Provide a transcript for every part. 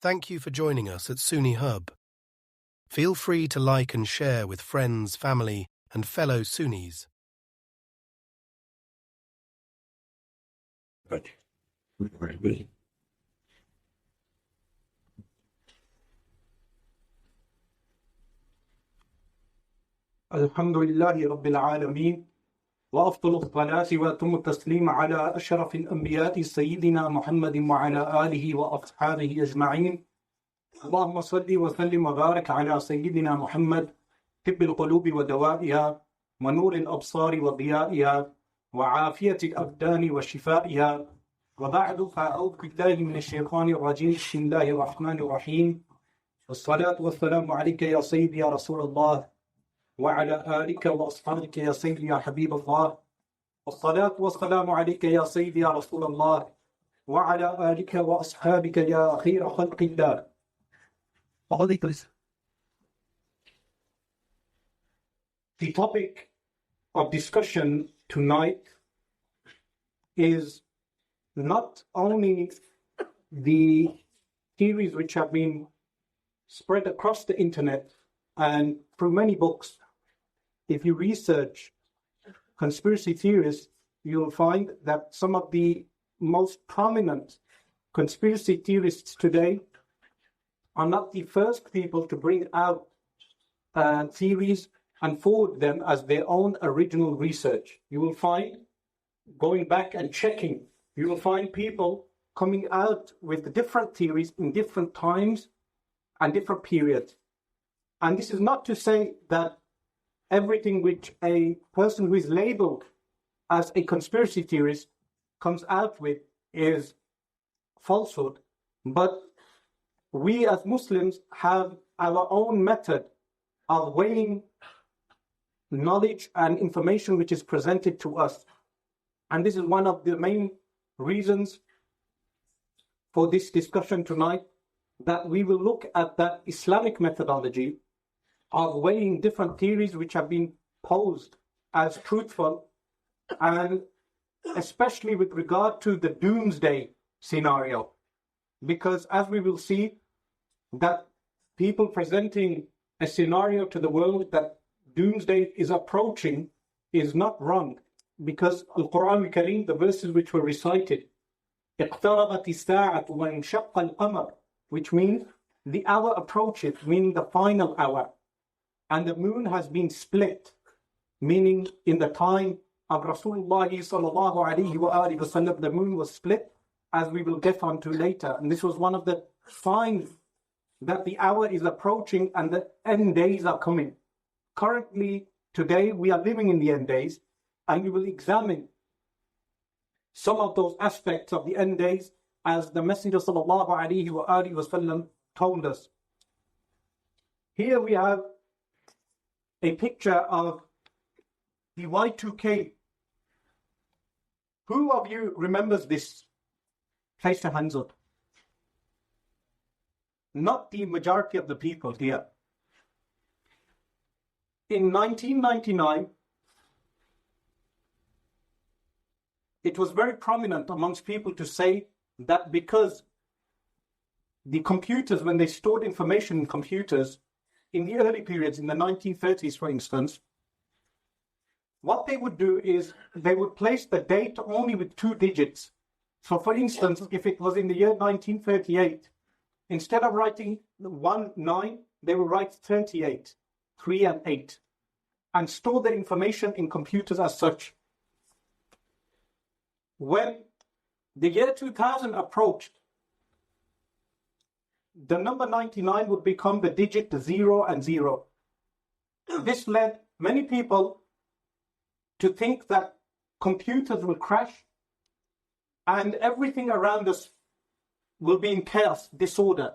Thank you for joining us at Sunni Hub. Feel free to like and share with friends, family, and fellow Sunnis. Alhamdulillahi Rabbil Alameen wa afdalu salati wa atammu taslima ala ashrafil anbiyati sayyidina Muhammadin wa ala alihi wa ashabihi ajma'in. Allahumma salli wa sallim wa barik ala sayyidina Muhammad tibbil qulubi wa dawa'iha wa nuril absari wa diya'iha wa afiyatil abdani wa shifaiha wa ba'du fa'a'udhu billahi minash shaytanir rajim. Bismillahir rahmanir rahim. Wassalatu wassalamu alayka ya sayyidi ya Rasulullah وعلى آلك وأصحابك يا سيدي يا حبيب الله والصلاة والسلام عليك يا سيدي يا رسول الله وعلى آلك وأصحابك يا خير خلق الله. The topic of discussion tonight is not only the theories which have been spread across the internet and through many books. If you research conspiracy theories, you'll find that some of the most prominent conspiracy theorists today are not the first people to bring out theories and forward them as their own original research. You will find, going back and checking, you will find people coming out with different theories in different times and different periods. And this is not to say that everything which a person who is labeled as a conspiracy theorist comes out with is falsehood. But we as Muslims have our own method of weighing knowledge and information which is presented to us. And this is one of the main reasons for this discussion tonight, that we will look at that Islamic methodology of weighing different theories which have been posed as truthful, and especially with regard to the doomsday scenario. Because as we will see, that people presenting a scenario to the world that doomsday is approaching is not wrong, because Al-Quran Al-Kareem, the verses which were recited, اقتربت الساعة وانشق القمر, which means the hour approaches, meaning the final hour. And the moon has been split, meaning in the time of Rasulullah sallallahu alayhi wa alihi wasallam, the moon was split, as we will get onto later. And this was one of the signs that the hour is approaching and the end days are coming. Currently, today, we are living in the end days, and we will examine some of those aspects of the end days as the Messenger sallallahu alayhi wa alihi wasallam told us. Here we have a picture of the Y2K. Who of you remembers this? Place your hands up. Not the majority of the people here. In 1999, it was very prominent amongst people to say that because the computers, when they stored information in computers, in the early periods, in the 1930s, for instance, what they would do is they would place the date only with 2 digits. So, for instance, if it was in the year 1938, instead of writing 19, they would write 38, 3 and 8, and store the information in computers as such. When the year 2000 approached, the number 99 would become the digit 0 and 0. This led many people to think that computers will crash and everything around us will be in chaos, disorder.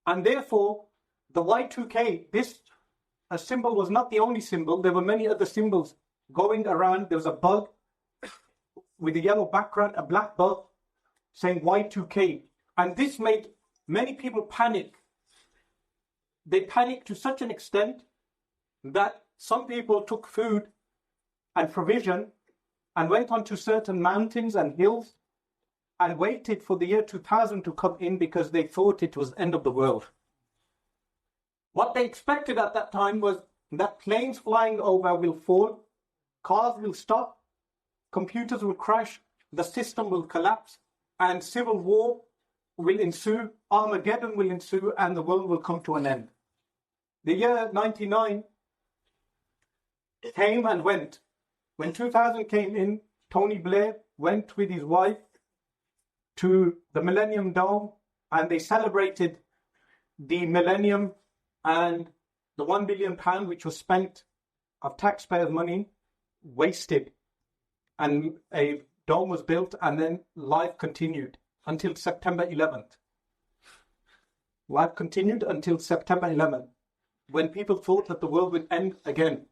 And therefore, the Y2K, this symbol was not the only symbol. There were many other symbols going around. There was a bug with a yellow background, a black bug saying Y2K. And this made many people panic. They panicked to such an extent that some people took food and provision and went onto certain mountains and hills and waited for the year 2000 to come in because they thought it was the end of the world. What they expected at that time was that planes flying over will fall, cars will stop, computers will crash, the system will collapse, and civil war will ensue, Armageddon will ensue, and the world will come to an end. The year 99 came and went. When 2000 came in, Tony Blair went with his wife to the Millennium Dome, and they celebrated the millennium and the £1 billion which was spent of taxpayers' money wasted. And a dome was built, and then life continued until September 11th. Life continued until September 11th, when people thought that the world would end again.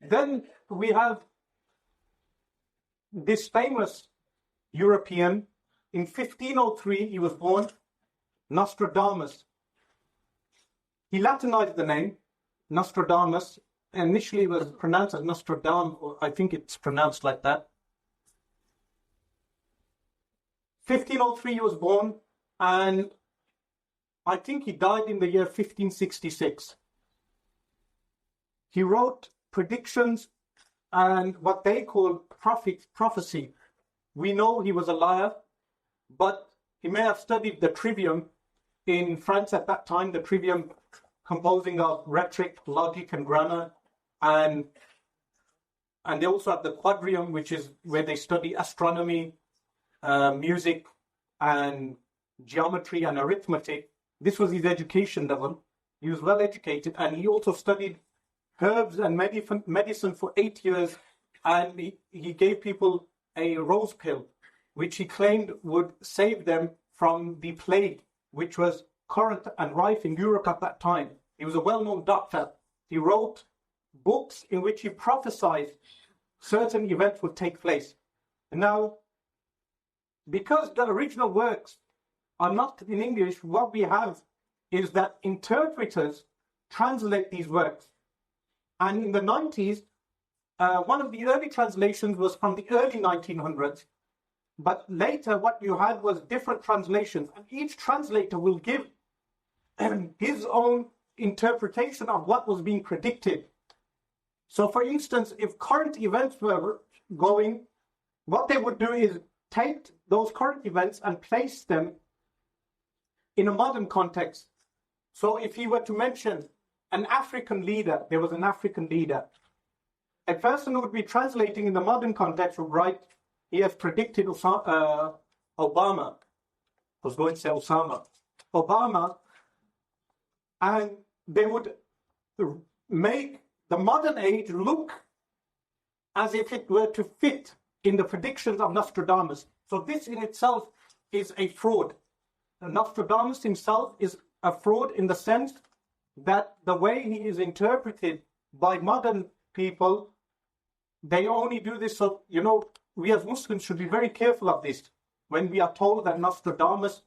Then we have this famous European. In 1503, he was born, Nostradamus. He Latinized the name, Nostradamus. Initially it was pronounced as Nostradam, or I think it's pronounced like that. 1503 he was born, and I think he died in the year 1566. He wrote predictions and what they call prophecy. We know he was a liar, but he may have studied the trivium in France at that time, the trivium composing of rhetoric, logic, and grammar, and they also have the quadrium, which is where they study astronomy, music, and geometry and arithmetic. This was his education level. He was well educated, and he also studied herbs and medicine for 8 years, and he gave people a rose pill, which he claimed would save them from the plague, which was current and rife in Europe at that time. He was a well-known doctor. He wrote books in which he prophesied certain events would take place. Now, because the original works are not in English, what we have is that interpreters translate these works. And in the 90s, one of the early translations was from the early 1900s. But later, what you had was different translations. And each translator will give his own interpretation of what was being predicted. So, for instance, if current events were going, what they would do is take those current events and place them in a modern context. So if he were to mention an African leader, there was an African leader, a person who would be translating in the modern context would write, he has predicted Obama. I was going to say Osama. Obama, and they would make the modern age look as if it were to fit in the predictions of Nostradamus. So this in itself is a fraud. Nostradamus himself is a fraud in the sense that the way he is interpreted by modern people, they only do this. So, we as Muslims should be very careful of this when we are told that Nostradamus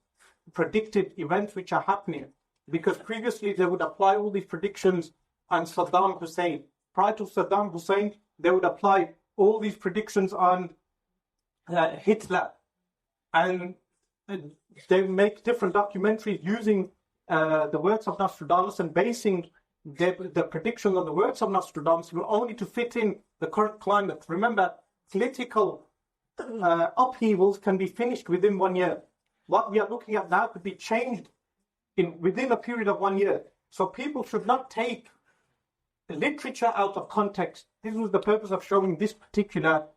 predicted events which are happening, because previously they would apply all these predictions on Saddam Hussein. Prior to Saddam Hussein, they would apply all these predictions on Hitler, and they make different documentaries using the works of Nostradamus and basing the predictions on the works of Nostradamus were only to fit in the current climate. Remember, political upheavals can be finished within 1 year. What we are looking at now could be changed within a period of 1 year. So people should not take literature out of context. This was the purpose of showing this particular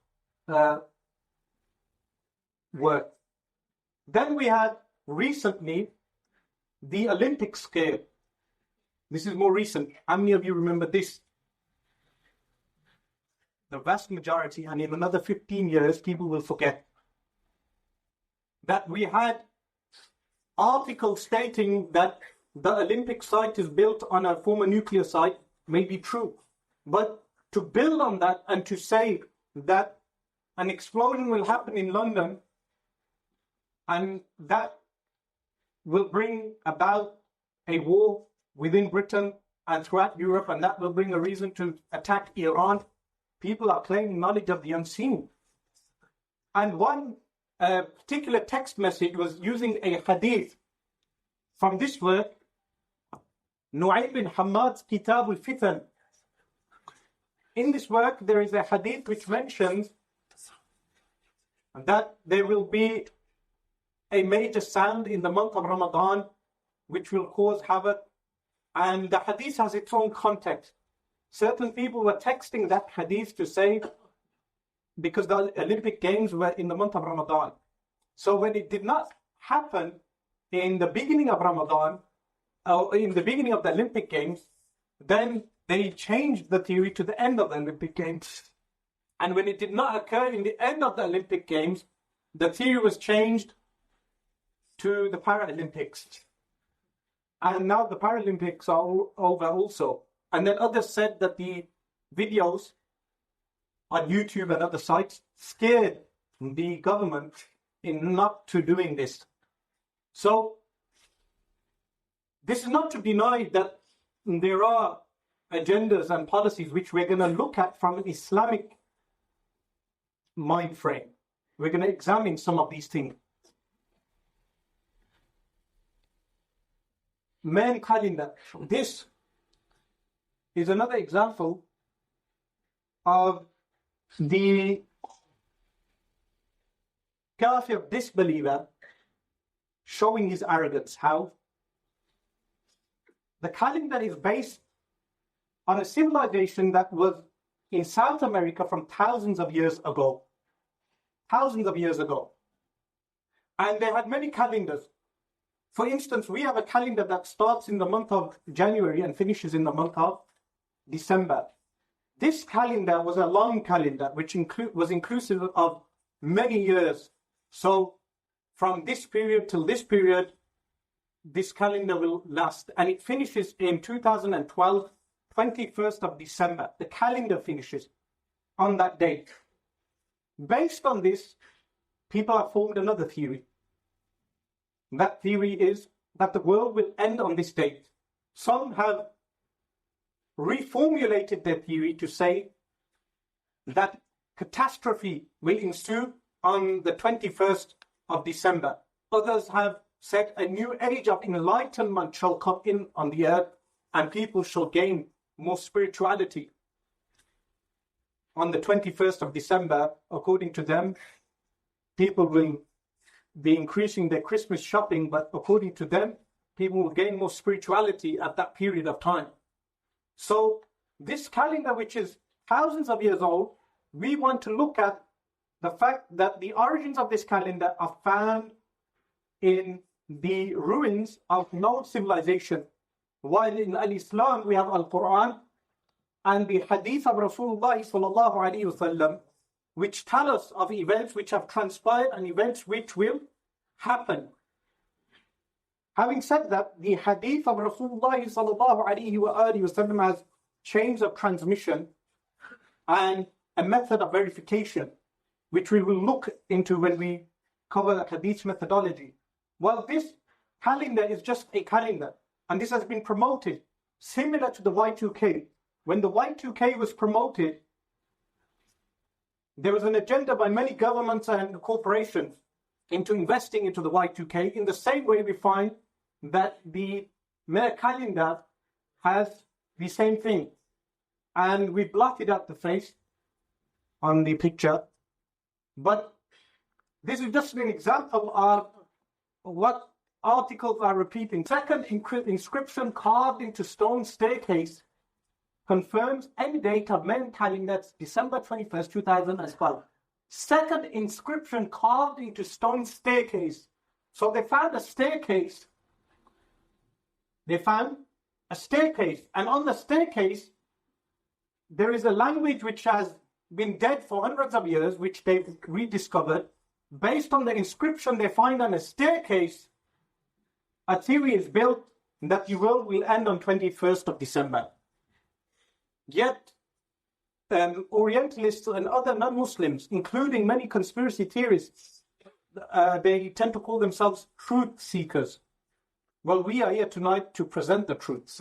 work. Then we had recently the Olympic scale. This is more recent. How many of you remember this? The vast majority, and in another 15 years, people will forget that we had articles stating that the Olympic site is built on a former nuclear site may be true. But to build on that and to say that an explosion will happen in London and that will bring about a war within Britain and throughout Europe, and that will bring a reason to attack Iran, people are claiming knowledge of the unseen. And one a particular text message was using a hadith from this work, Nu'aym bin Hammad's Kitab al-Fitan. In this work, there is a hadith which mentions that there will be a major sound in the month of Ramadan which will cause havoc, and the hadith has its own context. Certain people were texting that hadith to say, because the Olympic Games were in the month of Ramadan. So when it did not happen in the beginning of Ramadan, or in the beginning of the Olympic Games, then they changed the theory to the end of the Olympic Games. And when it did not occur in the end of the Olympic Games, the theory was changed to the Paralympics. And now the Paralympics are over also. And then others said that the videos on YouTube and other sites scared the government in not to doing this. So this is not to deny that there are agendas and policies which we're going to look at from an Islamic mind frame. We're going to examine some of these things. Man calendar. This is another example of the kafir disbeliever showing his arrogance. How? The calendar is based on a civilization that was in South America from thousands of years ago. Thousands of years ago. And they had many calendars. For instance, we have a calendar that starts in the month of January and finishes in the month of December. This calendar was a long calendar which was inclusive of many years. So from this period till this period, this calendar will last. And it finishes in 2012, 21st of December. The calendar finishes on that date. Based on this, people have formed another theory. That theory is that the world will end on this date. Some have reformulated their theory to say that catastrophe will ensue on the 21st of December. Others have said a new age of enlightenment shall come in on the earth and people shall gain more spirituality. On the 21st of December, according to them, people will be increasing their Christmas shopping, but according to them, people will gain more spirituality at that period of time. So this calendar, which is thousands of years old, we want to look at the fact that the origins of this calendar are found in the ruins of known civilization. While in Al-Islam we have Al-Quran and the Hadith of Rasulullah sallallahu alaihi wasallam, which tell us of events which have transpired and events which will happen. Having said that, the Hadith of Rasulullah sallallahu alaihi wasallam has chains of transmission and a method of verification, which we will look into when we cover the Hadith methodology. Well, this calendar is just a calendar, and this has been promoted similar to the Y2K. When the Y2K was promoted, there was an agenda by many governments and corporations into investing into the Y2K. In the same way, we find that the Maya calendar has the same thing. And we blotted out the face on the picture. But this is just an example of what articles are repeating. Second inscription carved into stone staircase confirms end date of Mayan calendar, December 21st, 2012. Second inscription carved into stone staircase. So they found a staircase. They found a staircase. And on the staircase, there is a language which has been dead for hundreds of years, which they've rediscovered. Based on the inscription they find on a staircase, a theory is built that the world will end on 21st of December. Yet, Orientalists and other non-Muslims, including many conspiracy theorists, they tend to call themselves truth seekers. Well, we are here tonight to present the truth.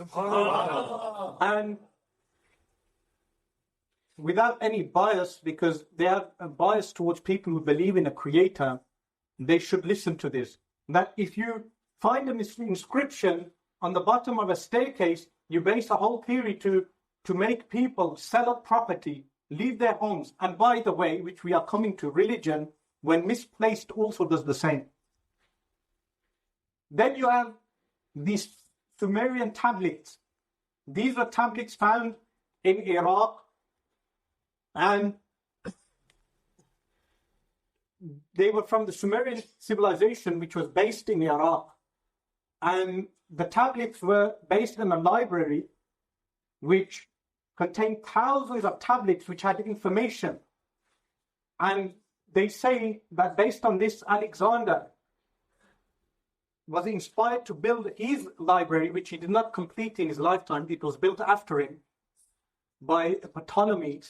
And without any bias, because they have a bias towards people who believe in a creator, they should listen to this. That if you find an inscription on the bottom of a staircase, you base a whole theory to make people sell up property, leave their homes. And by the way, which we are coming to, religion, when misplaced, also does the same. Then you have these Sumerian tablets. These are tablets found in Iraq, and they were from the Sumerian civilization, which was based in Iraq. And the tablets were based in a library which contained thousands of tablets which had information. And they say that based on this, Alexander was inspired to build his library, which he did not complete in his lifetime. It was built after him by Ptolemy.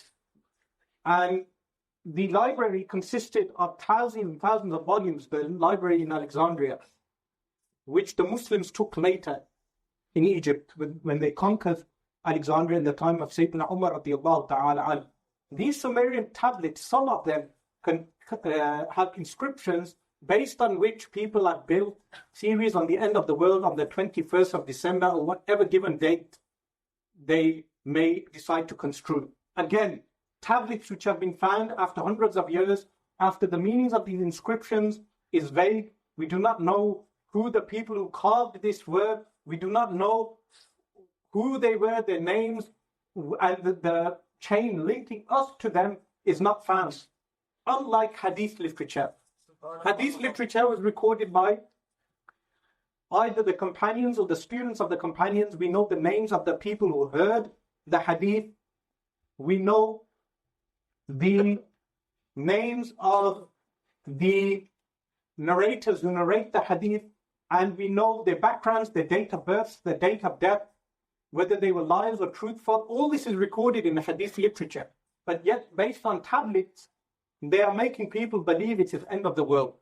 And the library consisted of thousands and thousands of volumes, the library in Alexandria, which the Muslims took later in Egypt when they conquered Alexandria in the time of Sayyidina Umar radiallahu ta'ala. These Sumerian tablets, some of them can have inscriptions based on which people have built theories on the end of the world on the 21st of December or whatever given date they may decide to construe. Again, tablets which have been found after hundreds of years, after the meanings of these inscriptions is vague. We do not know who the people who carved this were. We do not know who they were, their names, and the chain linking us to them is not found. Unlike hadith literature. Hadith literature was recorded by either the companions or the students of the companions. We know the names of the people who heard the hadith. We know the names of the narrators who narrate the hadith, and we know their backgrounds, their date of birth, their date of death, whether they were liars or truthful. All this is recorded in the hadith literature. But yet, based on tablets, they are making people believe it is the end of the world.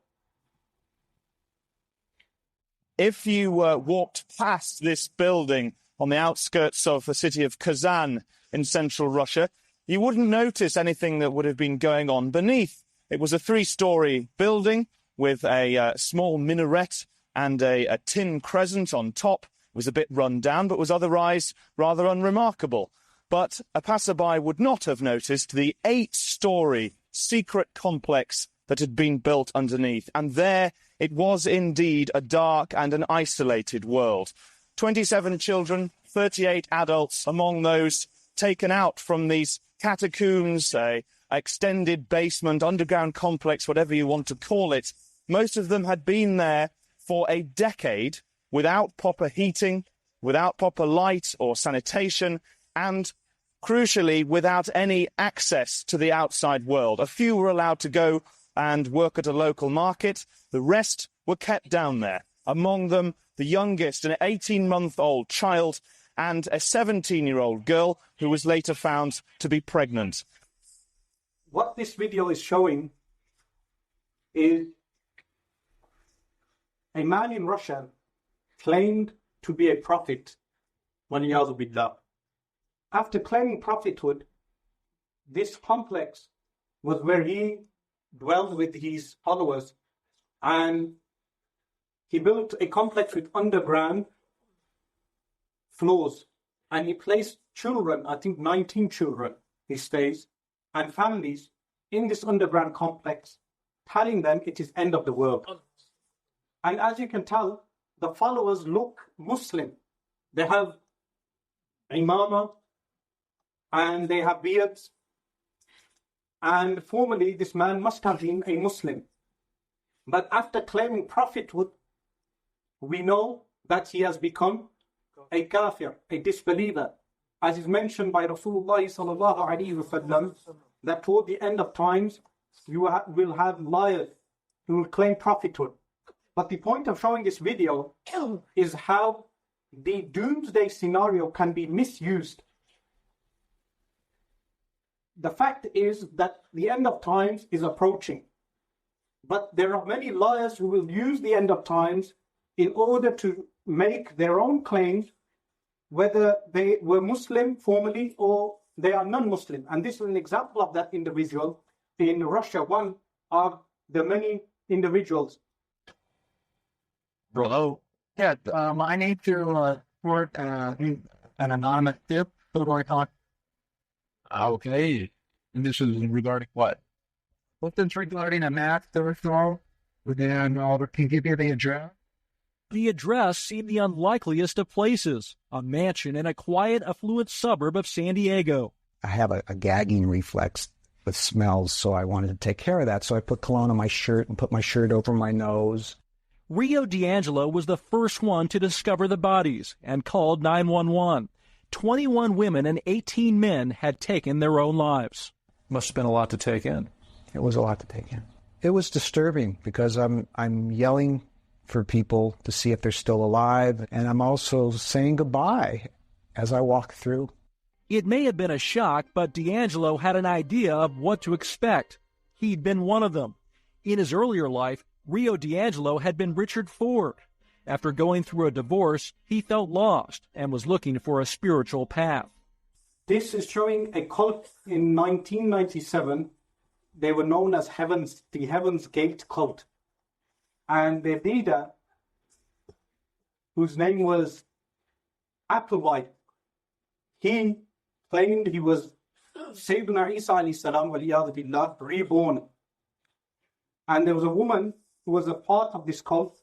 If you walked past this building on the outskirts of the city of Kazan in central Russia, you wouldn't notice anything that would have been going on beneath. It was a 3-story building with a small minaret and a tin crescent on top. It was a bit run down, but was otherwise rather unremarkable. But a passerby would not have noticed the 8-story secret complex that had been built underneath. And there it was indeed a dark and an isolated world. 27 children, 38 adults, among those taken out from these catacombs, a extended basement, underground complex, whatever you want to call it. Most of them had been there for a decade without proper heating, without proper light or sanitation, and crucially, without any access to the outside world. A few were allowed to go and work at a local market. The rest were kept down there. Among them, the youngest, an 18-month-old child, and a 17-year-old girl who was later found to be pregnant. What this video is showing is a man in Russia claimed to be a prophet. Waliyadu billah. After claiming prophethood, this complex was where he dwelled with his followers, and he built a complex with underground floors, and he placed children, I think 19 children, he stays, and families in this underground complex, telling them it is end of the world. And as you can tell, the followers look Muslim. They have imama, and they have beards. And formerly, this man must have been a Muslim. But after claiming prophethood, we know that he has become a kafir, a disbeliever. As is mentioned by Rasulullah sallallahu alaihi wasallam, that toward the end of times, you will have liars who will claim prophethood. But the point of showing this video is how the doomsday scenario can be misused. The fact is that the end of times is approaching. But there are many liars who will use the end of times in order to make their own claims, whether they were Muslim formerly or they are non-Muslim. And this is an example of that individual in Russia, one of the many individuals. Hello. Yeah, I need to report an anonymous tip. Who do I talk? Okay. And this is regarding what? Well, it's regarding a math referral. Then can give you the address. The address seemed the unlikeliest of places, a mansion in a quiet, affluent suburb of San Diego. I have a gagging reflex with smells, so I wanted to take care of that. So I put cologne on my shirt and put my shirt over my nose. Rio D'Angelo was the first one to discover the bodies and called 911. 21 women and 18 men had taken their own lives. Must have been a lot to take in. It was a lot to take in. It was disturbing because I'm yelling for people to see if they're still alive, and I'm also saying goodbye as I walk through. It may have been a shock, but D'Angelo had an idea of what to expect. He'd been one of them. In his earlier life, Rio D'Angelo had been Richard Ford. After going through a divorce, he felt lost and was looking for a spiritual path. This is showing a cult in 1997. They were known as the Heaven's Gate cult. And their leader, whose name was Applewhite, he claimed he was Sayyidina Isa alayhi salam waliyadu billah, reborn. And there was a woman who was a part of this cult.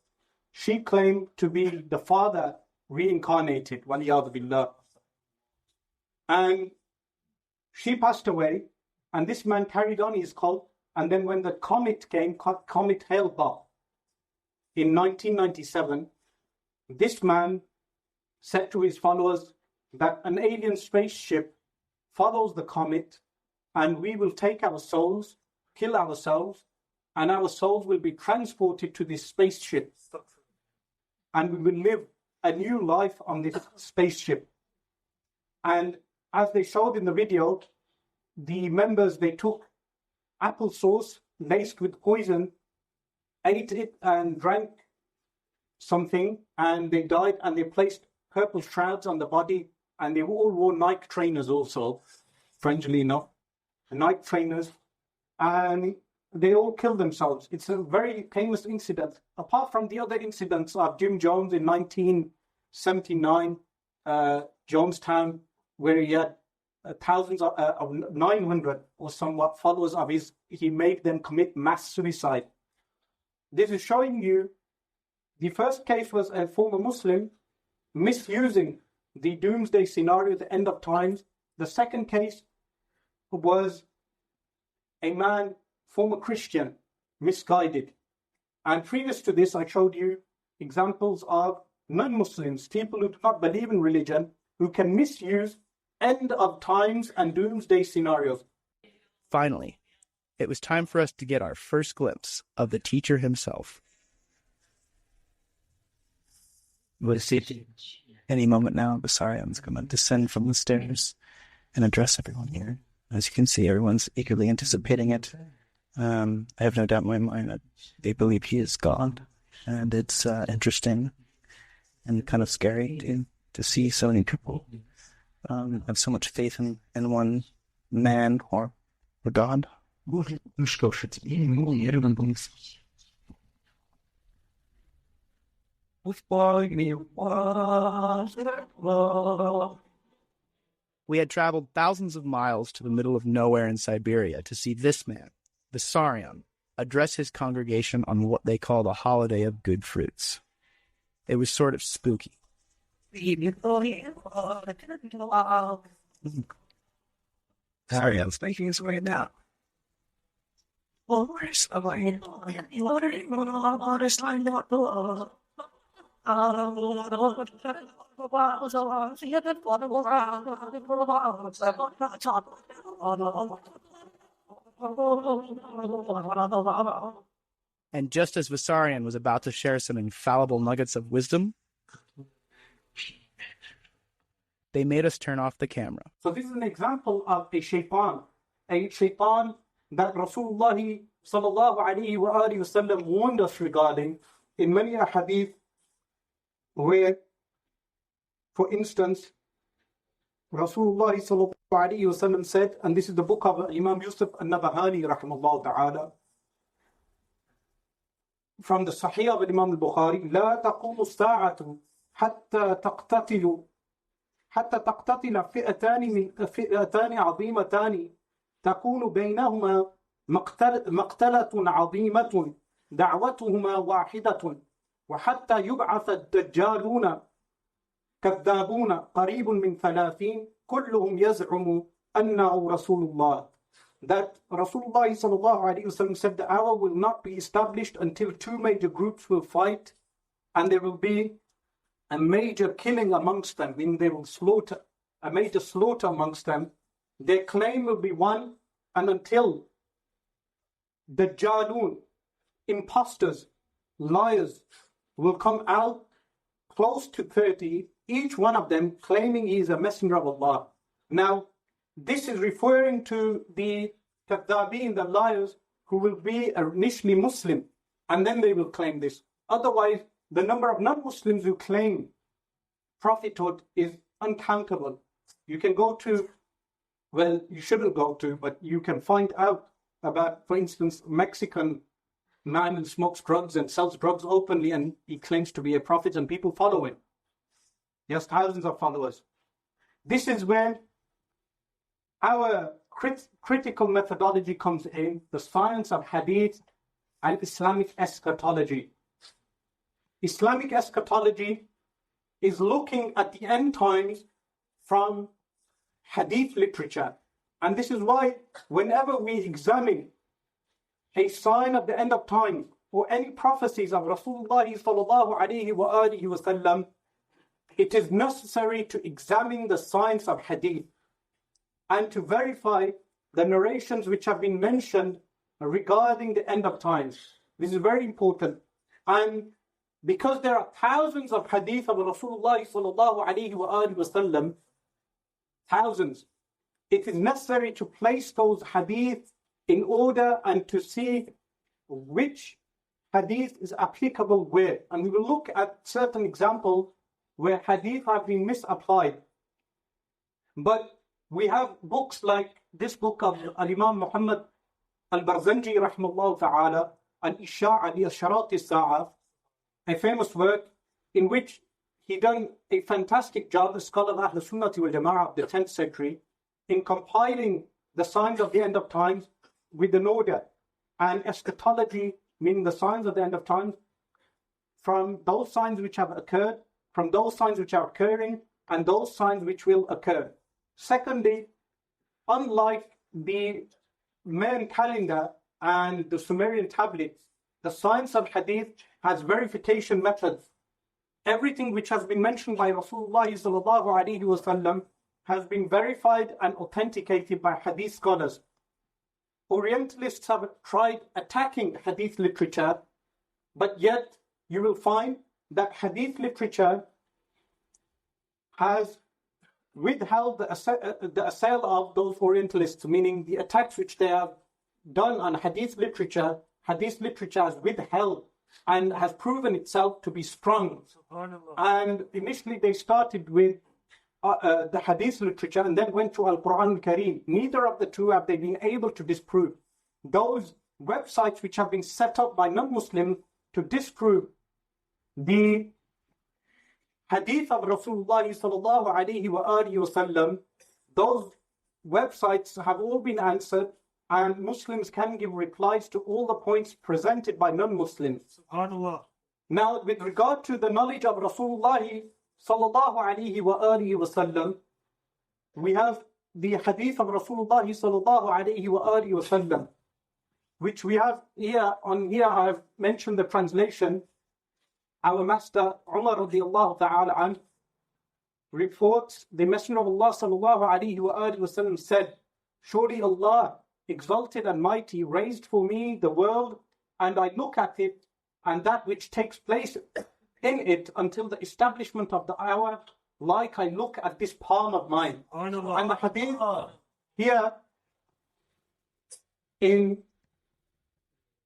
She claimed to be the father reincarnated, waliyadu billah. And she passed away, and this man carried on his cult. And then when the comet came, Comet Hale-Bopp, in 1997, this man said to his followers that an alien spaceship follows the comet, and we will take our souls, kill ourselves, and our souls will be transported to this spaceship. And we will live a new life on this spaceship. And as they showed in the video, the members, they took applesauce laced with poison, ate it and drank something, and they died, and they placed purple shrouds on the body, and they all wore Nike trainers also, strangely enough, Nike trainers, and they all killed themselves. It's a very famous incident. Apart from the other incidents of Jim Jones in 1979, Jonestown, where he had thousands of 900 or somewhat followers of his, he made them commit mass suicide. This is showing you, the first case was a former Muslim misusing the doomsday scenario, the end of times. The second case was a man, former Christian, misguided. And previous to this, I showed you examples of non-Muslims, people who do not believe in religion, who can misuse end of times and doomsday scenarios. Finally, it was time for us to get our first glimpse of the teacher himself. We'll see any moment now. Asarion's going to descend from the stairs and address everyone here. As you can see, everyone's eagerly anticipating it. I have no doubt in my mind that they believe he is God, and it's interesting and kind of scary to see so many people have so much faith in one man or God. We had traveled thousands of miles to the middle of nowhere in Siberia to see this man, Vissarion, address his congregation on what they call the holiday of good fruits. It was sort of spooky. Sorry, I'm making his way now. And just as Vissarion was about to share some infallible nuggets of wisdom, they made us turn off the camera. So this is an example of a shaitan that Rasulullah sallallahu alayhi wa alihi wasallam warned us regarding in many a hadith, where, for instance, Rasulullah sallallahu alayhi wasallam said, and this is the book of Imam Yusuf al-Nabahani rahimahullah ta'ala, from the Sahih of Imam al-Bukhari, لا تقوم الساعة حتى تقتتل فئتان عظيمتان تكون بينهما مقتلة عظيمة دعوتهما واحدة وحتى يبعث الدجالون كذابون قريب من 30 كلهم يزعم أنه رسول الله. That Rasulullah sallallahu alaihi wasallam said the hour will not be established until two major groups will fight, and there will be a major killing amongst them, meaning they will slaughter, a major slaughter amongst them. Their claim will be one, and until Dajjalun, imposters, liars, will come out close to 30, each one of them claiming he is a messenger of Allah. Now, this is referring to the Kadhabin, the liars, who will be initially Muslim, and then they will claim this. Otherwise, the number of non-Muslims who claim prophethood is uncountable. You can go to, well, you shouldn't go to, but you can find out about, for instance, Mexican man who smokes drugs and sells drugs openly, and he claims to be a prophet, and people follow him. He has thousands of followers. This is where our critical methodology comes in, the science of hadith and Islamic eschatology. Islamic eschatology is looking at the end times from hadith literature. And this is why whenever we examine a sign of the end of time or any prophecies of Rasulullah sallallahu alaihi wasallam, it is necessary to examine the science of hadith and to verify the narrations which have been mentioned regarding the end of times. This is very important. And because there are thousands of hadith of Rasulullah sallallahu alaihi wasallam, thousands, it is necessary to place those hadith in order and to see which hadith is applicable where. And we will look at certain examples where hadith have been misapplied. But we have books like this book of Al-Imam Muhammad Al-Barzanji rahimahullah ta'ala, Al-Isha'ah li-Asharat al-Sa'ah, a famous work in which he done a fantastic job, the scholar of Ahl Sunnah wal Jama'ah of the 10th century, in compiling the signs of the end of times with an order, and eschatology, meaning the signs of the end of times, from those signs which have occurred, from those signs which are occurring, and those signs which will occur. Secondly, unlike the Mayan calendar and the Sumerian tablets, the science of hadith has verification methods. Everything which has been mentioned by Rasulullah sallallahu alaihi wasallam has been verified and authenticated by hadith scholars. Orientalists have tried attacking hadith literature, but yet you will find that hadith literature has withheld the assail of those Orientalists, meaning the attacks which they have done on hadith literature has withheld and has proven itself to be strong. And initially they started with the hadith literature and then went to Al-Quran al-Kareem. Neither of the two have they been able to disprove. Those websites which have been set up by non-Muslims to disprove the hadith of Rasulullah sallallahu alaihi wasallam, those websites have all been answered, and Muslims can give replies to all the points presented by non-Muslims. SubhanAllah. Now, with regard to the knowledge of Rasulullah sallallahu alaihi wasallam, we have the hadith of Rasulullah sallallahu alaihi wasallam, which we have here. On here, I have mentioned the translation. Our master Umar radiallahu ta'ala an reports the Messenger of Allah sallallahu alaihi wasallam said, "Surely Allah, exalted and mighty, raised for me the world, and I look at it and that which takes place in it until the establishment of the hour, like I look at this palm of mine." And the hadith here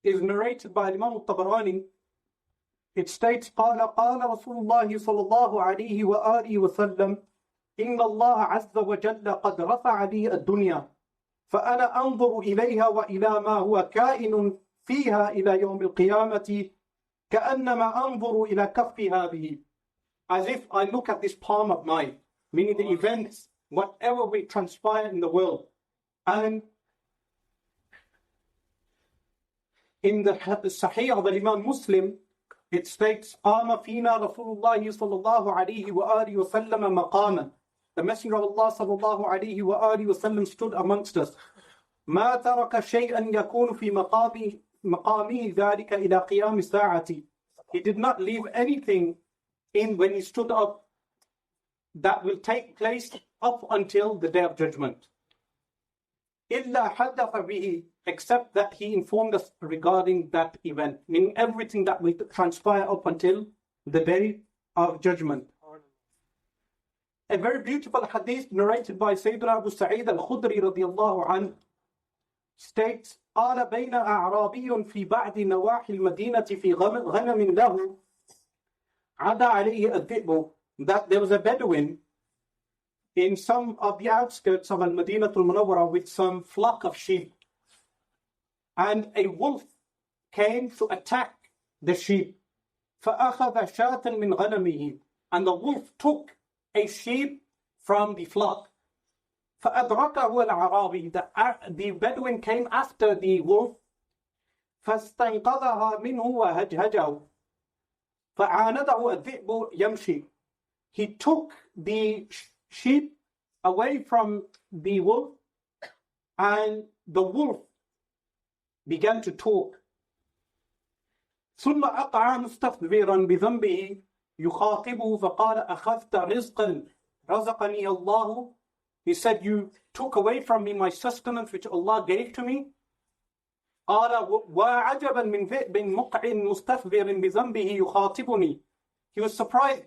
is narrated by Imam al-Tabarani. It states, قال رسول الله صلى الله عليه وآله وسلم إن الله عز وجل قد رفع لي الدنيا فأنا أنظر إليها وإلى ما هو كائن فيها إلى يوم القيامة كأنما أنظر إلى كف هذه, as if I look at this palm of mine, meaning the events, whatever will transpire in the world. And in the Sahih of Imam Muslim, it states, قام فينا رسول الله صلى الله عليه وآله وسلم مقاما. The Messenger of Allah صلى الله عليه وآله وسلم stood amongst us. ما ترك شيئا يكون في مقامه ذلك إلى قيام الساعة. He did not leave anything in when he stood up that will take place up until the day of judgment. إلا حدث به, except that he informed us regarding that event, meaning everything that will transpire up until the day of judgment. A very beautiful hadith narrated by Sayyidina Abu Sa'id al-Khudri radiyallahu anhu states, قال بين أعرابي في بعض نواحي المدينة في غنم له عدا عليه الذئب, that there was a Bedouin in some of the outskirts of Al-Madinah al-Munawwarah with some flock of sheep, and a wolf came to attack the sheep. فأخذ شاة من غنمه, and the wolf took a sheep from the flock. فأدركه الأعرابي, the Bedouin came after the wolf. فاستنقذها منه وهجهجه فعانده الذئب يمشي. He took the sheep away from the wolf, and the wolf began to talk. ثم أقع مستكبرا بذنبه يخاطبه فقال أخذت رزقا رزقني الله. He said, you took away from me my sustenance which Allah gave to me. قال وعجبا من ذئب مقع مستكبر بذنبه يخاطبني. He was surprised.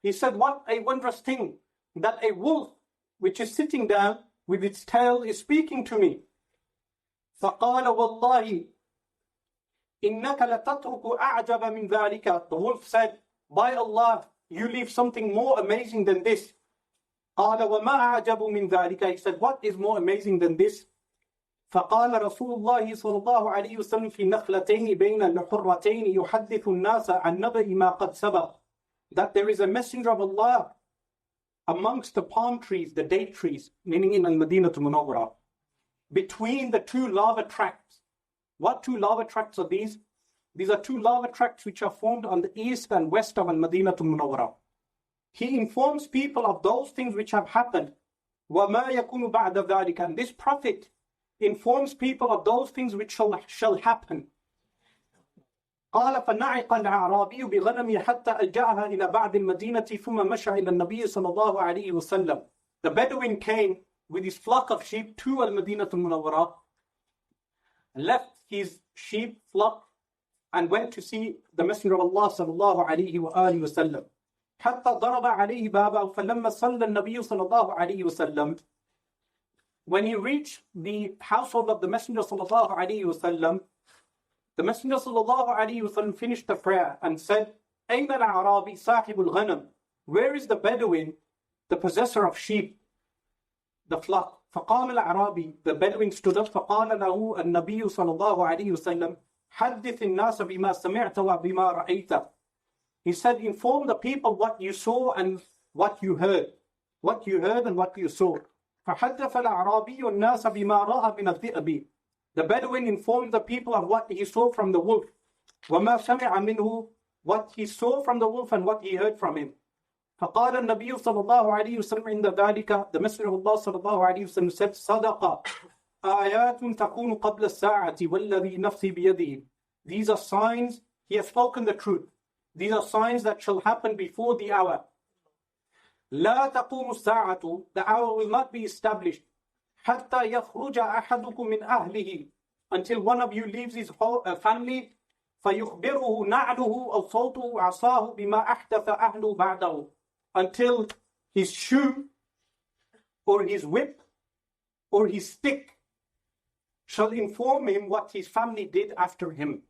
He said, what a wondrous thing that a wolf which is sitting down with its tail is speaking to me. فقال والله إنك لتترك أعجب من ذلك. The wolf said, by Allah, you leave something more amazing than this. قال وما أعجب من ذلك. He said, what is more amazing than this? فقال رسول الله صلى الله عليه وسلم في نخلتين بين الحرتين يحدث الناس عن نبأ ما قد سبق. That there is a messenger of Allah amongst the palm trees, the date trees, meaning in Al-Madinah al-Munawwarah, between the two lava tracts. What two lava tracts are these? These are two lava tracts which are formed on the east and west of Al-Madinah al-Munawwarah. He informs people of those things which have happened. وَمَا يَكُونُ بَعْدَ ذَلِكَ. And this prophet informs people of those things which shall happen. قال فنعق الأعرابي بغنمه حتى ألجأها إلى بعض المدينة ثم مشى إلى النبي صلى الله عليه وسلم. The Bedouin came with his flock of sheep to Al-Madinah al-Munawwarah, left his sheep flock and went to see the Messenger of Allah صلى الله عليه وآله وسلم. حتى ضرب عليه بابه فلما صلى النبي صلى الله عليه وسلم. When he reached the household of the Messenger صلى الله عليه وسلم, the Messenger صلى الله عليه وسلم finished the prayer and said, أين الأعرابي صاحب الغنم? Where is the Bedouin, the possessor of sheep, the flock? فقام الأعرابي, the Bedouin stood up. فقال له النبي صلى الله عليه وسلم حدث الناس بما سمعت وبما رأيت. He said, inform the people what you saw and what you heard. What you heard and what you saw. فحدث الأعرابي الناس بما رأى من الذئب. The Bedouin informed the people of what he saw from the wolf. وما سمع منه, what he saw from the wolf and what he heard from him. فقال النبي صلى الله عليه وسلم عند ذلك. The Messenger of Allah صلى الله عليه وسلم said, صدق آيات تكون قبل الساعة والذي نفسي بيده. These are signs, he has spoken the truth. These are signs that shall happen before the hour. لا تقوم الساعة, the hour will not be established. حتى يخرج أحدكم من أهله, until one of you leaves his whole family. فيخبره نعله أو صوته عصاه بما أحدث أهله بعده, until his shoe or his whip or his stick shall inform him what his family did after him.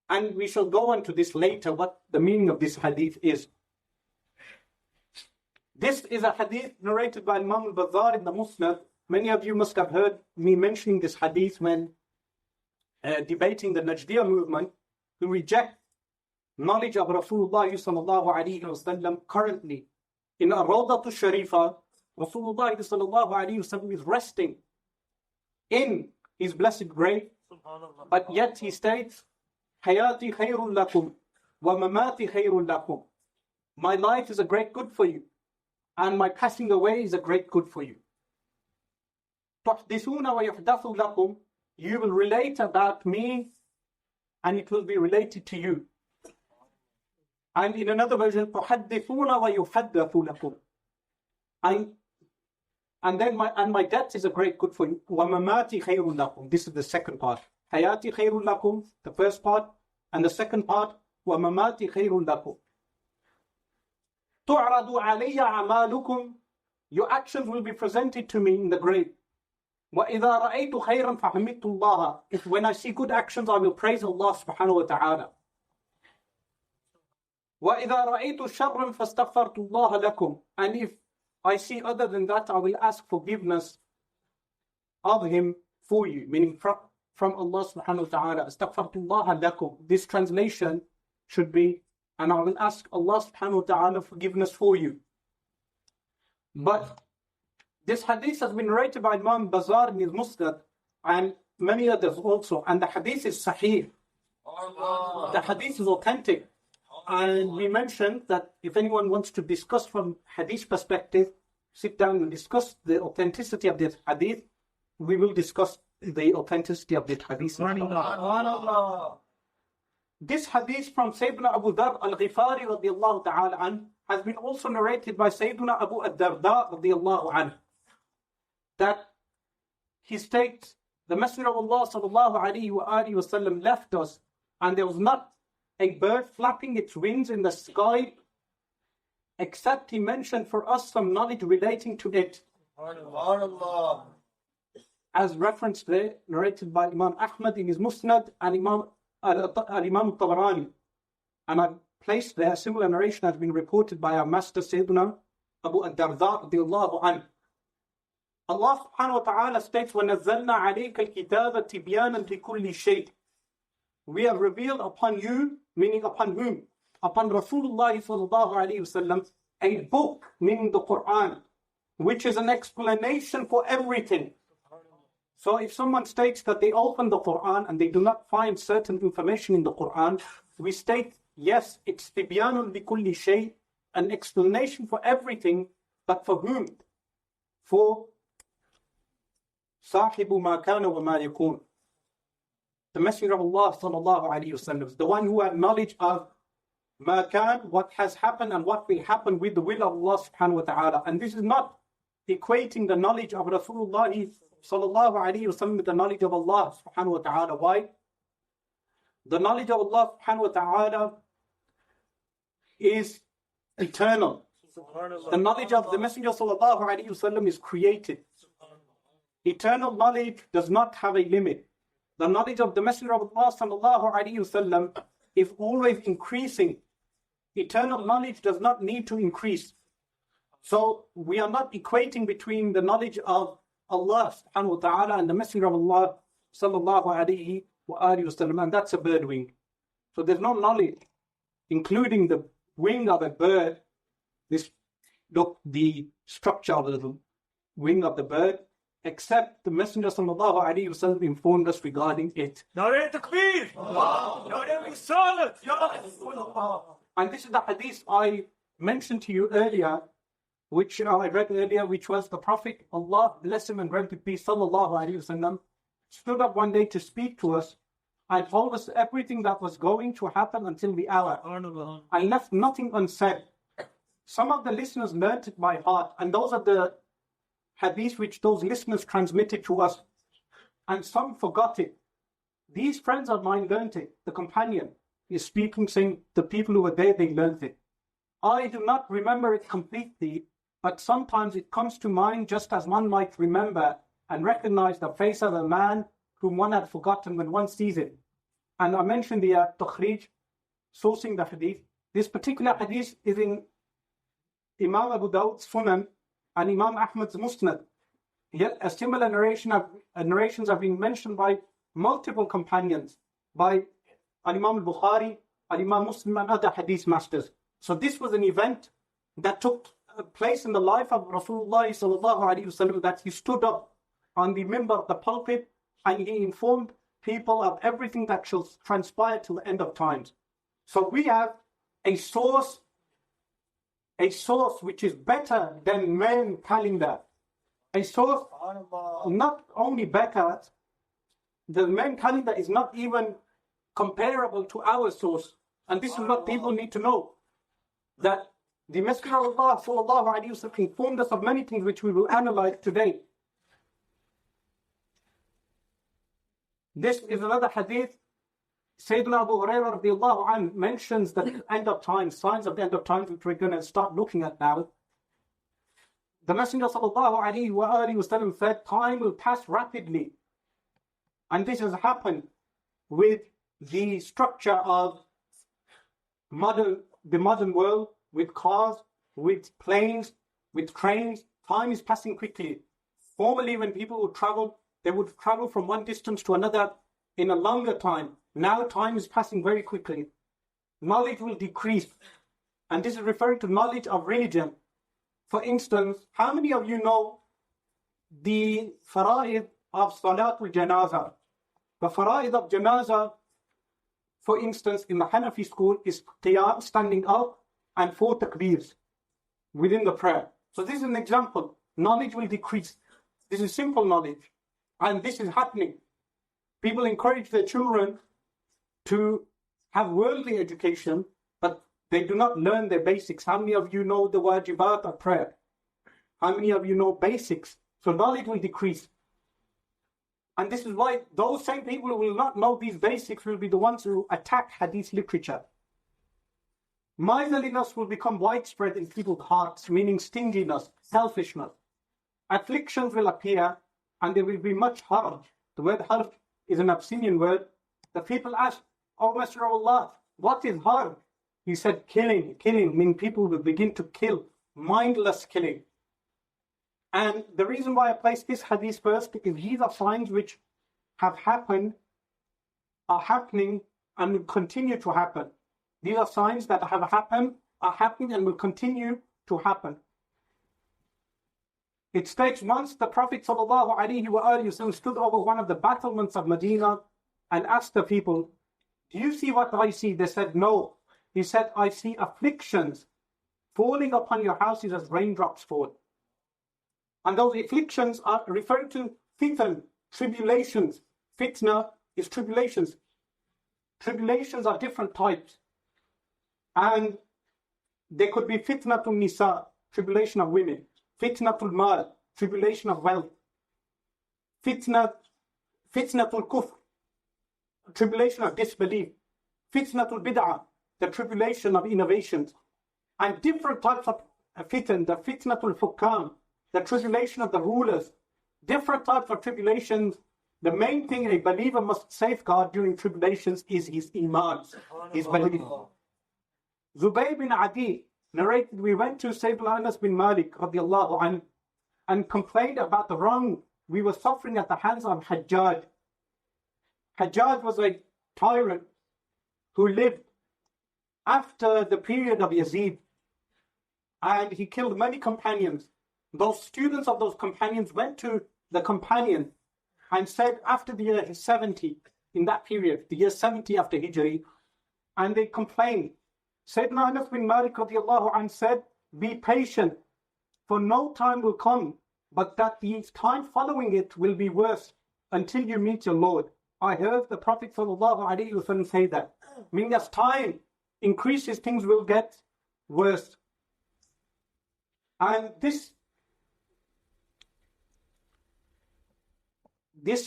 And we shall go on to this later, what the meaning of this hadith is. This is a hadith narrated by Imam al-Bazzar in the Musnad. Many of you must have heard me mentioning this hadith when debating the Najdiya movement, who reject knowledge of Rasulullah sallallahu alayhi wasallam currently. In Rawdatu Sharifa, Rasulullah sallallahu alayhi wasallam is resting in his blessed grave, but yet he states, Hayati khayrun lakum wa mamati khayrun lakum. My life is a great good for you, and my passing away is a great good for you. Tuhdithuna wa yuhdathu lakum. You will relate about me, and it will be related to you. And in another version, tuhaddithuna wa yuhaddathu lakum. And then my death is a great good for you. Wa mamati khayrun lakum. This is the second part. Hayati khayrun lakum, the first part, and the second part, wa mamati khayrun lakum. Tu'radu alayya amalukum. Your actions will be presented to me in the grave. وَإِذَا رَأَيْتُ خَيْرًا فَحَمِدْتُ اللَّهَ. If when I see good actions, I will praise Allah subhanahu wa ta'ala. وَإِذَا رَأَيْتُ شَرًّا فَاسْتَغْفَرْتُ اللَّهَ لَكُمْ. And if I see other than that, I will ask forgiveness of Him for you, meaning from Allah subhanahu wa ta'ala. أَسْتَغْفَرْتُ اللَّهَ لَكُمْ. This translation should be, and I will ask Allah subhanahu wa ta'ala forgiveness for you. But this hadith has been narrated by Imam Bazar in his Musnad and many others also. And the hadith is sahih. The hadith is authentic. And we mentioned that if anyone wants to discuss from hadith perspective, sit down and discuss the authenticity of this hadith, we will discuss the authenticity of this hadith. This hadith from Sayyidina Abu Dhar al-Ghifari radiyallahu ta'ala an has been also narrated by Sayyidina Abu ad-Darda radiyallahu an, that he states, the Messenger of Allah sallallahu alayhi wa alihi wasallam left us, and there was not a bird flapping its wings in the sky except he mentioned for us some knowledge relating to it. As referenced there, narrated by Imam Ahmad in his Musnad and Imam al-Tabarani. And I've placed there, a similar narration has been reported by our master Sayyidina Abu ad-Darda radiyallahu anhu. Allah subhanahu wa ta'ala states, وَنَزَّلْنَا عَلَيْكَ الْكِتَابَ تِبْيَانًا لِكُلِّ شَيْءٍ. We have revealed upon you, meaning upon whom? Upon Rasulullah sallallahu alayhi wasallam, a book, meaning the Quran, which is an explanation for everything. So if someone states that they open the Quran and they do not find certain information in the Quran, we state, yes, it's tibyanun likulli shay, an explanation for everything, but for whom? For sahibu ma kana wa ma yakun. The Messenger of Allah sallallahu alayhi wasallam, the one who had knowledge of ma kan, what has happened and what will happen with the will of Allah subhanahu wa ta'ala. And this is not equating the knowledge of Rasulullah sallallahu alayhi wasallam with the knowledge of Allah subhanahu wa ta'ala. Why? The knowledge of Allah subhanahu wa ta'ala is eternal. The knowledge of the Messenger sallallahu alayhi wasallam is created. Eternal knowledge does not have a limit. The knowledge of the Messenger of Allah sallallahu alayhi wasallam is always increasing. Eternal knowledge does not need to increase. So we are not equating between the knowledge of Allah subhanahu wa ta'ala and the Messenger of Allah sallallahu alayhi wa alihi wasallam, and that's a bird wing. So there's no knowledge, including the wing of a bird, the structure of the wing of the bird, except the Messenger sallallahu alayhi wa sallam informed us regarding it. And this is the hadith I mentioned to you earlier, which I read earlier, which was the Prophet, Allah bless him and grant him peace, sallallahu alayhi wa sallam, stood up one day to speak to us and told us everything that was going to happen until the hour. I left nothing unsaid. Some of the listeners learnt it by heart, and those are the hadiths which those listeners transmitted to us, and some forgot it. These friends of mine learnt it. The companion is speaking, saying the people who were there, they learnt it. I do not remember it completely, but sometimes it comes to mind just as one might remember and recognize the face of a man whom one had forgotten when one sees it. And I mentioned the takhrij, sourcing the hadith. This particular hadith is in Imam Abu Dawud's Sunan and Imam Ahmad's Musnad. Yet a similar narrations have been mentioned by multiple companions, by Imam al-Bukhari, Imam Muslim and other hadith masters. So this was an event that took place in the life of Rasulullah sallallahu alaihi wasallam, that he stood up on the member of the pulpit and he informed people of everything that shall transpire till the end of times. So we have a source which is better than man calendar. A source not only better, the man calendar is not even comparable to our source. And this is what people need to know, that the Messenger of Allah sallallahu alaihi wasallam informed us of many things which we will analyze today. This is another hadith. Sayyidina Abu Hurairah radiallahu anhu mentions the end of times, signs of the end of times, which we're going to start looking at now. The Messenger sallallahu alaihi wasallam said, time will pass rapidly. And this has happened with the structure of the modern world, with cars, with planes, with trains. Time is passing quickly. Formerly, when people would travel, they would travel from one distance to another in a longer time. Now time is passing very quickly. Knowledge will decrease. And this is referring to knowledge of religion. For instance, how many of you know the fara'id of Salatul Janazah? The fara'id of Janazah, for instance, in the Hanafi school, is qiyam, standing up, and 4 takbeers within the prayer. So this is an example. Knowledge will decrease. This is simple knowledge. And this is happening. People encourage their children to have worldly education, but they do not learn their basics. How many of you know the wajibat of prayer? How many of you know basics? So knowledge will decrease. And this is why those same people who will not know these basics will be the ones who attack hadith literature. Miserliness will become widespread in people's hearts, meaning stinginess, selfishness. Afflictions will appear, and there will be much harm. The word harm is an Abyssinian word. The people ask, "O Messenger of Allah, what is harm?" He said, killing, meaning people will begin to kill, mindless killing. And the reason why I placed this hadith first, because these are signs which have happened, are happening, and will continue to happen. These are signs that have happened, are happening, and will continue to happen. It states, once the Prophet ﷺ stood over one of the battlements of Medina and asked the people, "Do you see what I see?" They said, "No." He said, "I see afflictions falling upon your houses as raindrops fall." And those afflictions are referring to fitan, tribulations. Fitna is tribulations. Tribulations are different types. And there could be fitnatul nisa, tribulation of women. Fitnatul mal, tribulation of wealth. Fitnatul kufr, tribulation of disbelief. Fitnatul bid'ah, the tribulation of innovations. And different types of fitan, the fitnatul hukam, the tribulation of the rulers. Different types of tribulations. The main thing a believer must safeguard during tribulations is his iman, his belief. Zubayr bin Adi narrated, we went to Sayyidina Anas bin Malik radiallahu anhu and complained about the wrong we were suffering at the hands of Hajjaj. Hajjaj was a tyrant who lived after the period of Yazid, and he killed many companions. Those students of those companions went to the companion and said, after the year 70, in that period, the year 70 after Hijri, and they complained. Sayyidina Anas bin Malik radiallahu anh said, "Be patient, for no time will come, but that the time following it will be worse until you meet your Lord." I heard the Prophet sallallahu alaihi wasallam say that. Meaning as time increases, things will get worse. And this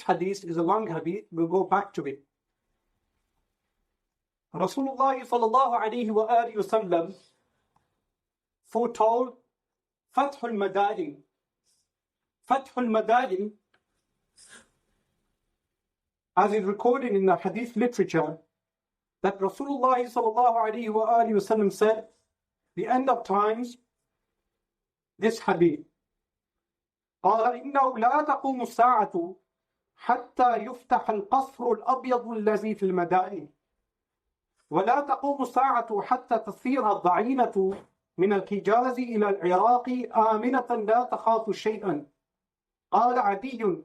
hadith is a long hadith. We'll go back to it. Rasulullah sallallahu alayhi wa alihi wasallam foretold Fathul Madain. Fathul Madain, as is recorded in the hadith literature, that Rasulullah sallallahu alayhi wa alihi wasallam said, the end of times, this hadith, قال إنه لا تقوم الساعة حتى يفتح القصر الأبيض الذي في المدائن. ولا تقوم الساعة حتى تصير الضعينة من الحجاز إلى العراق آمنة لا تخاف شيئا. قال عدي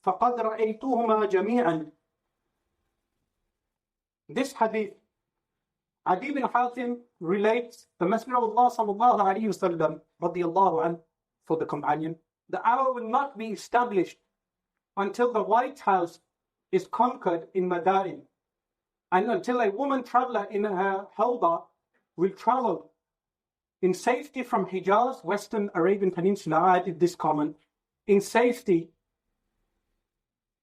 فقد رأيتهما جميعا. This hadith, Adi bin Hatim relates the Messenger of Allah sallallahu alayhi wasallam radiyallahu anhu for the companion. The hour will not be established until the White House is conquered in Madain, and until a woman traveler in her hawda will travel in safety from Hijaz, Western Arabian Peninsula, I added this comment, in safety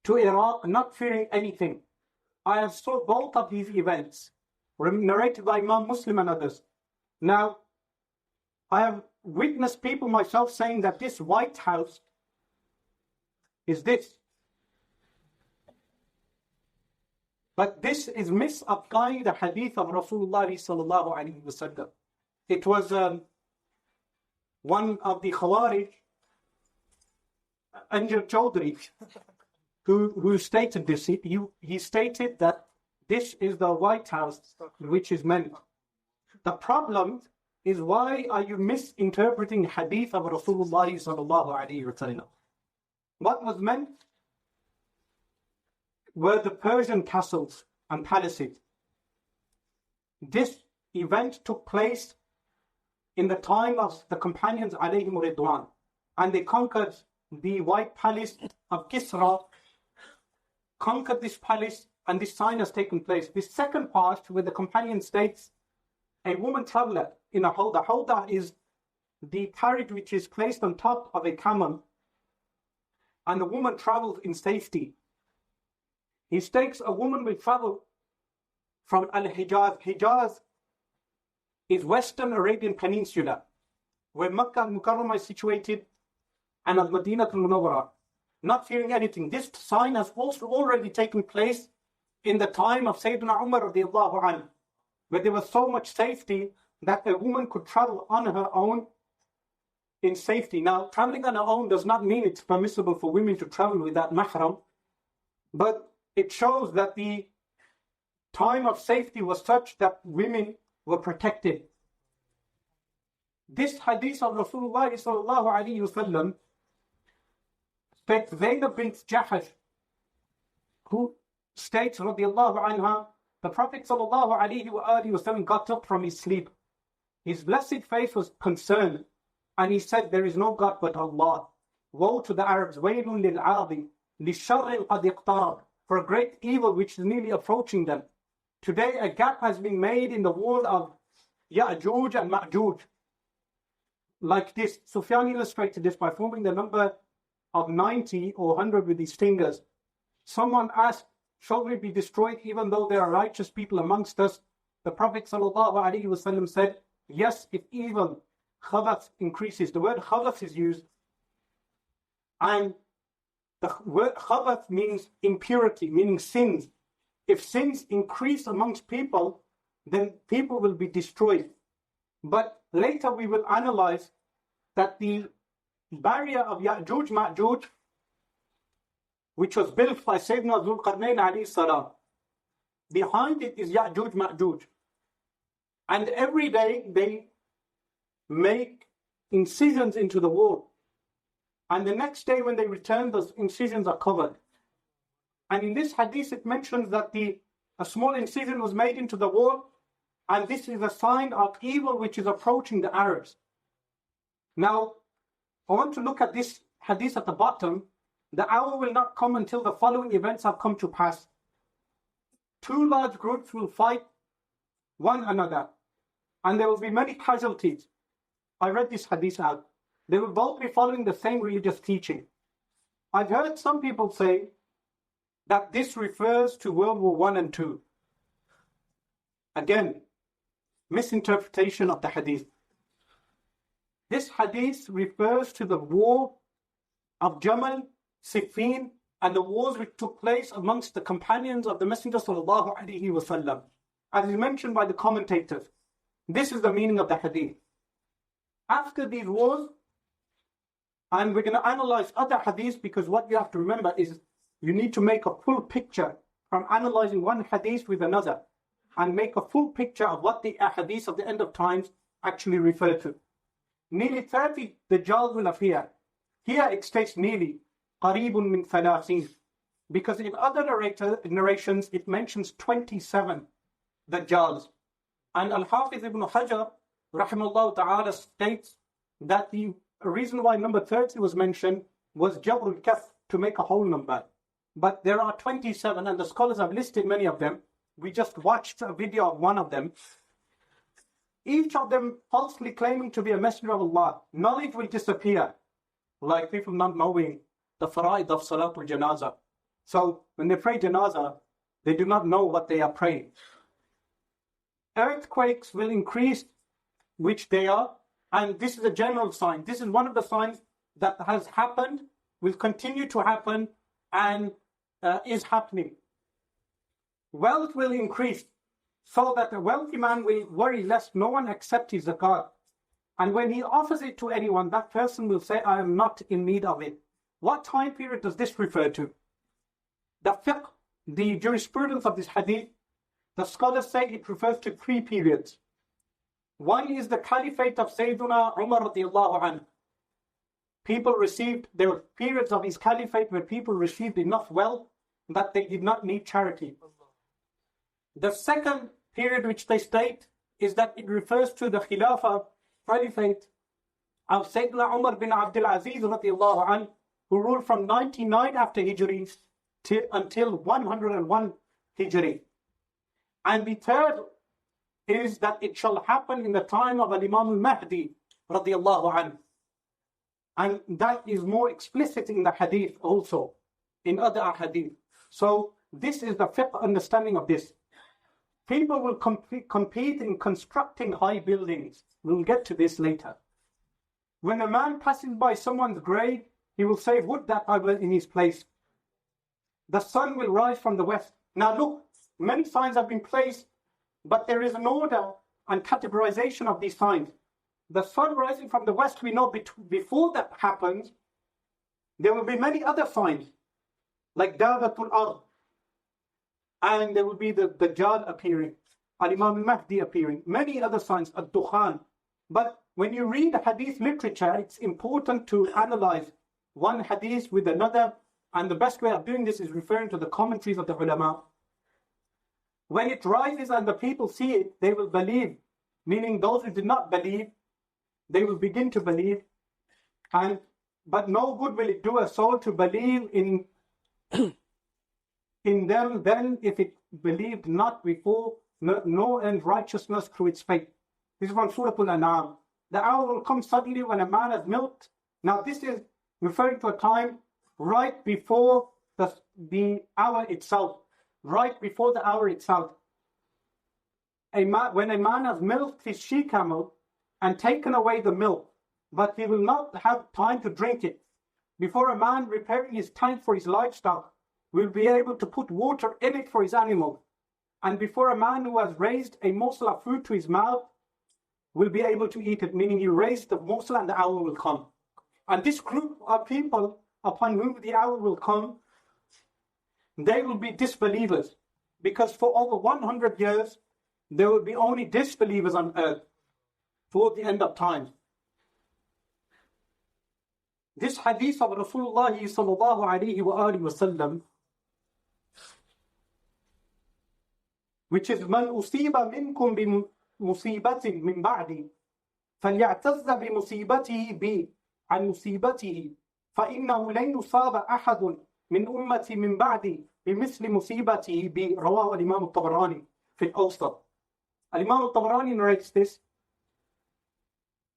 to Iraq, not fearing anything. I have saw both of these events narrated by Imam Muslim and others. Now, I have witnessed people myself saying that this White House is this. But this is misapplying the hadith of Rasulullah sallallahu alaihi wasallam. It was one of the Khawarij, Anjar Chaudhry, who stated this. He stated that this is the White House which is meant. The problem is, why are you misinterpreting hadith of Rasulullah sallallahu alaihi wasallam? What was meant were the Persian castles and palaces. This event took place in the time of the companions alayhim ridwan, and they conquered the White Palace of Kisra, conquered this palace, and this sign has taken place. This second part, where the companion states, a woman traveler in a hawda. Hawda is the carriage which is placed on top of a camel, and the woman travels in safety. He states a woman will travel from Al-Hijaz. Hijaz is Western Arabian Peninsula, where Makkah al-Mukarramah is situated, and Al-Madinah al-Munawwarah, not fearing anything. This sign has also already taken place in the time of Sayyidina Umar radiallahu anhu, where there was so much safety that a woman could travel on her own in safety. Now, traveling on her own does not mean it's permissible for women to travel without mahram, but it shows that the time of safety was such that women were protected. This hadith of Rasulullah sallallahu alaihi wasallam states Zainab bint Jahash, who states radiallahu anha, the Prophet sallallahu alaihi wasallam got up from his sleep. His blessed face was concerned, and he said, there is no God but Allah. Woe to the Arabs, waylun lil arabi, li sharrin qad iqtarab, for a great evil which is nearly approaching them. Today a gap has been made in the wall of Ya'juj and Ma'juj. Like this, Sufyan illustrated this by forming the number of 90 or 100 with his fingers. Someone asked, shall we be destroyed even though there are righteous people amongst us? The Prophet ﷺ said, yes, if evil, khabath, increases. The word khabath is used, and the word khabath means impurity, meaning sins. If sins increase amongst people, then people will be destroyed. But later we will analyze that the barrier of Ya'juj Ma'juj, which was built by Sayyidina Dhul Qarnayn alayhi salam, behind it is Ya'juj Ma'juj. And every day they make incisions into the wall. And the next day when they return, those incisions are covered. And in this hadith it mentions that a small incision was made into the wall, and this is a sign of evil which is approaching the Arabs. Now, I want to look at this hadith at the bottom. The hour will not come until the following events have come to pass. Two large groups will fight one another, and there will be many casualties. I read this hadith out. They will both be following the same religious teaching. I've heard some people say that this refers to World War I and II. Again, misinterpretation of the hadith. This hadith refers to the war of Jamal, Siffin, and the wars which took place amongst the companions of the Messenger sallallahu alaihi wasallam. As is mentioned by the commentators, this is the meaning of the hadith. After these wars, and we're going to analyze other hadiths, because what you have to remember is you need to make a full picture from analyzing one hadith with another. and make a full picture of what the ahadith of the end of times actually refer to. Nearly 30 Dajjal will appear. Here it states nearly, قَرِيبٌ مِّن ثَلَاثِينَ, because in other narrations it mentions 27 Dajjals. And Al-Hafiz ibn Hajar, rahimahullah ta'ala, states that the reason why number 30 was mentioned was Jabrul Kaf, to make a whole number. But there are 27, and the scholars have listed many of them. We just watched a video of one of them. Each of them falsely claiming to be a messenger of Allah. Knowledge will disappear, like people not knowing the fara'id of Salatul Janazah. So when they pray Janazah, they do not know what they are praying. Earthquakes will increase, which they are, and this is a general sign. This is one of the signs that has happened, will continue to happen, and is happening. Wealth will increase, so that a wealthy man will worry lest no one accept his zakat. And when he offers it to anyone, that person will say, I am not in need of it. What time period does this refer to? The fiqh, the jurisprudence of this hadith, the scholars say it refers to 3 periods. One is the caliphate of Sayyiduna Umar radiallahu anhu. There were periods of his caliphate where people received enough wealth that they did not need charity. The second period which they state is that it refers to the Khilafah, caliphate of Sayyidina Umar bin Abdul Aziz radiallahu anhu, who ruled from 99 after Hijri until 101 Hijri. And the third is that it shall happen in the time of Imam al-Mahdi radiallahu anhu. And that is more explicit in the hadith also, in other hadith. So this is the fiqh understanding of this. People will compete in constructing high buildings. We'll get to this later. When a man passes by someone's grave, he will say, would that I were in his place. The sun will rise from the west. Now look, many signs have been placed, but there is an order and categorization of these signs. The sun rising from the west, we know before that happens, there will be many other signs, like Davatul Ard, and there will be the Dajjal appearing, Al-Imam al-Mahdi appearing, many other signs, Ad-Dukhan. But when you read the hadith literature, it's important to analyze one hadith with another, and the best way of doing this is referring to the commentaries of the ulama. When it rises and the people see it, they will believe, meaning those who did not believe, they will begin to believe, but no good will it do a soul to believe in them then if it believed not before, no and righteousness through its faith. This is from Surah Al-An'am. The hour will come suddenly when a man has milked. Now this is referring to a time right before the hour itself. Right before the hour itself. When a man has milked his she-camel and taken away the milk, but he will not have time to drink it. Before a man repairing his tank for his livestock will be able to put water in it for his animal. And before a man who has raised a morsel of food to his mouth will be able to eat it, meaning he raised the morsel and the hour will come. And this group of people upon whom the hour will come, they will be disbelievers. Because for over 100 years, there will be only disbelievers on earth toward the end of time. This hadith of Rasulullah sallallahu alayhi wa alihi wa sallam, which is من أصيب منكم بمصيبة من بعدي فليعتز بمصيبته بي عن مصيبته فإنه لن يصاب أحد من أمتي من بعدي بمثل مصيبته بي. رواه الإمام الطبراني في الأوسط. Imam al-Tabarani narrates this.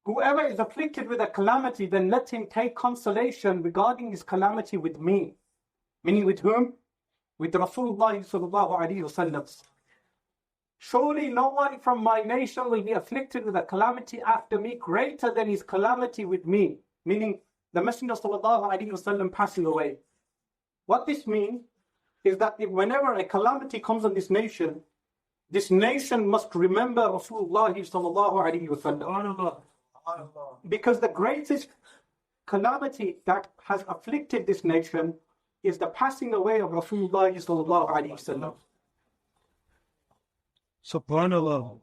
Whoever is afflicted with a calamity, then let him take consolation regarding his calamity with me. Meaning with whom? With Rasulullah sallallahu alayhi wa sallam. Surely no one from my nation will be afflicted with a calamity after me greater than his calamity with me. Meaning the Messenger sallallahu alayhi wa sallam passing away. What this means is that whenever a calamity comes on this nation must remember Rasulullah sallallahu alayhi wa sallam. Because the greatest calamity that has afflicted this nation is the passing away of Rasulullah sallallahu alayhi wa sallam. Subhanallah.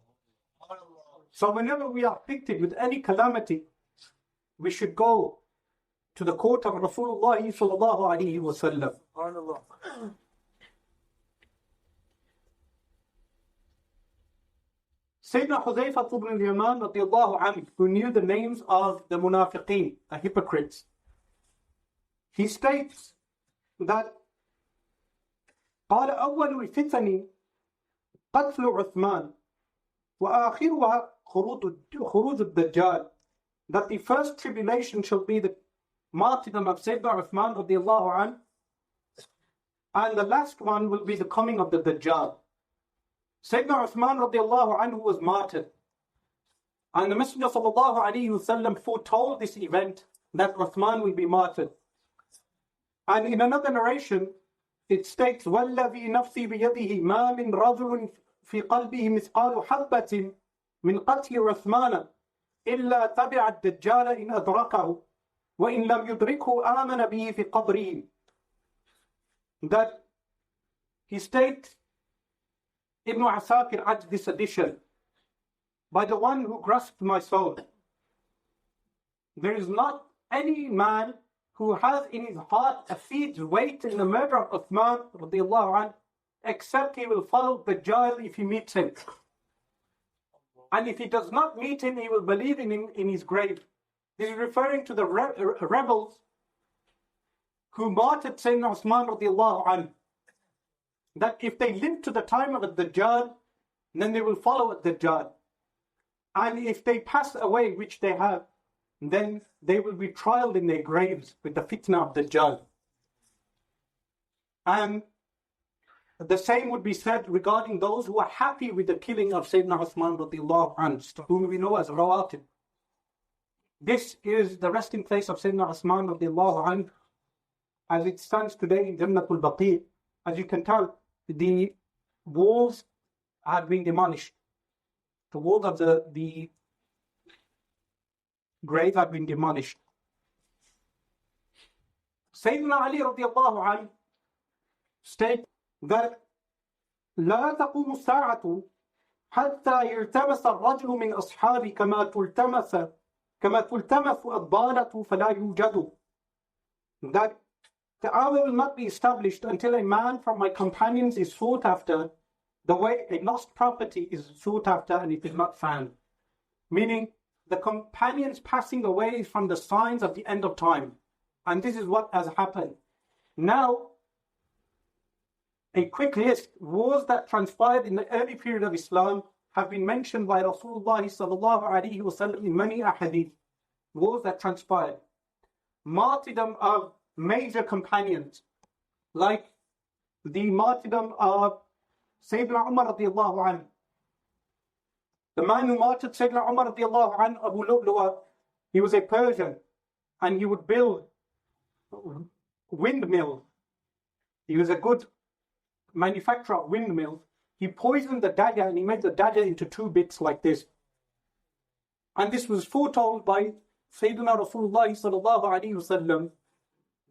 So whenever we are afflicted with any calamity, we should go to the court of Rasulullah sallallahu alaihi wasallam. Sayyidina Hudhayfa ibn al-Yaman radiyallahu anhu, who knew the names of the munafiqeen, the hypocrites, he states that قال أول الفتن قتل عثمان وآخرها خروج الدجال, that the first tribulation shall be the martyrdom of Sayyidina Uthman radiyallahu anhu, and the last one will be the coming of the Dajjal. Sayyidina Uthman radiyallahu anhu was martyred, and the Messenger sallallahu alayhi wasallam foretold this event, that Uthman will be martyred. And in another narration it states وَالَّذِي نَفْسِي بِيَدِهِ مَا مِنْ رَجُلٍ في قلبه مثقال حبة من قتل عثمان إلا تبع الدجال إن أدركه وإن لم يدركه آمن به في قبره. That he states, Ibn Asakir adds this addition, by the one who grasped my soul, there is not any man who has in his heart a seed's weight in the murder of Uthman radiallahu anhu, except he will follow Dajjal if he meets him. And if he does not meet him, he will believe in him in his grave. This is referring to the rebels who martyred Sayyidina Uthman radiallahu anhu, that if they live to the time of the Dajjal, then they will follow the Dajjal. And if they pass away, which they have, then they will be trialed in their graves with the fitna of the Dajjal. And the same would be said regarding those who are happy with the killing of Sayyidina Uthman radiallahu anhu, whom we know as Rawatib. This is the resting place of Sayyidina Uthman radiallahu anhu, as it stands today in Jannatul Baqi. As you can tell, the walls have been demolished. The walls of the grave have been demolished. Sayyidina Ali radiallahu anhu states that لا تقوم الساعة حتى يلتمس الرجل من أصحابي كما تلتمس الضالة فلا يوجد. That the hour will not be established until a man from my companions is sought after, the way a lost property is sought after and it is not found. Meaning, the companions passing away is from the signs of the end of time. And this is what has happened. Now, a quick list, wars that transpired in the early period of Islam have been mentioned by Rasulullah sallallahu alaihi wasallam in many ahadith. Wars that transpired. Martyrdom of major companions, like the martyrdom of Sayyidina Umar radiallahu anhu. The man who martyred Sayyidina Umar radiallahu anhu, Abu Lu'lu'a, he was a Persian, and he would build windmills. He was a good manufacturer of windmills. He poisoned the dagger and he made the dagger into two bits like this. And this was foretold by Sayyidina Rasulullah sallallahu alaihi wasallam,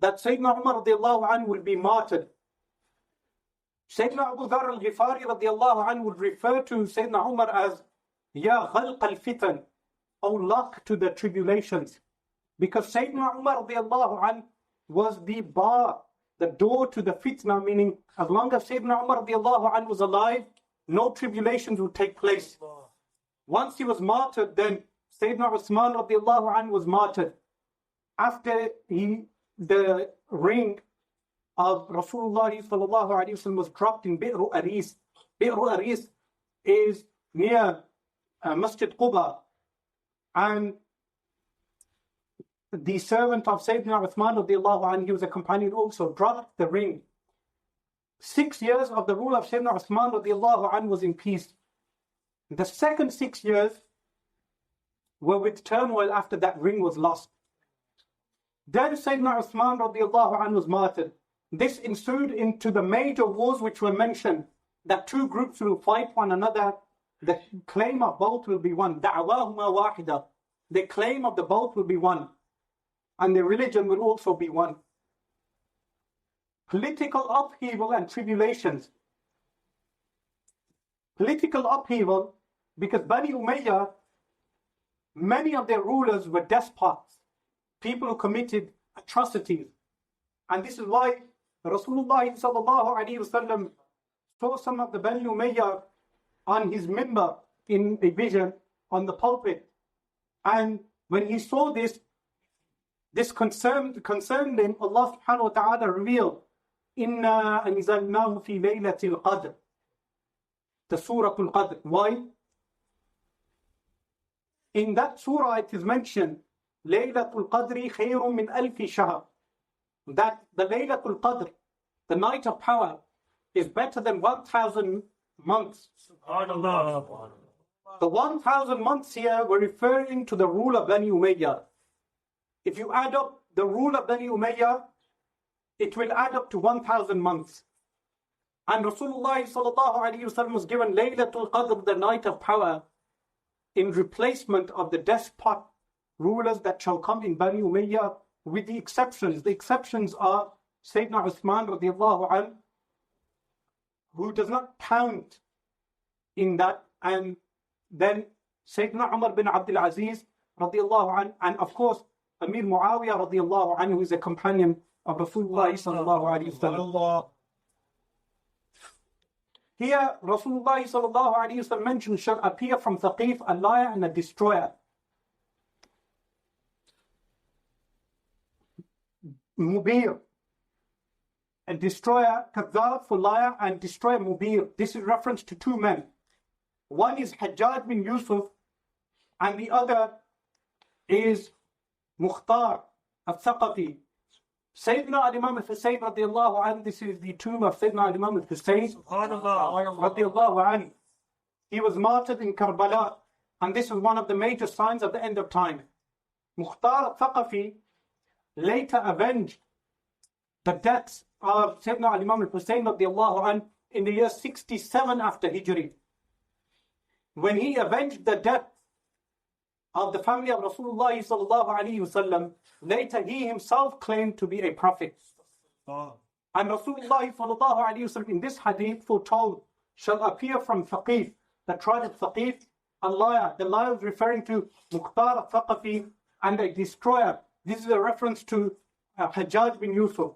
that Sayyidina Umar radiallahu anhu will be martyred. Sayyidina Abu Dharr al-Ghifari radiallahu anhu would refer to Sayyidina Umar as Ya Ghalq al-Fitan, O lock to the tribulations. Because Sayyidina Umar radiallahu anhu was the bar, the door to the fitna, meaning as long as Sayyidina Umar radiallahu anhu was alive, no tribulations would take place. Once he was martyred, then Sayyidina Uthman radiallahu anhu was martyred. After the ring of Rasulullah sallallahu alaihi wasallam was dropped in Bi'ru Aris. Bi'ru Aris is near Masjid Quba, and the servant of Sayyidina Uthman radiallahu anhu, he was a companion also, dropped the ring. 6 years of the rule of Sayyidina Uthman radiallahu anhu was in peace. The second 6 years were with turmoil after that ring was lost. Then Sayyidina Uthman radiallahu anhu was martyred. This ensued into the major wars which were mentioned, that two groups will fight one another. The claim of both will be one. Da'wahuma wahida. The claim of the both will be one. And the religion will also be one. Political upheaval and tribulations. political upheaval, because Bani Umayyah, many of their rulers were despots, people who committed atrocities. And this is why Rasulullah sallallahu alaihi wasallam saw some of the Bani Umayyah on his minbar in a vision on the pulpit. And when he saw this concerned him, Allah subhanahu wa ta'ala revealed, Inna anzalnahu fi laylatil qadr, the Surah Al-Qadr. Why? In that surah it is mentioned, Laylatul Qadri khayrun min alfi shahr, that the Laylatul Qadr, the night of power, is better than 1,000 months. SubhanAllah. The 1,000 months here were referring to the rule of Bani Umayyah. If you add up the rule of Bani Umayyah, it will add up to 1,000 months. And Rasulullah sallallahu alaihi wasallam was given Laylatul Qadr, the night of power, in replacement of the despot rulers that shall come in Bani Umayyah, with the exceptions. The exceptions are Sayyidina Uthman radiallahu anhu, who does not count in that, and then Sayyidina Umar bin Abdul Aziz radiallahu anhu, and of course Amir Muawiyah radiallahu anhu, who is a companion of Rasulullah sallallahu alaihi wasallam. Here, Rasulullah sallallahu alaihi wasallam mentioned shall appear from Thaqif a liar and a destroyer. Mubir, a destroyer, Kadhab for liar, and destroyer Mubir. This is reference to two men. One is Hajjaj bin Yusuf, and the other is Mukhtar al-Thaqafi. Sayyidina al-Imam al-Hussein radiallahu anhu, this is the tomb of Sayyidina al-Imam al-Hussein radiallahu anhu. He was martyred in Karbala, and this is one of the major signs of the end of time. Mukhtar al-Thaqafi later avenged the deaths of Sayyidina al-Imam al-Hussein radiallahu anhu in the year 67 after Hijri. When he avenged the death of the family of Rasulullah sallallahu alaihi wasallam, later he himself claimed to be a prophet. And Rasulullah sallallahu alaihi wasallam in this hadith foretold, shall appear from Thaqif, the tribe of Thaqif, a liar. The liar is referring to Mukhtar al-Thaqafi, and a destroyer. This is a reference to Hajjaj bin Yusuf.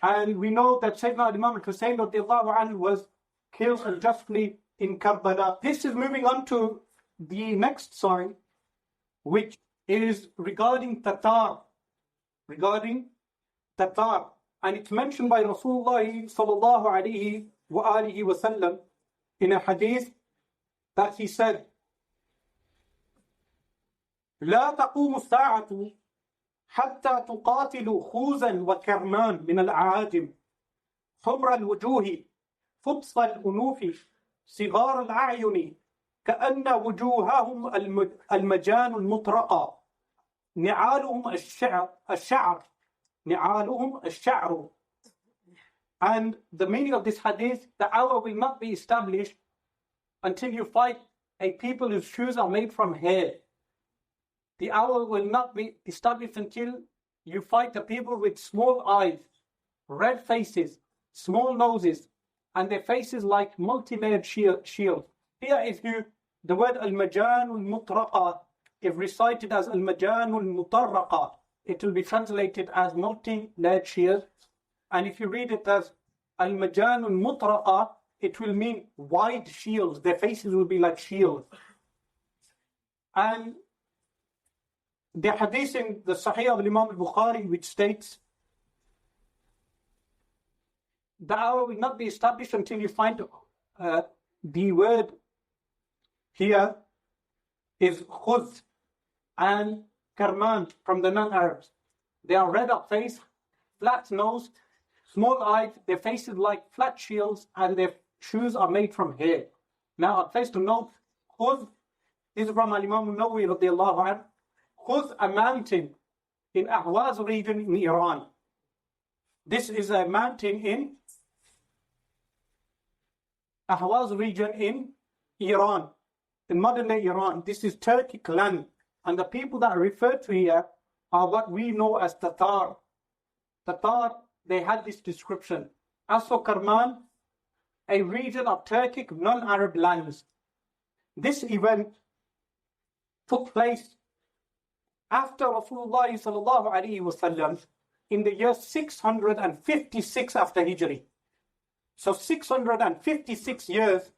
And we know that Sayyidina Imam al-Hussein radiallahu anhu was killed unjustly in Karbala. This is moving on to the next sign, which is regarding Tatar. Regarding Tatar. And it's mentioned by Rasulullah sallallahu alaihi wa alihi wa sallam in a hadith that he said, لا تقوم الساعة حتى تقاتل خوزا وكرمان من الأعاجم حمر الوجوه فطس الأنوف صغار الأعين كأن وجوههم المجان المطرقة نعالهم الشعر نعالهم الشعر. And the meaning of this hadith, the hour will not be established until you fight a people whose shoes are made from hair. The hour will not be established until you fight the people with small eyes, red faces, small noses, and their faces like multi-layered shields. Here, the word al-majan al-mutraqa, if recited as al-majan al-mutarraqa, it will be translated as multi-layered shield. And if you read it as al-majan al-mutraqa, it will mean wide shields. Their faces will be like shields. And the hadith in the Sahih of Imam al-Bukhari, which states, the hour will not be established until you find the word here is khuz and karman from the non-Arabs. They are red of face, flat nose, small eyes, their faces like flat shields, and their shoes are made from hair. Now, a place to note, khuz is from Imam al-Nawawi radiallahu anhu. Khuz, a mountain in Ahwaz region in Iran. This is a mountain in Ahwaz region in Iran, in modern-day Iran. This is Turkic land, and the people that are referred to here are what we know as Tatar. Tatar, they had this description. As for Karman, a region of Turkic non-Arab lands. This event took place after Rasulullah sallallahu alaihi wasallam in the year 656 after Hijri. So 656 years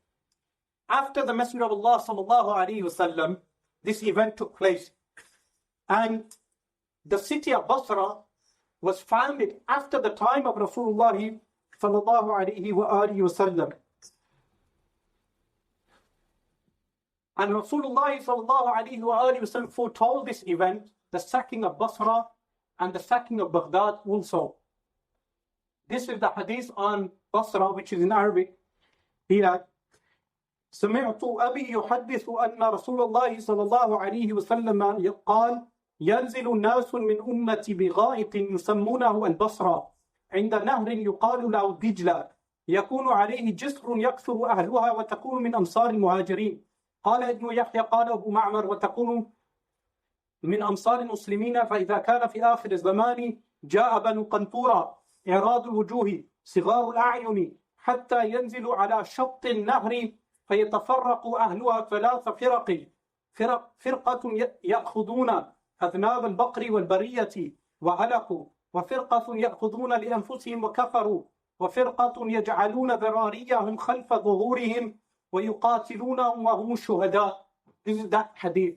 after the Messenger of Allah sallallahu alaihi wasallam, this event took place. And the city of Basra was founded after the time of Rasulullah sallallahu alaihi wasallam. And Rasulullah sallallahu alaihi wasallam foretold this event, the sacking of Basra and the sacking of Baghdad also. This is the hadith on Basra, which is in Arabic. Here, سمعت أبي يحدث أن رسول الله صلى الله عليه وسلم قال ينزل الناس من أمتي بغائط يسمونه البصرة عند نهر يقال له دجلة يكون عليه جسر يكثر أهلها وتكون من أمصار المهاجرين. قال ابن يحيى قال أبو معمر وتكون من أمصار المسلمين، فإذا كان في آخر الزمان جاء بنو قنطورة إعراض الوجوه صغار الأعين حتى ينزل على شط النهر فيتفرق أهلها ثلاث فرقة يأخذون أذناب البقر والبرية وهلكوا، وفرقة يأخذون لأنفسهم وكفروا، وفرقة يجعلون ذراريهم خلف ظهورهم ويقاتلونهم وهم الشهداء. This is that hadith.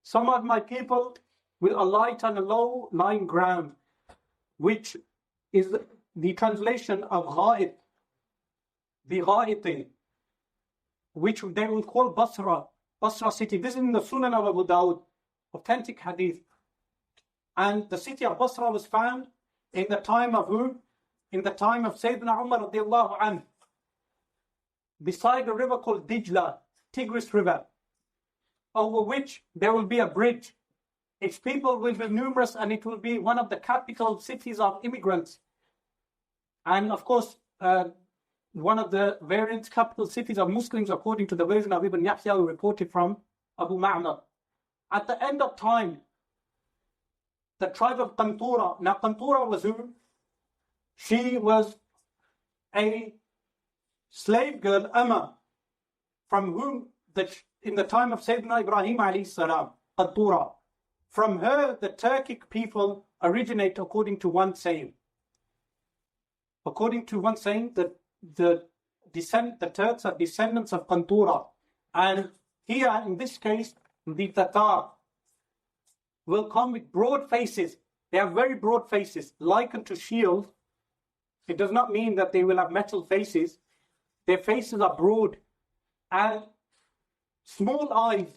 Some of my people will alight on a low-lying ground, which is the translation of gha'it, the gha'itin, which they will call Basra, Basra city. This is in the Sunan of Abu Dawud, authentic hadith. And the city of Basra was found in the time of who? In the time of Sayyidina Umar radiallahu anhu, beside a river called Dijla, Tigris River, over which there will be a bridge. Its people will be numerous and it will be one of the capital cities of immigrants. And of course, one of the variant capital cities of Muslims, according to the version of Ibn Yahya who reported from Abu Ma'mar. At the end of time, the tribe of Qantura, now Qantura was who? She was a slave girl, Amma, from whom in the time of Sayyidina Ibrahim alayhi salam, Qantura. From her, the Turkic people originate according to one saying. According to one saying, the Turks are descendants of Qantura. And here, in this case, the Tatar will come with broad faces. They have very broad faces, likened to shields. It does not mean that they will have metal faces. Their faces are broad and small eyes.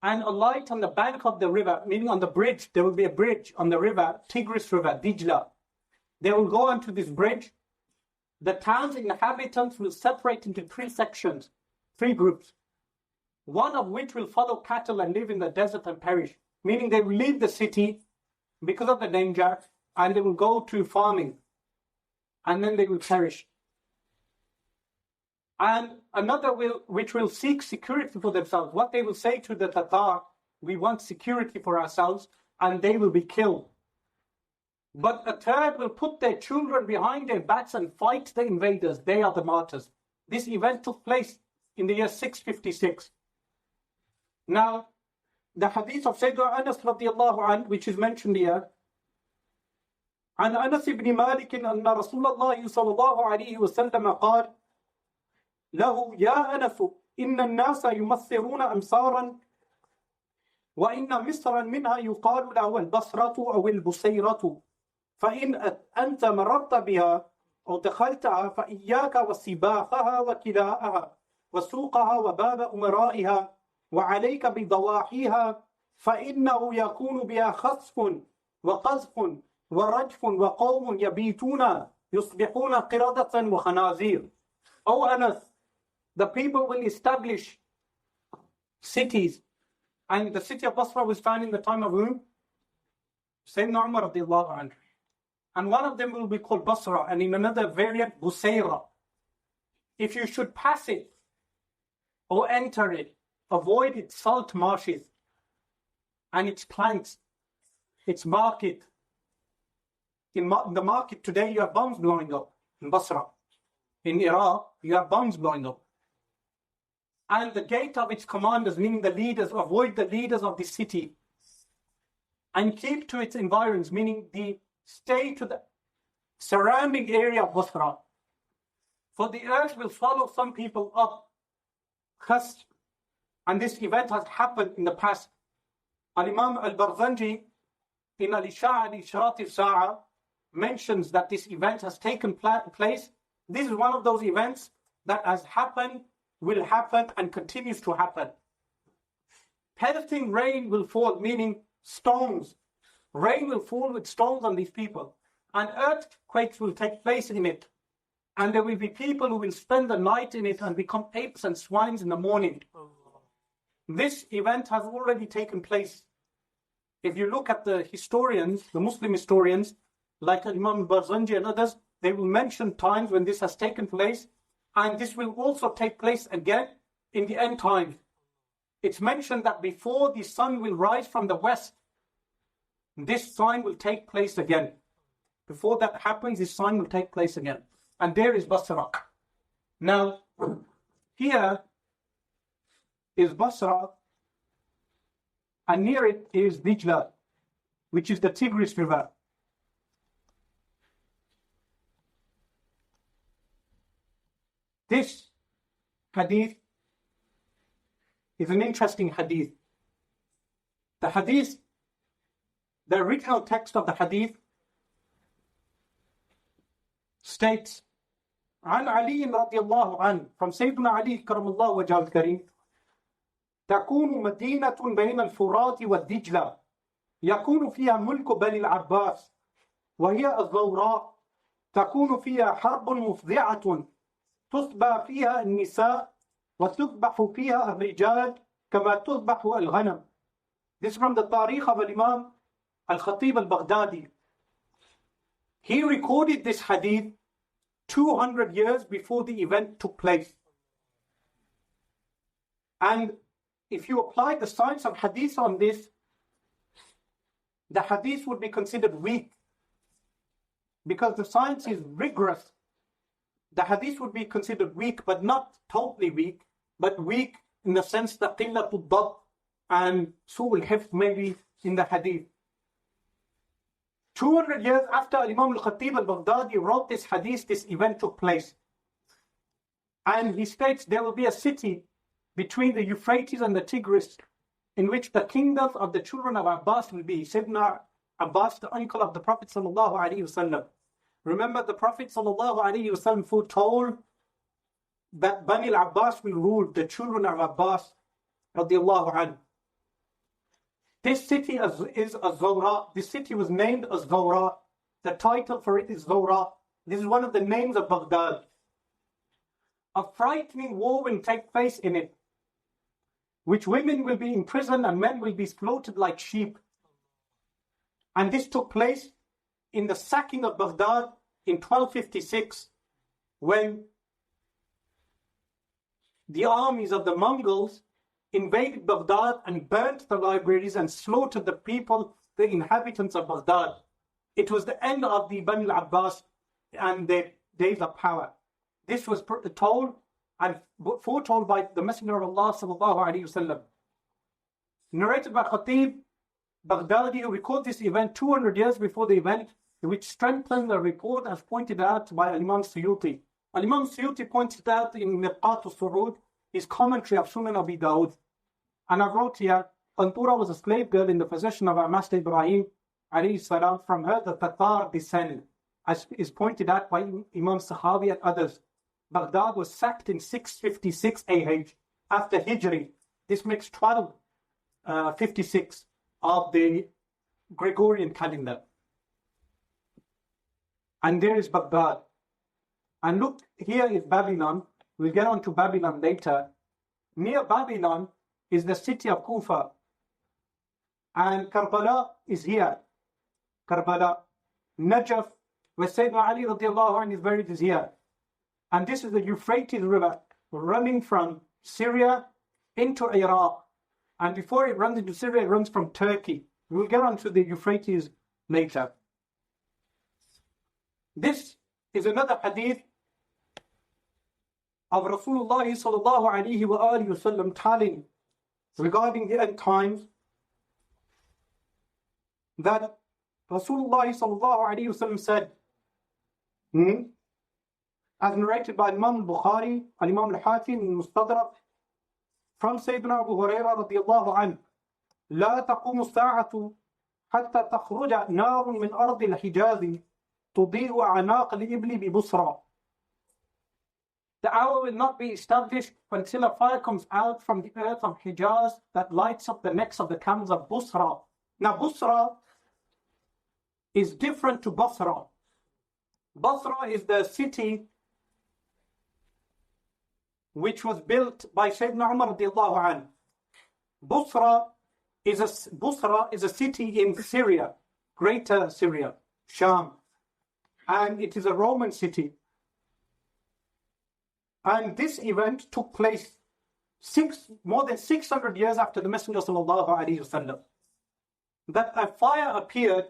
And a light on the bank of the river, meaning on the bridge, there will be a bridge on the river, Tigris River, Dijla. They will go onto this bridge. The town's inhabitants will separate into three sections, three groups. One of which will follow cattle and live in the desert and perish. Meaning they will leave the city because of the danger and they will go to farming. And then they will perish. And another which will seek security for themselves. What they will say to the Tatar, we want security for ourselves, and they will be killed. But a third will put their children behind their backs and fight the invaders. They are the martyrs. This event took place in the year 656. Now, the hadith of Sayyidina Anas radiallahu anhu, which is mentioned here, عن أنس بن مالك أن رسول الله صلى الله عليه وسلم قال له يا أنس إن الناس يمثرون أمصارا وإن مصرا منها يقال له البصرة أو البصيرة فإن أنت مررت بها أو دخلتها فإياك وسباقها وكلاءها وسوقها وباب أمرائها وعليك بضواحيها فإنه يكون بها خسف وقذف ورجف وقوم يبيتون يصبحون قردة وخنازير. O Anas, the people will establish cities, and the city of Basra was found in the time of whom? Sayyidina Umar radiallahu anhu. And one of them will be called Basra, and in another variant, Busayra. If you should pass it or enter it, avoid its salt marshes and its planks, its market. In the market today, you have bombs blowing up in Basra. in Iraq, you have bombs blowing up. And the gate of its commanders, meaning the leaders, avoid the leaders of the city and keep to its environs, meaning stay to the surrounding area of Basra. For the earth will swallow some people up. And this event has happened in the past. Al-Imam al-Barzanji in Al-Isha'a al-Ishrat al-Sa'a mentions that this event has taken place. This is one of those events that has happened, will happen, and continues to happen. Pelting rain will fall, meaning stones. Rain will fall with stones on these people. And earthquakes will take place in it. And there will be people who will spend the night in it and become apes and swines in the morning. This event has already taken place. If you look at the historians, the Muslim historians, like Imam Barzanji and others, they will mention times when this has taken place, and this will also take place again in the end times. It's mentioned that before the sun will rise from the west, this sign will take place again. Before that happens, this sign will take place again. And there is Basra. Now, here is Basra, and near it is Dijla, which is the Tigris River. This hadith is an interesting hadith. The hadith, the original text of the hadith states, عن علي رضي الله عنه, from Sayyidina Ali كرم الله وجهه الكريم, تكون مدينة بين الفرات والدجلة يكون فيها ملك بني العباس وهي الزوراء تكون فيها حرب مفضعة تصبح فيها النساء وتذبح فيها الرجال كما تذبح الغنم. This is from the Tariq of Imam al-Khatib al-Baghdadi. He recorded this hadith 200 years before the event took place. And if you apply the science of hadith on this, the hadith would be considered weak. Because the science is rigorous. The hadith would be considered weak, but not totally weak, but weak in the sense that qillatul dabt and su'ul hifz maybe in the hadith. 200 years after Imam al-Khatib al-Baghdadi wrote this hadith, this event took place. And he states there will be a city between the Euphrates and the Tigris in which the kingdoms of the children of Abbas will be. Sayyidina Abbas, the uncle of the Prophet sallallahu alaihi wasallam. Remember, the Prophet sallallahu alaihi wasallam foretold that Bani al-Abbas will rule, the children of Abbas radiallahu anhu. This city is Az-Zawra. This city was named Az-Zawra. The title for it is Zawra. This is one of the names of Baghdad. A frightening war will take place in it, which women will be imprisoned and men will be slaughtered like sheep. And this took place in the sacking of Baghdad in 1256, when the armies of the Mongols invaded Baghdad and burnt the libraries and slaughtered the people, the inhabitants of Baghdad. It was the end of the Bani al-Abbas and their days of power. This was told and foretold by the Messenger of Allah sallallahu alaihi wasallam. Narrated by Khatib Baghdadi, who recorded this event 200 years before the event, which strengthened the report as pointed out by Imam Suyuti. Imam Suyuti pointed out in Mirqat al-Surud, his commentary of Sunan Abi Dawud. And I wrote here, Antura was a slave girl in the possession of our Master Ibrahim alayhi salam. From her the Tatar descended, as is pointed out by Imam Sahawi and others. Baghdad was sacked in 656 AH after Hijri. This makes 1256 of the Gregorian calendar. And there is Baghdad. And look, here is Babylon. We'll get on to Babylon later. Near Babylon is the city of Kufa. And Karbala is here. Karbala. Najaf, where Sayyidina Ali radiallahu anhu is buried, is here. And this is the Euphrates River running from Syria into Iraq. And before it runs into Syria, it runs from Turkey. We'll get on to the Euphrates later. This is another hadith of Rasulullah sallallahu alayhi wa alihi wasallam telling regarding the end times that Rasulullah sallallahu alayhi wasallam said, as narrated by Imam Bukhari and Imam al-Hakim in Mustadrak from Sayyidina Abu Hurairah radiyallahu anhu, لا تقوم الساعة حتى تخرج نار من أرض الحجاز تضيء أعناق الإبل ببصرى. The hour will not be established until a fire comes out from the earth of Hijaz that lights up the necks of the camels of Busra. Now Busra is different to Basra. Basra is the city which was built by Sayyidina Umar radiallahu anhu. Busra is a city in Syria, Greater Syria, Sham, and it is a Roman city. And this event took place more than 600 years after the Messenger sallallahu alaihi wasallam. That a fire appeared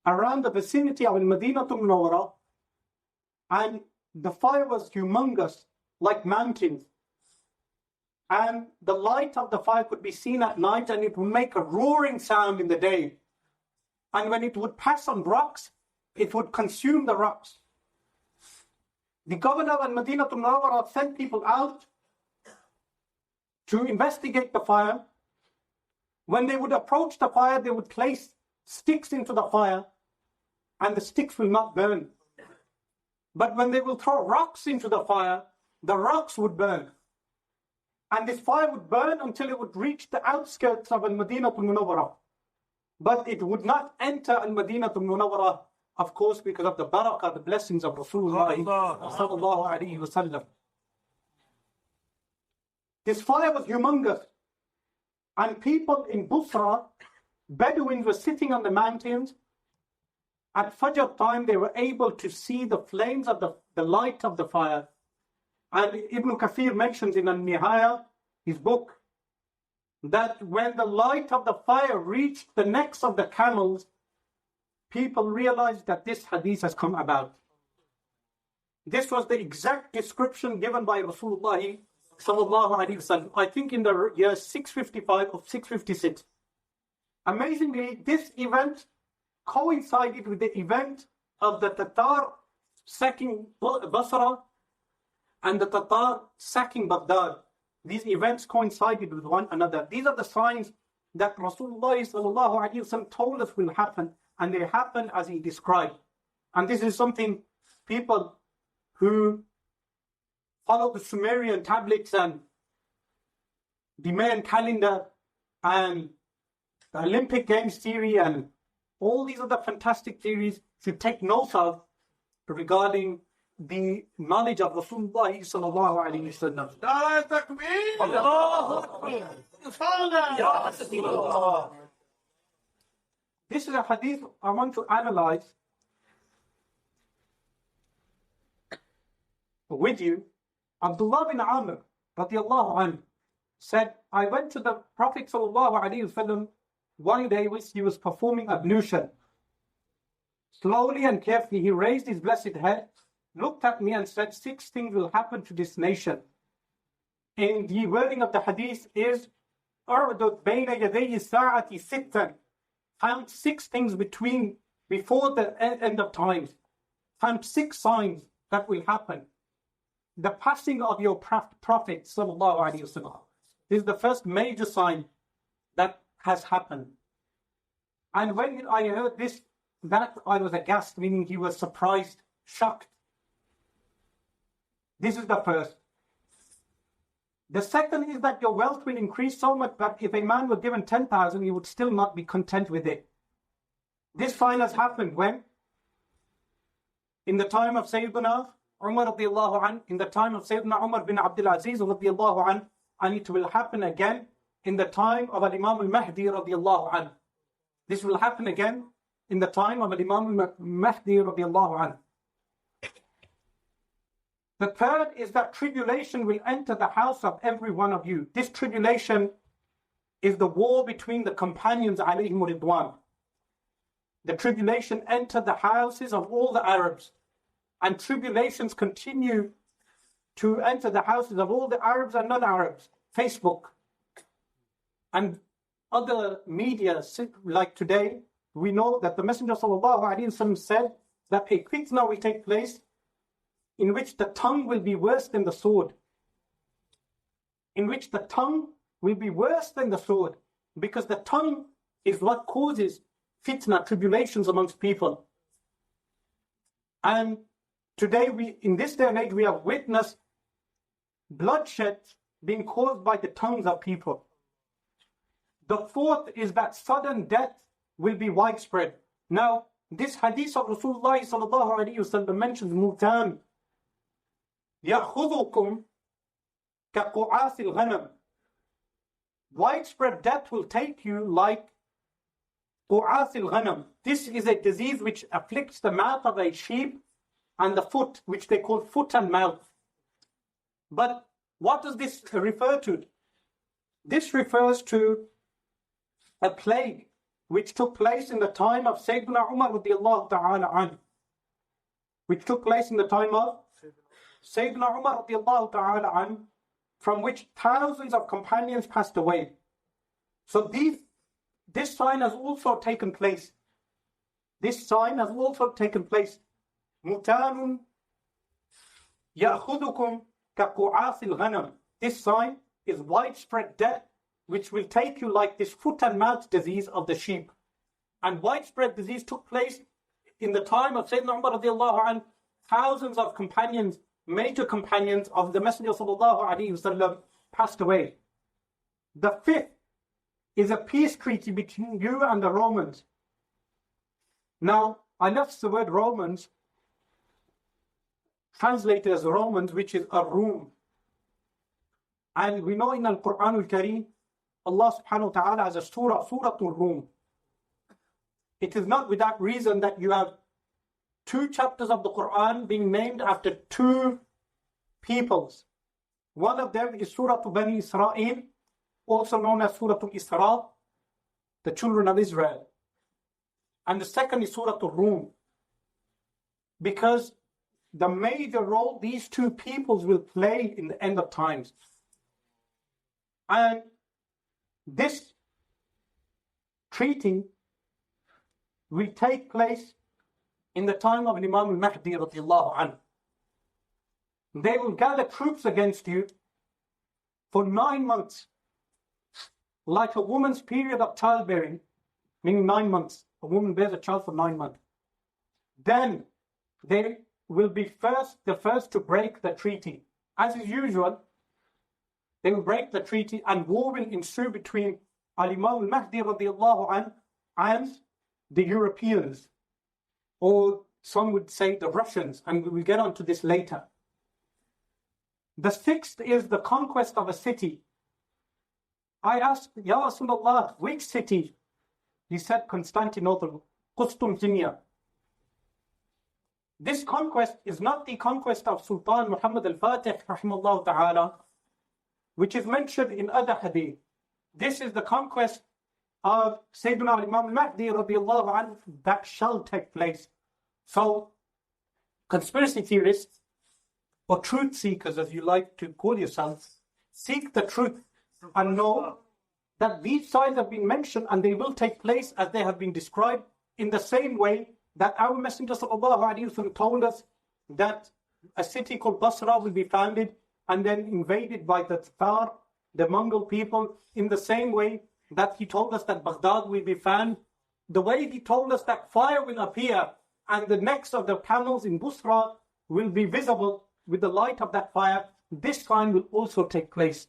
around the vicinity of Al-Madinatul Munawwara, and the fire was humongous, like mountains. And the light of the fire could be seen at night, and it would make a roaring sound in the day. And when it would pass on rocks, it would consume the rocks. The governor of Al-Madinatul Munawwara sent people out to investigate the fire. When they would approach the fire, they would place sticks into the fire, and the sticks will not burn. But when they will throw rocks into the fire, the rocks would burn. And this fire would burn until it would reach the outskirts of Al-Madinatul Munawwara. But it would not enter Al-Madinatul Munawwara, of course, because of the barakah, the blessings of Rasulullah sallallahu alaihi wasallam. This fire was humongous. And people in Busra, Bedouins, were sitting on the mountains. At Fajr time, they were able to see the flames of the light of the fire. And Ibn Kathir mentions in Al-Nihaya, his book, that when the light of the fire reached the necks of the camels, people realized that this hadith has come about. This was the exact description given by Rasulullah sallallahu alaihi wasallam, I think in the year 655 or 656. Amazingly, this event coincided with the event of the Tatar sacking Basra and the Tatar sacking Baghdad. These events coincided with one another. These are the signs that Rasulullah sallallahu alaihi wasallam told us will happen, and they happen as he described. And this is something people who follow the Sumerian tablets and the Mayan calendar and the Olympic Games theory and all these other fantastic theories should take note of regarding the knowledge of Rasulullah sallallahu alaihi wasallam. This is a hadith I want to analyze with you. Abdullah bin Amr radiallahu anhu said, I went to the Prophet sallallahu alaihi wasallam one day which he was performing ablution. Slowly and carefully he raised his blessed head, looked at me and said, 6 things will happen to this nation. In the wording of the hadith is, أَعْدُدْ بَيْنَ يَدَيِّ السَّاعَةِ سِتًّا. Count 6 things before the end of times. Count 6 signs that will happen. The passing of your Prophet sallallahu alaihi wasallam. This is the first major sign that has happened. And when I heard this, that I was aghast, meaning he was surprised, shocked. This is the first. The second is that your wealth will increase so much that if a man were given 10,000, he would still not be content with it. This sign has happened when? In the time of Sayyidina Umar radiallahu anh, in the time of Sayyidina Umar bin Abdul Aziz radiallahu anh, and it will happen again in the time of Imam al-Mahdi radiallahu anh. This will happen again in the time of Imam al-Mahdi radiallahu anh. The third is that tribulation will enter the house of every one of you. This tribulation is the war between the companions alayhim ridwan. the tribulation entered the houses of all the Arabs, and tribulations continue to enter the houses of all the Arabs and non-Arabs. Facebook and other media like today, we know that the Messenger ﷺ said that a fitna will take place in which the tongue will be worse than the sword. In which the tongue will be worse than the sword, because the tongue is what causes fitna, tribulations amongst people. And today, in this day and age, we have witnessed bloodshed being caused by the tongues of people. The fourth is that sudden death will be widespread. Now, this hadith of Rasulullah sallallahu alaihi wasallam mentions mutan يَأْخُذُكُمْ كَقُعَاثِ الْغَنَمِ. Widespread death will take you like قُعَاثِ الْغَنَمِ. This is a disease which afflicts the mouth of a sheep and the foot, which they call foot and mouth. But what does this refer to? This refers to a plague which took place in the time of Sayyidina Umar radiallahu ta'ala anhu. Which took place in the time of Sayyidina Umar radiallahu ta'ala anhu, from which thousands of companions passed away. So this sign has also taken place. This sign has also taken place. Mutanun ya'khudukum كَقُعَاثِ الْغَنَمِ. This sign is widespread death, which will take you like this foot and mouth disease of the sheep. And widespread disease took place in the time of Sayyidina Umar radiallahu anhu. Thousands of companions, major companions of the Messenger sallallahu alaihi wasallam passed away. The fifth is a peace treaty between you and the Romans. Now, I left the word Romans, translated as Romans, which is a room. And we know in Al-Quran Al-Kareem, Allah subhanahu wa ta'ala has a surah, Suratul Rum. It is not without reason that you have two chapters of the Quran being named after two peoples. One of them is Surah Bani Israel, also known as Surah Isra, the children of Israel. And the second is Surah Rum, because the major role these two peoples will play in the end of times. And this treaty will take place in the time of Imam al-Mahdi radiallahu anhu. They will gather troops against you for 9 months, like a woman's period of childbearing, meaning 9 months. A woman bears a child for 9 months. Then they will be the first to break the treaty. As is usual, they will break the treaty and war will ensue between Imam al-Mahdi radiallahu anhu and the Europeans, or some would say the Russians, and we will get onto this later. The sixth is the conquest of a city. I asked, Ya Rasulullah, which city? He said Constantinople, Constantinople. This conquest is not the conquest of Sultan Muhammad al-Fatih rahimahullah ta'ala, which is mentioned in other hadith. This is the conquest of Sayyidina Imam al-Mahdi radiallahu anhu that shall take place. So, conspiracy theorists, or truth seekers as you like to call yourselves, seek the truth and know that these signs have been mentioned and they will take place as they have been described, in the same way that our Messenger sallallahu alaihi wasallam told us that a city called Basra will be founded and then invaded by the Tatar, the Mongol people, in the same way that he told us that Baghdad will be found, the way he told us that fire will appear and the necks of the camels in Busra will be visible with the light of that fire, this sign will also take place.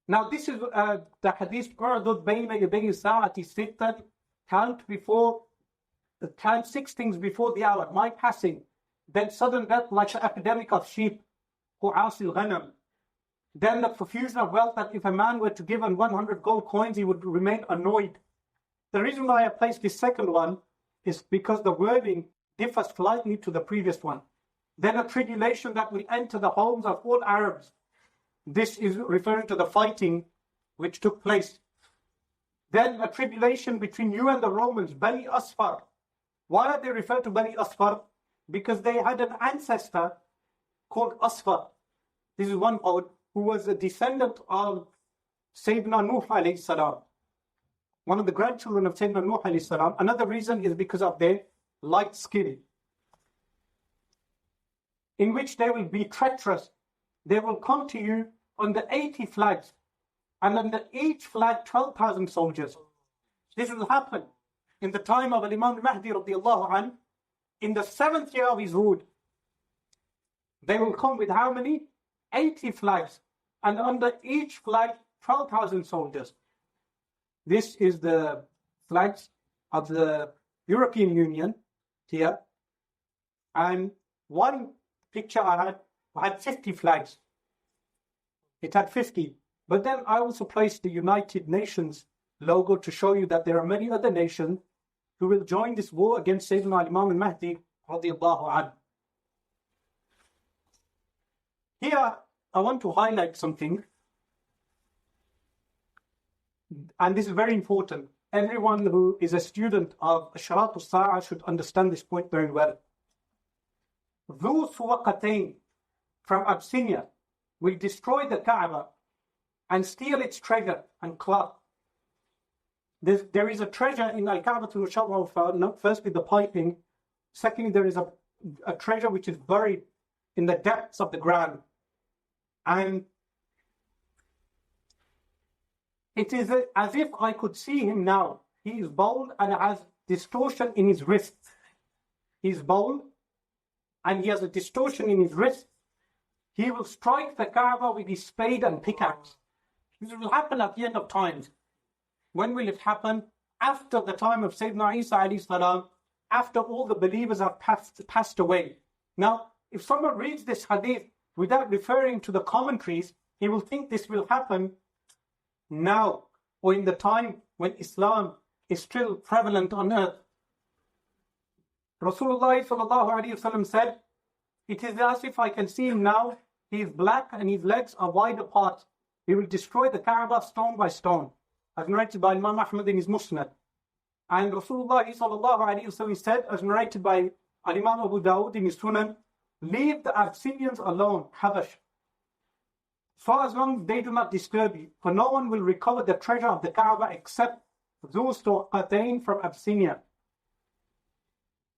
Now this is the hadith, count 6 things before the hour, my passing, then sudden death like the epidemic of sheep, then the profusion of wealth that if a man were to give 100 gold coins, he would remain annoyed. The reason why I placed this second one is because the wording differs slightly to the previous one. Then a tribulation that will enter the homes of all Arabs. This is referring to the fighting which took place. Then a tribulation between you and the Romans, Bani Asfar. Why are they referred to Bani Asfar? Because they had an ancestor called Asfar. This is one code who was a descendant of Sayyidina Nuh alayhi salam, one of the grandchildren of Sayyidina Nuh alayhi salam. Another reason is because of their light skin, in which they will be treacherous. They will come to you under 80 flags, and under each flag 12,000 soldiers. This will happen in the time of Imam al-Mahdi radiallahu anh, in the 7th year of his rule. They will come with how many? 80 flags, and under each flag 12,000 soldiers. This is the flags of the European Union here. And one picture I had 50 flags. It had 50. But then I also placed the United Nations logo to show you that there are many other nations who will join this war against Sayyidina Imam al-Mahdi radiallahu anhu. Here, I want to highlight something, and this is very important. Everyone who is a student of Asharat al-Sa'a should understand this point very well. Dhu Suwaqatayn from Abyssinia will destroy the Kaaba and steal its treasure and cloth. There is a treasure in Al-Kaaba to Musharraf, firstly the piping, secondly there is a treasure which is buried in the depths of the ground. And it is as if I could see him now. He is bald and has distortion in his wrist. He is bald and he has a distortion in his wrist. He will strike the Kaaba with his spade and pickaxe. This will happen at the end of times. When will it happen? After the time of Sayyidina Isa alayhi salam, after all the believers have passed away. Now, if someone reads this hadith without referring to the commentaries, he will think this will happen now, or in the time when Islam is still prevalent on earth. Rasulullah sallallahu alaihi wasallam said, "It is as if I can see him now. He is black and his legs are wide apart. He will destroy the Kaaba stone by stone," as narrated by Imam Ahmad in his Musnad. And Rasulullah sallallahu alaihi wasallam said, as narrated by Imam Abu Dawud in his Sunan, "Leave the Abyssinians alone, Habash, for as long as they do not disturb you, for no one will recover the treasure of the Kaaba except those Tuqatayn from Abyssinia."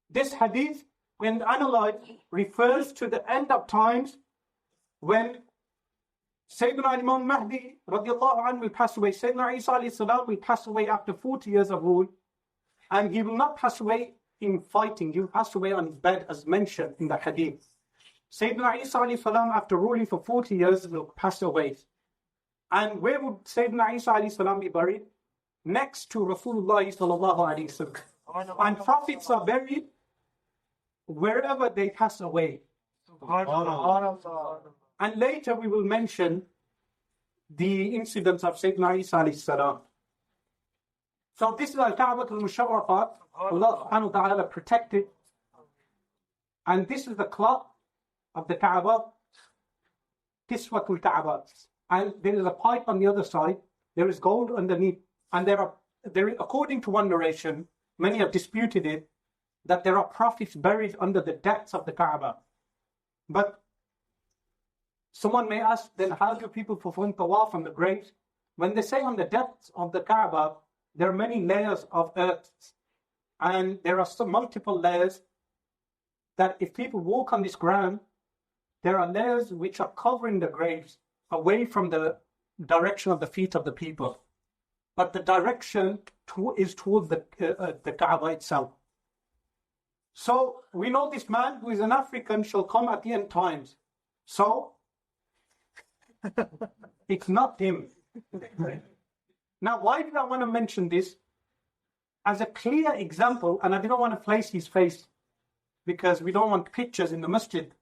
This hadith, when analyzed, refers to the end of times when Sayyidina Imam Mahdi radiallahu anhu will pass away. Sayyidina Isa alayhi salam will pass away after 40 years of rule, and he will not pass away in fighting. He will pass away on his bed, as mentioned in the hadith. Sayyidina Isa alayhi salam, after ruling for 40 years, will pass away. And where would Sayyidina Isa alayhi salam be buried? Next to Rasulullah sallallahu alayhi wasallam. And prophets are buried wherever they pass away. And later we will mention the incidents of Sayyidina Isa alayhi salam. So this is Al-Kaaba al-Musharrafat. Allah subhanahu wa ta'ala protected. And this is the cloth of the Kaaba, Kiswatul Kaaba. And there is a pipe on the other side. There is gold underneath. And there, according to one narration, many have disputed it, that there are prophets buried under the depths of the Kaaba. But someone may ask, then how do people perform tawaf on the graves? When they say on the depths of the Kaaba, there are many layers of earth. And there are some multiple layers that if people walk on this ground, there are layers which are covering the graves away from the direction of the feet of the people. But the direction is towards the Kaaba itself. So we know this man who is an African shall come at the end times. So it's not him. Now, why did I want to mention this? As a clear example, and I didn't want to place his face because we don't want pictures in the masjid.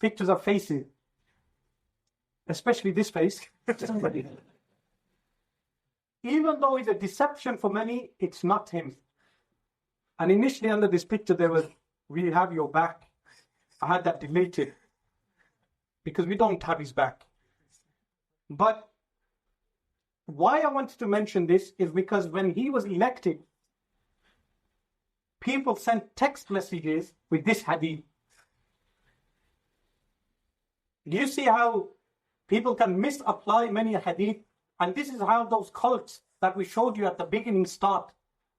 Pictures of faces. Especially this face. Even though it's a deception for many, it's not him. And initially under this picture there was, "We have your back." I had that deleted because we don't have his back. But Why I wanted to mention this is because when he was elected, people sent text messages with this hadith. Do you see how people can misapply many hadith? And this is how those cults that we showed you at the beginning start,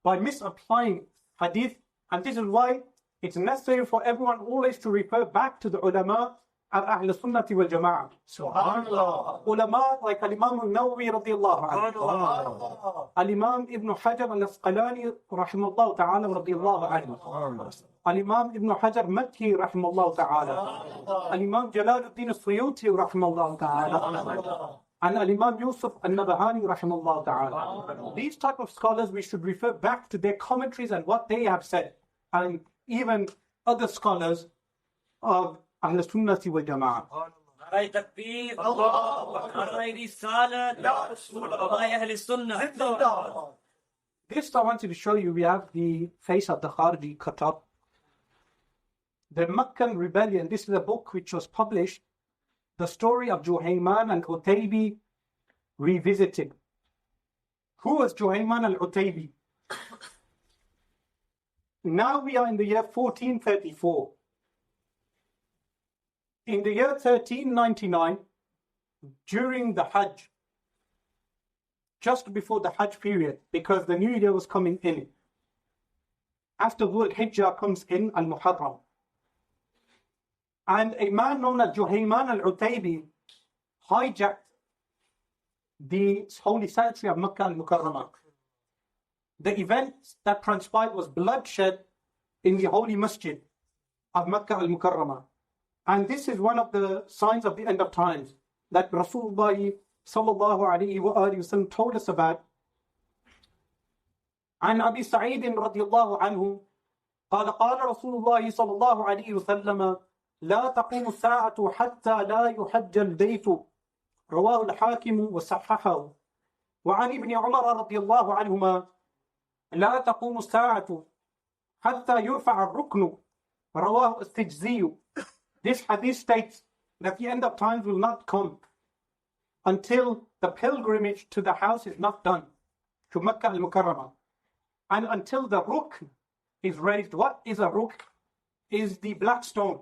by misapplying hadith. And this is why it's necessary for everyone always to refer back to the ulama of Ahl Sunnati wal Jama'ah. Subhanallah. Ulama like Al-Imam al-Nawawi radiyallahu anhu. Al-Imam Ibn Hajar al-Asqalani rahimahullah ta'ala radiyallahu anhu. Al-Imam Ibn Hajar Makki rahimahullah ta'ala. Al-Imam Jalaluddin al-Suyuti rahimahullah ta'ala. And Al-Imam Yusuf al-Nabahani rahimahullah ta'ala. These type of scholars, we should refer back to their commentaries and what they have said. And even other scholars of Ahl Sunnati wal Jama'ah. This I wanted to show you. We have the face of the Kharji cut up. The Meccan Rebellion. This is a book which was published. The story of Juhayman al-Utaybi revisited. Who was Juhayman al-Utaybi? Now we are in the year 1434. In the year 1399, during the Hajj, just before the Hajj period, because the new year was coming in, after Dhul Hijjah comes in al-Muharram, and a man known as Juhayman al-Utaybi hijacked the holy sanctuary of Makkah al-Mukarramah. The event that transpired was bloodshed in the holy masjid of Makkah al-Mukarramah. And this is one of the signs of the end of times that Rasulullah sallallahu alayhi wa sallam told us about. عن أبي سعيد رضي الله عنه قال قال رسول الله صلى الله عليه وسلم لا تقوم الساعة حتى لا يحج البيت رواه الحاكم وصححه. وعن ابن عمر رضي الله عنهما لا تقوم الساعة حتى يرفع الركن رواه السجزي. This hadith states that the end of times will not come until the pilgrimage to the house is not done, to Makkah al-Mukarramah, and until the rukn is raised. What is a rukn? Is the black stone.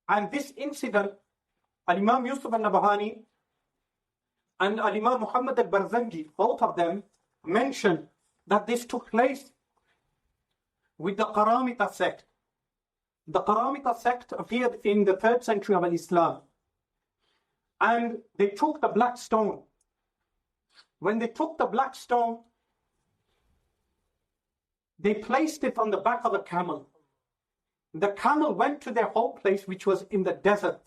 And this incident, Al-Imam Yusuf al-Nabahani and Al-Imam Muhammad al-Barzanji, both of them mentioned that this took place with the Qaramita sect. The Qaramita sect appeared in the 3rd century of Islam. And they took the black stone. When they took the black stone, they placed it on the back of a camel. The camel went to their whole place, which was in the desert,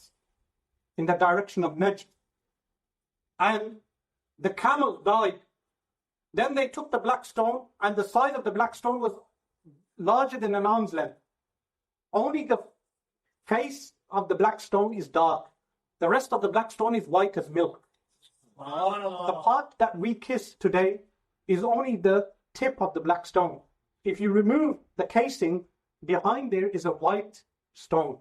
in the direction of Najd. And the camel died. Then they took the black stone, and the size of the black stone was larger than an arm's length. Only the face of the black stone is dark. The rest of the black stone is white as milk. The part that we kiss today is only the tip of the black stone. If you remove the casing, behind there is a white stone.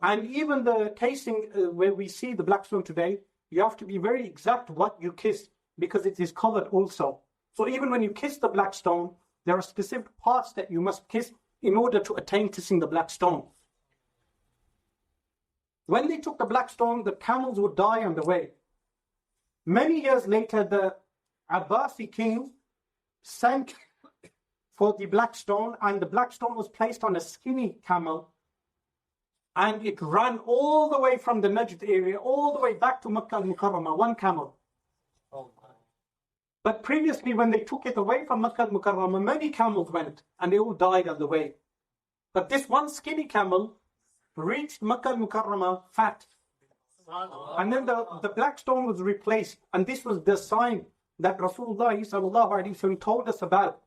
And even the casing where we see the black stone today, you have to be very exact what you kiss, because it is covered also. So even when you kiss the black stone, there are specific parts that you must kiss in order to attain kissing the black stone. When they took the black stone, the camels would die on the way. Many years later, the Abbasi king sent for the black stone, and the black stone was placed on a skinny camel, and it ran all the way from the Najd area, all the way back to Makkah al-Mukarramah, one camel. But previously, when they took it away from Makkah al-Mukarramah, many camels went, and they all died on the way. But this one skinny camel reached Makkah al-Mukarramah fat. And then the black stone was replaced, and this was the sign that Rasulullah sallallahu alaihi wasallam told us about.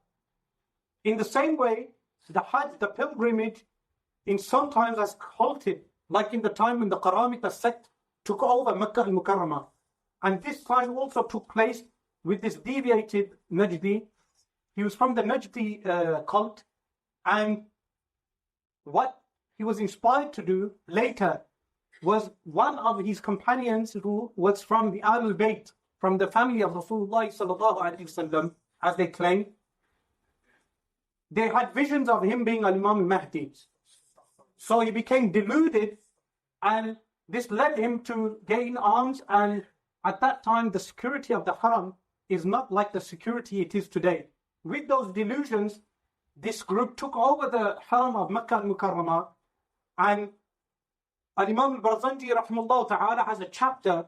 In the same way, the Hajj, the pilgrimage, in some times has halted, like in the time when the Qaramita sect took over Makkah al-Mukarramah. And this time also took place with this deviated Najdi. He was from the Najdi cult, and what he was inspired to do later was one of his companions who was from the Ahlul Bayt from the family of Rasulullah sallallahu alaihi wasallam, as they claim, they had visions of him being Imam Mahdi. So he became deluded, and this led him to gain arms. And at that time, the security of the Haram is not like the security it is today. With those delusions, this group took over the Haram of Makkah al-Mukarramah, and Imam al-Barzanji rahimahullah ta'ala has a chapter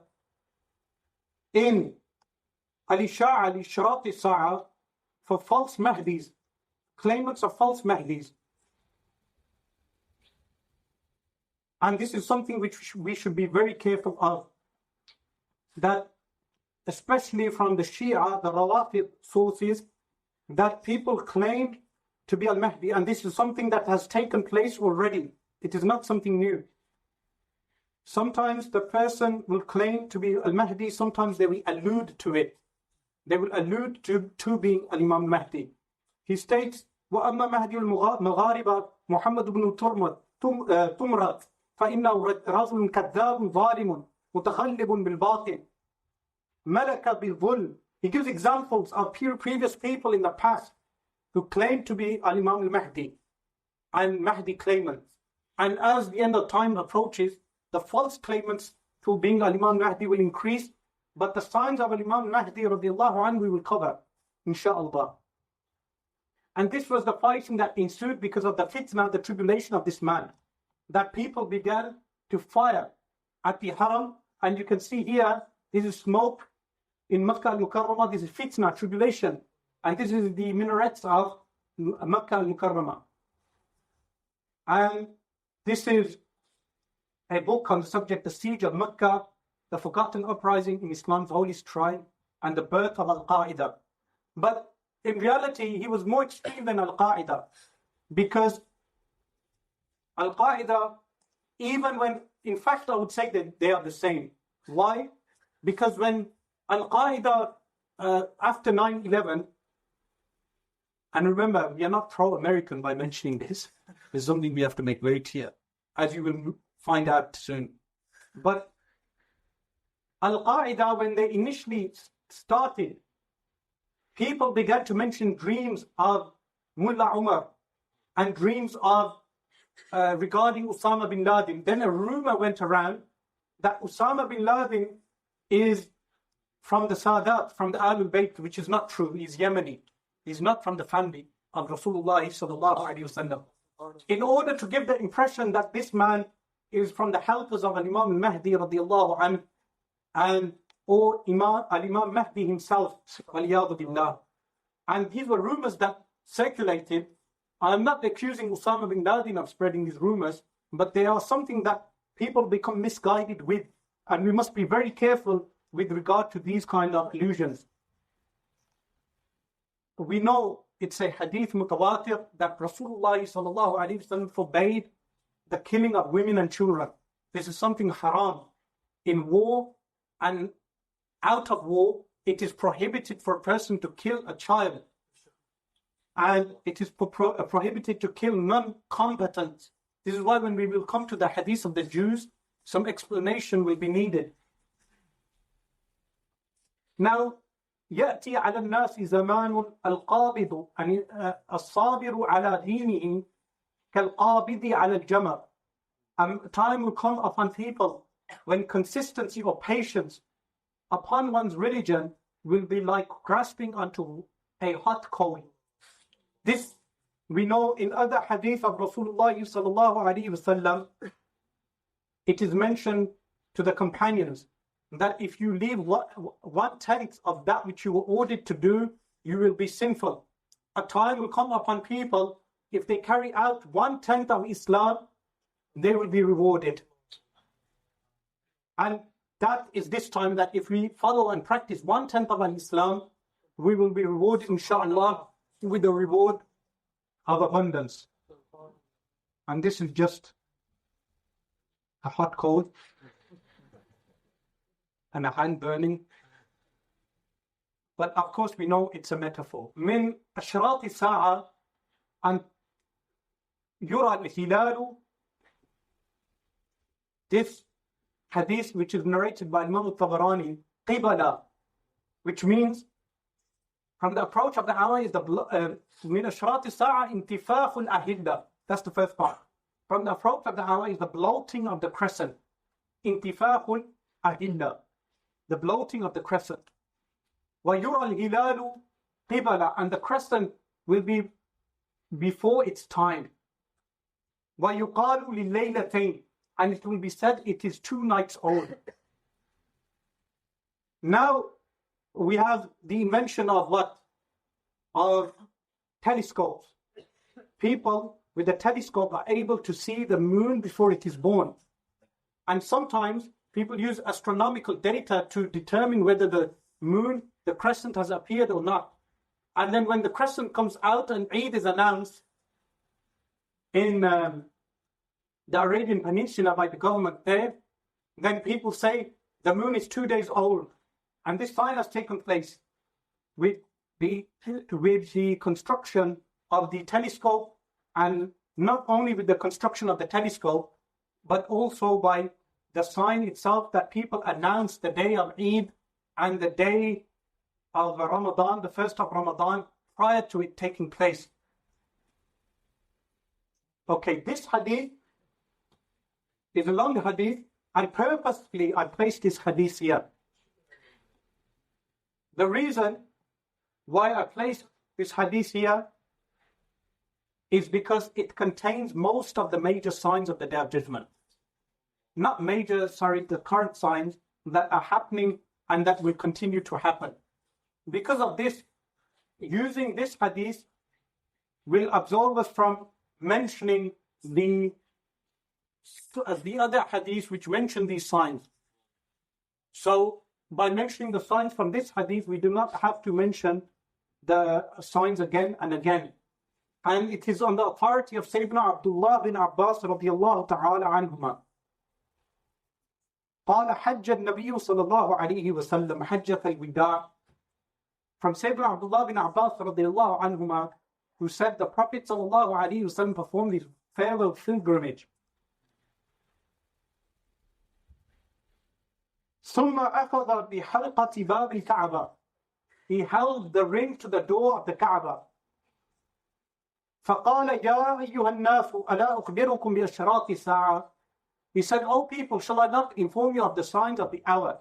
in al-Isha'a al-Ishrat al-Sa'a for false Mahdis, claimants of false Mahdis. And this is something which we should be very careful of, that especially from the Shia, the Rawafid sources, that people claim to be al-Mahdi, and this is something that has taken place already. It is not something new. Sometimes the person will claim to be al-Mahdi, sometimes they will allude to it. They will allude to being al-Imam Mahdi. He states, وَأَمَّا مَهْدِي الْمَغَارِبَ مُحَمَّدُ بْنُ تُمْرَةٍ فَإِنَّهُ رَجُلٌ كَذَّابٌ ظَالِمٌ مُتَخَلِّبٌ بِالْبَاطِلِ مَلَكَ بِالظُّلْمِ. He gives examples of previous people in the past who claim to be al-Imam al-Mahdi and Mahdi claimants. And as the end of time approaches, the false claimants to being al-Imam Mahdi will increase, but the signs of al-Imam Mahdi radiallahu anhu we will cover, inshaAllah. And this was the fighting that ensued because of the fitna, the tribulation of this man, that people began to fire at the Haram. And you can see here, this is smoke in Makkah al-Mukarramah, this is fitna, tribulation. And this is the minarets of Makkah al-Mukarramah. And this is a book on the subject, The Siege of Makkah, the Forgotten Uprising in Islam's Holy Shrine, and the birth of Al-Qaeda. But in reality, he was more extreme than Al-Qaeda, because Al-Qaeda, even when, in fact, I would say that they are the same. Why? Because when Al-Qaeda, after 9/11, and remember, we are not pro-American by mentioning this. It's something we have to make very clear, as you will find out soon. But Al-Qaeda, when they initially started, people began to mention dreams of Mullah Umar and dreams of regarding Osama bin Laden. Then a rumor went around that Osama bin Laden is from the Sadat, from the Ahlul Bayt, which is not true. He's Yemeni. He's not from the family of Rasulullah sallallahu alaihi wasallam. In order to give the impression that this man is from the helpers of Imam al-Mahdi radiallahu anhu, and or Imam Mahdi himself, waliyadu billah. And these were rumors that circulated. I am not accusing Osama bin Laden of spreading these rumors, but they are something that people become misguided with, and we must be very careful with regard to these kind of illusions. We know it's a hadith mutawatir that Rasulullah sallallahu alaihi wasallam forbade the killing of women and children. This is something haram. In war and out of war, it is prohibited for a person to kill a child. And it is prohibited to kill non-combatants. This is why when we will come to the hadith of the Jews, some explanation will be needed. Now, يأتي على الناس زمان القابض الصابر على دينه كالقابض على الجمر. A time will come upon people when consistency or patience upon one's religion will be like grasping onto a hot coal. This we know in other hadith of Rasulullah sallallahu alaihi wasallam. It is mentioned to the companions that if you leave 1/10 of that which you were ordered to do, you will be sinful. A time will come upon people, if they carry out 1/10 of Islam, they will be rewarded. And that is this time, that if we follow and practice 1/10 of Islam, we will be rewarded, inshallah, with the reward of abundance. And this is just a hot coal and a hand burning. But of course we know it's a metaphor. من أشراط الساعة أن يرى الهلال. This hadith, which is narrated by Imam al-Tabarani, قبل which means from the approach of the hour is the من أشراط الساعة انتفاخ الأهلة. That's the first part. From the approach of the hour is the bloating of the crescent. انتفاخ الأهلة, the bloating of the crescent. ويرى الهلال قبلا, and the crescent will be before its time. ويقال لليلتين, and it will be said it is 2 nights old. Now we have the invention of what? Of telescopes. People with a telescope are able to see the moon before it is born. And sometimes people use astronomical data to determine whether the moon, the crescent, has appeared or not. And then when the crescent comes out and Eid is announced in the Arabian Peninsula by the government there, then people say the moon is 2 days old. And this sign has taken place with the construction of the telescope, and not only with the construction of the telescope, but also by the sign itself that people announce the day of Eid and the day of Ramadan, the first of Ramadan, prior to it taking place. Okay, this hadith is a long hadith, and purposefully I placed this hadith here. The reason why I placed this hadith here is because it contains most of the major signs of the Day of Judgment. Not major, the current signs that are happening and that will continue to happen. Because of this, using this hadith will absolve us from mentioning the other hadiths which mention these signs. So, by mentioning the signs from this hadith, we do not have to mention the signs again and again. And it is on the authority of Sayyidina Abdullah bin Abbas radiallahu ta'ala anhuma. قال حج النبي صلى الله عليه وسلم حجة الوداع. From Sayyidina Abdullah bin Abbas radiallahu anhuma, who said the Prophet sallallahu alaihi wasallam performed his farewell pilgrimage. ثم أخذ بحلقة باب الكعبة. He held the ring to the door of the Kaaba. فقال يا أيها الناس ألا أخبركم بأشراط الساعة. He said, "O people, shall I not inform you of the signs of the hour?"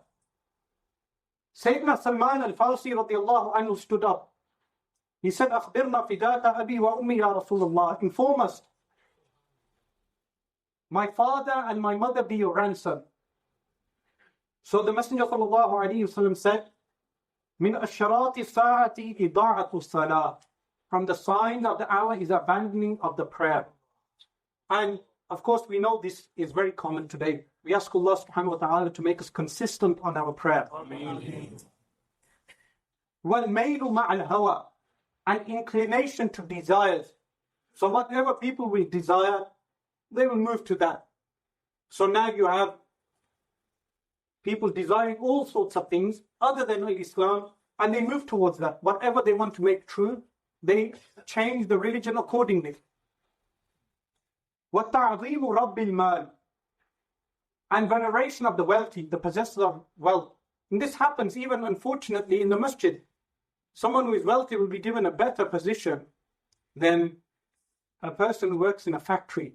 Sayyidina Salman al-Farsi radiallahu anhu stood up. He said, أخبرنا فداك أبي وأمي يا رسول الله. Inform us. My father and my mother be your ransom. So the Messenger sallallahu alaihi wasallam said, من أشراط الساعة إضاعة الصلاة. From the signs of the hour is abandoning of the prayer. And of course we know this is very common today. We ask Allah subhanahu wa ta'ala to make us consistent on our prayer. وَالْمَيْلُ مَعَ الْهَوَى. An inclination to desires. So whatever people will desire, they will move to that. So now you have people desiring all sorts of things other than Islam, and they move towards that. Whatever they want to make true, they change the religion accordingly. وَتَعْظِيمُ رَبِّ الْمَالِ. And veneration of the wealthy, the possessor of wealth. And this happens even, unfortunately, in the masjid. Someone who is wealthy will be given a better position than a person who works in a factory,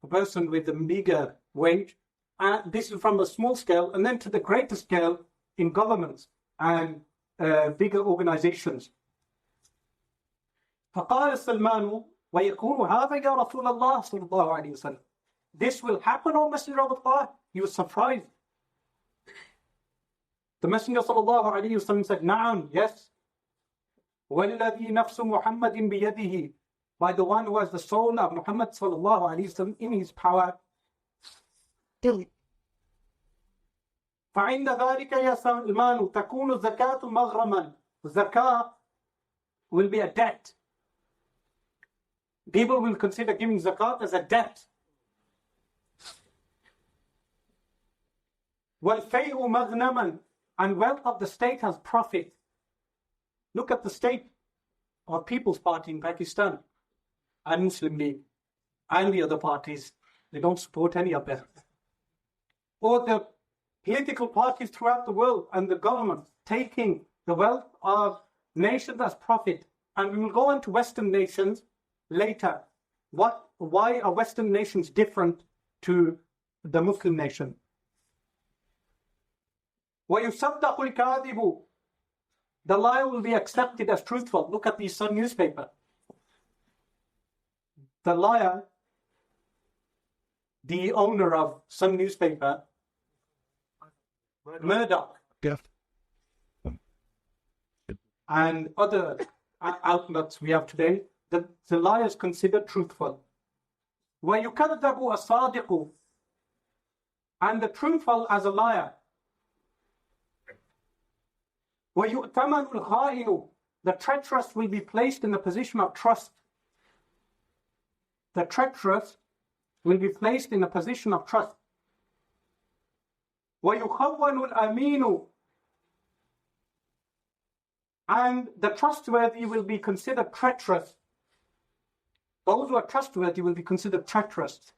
a person with a meager wage. And this is from a small scale, and then to the greater scale in governments and bigger organizations. فقال سلمان ويكون هذا يا رسول الله صلى الله عليه وسلم. This will happen, O Messenger of Allah? He was surprised. The Messenger sallallahu alayhi wasallam said, Na'am, yes. وَالَّذِي نَفْسُ مُحَمَّدٍ بِيَدِهِ. By the one who has the soul of Muhammad sallallahu alayhi wasallam in his power. فَعِنْدَ ذَلِكَ يَا سَلْمَانُ تَكُونُ الزَّكَاةُ مَغْرَمًا. Zakah will be a debt. People will consider giving zakat as a debt. وَالْفَيْءُ مَغْنَمًا. And wealth of the state has profit. Look at the state or People's Party in Pakistan and Muslim League and the other parties. They don't support any of them. Or the political parties throughout the world and the government taking the wealth of nations as profit. And we will go into Western nations later. Why are Western nations different to the Muslim nation? وَيُصَدَّقُ الْكَاذِبُ, the liar will be accepted as truthful. Look at the Sun newspaper. The liar, the owner of Sun newspaper, Murdoch, Yeah. and other outlets we have today, the liar is considered truthful. وَيُكَذَّبُ الصَّادِقُ, and the truthful as a liar. وَيُؤْتَمَنُ الْخَائِنُ, the treacherous will be placed in a position of trust. The treacherous will be placed in a position of trust. وَيُخَوَّنُ الْأَمِينُ, and the trustworthy will be considered treacherous. Those who are trustworthy will be considered treacherous.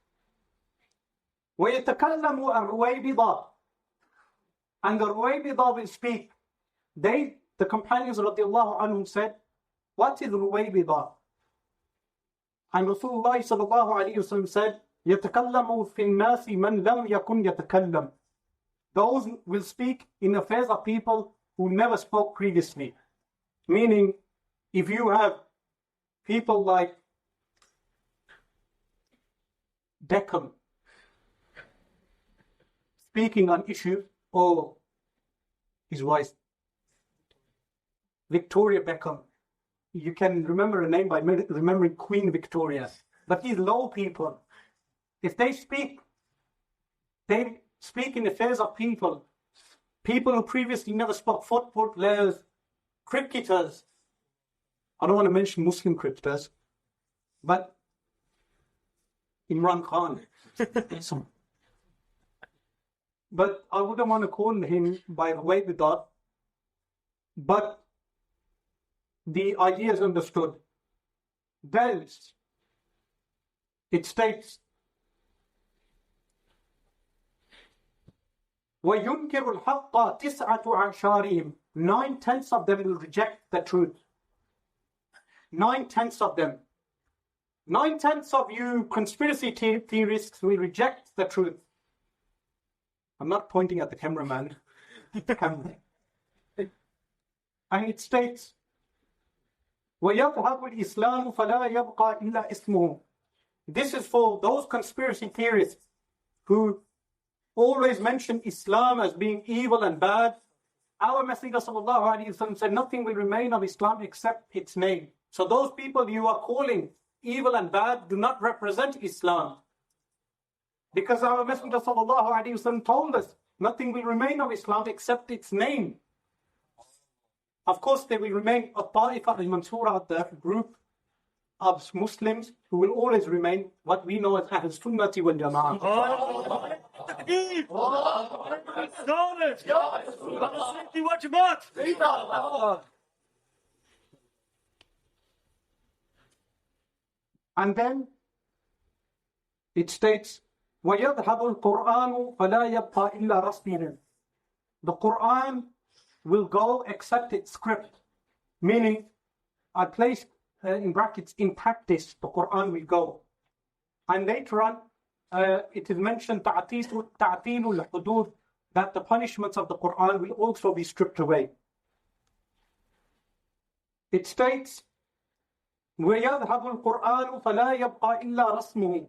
وَيَتَكَلَّمُ الرُّوَيْبِضَةُ, and the Ruwaybidah will speak. The companions radiallahu anhum said, what is Ruwaybidah? And Rasulullah sallallahu alayhi wa sallam said, يَتَكَلَّمُ فِي النَّاسِ مَنْ لَمْ يَكُنْ يَتَكَلَّمُ, those will speak in affairs of people who never spoke previously. Meaning, if you have people like Beckham speaking on issues, or his wife, Victoria Beckham, you can remember a name by remembering Queen Victoria. But these low people, if they speak in affairs of people who previously never spoke, football players, cricketers. I don't want to mention Muslim cricketers, but Imran Khan. But I wouldn't want to call him by the way with that. But the idea is understood. Then it states, وَيُنْكِرُ الْحَقَّ تِسْعَةُ عَشَارِهِمْ, 9/10 of them will reject the truth. 9/10 of them. 9/10 of you conspiracy theorists will reject the truth. I'm not pointing at the cameraman. And it states, وَيَظْهَرُ الْإِسْلَامُ فَلَا يَبْقَى إِلَّا إِسْمُهُ. This is for those conspiracy theorists who always mention Islam as being evil and bad. Our Messenger sallallahu alaihi wasallam said nothing will remain of Islam except its name. So those people you are calling evil and bad do not represent Islam. Because our Messenger sallallahu alaihi wasallam told us nothing will remain of Islam except its name. Of course, there will remain a ta'ifa al-mansura, the group of Muslims who will always remain what we know as Ahl Sunnati wal Jama'ah. And then it states, وَيَذْهَبُ الْقُرْآنُ فَلَا يَبْقَى إِلَّا رَسْمِهِ. The Quran will go except its script. Meaning, I place in brackets, in practice, the Quran will go. And later on, it is mentioned ta'til al-hudud, that the punishments of the Quran will also be stripped away. It states, وَيَذْهَبُ الْقُرْآنُ فَلَا يَبْقَى إِلَّا رَسْمُهُ.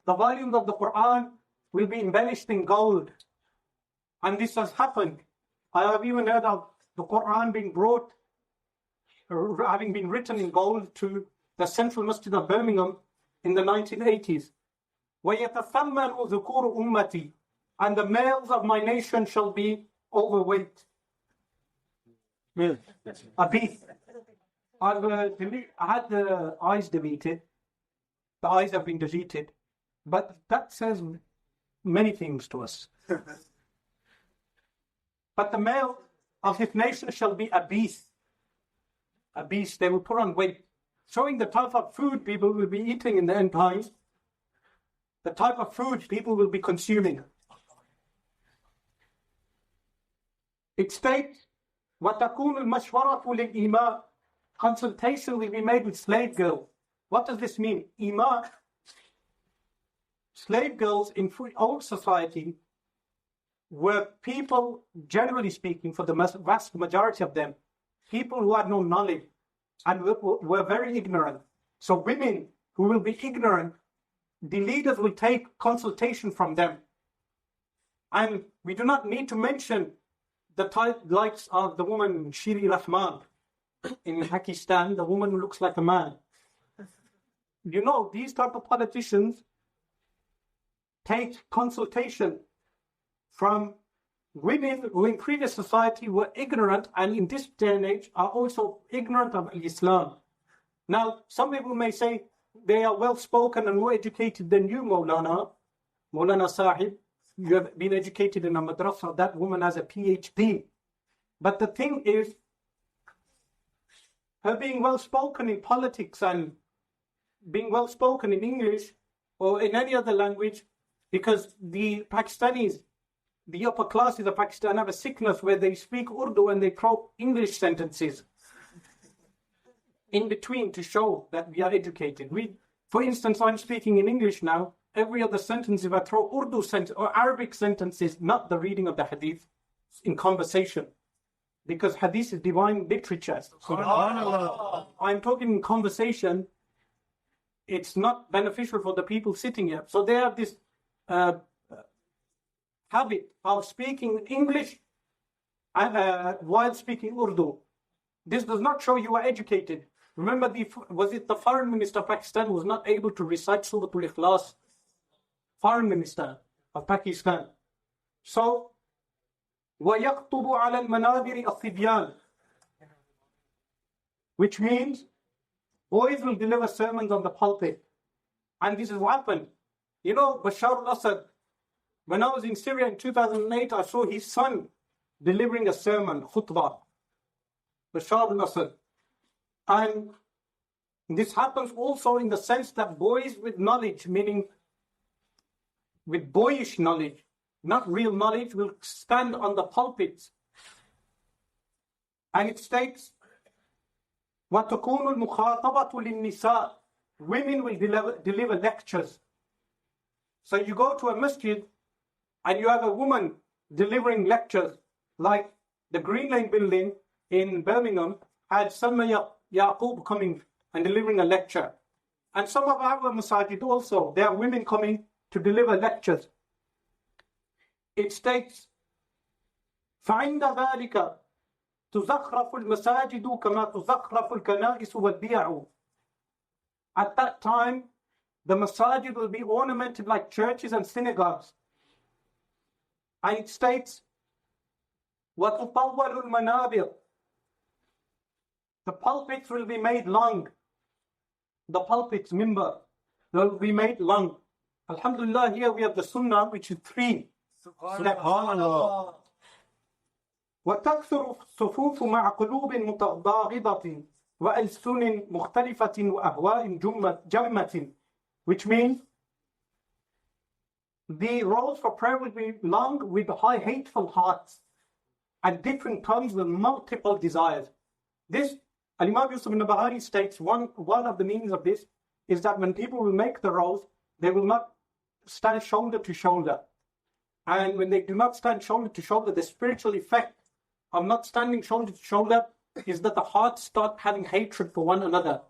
The volumes of the Quran will be embellished in gold. And this has happened. I have even heard of the Quran being brought, having been written in gold to the Central Masjid of Birmingham in the 1980s. وَيَتَثَمَّنُ ذُكُورُ أُمَّتِي. And the males of my nation shall be overweight. Obese. I had the eyes deleted. The eyes have been deleted. But that says many things to us. But the male of his nation shall be obese. Obese, they will put on weight. Showing the type of food people will be eating in the end times. The type of food people will be consuming. It states, وَتَكُونُ الْمَشْوَرَةُ لِلْإِمَاءِ. Consultation will be made with slave girls. What does this mean? Ima, slave girls in old society were people, generally speaking, for the vast majority of them, people who had no knowledge and were very ignorant. So women who will be ignorant, the leaders will take consultation from them. And we do not need to mention the likes of the woman Shiri Rahman in Pakistan, the woman who looks like a man. You know, these type of politicians take consultation from women who in previous society were ignorant and in this day and age are also ignorant of Islam. Now, some people may say they are well spoken and more educated than you, Maulana Sahib. You have been educated in a madrasa. That woman has a PhD. But the thing is, her being well spoken in politics and being well spoken in English or in any other language, because the Pakistanis, the upper classes of Pakistan have a sickness where they speak Urdu and they throw English sentences in between to show that we are educated. For instance, I'm speaking in English now. Every other sentence, if I throw Urdu sentence or Arabic sentences, not the reading of the hadith, in conversation, because hadith is divine literature. SubhanAllah. I'm talking in conversation. It's not beneficial for the people sitting here. So they have this habit of speaking English while speaking Urdu. This does not show you are educated. Remember, was it the foreign minister of Pakistan who was not able to recite Surah Al-Ikhlas? Foreign minister of Pakistan. So, وَيَخْطُبُ عَلَى الْمَنَابِرِ الصِّبْيَانِ, which means boys will deliver sermons on the pulpit. And this is what happened. You know, Bashar al-Assad, when I was in Syria in 2008, I saw his son delivering a sermon, khutbah. Bashar al-Assad. And this happens also in the sense that boys with knowledge, meaning with boyish knowledge, not real knowledge, will stand on the pulpits. And it states, وَتَكُونُ الْمُخَاطَبَةُ لِلنِّسَاءِ. Women will deliver lectures. So you go to a masjid and you have a woman delivering lectures, like the Green Lane building in Birmingham had Salma Yaqub coming and delivering a lecture. And some of our masajid also, there are women coming to deliver lectures. It states, فَعِنْدَ ذَلِكَ تُزَخْرَفُ الْمَسَاجِدُ كَمَا تُزَخْرَفُ الْكَنَائِسُ وَالْبِيَعُ. At that time, the masajid will be ornamented like churches and synagogues. And it states, وَتُطَوَّلُ الْمَنَابِرُ. The pulpits will be made long. The pulpits, mimbar, will be made long. Alhamdulillah, here we have the sunnah, which is 3. Subhanallah. وَتَكْثُرُ الصُّفُوفُ مَعَ قُلُوبٍ مُتَضَاغِضَةٍ وَأَلْسُنٍ مُخْتَلِفَةٍ وَأَهْوَاءٍ جَمَّةٍ. Which means the rows for prayer will be long with high hateful hearts and different tongues with multiple desires. This, Al-Imam Yusuf ibn Bahari states, one of the meanings of this is that when people will make the rows, they will not stand shoulder to shoulder. And when they do not stand shoulder to shoulder, the spiritual effect of not standing shoulder to shoulder is that the hearts start having hatred for one another.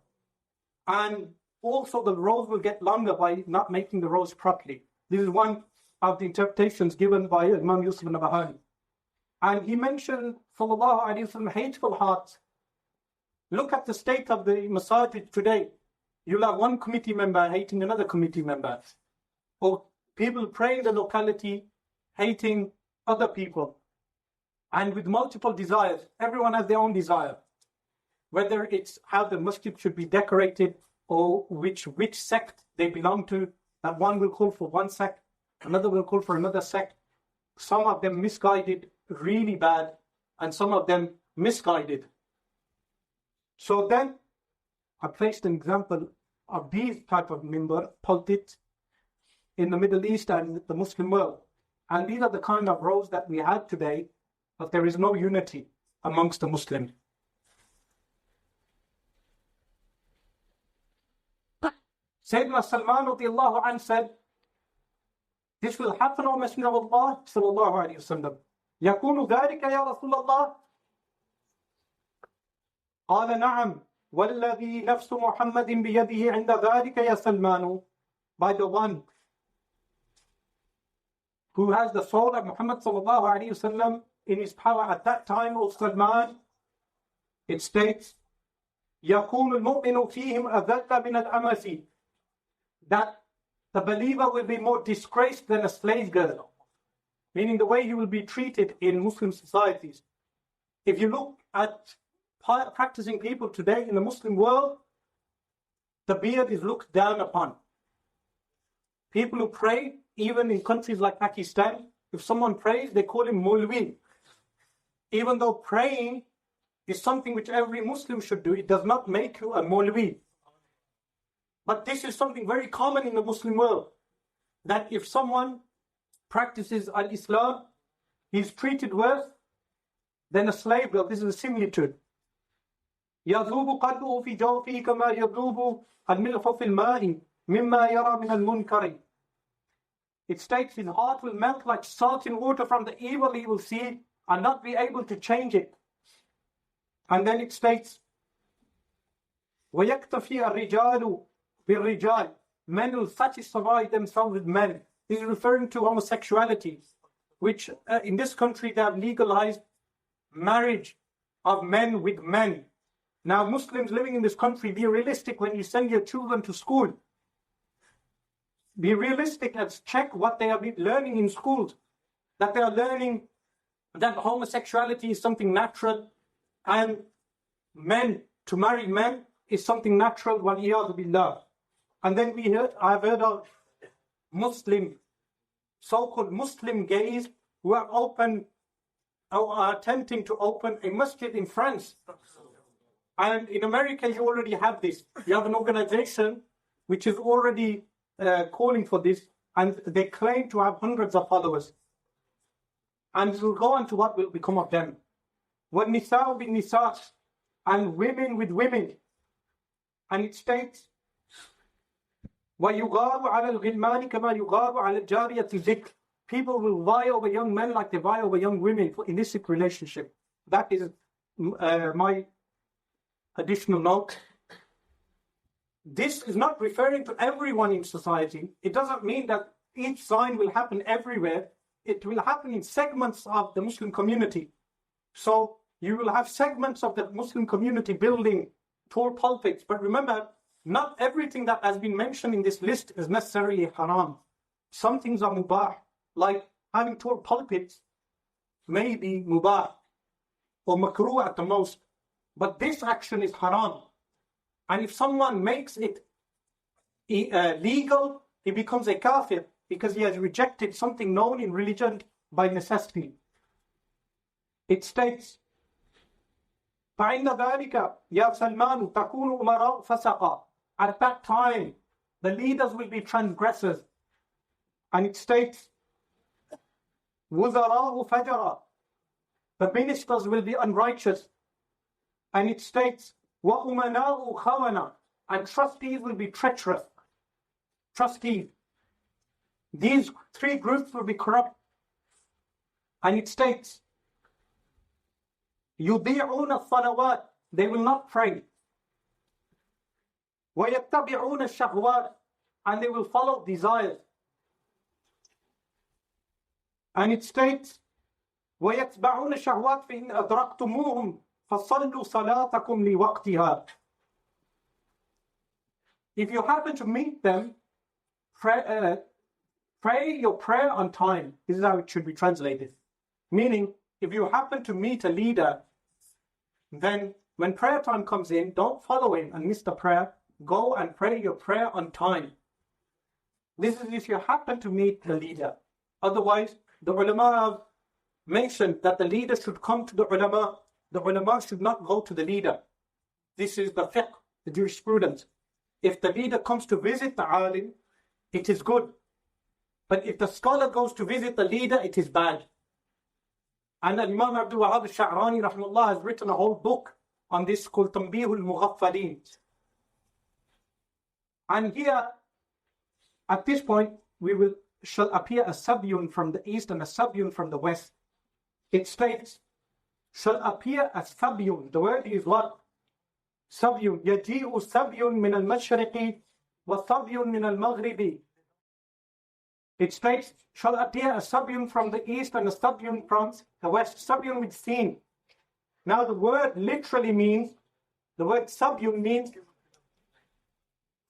And also the rows will get longer by not making the rows properly. This is one of the interpretations given by Imam Yusuf ibn Bahari. And he mentioned, sallallahu alayhi wa sallam, hateful hearts. Look at the state of the masajid today. You'll have one committee member hating another committee member. Or people praying in the locality hating other people. And with multiple desires. Everyone has their own desire. Whether it's how the masjid should be decorated or which sect they belong to. That one will call for one sect, another will call for another sect. Some of them misguided, really bad, and some of them misguided. So then, I placed an example of these type of mimbar, pulpit, in the Middle East and the Muslim world. And these are the kind of rows that we had today, but there is no unity. amongst the Muslims. Sayyidina Salman radiallahu anhu said, this will happen, O Messenger of Allah sallallahu alayhi wa sallam. يكون ذلك يا رسول الله؟ قال نعم والذي نفس محمد بيده عند ذلك يا سلمان. By the one who has the soul of Muhammad sallallahu alayhi wa sallam in his power at that time, O Salman, it states, يكون المؤمن فيهم أذل من الأمة, that the believer will be more disgraced than a slave girl, meaning the way he will be treated in Muslim societies. If you look at practicing people today in the Muslim world, the beard is looked down upon. People who pray, even in countries like Pakistan, if someone prays, they call him Mulwi. Even though praying is something which every Muslim should do, it does not make you a Mulwi. But this is something very common in the Muslim world, that if someone practices al-Islam, he is treated worse than a slave girl. This is a similitude. يَذُوبُ قَلْبُهُ فِي جَوْفِهِ كَمَا يَذُوبُ الْمِلْحُ فِي الْمَاءِ مِمَّا يَرَى مِنَ الْمُنْكَرِ. It states his heart will melt like salt in water from the evil he will see and not be able to change it. And then it states, وَيَكْتَفِي الرِّجَالُ بِالرِّجَالِ. Men will satisfy themselves with men. This is referring to homosexuality, which in this country they have legalized marriage of men with men. Now Muslims living in this country, be realistic when you send your children to school. Be realistic and check what they are learning in schools. That they are learning that homosexuality is something natural and men, to marry men is something natural, وَالْعِيَاذُ بِاللَّهِ. And then I've heard of Muslim, so-called Muslim gays who are open, or are attempting to open a masjid in France. And in America, you already have this. You have an organization which is already calling for this, and they claim to have hundreds of followers. And we'll go on to what will become of them. وَالنِّسَاءُ بِالنِّسَاءِ, and women with women. And it states, وَيُغَارُ عَلَى الْغِلْمَانِ كَمَا يُغَارُ عَلى الْجَارِيَةِ الذِّكْرِ. People will vie over young men like they vie over young women for illicit relationship. That is my additional note. This is not referring to everyone in society. It doesn't mean that each sign will happen everywhere. It will happen in segments of the Muslim community. So you will have segments of the Muslim community building tall pulpits. But remember, not everything that has been mentioned in this list is necessarily haram. Some things are mubah, like having tall pulpits may be mubah or makruh at the most. But this action is haram. And if someone makes it legal, he becomes a kafir because he has rejected something known in religion by necessity. It states, فَعِنَّ ذَلِكَ يَا سَلْمَانُ تَكُونُ أُمَرَاءُ فَسَقًا. At that time, the leaders will be transgressors. And it states, وُزَرَاءُ فَجَرًا. The ministers will be unrighteous. And it states, وَأُمَنَاءُ خَوَنًا. And trustees will be treacherous. Trustees. These three groups will be corrupt. And it states, يُضِيعُونَ الصَّلَوَاتِ. They will not pray. وَيَتَّبِعُونَ الشَّهْوَاتِ. And they will follow desires. And it states, وَيَتْبَعُونَ الشَّهْوَاتِ فَإِنْ أَدْرَكْتُمُوهُمْ فَصَلُّوا صَلَاتَكُمْ لِوَقْتِهَا. If you happen to meet them, pray your prayer on time. This is how it should be translated. Meaning, if you happen to meet a leader, then when prayer time comes in, don't follow him and miss the prayer. Go and pray your prayer on time. This is if you happen to meet the leader. Otherwise, the ulama have mentioned that the leader should come to the ulama. The ulama should not go to the leader. This is the fiqh, the jurisprudence. If the leader comes to visit the alim, it is good. But if the scholar goes to visit the leader, it is bad. And Imam Abdul Wahab al-Sha'rani rahimahullah has written a whole book on this called Tanbihul Mughaffalin. And here, at this point, shall appear a Sabyun from the east and a Sabyun from the west. It states, shall appear a Sabyun. The word is what? Sabyun. Yaji'u Sabyun min al-mashriqi wa Sabyun min al-maghribi. It states, shall appear a Sabyun from the east and a Sabyun from the west. Sabyun with sin. Now the word literally means, the word Sabyun means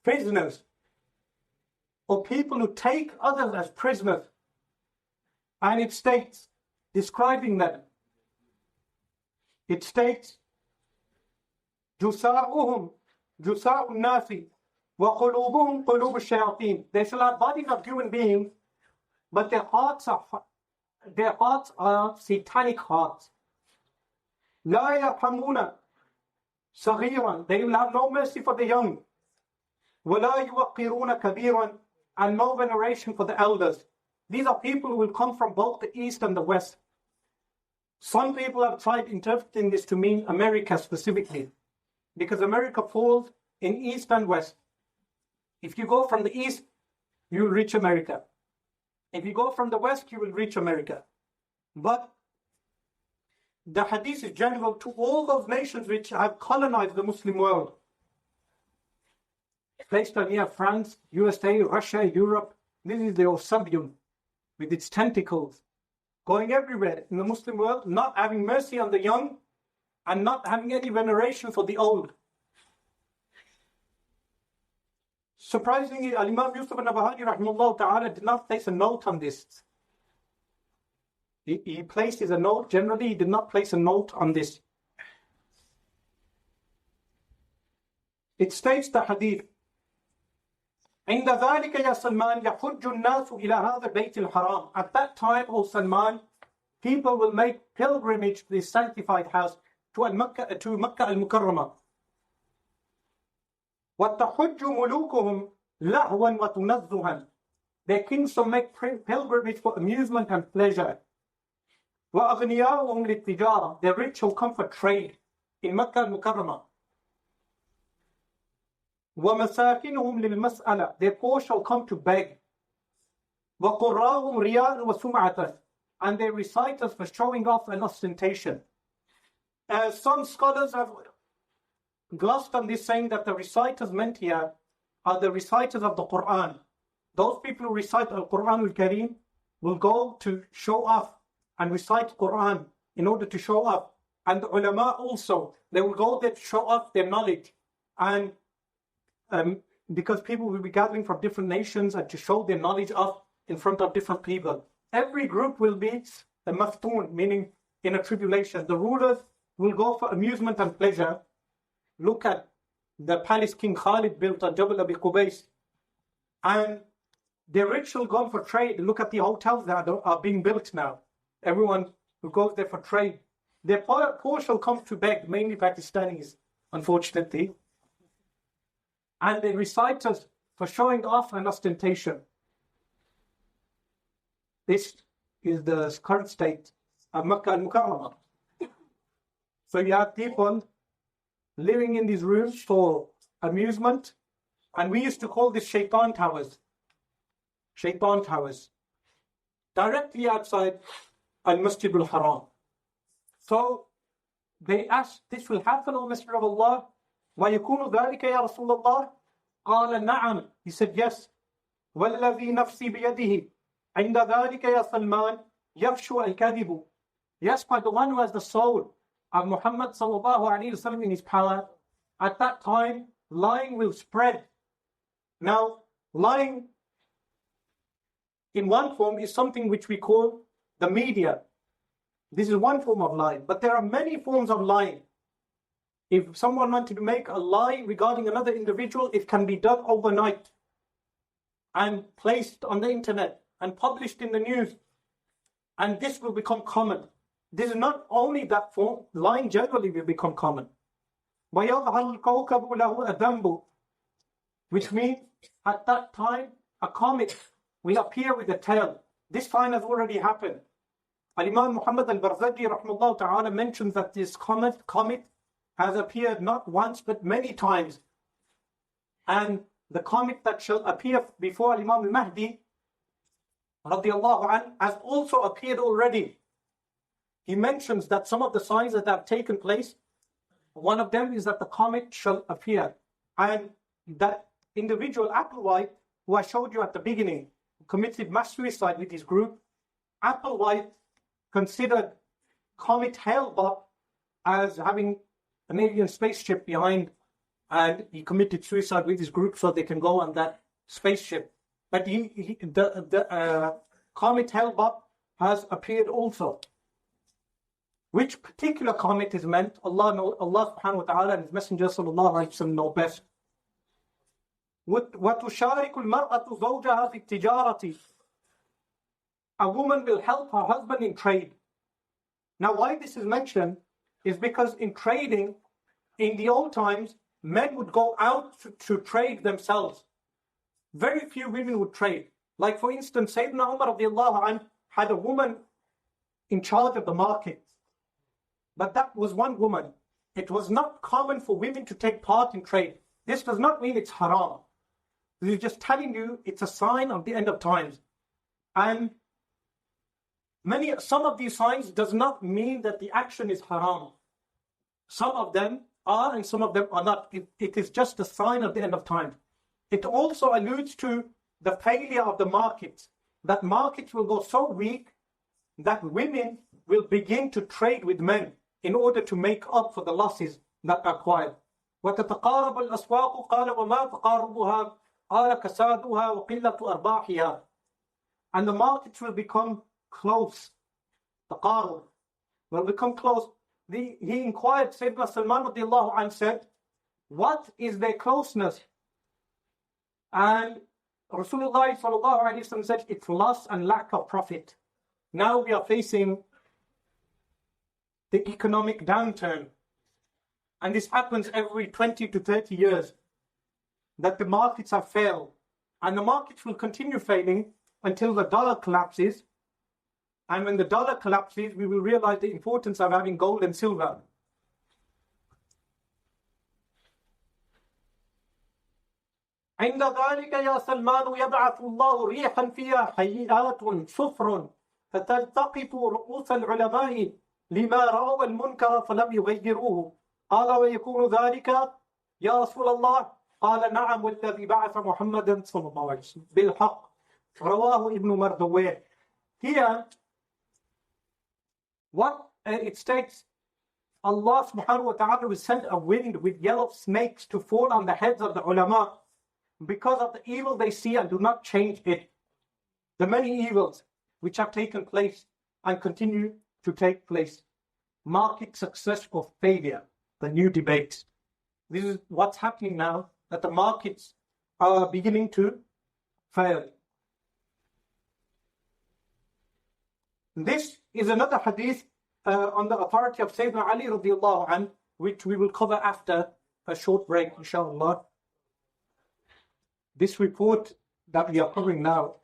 prisoners, or people who take others as prisoners. And it states, describing them, it states, Jusa'uhum, Jusa'un nasi, wa qulubuhum qulub ash-shayateen. They shall have bodies of human beings, but their hearts are satanic hearts. La yarhamuna saghiran. They will have no mercy for the young. Wa la yuwaqqiruna kabiran. And no veneration for the elders. These are people who will come from both the east and the west. Some people have tried interpreting this to mean America specifically, because America falls in east and west. If you go from the east, you will reach America. If you go from the west, you will reach America. But the hadith is general to all those nations which have colonized the Muslim world. Placed on here, France, USA, Russia, Europe. This is the Sabyun with its tentacles going everywhere in the Muslim world, not having mercy on the young and not having any veneration for the old. Surprisingly, Al-Imam Yusuf al-Nabahani rahimahullah ta'ala did not place a note on this. He places a note. Generally, he did not place a note on this. It states the hadith, عند ذلك يا سلمان يحج الناس إلى هذا البيت الحرام. At that time, O Salman, people will make pilgrimage to this sanctified house, to Makkah al-Mukarramah. وَتَحُجُّ مُلُوكُهُمْ لَهْوًا وَتُنَزُّهًا. Their kings will make pilgrimage for amusement and pleasure. وَأَغْنِيَاؤُهُمْ لِلتِّجَارَةِ. The rich will come for trade in Makkah al-Mukarramah. وَمَسَاكِنُهُمْ لِلْمَسْأَلَةِ. Their poor shall come to beg. وَقُرَّاهُمْ رِيَاءً وَسُمْعَةً. And their reciters for showing off and ostentation. Some scholars have glossed on this, saying that the reciters meant here are the reciters of the Quran. Those people who recite Al-Quran al-Kareem will go to show off and recite Quran in order to show off. And the ulama also, they will go there to show off their knowledge. And because people will be gathering from different nations and to show their knowledge off in front of different people. Every group will be a maftoon, meaning in a tribulation. The rulers will go for amusement and pleasure. Look at the palace King Khalid built on Jabal Abi Qubais. And the rich will go for trade. Look at the hotels that are being built now. Everyone who goes there for trade. Their poor shall come to beg, mainly Pakistanis, unfortunately. And the reciters for showing off and ostentation. This is the current state of Makkah al-Mukarramah. So you have people living in these rooms for amusement, and we used to call this Shaitan Towers. Shaitan Towers. Directly outside Al-Masjid al-Haram. So they asked, this will happen, O Messenger of Allah? وَيَكُونُ ذَلِكَ يَا رَسُولَ اللَّهِ قَالَ نَعَمْ. He said, yes. وَالَّذِي نَفْسِي بِيَدِهِ عِنْدَ ذَلِكَ يَا سَلْمَانِ يَفْشُ الْكَذِبُ. Yes, by the one who has the soul of Muhammad sallallahu alayhi wa sallam in his power, at that time, lying will spread. Now, lying in one form is something which we call the media. This is one form of lying, but there are many forms of lying. If someone wanted to make a lie regarding another individual, it can be done overnight and placed on the internet and published in the news. And this will become common. This is not only that form, lying generally will become common. وَيَظْهَرُ الْكَوْكَبُ لَهُ أَذَنْبُ. Which means, at that time, a comet will appear with a tail. This sign has already happened. Imam Muhammad al-Barzanji rahimahullah ta'ala mentions that this comet has appeared not once but many times. And the comet that shall appear before Imam al-Mahdi radiallahu anh has also appeared already. He mentions that some of the signs that have taken place, one of them is that the comet shall appear. And that individual, Applewhite, who I showed you at the beginning, committed mass suicide with his group, Applewhite considered comet Hale-Bopp as having an alien spaceship behind, and he committed suicide with his group so they can go on that spaceship. But the comet Hale-Bopp has appeared also. Which particular comet is meant, Allah subhanahu wa ta'ala and His Messenger sallallahu alayhi wa sallam know best. وَتُشَارِكُ الْمَرْأَةُ زَوْجَهَا فِي التِّجَارَةِ. A woman will help her husband in trade. Now why this is mentioned is because in trading, in the old times, men would go out to trade themselves. Very few women would trade. Like for instance, Sayyidina Umar radiallahu anh had a woman in charge of the market. But that was one woman. It was not common for women to take part in trade. This does not mean it's haram. This is just telling you it's a sign of the end of times. And some of these signs does not mean that the action is haram. Some of them are and some of them are not. It is just a sign of the end of time. It also alludes to the failure of the markets. That markets will go so weak that women will begin to trade with men in order to make up for the losses that are acquired. وَتَتَقَارَبَ الْأَسْوَاقُ قَالَ وَمَا تَقَارُبُهَا قَالَ كَسَادُهَا وَقِلَّةُ أَرْبَاحِهَا. And the markets will become close. Taqarub will become close. He inquired, Sayyidina Salman radiallahu anh said, what is their closeness? And Rasulullah sallallahu alayhi wa sallam said, it's loss and lack of profit. Now we are facing the economic downturn. And this happens every 20 to 30 years, that the markets have failed. And the markets will continue failing until the dollar collapses. And when the dollar collapses, we will realize the importance of having gold and silver. عند ذلك يا سلمان يبعث الله ريحا فيها حيئات صفر فتلتقط رؤوس العلماء لما رأوا المنكر فلم يغيروه. قال ويكون ذلك يا رسول الله؟ قال نعم والذي بعث محمدا صلى الله عليه وسلم بالحق. رواه ابن مردويه. Here, what it states, Allah subhanahu wa ta'ala will send a wind with yellow snakes to fall on the heads of the ulama because of the evil they see and do not change it. The many evils which have taken place and continue to take place. Market success or failure, the new debate. This is what's happening now, that the markets are beginning to fail. This is another hadith on the authority of Sayyidina Ali radiallahu anh, which we will cover after a short break, inshallah. This report that we are covering now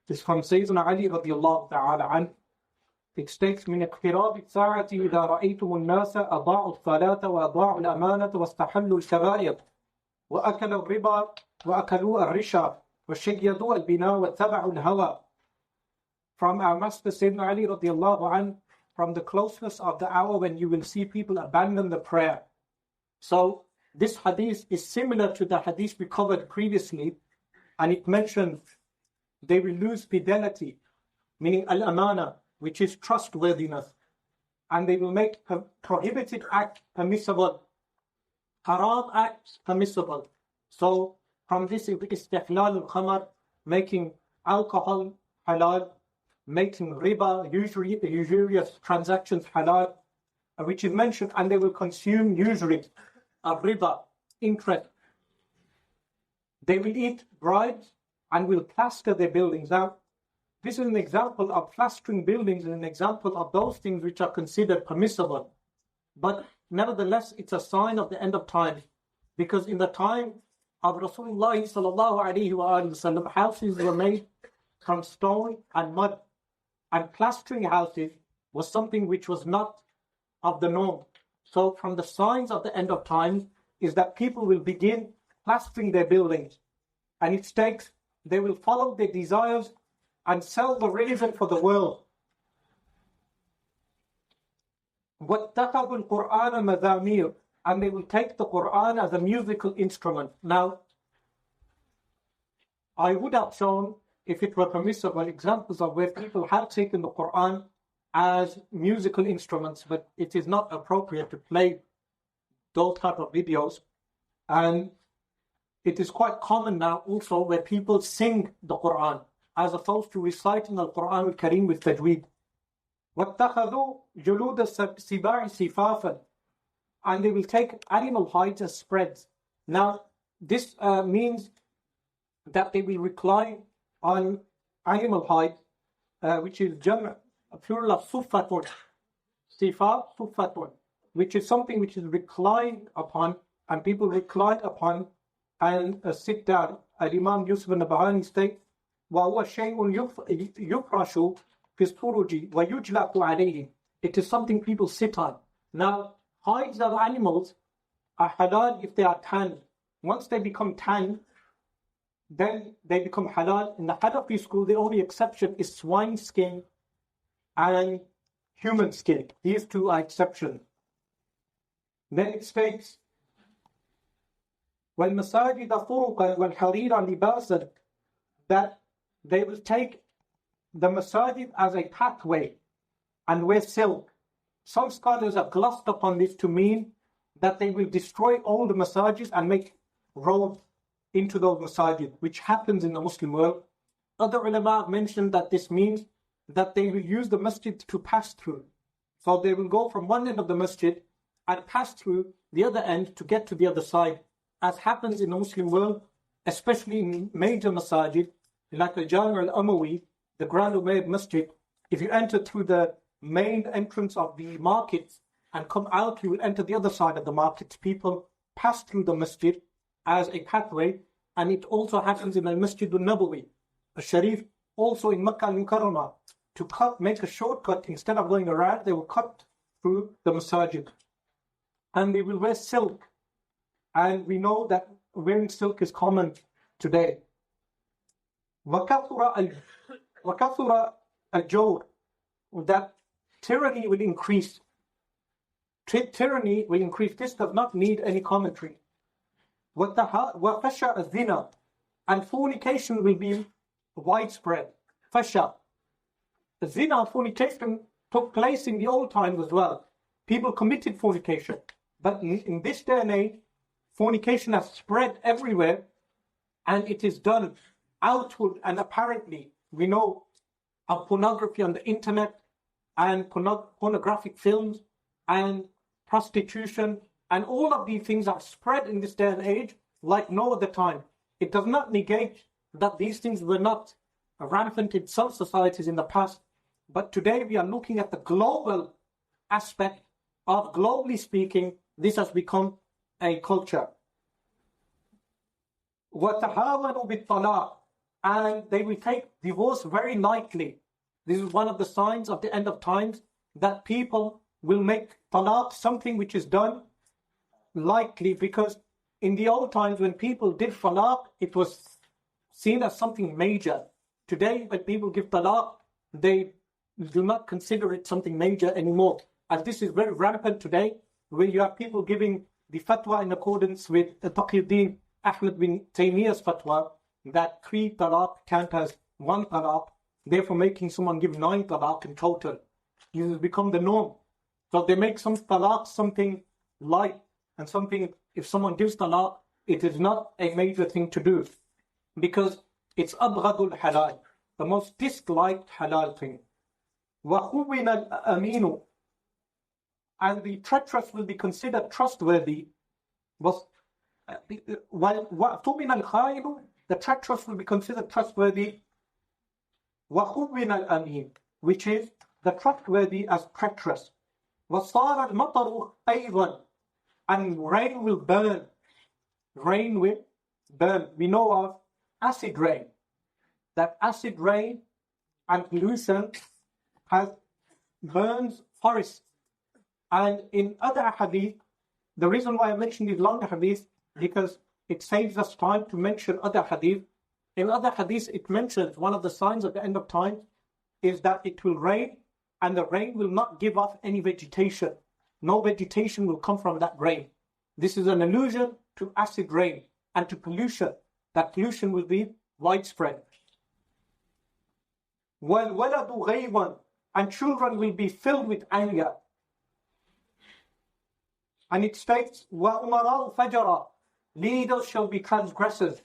is from Sayyidina Ali radiallahu ta'ala anh. It states, من اقتراب الساعة إذا رأيتم الناس أضاعوا الصلاة وأضاعوا الأمانة واستحلوا الكبائر وأكلوا الربا وأكلوا الرشا وشيدوا البناء واتبعوا الهوى. From our Master Sayyidina Ali radiallahu anh, from the closeness of the hour when you will see people abandon the prayer. So this hadith is similar to the hadith we covered previously, and it mentions they will lose fidelity, meaning al-amana, which is trustworthiness, and they will make prohibited acts permissible, haram acts permissible. So from this is istihlal al-khamar, making alcohol halal, making riba, usurious transactions halal, which is mentioned, and they will consume usury of riba, interest. They will eat bribes and will plaster their buildings. Now, this is an example of plastering buildings and an example of those things which are considered permissible. But nevertheless, it's a sign of the end of time. Because in the time of Rasulullah sallallahu alayhi wa sallam, houses were made from stone and mud. And plastering houses was something which was not of the norm. So from the signs of the end of time is that people will begin plastering their buildings, and it states they will follow their desires and sell the religion for the world. وَاتَّخَذُوا الْقُرْآنَ مَذَامِيرَ, and they will take the Quran as a musical instrument. Now, I would have shown, if it were permissible, examples of where people have taken the Quran as musical instruments, but it is not appropriate to play those type of videos. And it is quite common now also where people sing the Quran as opposed to reciting the Quran al-Kareem with tajweed. وَاتَّخَذُوا جُلُودَ السِّبَاعِ صِفَافًا, and they will take animal hides as spreads. Now, this means that they will recline on animal hide, which is a plural of suffatun, sifa suffatun, which is something which is reclined upon, and people recline upon and sit down. Imam Yusuf al-Nabahani states, وَهُوَ شَيْءٌ يُفْرَشُ فِي السُّرُجِ وَيُجْلَقُ عَلَيْهِ. It is something people sit on. Now, hides of animals are halal if they are tanned. Once they become tanned, then they become halal. In the Hanafi school, the only exception is swine skin and human skin. These two are exceptions. Then it states, وَالْمَسَاجِدَ طُرُقًا وَالْحَرِيرَ لِبَاسًا, that they will take the masajid as a pathway and wear silk. Some scholars have glossed upon this to mean that they will destroy all the masajids and make roads into those masajid, which happens in the Muslim world. Other ulama have mentioned that this means that they will use the masjid to pass through. So they will go from one end of the masjid and pass through the other end to get to the other side, as happens in the Muslim world, especially in major masajid, like the Jami' al-Umawi, the Grand Umayyad Masjid. If you enter through the main entrance of the market and come out, you will enter the other side of the market. People pass through the masjid as a pathway, and it also happens in the Masjid al-Nabawi, a Sharif, also in Makkah al-Mukarramah. To make a shortcut, instead of going around, they will cut through the masajid. And they will wear silk. And we know that wearing silk is common today. وَكَثُرَ الْجَوْرِ, that tyranny will increase. Tyranny will increase. This does not need any commentary. وَفَشَّ الزِّنَا, and fornication will be widespread. Fasha. Zina, fornication, took place in the old times as well. People committed fornication. But in this day and age, fornication has spread everywhere, and it is done outward and apparently. We know of pornography on the internet, and pornographic films, and prostitution, and all of these things are spread in this day and age like no other time. It does not negate that these things were not rampant in some societies in the past, but today we are looking at the global aspect of, globally speaking, this has become a culture. وَتَحَاوَنُوا بِالطَّلَاقِ, and they will take divorce very lightly. This is one of the signs of the end of times, that people will make talaq something which is done lightly, because in the old times when people did talaq, it was seen as something major. Today, when people give talaq, they do not consider it something major anymore. As this is very rampant today, where you have people giving the fatwa in accordance with Taqiyuddin Ahmed bin Taymiyyah's fatwa, that 3 talaq count as 1 talaq, therefore making someone give 9 talaq in total. This has become the norm. So they make some talaq something light, and something, if someone gives talaq, it is not a major thing to do, because it's abghadul halal, the most disliked halal thing. وَخُوِّنَ الْأَمِينُ, and the treacherous will be considered trustworthy. وَخُوِّنَ الْخَائِنُ, the treacherous will be considered trustworthy. وَخُوِّنَ الْأَمِينُ, which is the trustworthy as treacherous. وَصَارَ الْمَطَرُ أَيْضًا, and rain will burn. Rain will burn. We know of acid rain. That acid rain and pollution has burns forests. And in other hadith, the reason why I mentioned these longer hadith, because it saves us time to mention other hadith. In other hadith, it mentions one of the signs of the end of time is that it will rain, and the rain will not give off any vegetation. No vegetation will come from that rain. This is an allusion to acid rain and to pollution. That pollution will be widespread. وَالْوَلَدُ غَيْبًا, and children will be filled with anger. And it states, وَأُمَرَاءُ فَجَرًا, leaders shall be transgressors.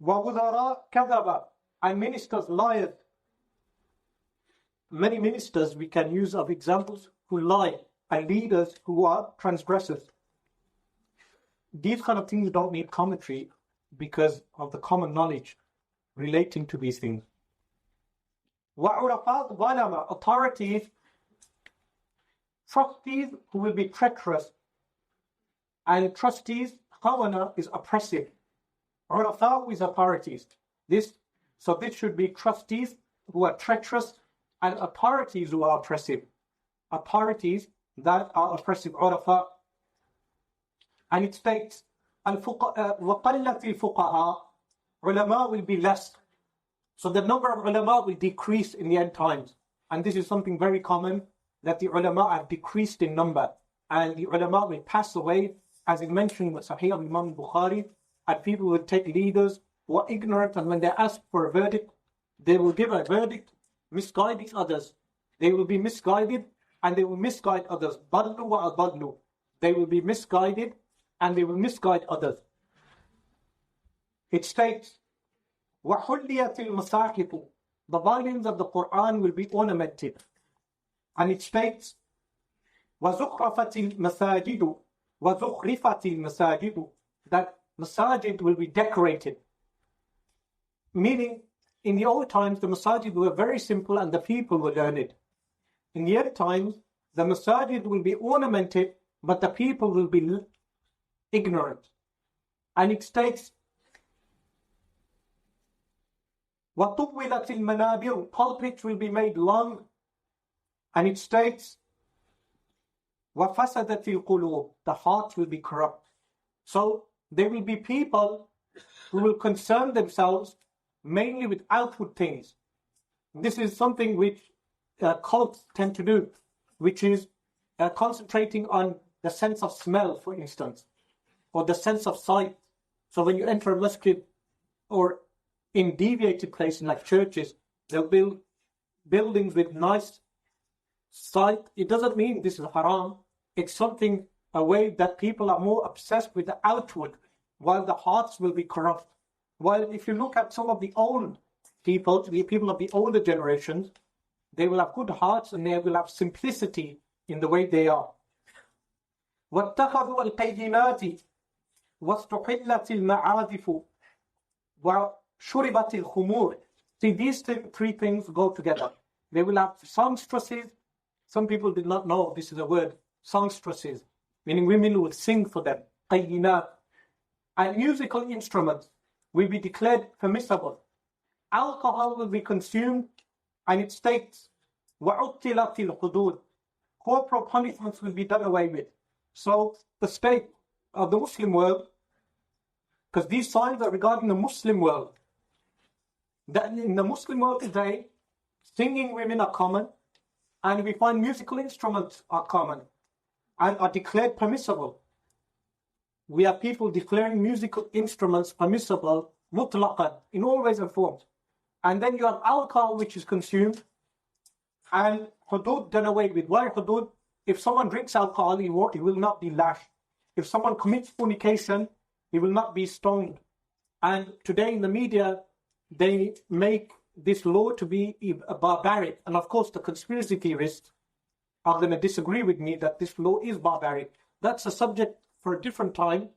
وَوُذَرَاءُ كَذَبًا, and ministers liars. Many ministers we can use of examples who lie, and leaders who are transgressors. These kind of things don't need commentary because of the common knowledge relating to these things. وَعُرَفَاءُ ظَلَمًا, authorities, trustees who will be treacherous. And trustees, khawana, is oppressive. Urafa is authorities. This should be trustees who are treacherous and authorities who are oppressive. Authorities that are oppressive, urafa. And it states, وَقَلَّتِ الْفُقَهَا, ulama will be less. So the number of ulama will decrease in the end times. And this is something very common, that the ulama have decreased in number. And the ulama will pass away, as it mentioned with Sahih Imam Bukhari, and people will take leaders who are ignorant, and when they ask for a verdict, they will give a verdict misguiding others. They will be misguided and they will misguide others. Badlu wa badlu. They will be misguided and they will misguide others. It states, وَحُلِّيَتِ الْمَصَاحِفُ, the volumes of the Quran will be ornamented. And it states, وَزُخْرَفَتِ الْمَسَاجِدُ وَزُخْرِفَتِ الْمَسَاجِدُ, that masajid will be decorated. Meaning, in the old times, the masajid were very simple and the people were learned. In the end times, the masajid will be ornamented, but the people will be ignorant. And it states, وَطُوِّلَتِ الْمَنَابِرُ, pulpits will be made long. And it states, وَفَسَدَتِ الْقُلُوبُ, the hearts will be corrupt. So, there will be people who will concern themselves mainly with outward things. This is something which cults tend to do, which is concentrating on the sense of smell, for instance, or the sense of sight. So when you enter a masjid or in deviated places like churches, they'll build buildings with nice sight. It doesn't mean this is haram. It's something, a way that people are more obsessed with the outward, while the hearts will be corrupt. While if you look at some of the old people, the people of the older generations, they will have good hearts and they will have simplicity in the way they are. وَاتَّخَذُوا الْقَيِّنَاتِ وَاسْتُحِلَّتِ الْمَعَاذِفُ وَشُرِبَتِ الْخُمُورِ. See, these three things go together. They will have songstresses. Some people did not know this is a word, songstresses, meaning women will sing for them. قَيِّنَاتِ. And musical instruments will be declared permissible. Alcohol will be consumed, and it states, وَعُطِّلَتِ الْحُدُودِ, corporal punishments will be done away with. So the state of the Muslim world, because these signs are regarding the Muslim world, that in the Muslim world today, singing women are common, and we find musical instruments are common and are declared permissible. We have people declaring musical instruments permissible, mutlaqan, in all ways and forms. And then you have alcohol which is consumed, and hudud done away with. Why hudud? If someone drinks alcohol, he will not be lashed. If someone commits fornication, he will not be stoned. And today in the media, they make this law to be barbaric. And of course, the conspiracy theorists are going to disagree with me that this law is barbaric. That's a subject for a different time.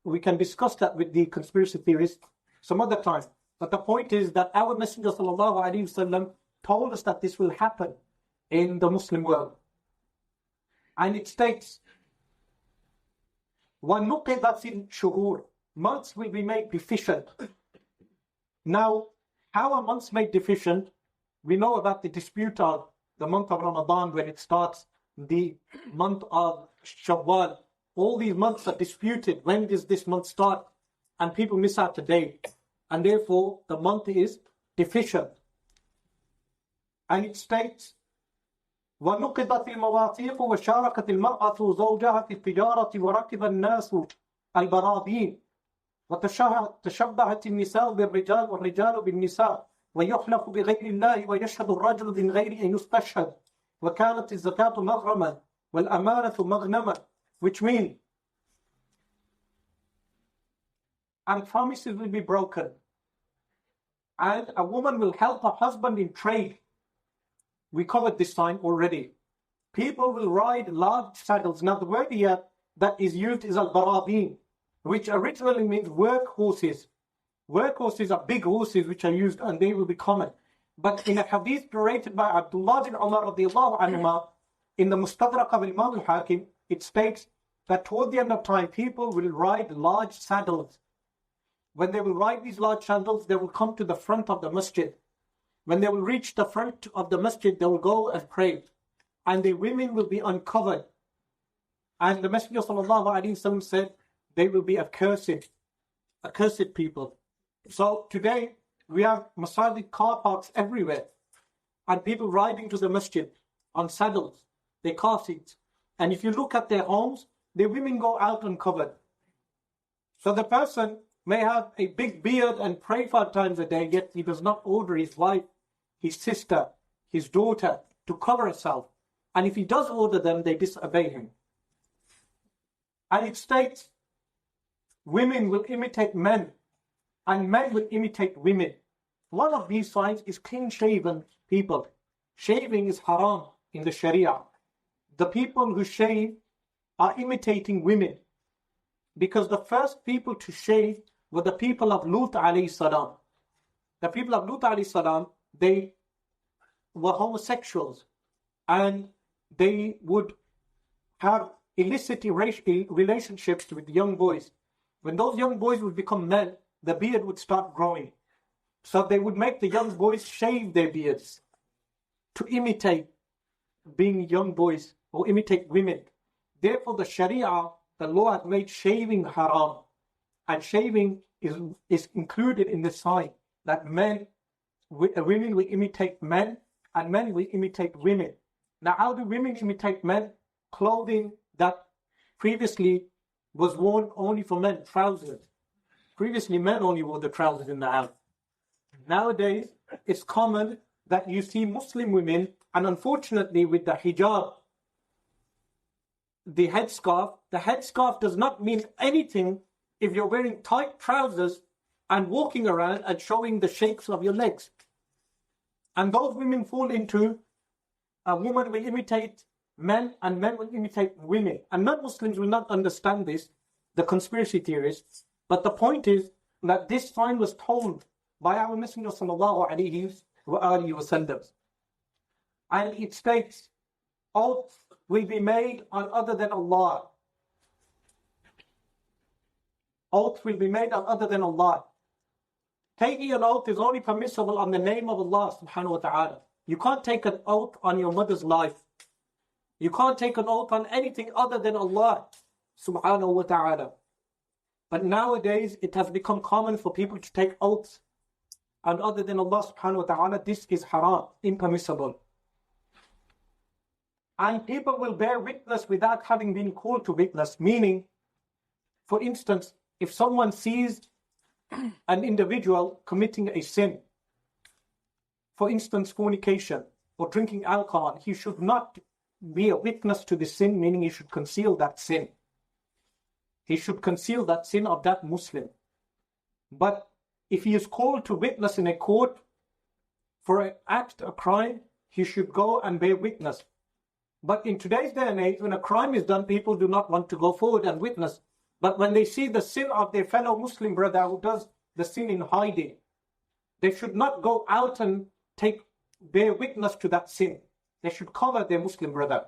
We can discuss that with the conspiracy theorists some other time. But the point is that our Messenger ﷺ told us that this will happen in the Muslim world. And it states, وَنُقِضَتِ الشُّهُورِ, months will be made deficient. Now, how are months made deficient? we know about the dispute of the month of Ramadan when it starts, the month of Shawwal. All these months are disputed. When does this month start? And people miss out the date. And therefore, the month is deficient. And it states, وَنُقِضَتِ الْمَوَاثِيقُ وَشَارَكَتِ الْمَرْأَةُ زَوْجَهَا فِي التِّجَارَةِ وَرَكِبَ النَّاسُ الْبَرَاذِينَ وتشبهت النساء بالرجال والرجال بالنساء ويحلف بغير الله ويشهد الرجل من غير أن يستشهد وكانت الزكاة مغرما والأمانة مغنما, which means, and promises will be broken, and a woman will help her husband in trade. We covered this time already. People will ride large saddles. Now the word here that is used is al-baradin, which originally means work horses. Work horses are big horses which are used and they will be common. But in a hadith narrated by Abdullah bin Umar radiallahu anhuma, in the Mustadrak of Imam al-Hakim, it states that toward the end of time, people will ride large saddles. When they will ride these large saddles, they will come to the front of the masjid. When they will reach the front of the masjid, they will go and pray. And the women will be uncovered. And the Messenger sallallahu alaihi wasallam said, they will be accursed people. So today, we have masajid car parks everywhere. And people riding to the masjid on saddles, their car seats. And if you look at their homes, the women go out uncovered. So the person may have a big beard and pray 5 times a day, yet he does not order his wife, his sister, his daughter to cover herself. And if he does order them, they disobey him. And it states, women will imitate men, and men will imitate women. One of these signs is clean-shaven people. Shaving is haram in the Sharia. The people who shave are imitating women, because the first people to shave were the people of Lut alayhi salam. The people of Lut alayhi salam, they were homosexuals, and they would have illicit relationships with young boys. When those young boys would become men, the beard would start growing. So they would make the young boys shave their beards to imitate being young boys or imitate women. Therefore, the Sharia, the law has made shaving haram. And shaving is included in the sign that women will imitate men and men will imitate women. Now, how do women imitate men? Clothing that previously was worn only for men, trousers. Previously, men only wore the trousers in the house. Nowadays, it's common that you see Muslim women, and unfortunately with the hijab, the headscarf does not mean anything if you're wearing tight trousers and walking around and showing the shapes of your legs. And those women fall into, a woman will imitate men and men will imitate women. And non-Muslims will not understand this, the conspiracy theorists. But the point is that this sign was told by our Messenger sallallahu alaihi wasallam. And it states, oath will be made on other than Allah. Oath will be made on other than Allah. Taking an oath is only permissible on the name of Allah subhanahu wa ta'ala. You can't take an oath on your mother's life. You can't take an oath on anything other than Allah subhanahu wa ta'ala. But nowadays, it has become common for people to take oaths and other than Allah subhanahu wa ta'ala. This is haram, impermissible. And people will bear witness without having been called to witness. Meaning, for instance, if someone sees an individual committing a sin, for instance, fornication or drinking alcohol, he should not be a witness to the sin, meaning he should conceal that sin. He should conceal that sin of that Muslim. But if he is called to witness in a court for an act, a crime, he should go and bear witness. But in today's day and age, when a crime is done, people do not want to go forward and witness. But when they see the sin of their fellow Muslim brother who does the sin in hiding, they should not go out and bear witness to that sin. They should cover their Muslim brother.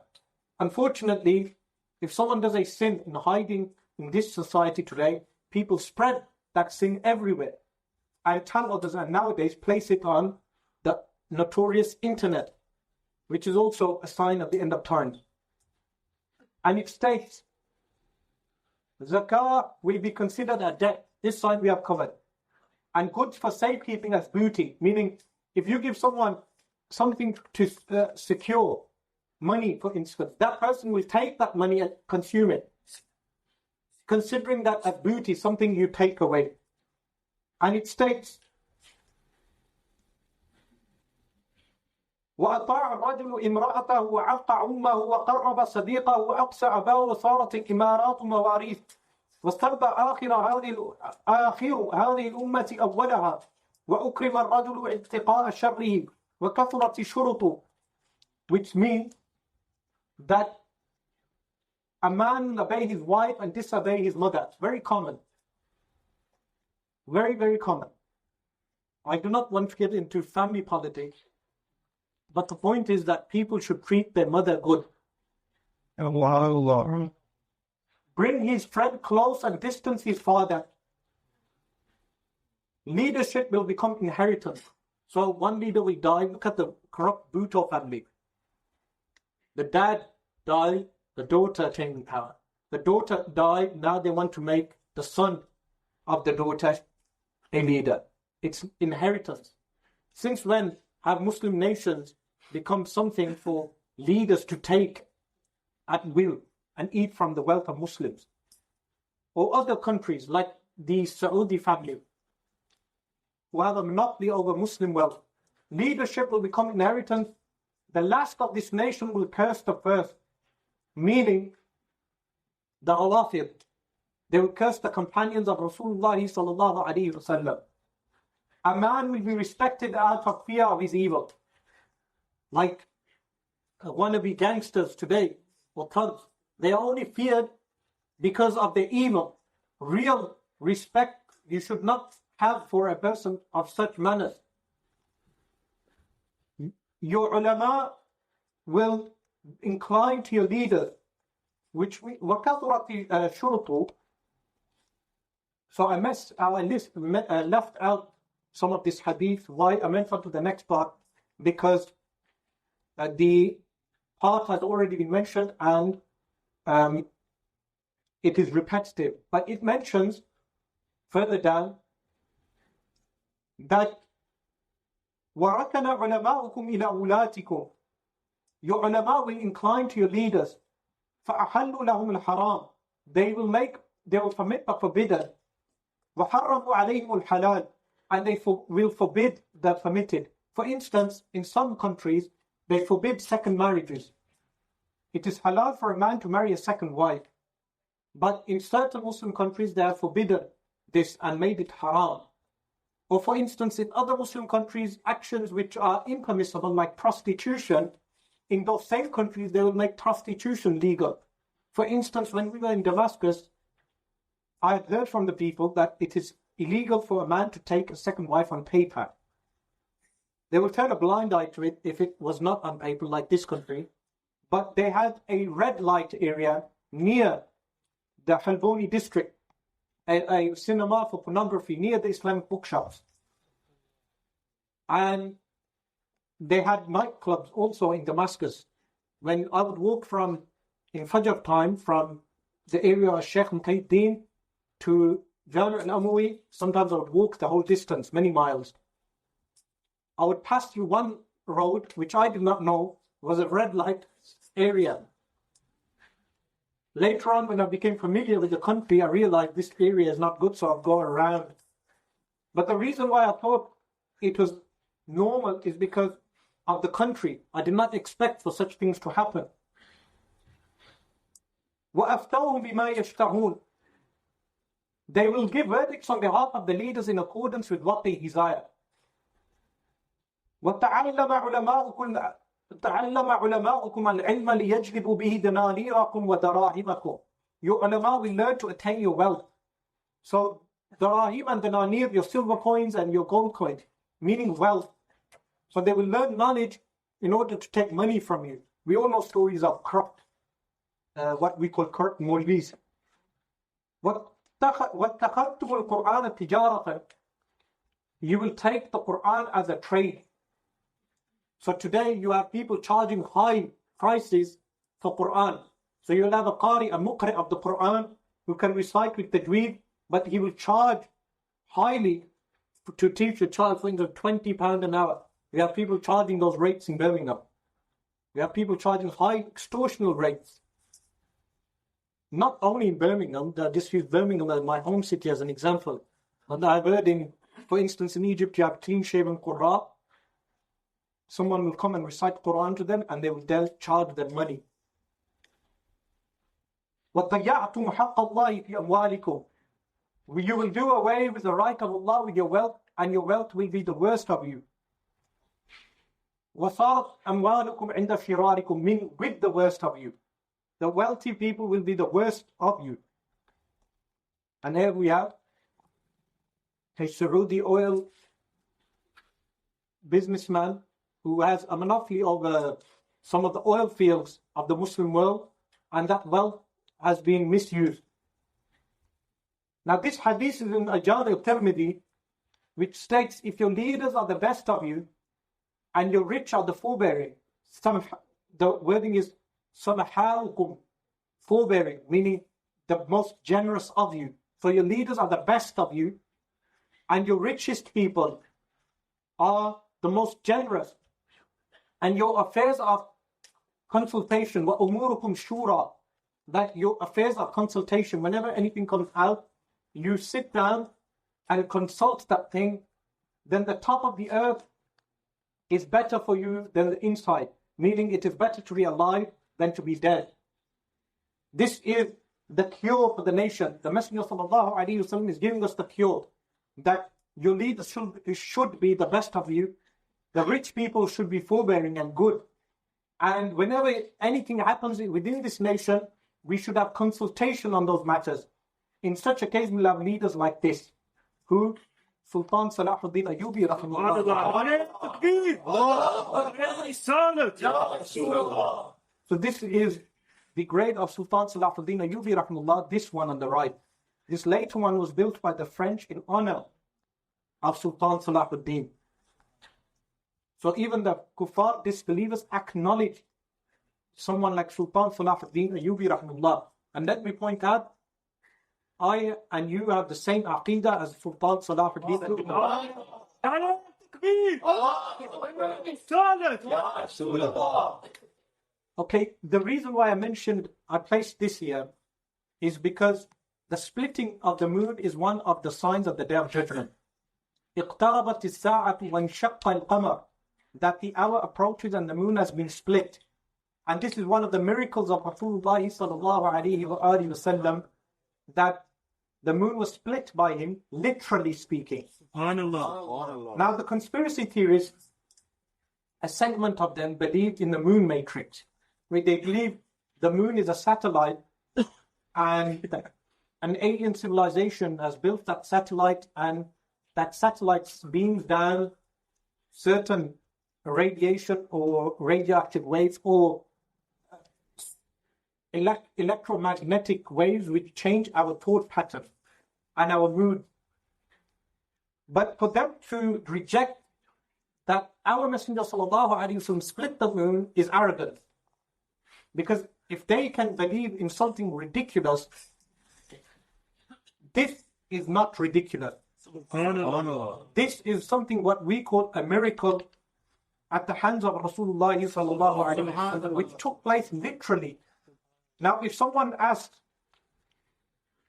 Unfortunately, if someone does a sin in hiding in this society today, people spread that sin everywhere and tell others, and nowadays place it on the notorious internet, which is also a sign of the end of times. And it states, zakah will be considered a debt. This side we have covered. And goods for safekeeping as booty, meaning if you give someone something to secure, money for instance, that person will take that money and consume it, considering that as booty, something you take away. And it states, وأطاع الرجل امرأته وعق أمه وقرب صديقه وأقسى أباه وصارت الإمارات مواريث واستربى آخر هذه الأمة أولها وأكرم الرجل اتقاء شره وكثرت الشرط, which means that a man will obey his wife and disobey his mother. It's very common. Very, very common. I do not want to get into family politics, but the point is that people should treat their mother good. Allah. Bring his friend close and distance his father. Leadership will become inheritance. So one leader will die. Look at the corrupt Bhutto family. The dad died, the daughter attained power. The daughter died, now they want to make the son of the daughter a leader. It's inheritance. Since when have Muslim nations become something for leaders to take at will and eat from the wealth of Muslims? Or other countries like the Saudi family, who have a monopoly over Muslim wealth. Leadership will become inheritance. The last of this nation will curse the first, meaning the Rawafid. They will curse the companions of Rasulullah sallallahu alaihi wasallam. A man will be respected out of fear of his evil. Like wannabe gangsters today, or thugs. They are only feared because of their evil. Real respect you should not have for a person of such manners. Your ulama will incline to your leaders, which we وَكَثُرَتِ شُرُطُ. So I left out some of this hadith. Why? I went on to the next part because the part has already been mentioned and it is repetitive. But it mentions further down that وَرَكَنَ عُلَمَاؤُكُمْ إِلَى أُولَاتِكُمْ. Your ulama will incline to your leaders. فَأَحَلُّ لَهُمُ الْحَرَامِ. They will permit the forbidden. وَحَرَّمُوا عَلَيْهِمُ الْحَلَالِ. And they will forbid the permitted. For instance, in some countries, they forbid second marriages. It is halal for a man to marry a second wife. But in certain Muslim countries, they have forbidden this and made it haram. Or for instance, in other Muslim countries, actions which are impermissible, like prostitution, in those same countries, they will make prostitution legal. For instance, when we were in Damascus, I had heard from the people that it is illegal for a man to take a second wife on paper. They will turn a blind eye to it if it was not on paper, like this country. But they had a red light area near the Halboni district, a cinema for pornography near the Islamic bookshops. And they had nightclubs also in Damascus. When I would walk in Fajr time, from the area of Shaykh Muqayyuddin to Jami' al-Amawi, sometimes I would walk the whole distance, many miles. I would pass through one road, which I did not know was a red light area. Later on, when I became familiar with the country, I realized this area is not good, so I'll go around. But the reason why I thought it was normal is because of the country. I did not expect for such things to happen. وَأَفْتَوْهُمْ بِمَا يَشْتَهُونَ. They will give verdicts on behalf of the leaders in accordance with what they desire. وَتَعَلَّمَ عُلَمَاؤُكُمْ الْعِلْمَ لِيَجْلِبُوا بِهِ دَنَانِيرَكُمْ وَدَرَاهِمَكُمْ. Your ulama will learn to attain your wealth. So, darahim and dananir, your silver coins and your gold coins, meaning wealth. So they will learn knowledge in order to take money from you. We all know stories of corrupt, what we call corrupt Maulvis. وَاتَّخَذْتُمُ الْقُرْآنَ تِجَارَةً. You will take the Quran as a trade. So today you have people charging high prices for Quran. So you'll have a qari, a muqri of the Quran, who can recite with tajweed, but he will charge highly to teach a child, for instance, £20 an hour. We have people charging those rates in Birmingham. We have people charging high extortional rates. Not only in Birmingham, just use Birmingham as my home city as an example. And I've heard for instance, in Egypt, you have clean-shaven Qurra. Someone will come and recite Quran to them, and they will charge them money. وَضَيَّعْتُمْ حَقَّ اللَّهِ فِي أَمْوَالِكُمْ. You will do away with the right of Allah with your wealth, and your wealth will be the worst of you. وَصَارَتْ أَمْوَالُكُمْ عِنْدَ فِرَارِكُمْ with the worst of you. The wealthy people will be the worst of you. And here we have a Saudi oil businessman who has a monopoly over some of the oil fields of the Muslim world, and that wealth has been misused. Now this hadith is in Ajari al-Tirmidhi, which states, if your leaders are the best of you, and your rich are the forbearing, the wording is samahalukum, forbearing, meaning the most generous of you. So your leaders are the best of you, and your richest people are the most generous, and your affairs are consultation, wa umurukum shura, that your affairs are consultation. Whenever anything comes out, you sit down and consult that thing, then the top of the earth is better for you than the inside, meaning it is better to be alive than to be dead. This is the cure for the nation. The Messenger ﷺ is giving us the cure, that your leaders should be the best of you. The rich people should be forbearing and good. And whenever anything happens within this nation, we should have consultation on those matters. In such a case, we'll have leaders like this, who Sultan Salahuddin Ayyubi rahimahullah. So this is the grade of Sultan Salahuddin Ayyubi rahimahullah, this one on the right. This later one was built by the French in honor of Sultan Salahuddin. So even the kuffar disbelievers acknowledge someone like Sultan Salahuddin Ayyubi rahimahullah. And let me point out, I and you have the same aqidah as Sultan Salahuddin. Okay, the reason why I placed this here is because the splitting of the moon is one of the signs of the Day of Judgment. اقتربت الساعة وانشق القمر, that the hour approaches and the moon has been split. And this is one of the miracles of Rasulullah sallallahu alayhi wa sallam, that the moon was split by him, literally speaking. SubhanAllah. Now the conspiracy theorists, a segment of them believed in the moon matrix, where they believe the moon is a satellite and an alien civilization has built that satellite, and that satellite beams down certain radiation or radioactive waves or electromagnetic waves which change our thought pattern and our mood. But for them to reject that our Messenger ﷺ split the moon is arrogant. Because if they can believe in something ridiculous, this is not ridiculous. This is something what we call a miracle at the hands of Rasulullah ﷺ, which took place literally. Now, if someone asks,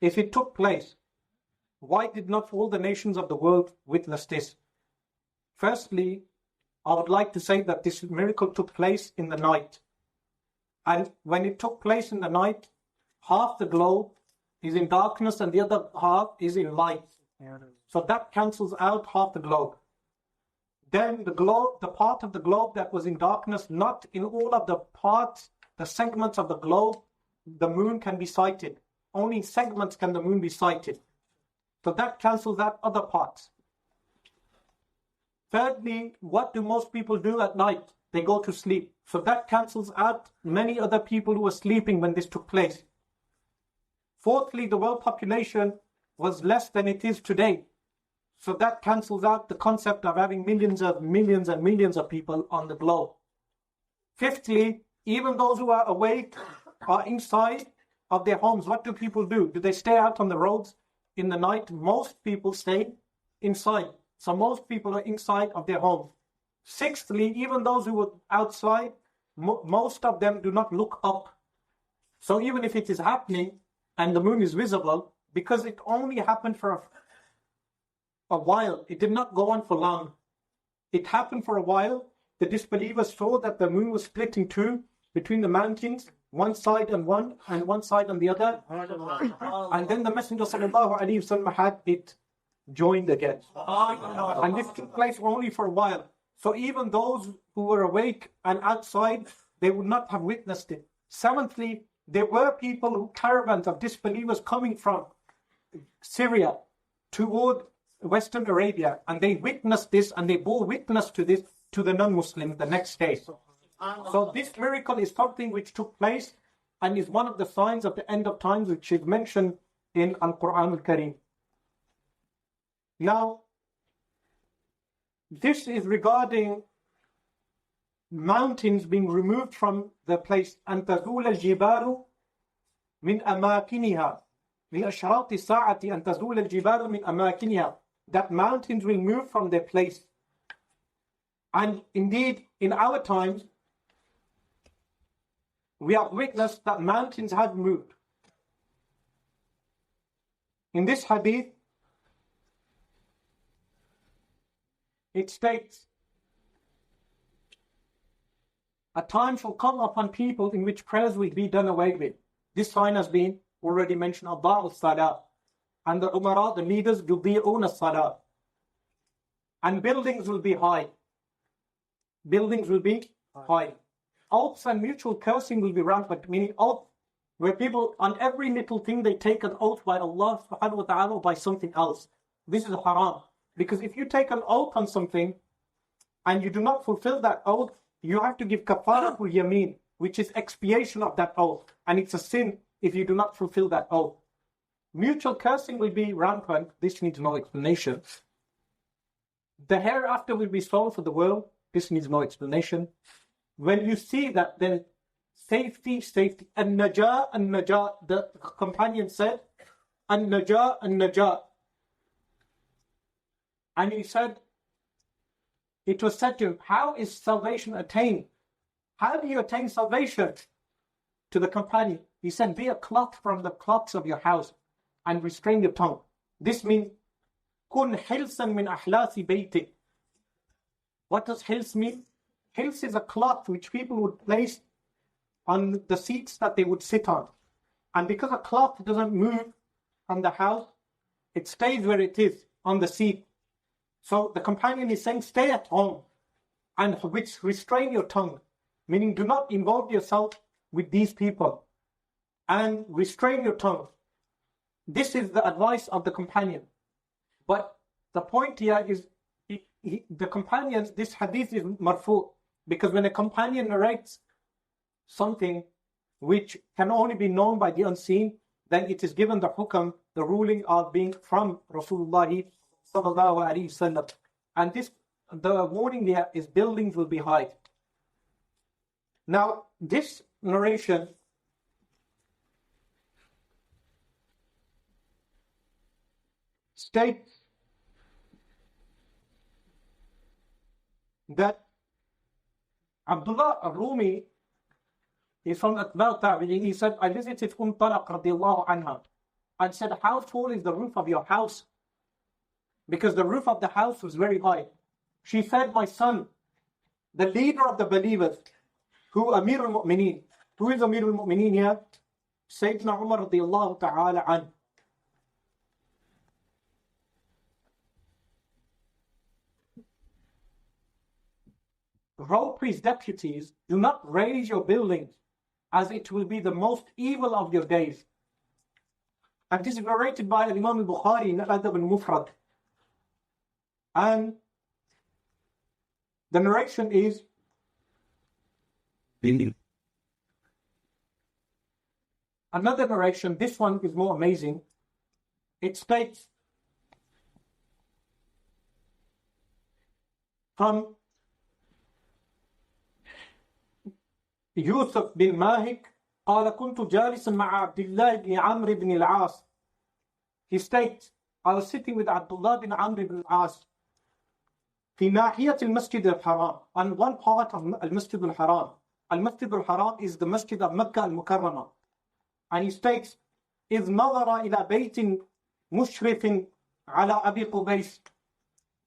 if it took place, why did not all the nations of the world witness this? Firstly, I would like to say that this miracle took place in the night. And when it took place in the night, half the globe is in darkness and the other half is in light. So that cancels out half the globe. Then the part of the globe that was in darkness, not in all of the parts, the segments of the globe, the moon can be sighted. Only in segments can the moon be sighted. So that cancels out other parts. Thirdly, what do most people do at night? They go to sleep. So that cancels out many other people who were sleeping when this took place. Fourthly, the world population was less than it is today. So that cancels out the concept of having millions and millions of people on the globe. Fifthly, even those who are awake are inside of their homes. What do people do? Do they stay out on the roads in the night? Most people stay inside. So most people are inside of their homes. Sixthly, even those who are outside, most of them do not look up. So even if it is happening and the moon is visible, because it only happened for a while, it did not go on for long. It happened for a while. The disbelievers saw that the moon was split in two between the mountains, one side on one and one side on the other. And then the Messenger ﷺ had it joined again. And this took place only for a while. So even those who were awake and outside, they would not have witnessed it. Seventhly, there were caravans of disbelievers coming from Syria toward Western Arabia, and they witnessed this and they bore witness to this to the non-Muslims the next day. So this miracle is something which took place and is one of the signs of the end of times, which is mentioned in Al-Quran Al-Kareem. Now, this is regarding mountains being removed from the place. أن تزول الجبال من أماكنها لأشراط الساعة أن تزول الجبال من أماكنها. That mountains will move from their place. And indeed, in our times, we have witnessed that mountains have moved. In this hadith, it states, a time shall come upon people in which prayers will be done away with. This sign has been already mentioned, Abba al-Salah. And the Umara, the leaders, yudi'un as-Salah. And buildings will be high. Buildings will be high. Oaths and mutual cursing will be rampant, meaning oath, where people, on every little thing, they take an oath by Allah subhanahu wa ta'ala or by something else. This is haram. Because if you take an oath on something, and you do not fulfill that oath, you have to give kafaratul yameen, which is expiation of that oath. And it's a sin if you do not fulfill that oath. Mutual cursing will be rampant. This needs no explanation. The hereafter will be sold for the world. This needs no explanation. When you see that, then safety. And najah, the companion said, and najah. And he said, it was said to him, how is salvation attained? How do you attain salvation? To the companion, he said, be a cloth from the cloths of your house and restrain your tongue. This means, kun hilsan min ahlasi bayti. What does hils mean? Hils is a cloth which people would place on the seats that they would sit on. And because a cloth doesn't move from the house, it stays where it is, on the seat. So the companion is saying, stay at home and which restrain your tongue, meaning do not involve yourself with these people and restrain your tongue. This is the advice of the companion. But the point here is, the companions, this hadith is marfu, because when a companion narrates something which can only be known by the unseen, then it is given the hukam, the ruling of being from Rasulullah sallallahu alaihi wasallam. And this, the warning here is buildings will be high. Now, this narration states that Abdullah al-Rumi is from Atba' Tabi'in. He said, I visited Talaq radiallahu anha and said, how tall is the roof of your house? Because the roof of the house was very high. She said, my son, the leader of the believers, who Amir al-Mu'mineen. Who is Amir al-Mu'mineen here? Sayyidina Umar radiallahu ta'ala an. Wrote his deputies, do not raise your buildings, as it will be the most evil of your days. And this is narrated by Imam al-Bukhari in Al-Adab al-Mufrad. And the narration is, another narration, this one is more amazing. It states from يوسف بن ماهك قال كنت جالسا مع عبد الله بن عمرو بن العاص. He states, I was sitting with Abdullah bin Amr ibn al-As في ناحية المسجد الحرام, on one part of المسجد الحرام. المسجد الحرام is the masjid of Mecca al-Mukarramah. And he states, إذ نظر إلى بيت مشرف على أبي قبيس.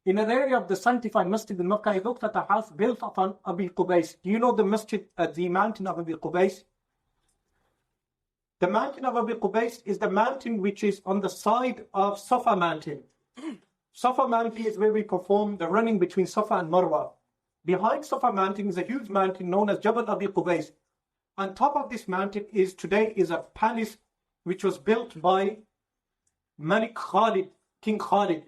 In an area of the sanctified masjid in Mecca, he looked at a house built upon Abi Qubais. Do you know the masjid, the mountain of Abi Qubais? The mountain of Abi Qubais is the mountain which is on the side of Safa mountain. Safa mountain is where we perform the running between Safa and Marwa. Behind Safa mountain is a huge mountain known as Jabal Abi Qubais. On top of this mountain today is a palace which was built by Malik Khalid, King Khalid.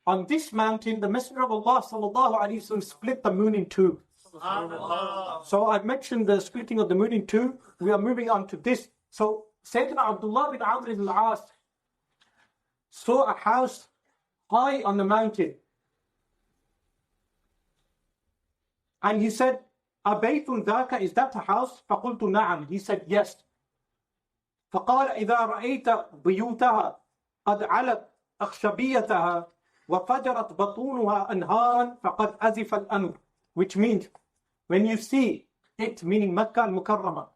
On this mountain, the Messenger of Allah sallallahu alaihi wasallam split the moon in two. So I mentioned the splitting of the moon in two. We are moving on to this. So Sayyidina Abdullah bin Amr ibn al-As saw a house high on the mountain. And he said, أَبَيْتٌ ذَاكَ, is that a house? فَقُلْتُ نَعَمْ. He said, yes. فَقَالَ إِذَا رَأَيْتَ بِيُوتَهَا قَدْ عَلَتْ أَخْشَبِيَّتَهَا وَفَجَرَتْ بَطُونُهَا أَنْهَارًا فَقَدْ أَزِفَ الْأَمْرُ. Which means, when you see it, meaning Makkah al-Mukarramah,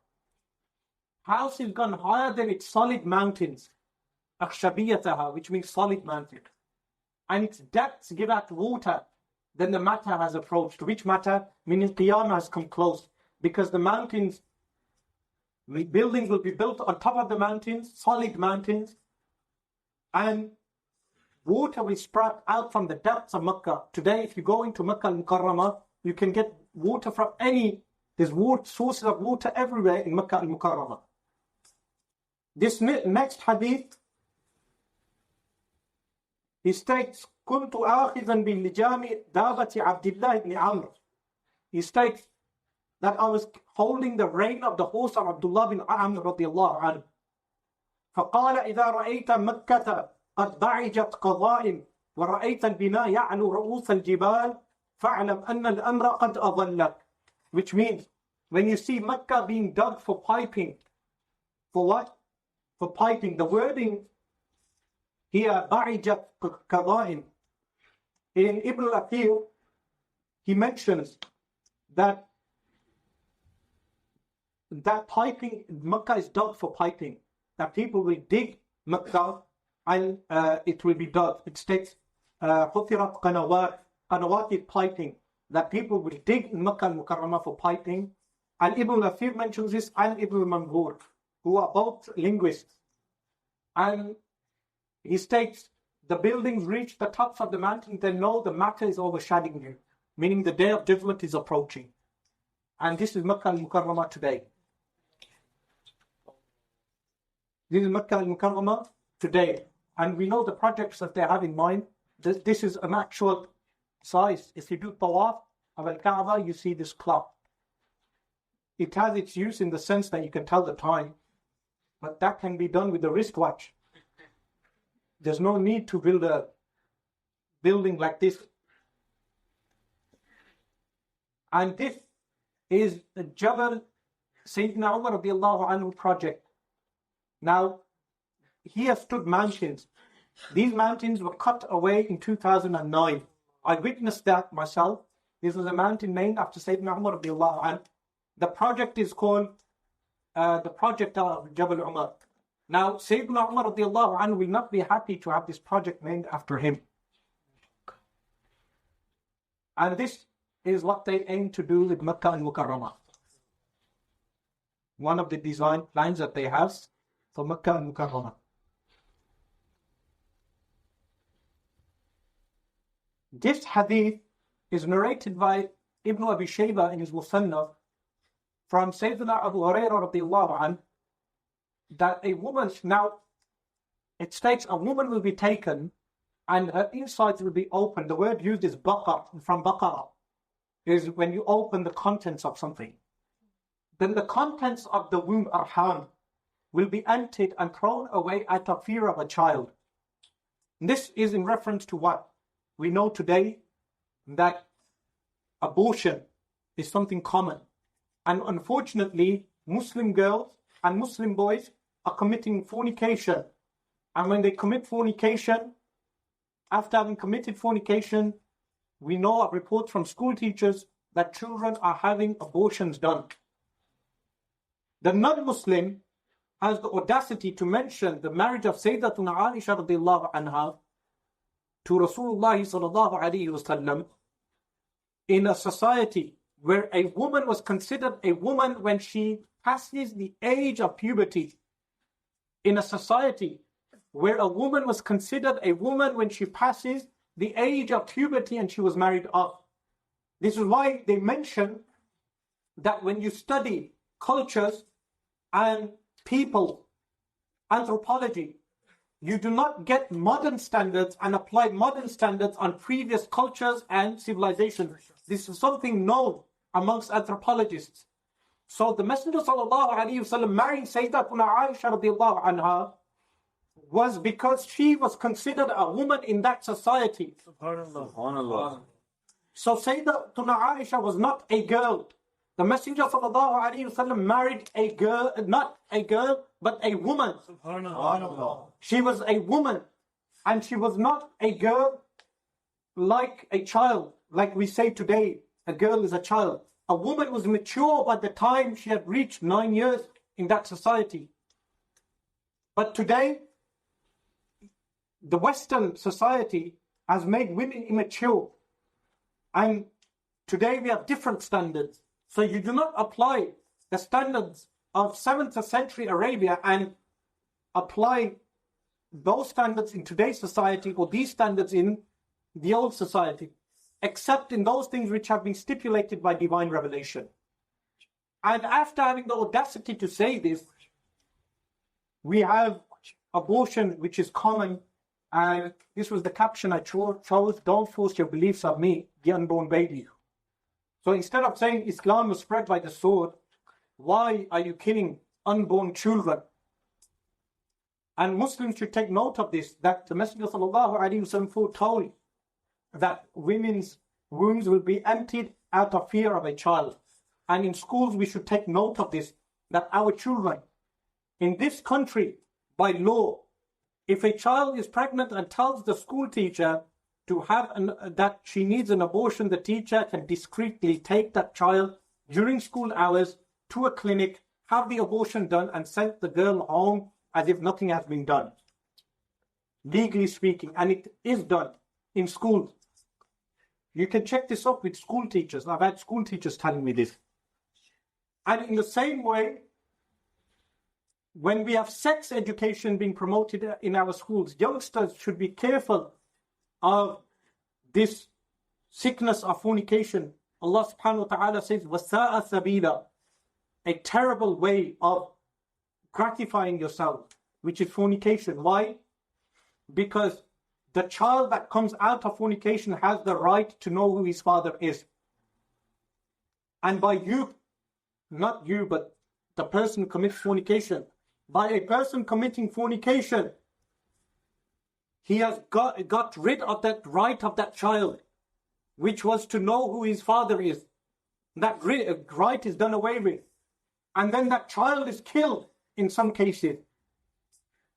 house is gone higher than its solid mountains, أَخْشَبِيَّتَهَا, which means solid mountain, and its depths give out water, then the matter has approached. Which matter? Meaning Qiyamah has come close, because the mountains, the buildings will be built on top of the mountains, solid mountains, and water will sprout out from the depths of Makkah. Today, if you go into Makkah al-Mukarramah, you can get water from there's sources of water everywhere in Makkah al-Mukarramah. This next hadith, he states, كنت آخذا باللجام دابة عبد الله بن عمرو. He states that I was holding the rein of the horse of Abdullah bin Amr radiallahu anhu. فقال إذا رأيت مكة قد ضعجت قضائم ورأيت البناء يعلو رؤوس الجبال فاعلم أن الأمر قد أضلك. Which means, when you see Mecca being dug for piping, for what? For piping. The wording here, ضعجت قضائم. In Ibn al-Athir, he mentions that piping, Mecca is dug for piping. That people will dig Mecca and it will be dug. It states, حُفِرَتْ قَنَوَاتٍ. Qanawat is piping. That people will dig in Makkah al-Mukarramah for piping. And Ibn al-Athir mentions this, and Ibn al-Manzur, who are both linguists. And he states, the buildings reach the tops of the mountain, then know the matter is overshadowing you. Meaning the day of judgment is approaching. And this is Makkah al-Mukarramah today. This is Makkah al-Mukarramah today. And we know the projects that they have in mind. This is an actual size. If you do tawaf of al-Kaaba, you see this clock. It has its use in the sense that you can tell the time. But that can be done with the wristwatch. There's no need to build a building like this. And this is the Jabal Sayyidina Umar radiallahu anhu project. Now, here stood mountains. These mountains were cut away in 2009. I witnessed that myself. This was a mountain named after Sayyidina Umar radiallahu anhu. The project is called the project of Jabal Umar. Now, Sayyidina Umar radiallahu anhu will not be happy to have this project named after him. And this is what they aim to do with Makkah al-Mukarramah. One of the design plans that they have for Makkah al-Mukarramah. This hadith is narrated by Ibn Abi Shayba in his Musannaf from Sayyidina Abu Hurairah radiallahu anhu, that a woman, now it states a woman will be taken and her insides will be opened. The word used is baqar, from baqara, is when you open the contents of something. Then the contents of the womb, arham, will be emptied and thrown away out of fear of a child. This is in reference to what? We know today that abortion is something common. And unfortunately, Muslim girls and Muslim boys are committing fornication. And when they commit fornication, after having committed fornication, we know of reports from school teachers that children are having abortions done. The non-Muslim has the audacity to mention the marriage of Sayyidatuna Aisha radiallahu anha to Rasulullah sallallahu alayhi wasallam in a society where a woman was considered a woman when she passes the age of puberty. In a society where a woman was considered a woman when she passes the age of puberty and she was married off. This is why they mention that when you study cultures and people, anthropology, you do not get modern standards and apply modern standards on previous cultures and civilizations. This is something known amongst anthropologists. So the Messenger sallallahu alaihi wasallam marrying Sayyidatuna Aisha radiallahu anha was because she was considered a woman in that society. Subhanallah. So Sayyidatuna Aisha was not a girl. The Messenger sallallahu alaihi wasallam married a girl, not a girl, but a woman. Subhanallah. She was a woman, and she was not a girl like a child, like we say today, a girl is a child. A woman was mature by the time she had reached 9 years in that society. But today, the Western society has made women immature. And today we have different standards. So you do not apply the standards of 7th century Arabia and apply those standards in today's society or these standards in the old society, except in those things which have been stipulated by divine revelation. And after having the audacity to say this, we have abortion, which is common. And this was the caption I chose, don't force your beliefs on me, the unborn baby. So instead of saying Islam was spread by the sword, why are you killing unborn children? And Muslims should take note of this, that the Messenger sallallahu alaihi wasallam foretold that women's wombs will be emptied out of fear of a child. And in schools we should take note of this, that our children in this country, by law, if a child is pregnant and tells the school teacher to have that she needs an abortion, the teacher can discreetly take that child during school hours to a clinic, have the abortion done, and send the girl home as if nothing has been done. Legally speaking, and it is done in schools. You can check this up with school teachers. I've had school teachers telling me this. And in the same way, when we have sex education being promoted in our schools, youngsters should be careful of this sickness of fornication. Allah subhanahu wa ta'ala says, وَسَاءَ سَبِيلًا, a terrible way of gratifying yourself, which is fornication. Why? Because the child that comes out of fornication has the right to know who his father is. And by you, not you, but the person who commits fornication, by a person committing fornication, he has got rid of that right of that child, which was to know who his father is. That right is done away with. And then that child is killed in some cases.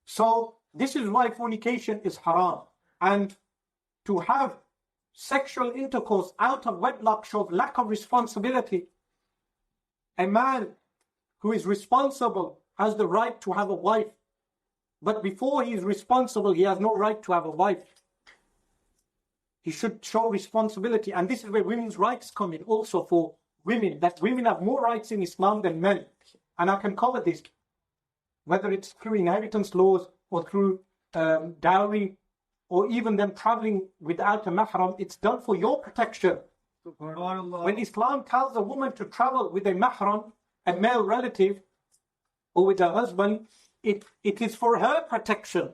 So this is why fornication is haram. And to have sexual intercourse out of wedlock shows lack of responsibility. A man who is responsible has the right to have a wife. But before he is responsible, he has no right to have a wife. He should show responsibility. And this is where women's rights come in also for women, that women have more rights in Islam than men. And I can cover this, whether it's through inheritance laws or through dowry, or even them traveling without a mahram. It's done for your protection. When Islam tells a woman to travel with a mahram, a male relative, or with her husband, it is for her protection.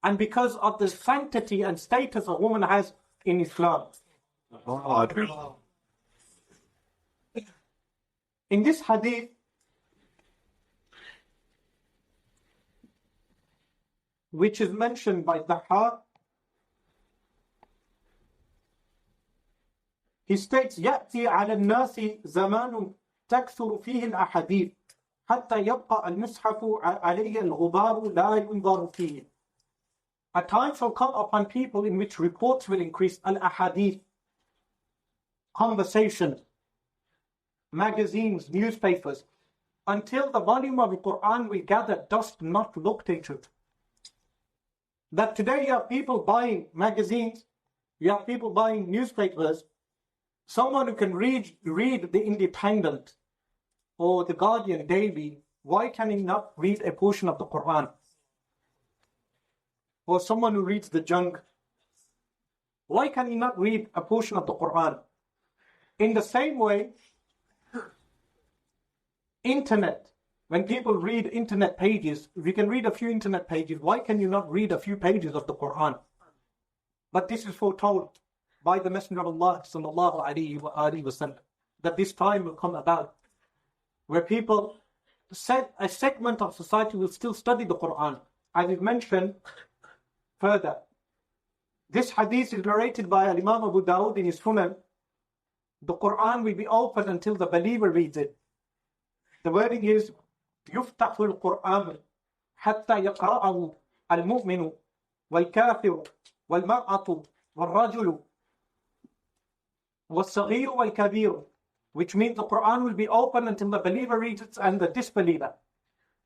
And because of the sanctity and status a woman has in Islam. In this hadith, which is mentioned by Dhahak, He states, يأتي على الناس زمان تكثر فيه الأحاديث حتى يبقى المصحف عليه الغبار لا ينظر فيه. A time shall come upon people in which reports will increase, al-ahadith, conversation, magazines, newspapers, until the volume of the Quran we gather dust not looked into. That today you have people buying magazines, you have people buying newspapers, someone who can read the Independent or the Guardian daily, why can he not read a portion of the Quran? Or someone who reads the Junk, why can he not read a portion of the Quran? In the same way, internet, when people read internet pages, if you can read a few internet pages, why can you not read a few pages of the Quran? But this is foretold by the Messenger of Allah sallallahu alaihi wasallam, that this time will come about where people said a segment of society will still study the Quran. As is mentioned further, this hadith is narrated by Imam Abu Dawud in his Sunan. The Quran will be open until the believer reads it. The wording is يفتح القرآن حتى يقرأه المؤمن والكافر والمرأة والرجل والصغير والكبير, which means the Quran will be open until the believer reads it and the disbeliever.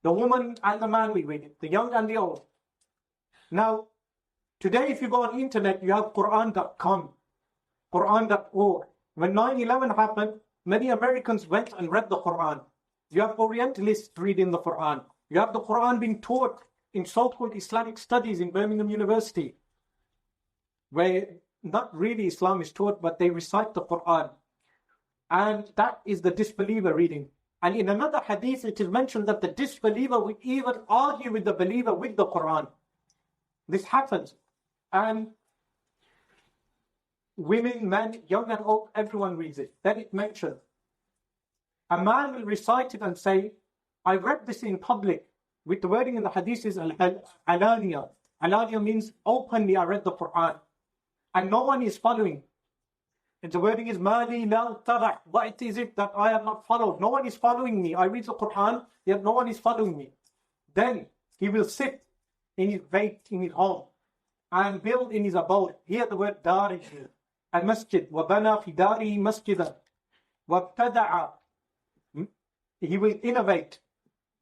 The woman and the man will read it, the young and the old. Now, today if you go on the internet, you have Quran.com, Quran.org. When 9/11 happened, many Americans went and read the Quran. You have Orientalists reading the Quran. You have the Quran being taught in so-called Islamic studies in Birmingham University, where not really Islam is taught, but they recite the Quran. And that is the disbeliever reading. And in another hadith, it is mentioned that the disbeliever will even argue with the believer with the Quran. This happens. And women, men, young and old, everyone reads it. Then it mentions, a man will recite it and say, I read this in public, with the wording in the hadith is alaniya. Alaniya means openly I read the Quran. And no one is following. And the wording is mali la tara'. What is it that I have not followed? No one is following me. I read the Quran, yet no one is following me. Then he will sit in his bait, in his home, and build in his abode. Here the word dar is here. A masjid. وَبَنَى فِي دَارِهِ مَسْجِدًا وَابْتَدَعَ. He will innovate.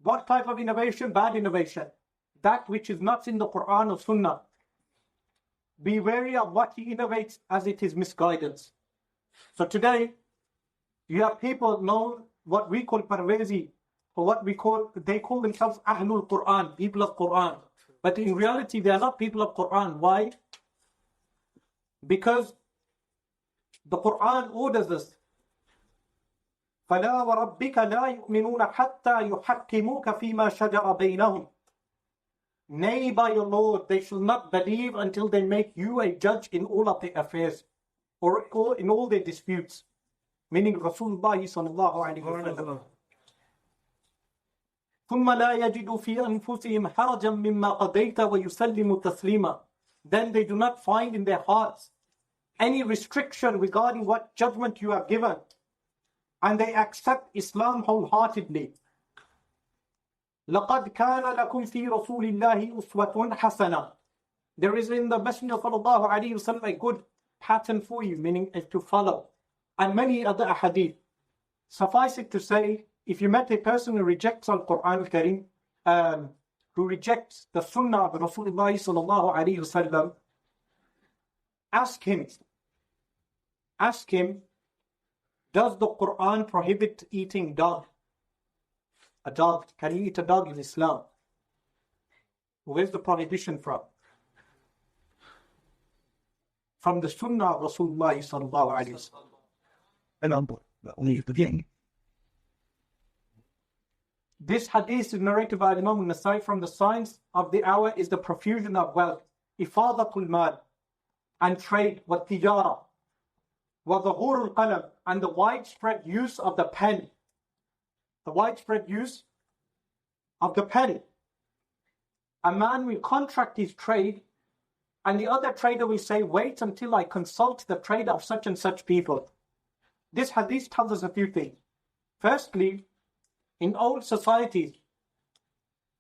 What type of innovation? Bad innovation. That which is not in the Quran or Sunnah. Be wary of what he innovates, as it is misguidance. So today, you have people known what we call Parvezi, or what they call themselves Ahlul Quran, people of Quran. But in reality, they are not people of Quran. Why? Because the Quran orders us, فَلَا وَرَبِّكَ لَا يُؤْمِنُونَ حَتَّى يُحَكِّمُوكَ فِي مَا شَجَرَ بَيْنَهُمْ. Nay, by your Lord, they shall not believe until they make you a judge in all of their affairs, or in all their disputes. Meaning Rasulullah sallallahu alaihi wasallam. ثُمَّ لَا يَجِدُوا فِي أَنفُسِهِمْ حَرَجًا مِمَّا قَضَيْتَ وَيُسَلِّمُوا تَسْلِيمًا. Then they do not find in their hearts any restriction regarding what judgment you have given, and they accept Islam wholeheartedly. لَقَدْ كَانَ لَكُمْ فِي رَسُولِ اللَّهِ أُسْوَةٌ حَسَنَةٌ. There is in the Messenger of Allah alayhi wasallam a good pattern for you, meaning to follow, and many other ahadith. Suffice it to say, if you met a person who rejects Al-Quran al-Karim, who rejects the Sunnah of Rasulullah sallallahu alayhi wasallam, ask him, does the Quran prohibit eating dog? A dog, can you eat a dog in Islam? Where's the prohibition from? From the Sunnah of Rasulullah sallallahu alayhi wasallam. This hadith is narrated by Imam Nasai. From the signs of the hour is the profusion of wealth, ifadatul mal, and trade, wa tijara, wa dhuhurul qalam, and the widespread use of the pen. The widespread use of the pen. A man will contract his trade, and the other trader will say, wait until I consult the trade of such and such people. this hadith tells us a few things. Firstly, in old societies,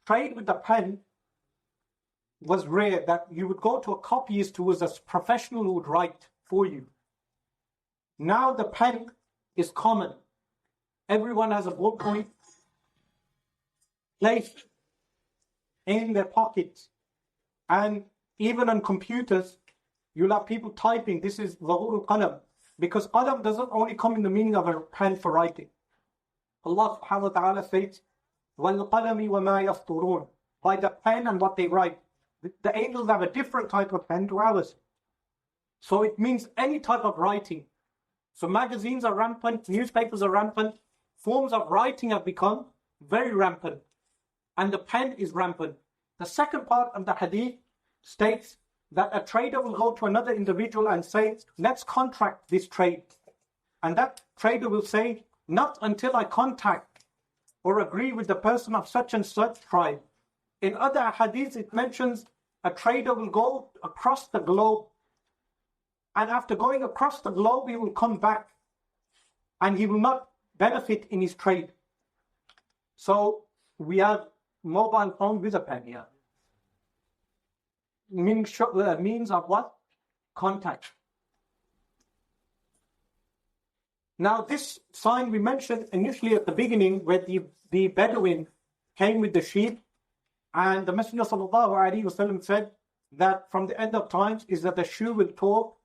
trade with the pen was rare, that you would go to a copyist who was a professional who would write for you. Now the pen is common. Everyone has a ballpoint placed in their pockets. And even on computers, you'll have people typing. This is Zahur al-Qalam. Because qalam doesn't only come in the meaning of a pen for writing. Allah subhanahu wa ta'ala says, وَالْقَلَمِ وَمَا يَسْطُرُونَ, by the pen and what they write. The angels have a different type of pen to ours. So it means any type of writing. So magazines are rampant, newspapers are rampant, forms of writing have become very rampant. And the pen is rampant. The second part of the hadith states that a trader will go to another individual and say, let's contract this trade. And that trader will say, not until I contact or agree with the person of such and such tribe. In other hadiths, it mentions a trader will go across the globe, and after going across the globe, he will come back, and he will not benefit in his trade. So we have mobile phone with a pen here. Means of what? Contact. Now this sign we mentioned initially at the beginning, where the Bedouin came with the sheep, and the Messenger ﷺ said that from the end of times is that the shoe will talk,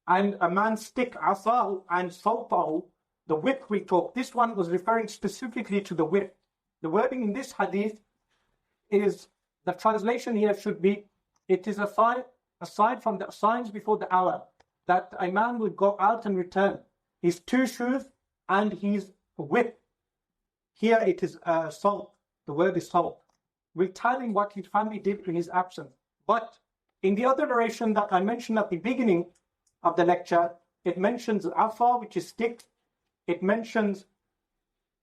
and a man's stick, asahu, and sawtahu, the whip will talk. This one was referring specifically to the whip. The wording in this hadith is, the translation here should be, it is a sign, aside from the signs before the hour, that a man will go out and return his two shoes and his whip. Here it is salt. The word is salt. Will tell him what his family did in his absence. But in the other narration that I mentioned at the beginning of the lecture, it mentions afa, which is stick. It mentions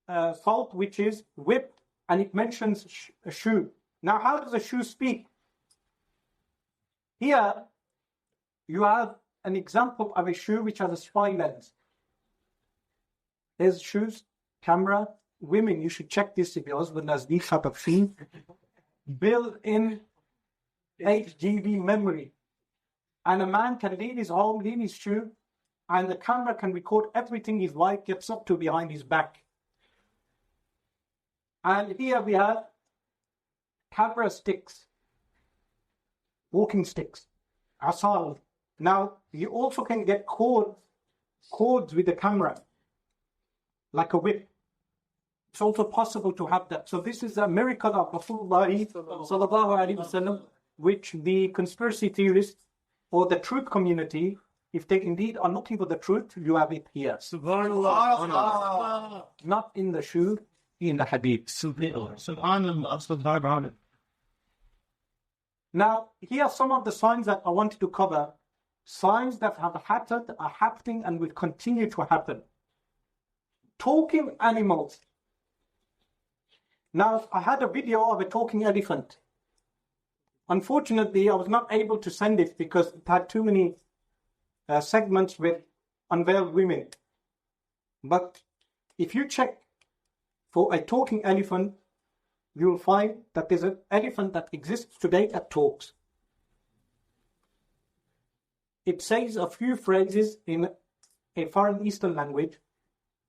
salt, which is whip, and it mentions a shoe. Now, how does a shoe speak? Here, you have an example of a shoe which has a spy lens. There's shoes, camera. Women, you should check this if your husband has these type of things. Built-in 8 GB memory. And a man can leave his home, leave his shoe, and the camera can record everything his wife gets up to behind his back. And here we have camera sticks, walking sticks, asal. Now, you also can get cords with the camera, like a whip. It's also possible to have that. So this is a miracle of Rasulullah sallallahu alaihi wasallam, which the conspiracy theorists or the truth community, if they indeed are looking for the truth, you have it here. Subhanallah. Not in the shoe, in the hadith. Subhanallah. Now, here are some of the signs that I wanted to cover. Signs that have happened, are happening, and will continue to happen. Talking animals. Now, I had a video of a talking elephant. Unfortunately, I was not able to send it because it had too many segments with unveiled women. But if you check for a talking elephant, you will find that there's an elephant that exists today that talks. It says a few phrases in a foreign Eastern language,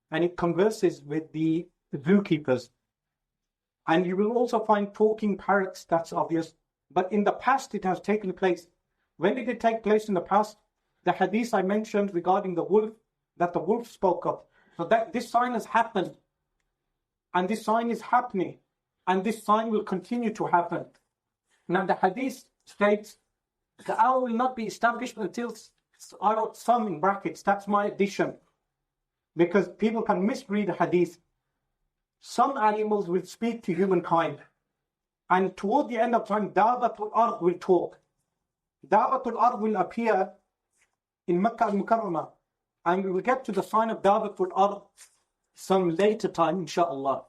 and it converses with the zookeepers. And you will also find talking parrots, that's obvious. But in the past, it has taken place. When did it take place in the past? The hadith I mentioned regarding the wolf, that the wolf spoke of. So that this sign has happened. And this sign is happening. And this sign will continue to happen. Now the hadith states, the hour will not be established until, I wrote some in brackets, that's my addition. Because people can misread the hadith. Some animals will speak to humankind. And toward the end of time, Dabatul Ard will talk. Dabatul Ard will appear in Makkah al-Mukarramah. And we will get to the sign of Dabatul Ard some later time, inshaAllah.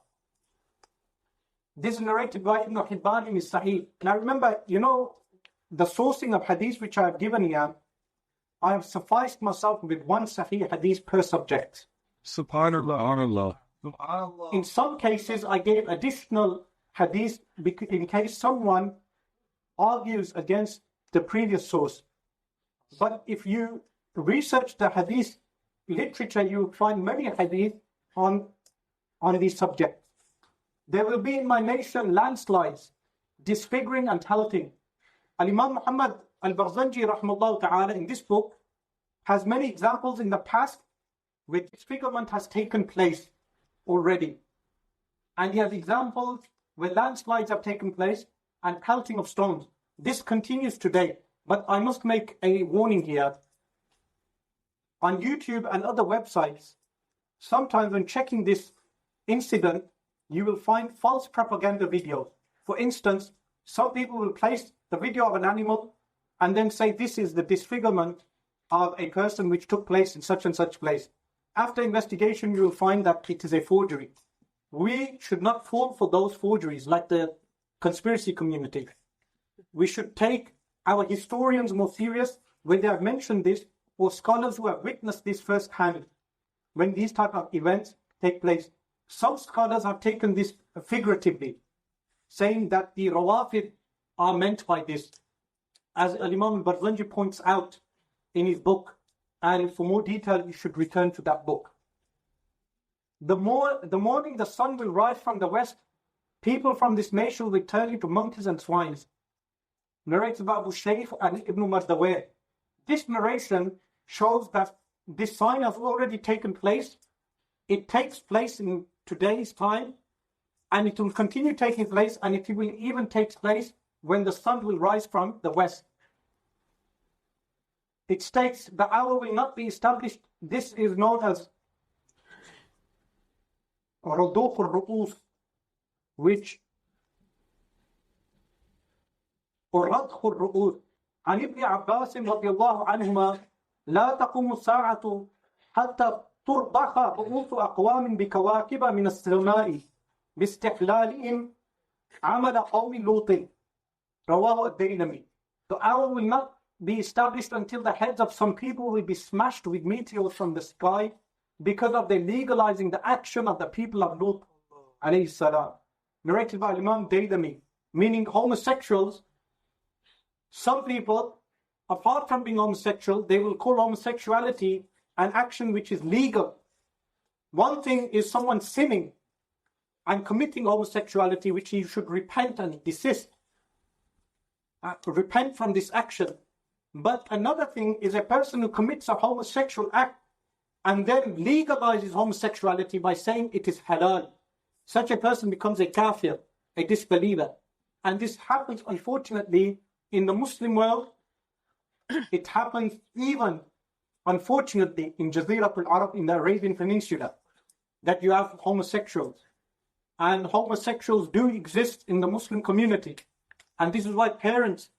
This is narrated by Ibn Hibban in his Sahih. Now remember, the sourcing of hadith which I have given here I have sufficed myself with one Sahih Hadith per subject. Subhanallah. In some cases, I gave additional Hadith in case someone argues against the previous source. But if you research the Hadith literature, you will find many Hadith on these subjects. There will be in my nation landslides, disfiguring and pelting. Al-Imam Muhammad al-Barzanji rahimahullah ta'ala in this book has many examples in the past where disfigurement has taken place already. And he has examples where landslides have taken place and pelting of stones. This continues today. But I must make a warning here. On YouTube and other websites, sometimes when checking this incident, you will find false propaganda videos. For instance, some people will place the video of an animal and then say this is the disfigurement of a person which took place in such and such place. After investigation, you will find that it is a forgery. We should not fall for those forgeries like the conspiracy community. We should take our historians more serious when they have mentioned this, or scholars who have witnessed this firsthand when these type of events take place. Some scholars have taken this figuratively, saying that the Rawafid are meant by this, as Imam Barzanji points out in his book, and for more detail you should return to that book. The morning the sun will rise from the west, people from this nation will turn into monkeys and swines. Narrated by Abu Shaykh and Ibn Mardaweh. This narration shows that this sign has already taken place. It takes place in today's time, and it will continue taking place, and it will even take place when the sun will rise from the west. It states the hour will not be established. This is known as Rudukh al-Ru'us, which or Radkh al-Ru'us. عن ابن عباس رضي الله عنهما لا تقوم الساعة حتى ترضخ رؤوس أقوام بكواكب من السماء باستحلالهم عمل قوم لوط رواه الديلمي. The hour will not be established until the heads of some people will be smashed with meteors from the sky because of their legalizing the action of the people of Lut alayhi salam. Narrated by Imam Dailami, meaning homosexuals. Some people, apart from being homosexual, they will call homosexuality an action which is legal. One thing is someone sinning and committing homosexuality, which he should repent and desist, repent from this action. But another thing is a person who commits a homosexual act and then legalizes homosexuality by saying it is halal. Such a person becomes a kafir, a disbeliever. And this happens, unfortunately, in the Muslim world. It happens even, unfortunately, in Jazirat al-Arab, in the Arabian Peninsula, that you have homosexuals. And homosexuals do exist in the Muslim community. And this is why parents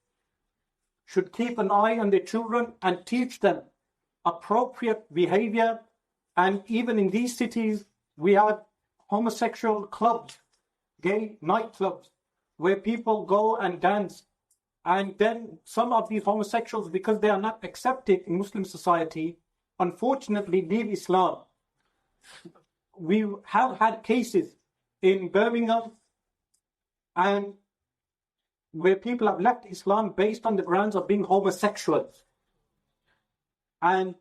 should keep an eye on their children and teach them appropriate behavior. And even in these cities, we have homosexual clubs, gay nightclubs, where people go and dance. And then some of these homosexuals, because they are not accepted in Muslim society, unfortunately leave Islam. We have had cases in Birmingham and where people have left Islam based on the grounds of being homosexuals. And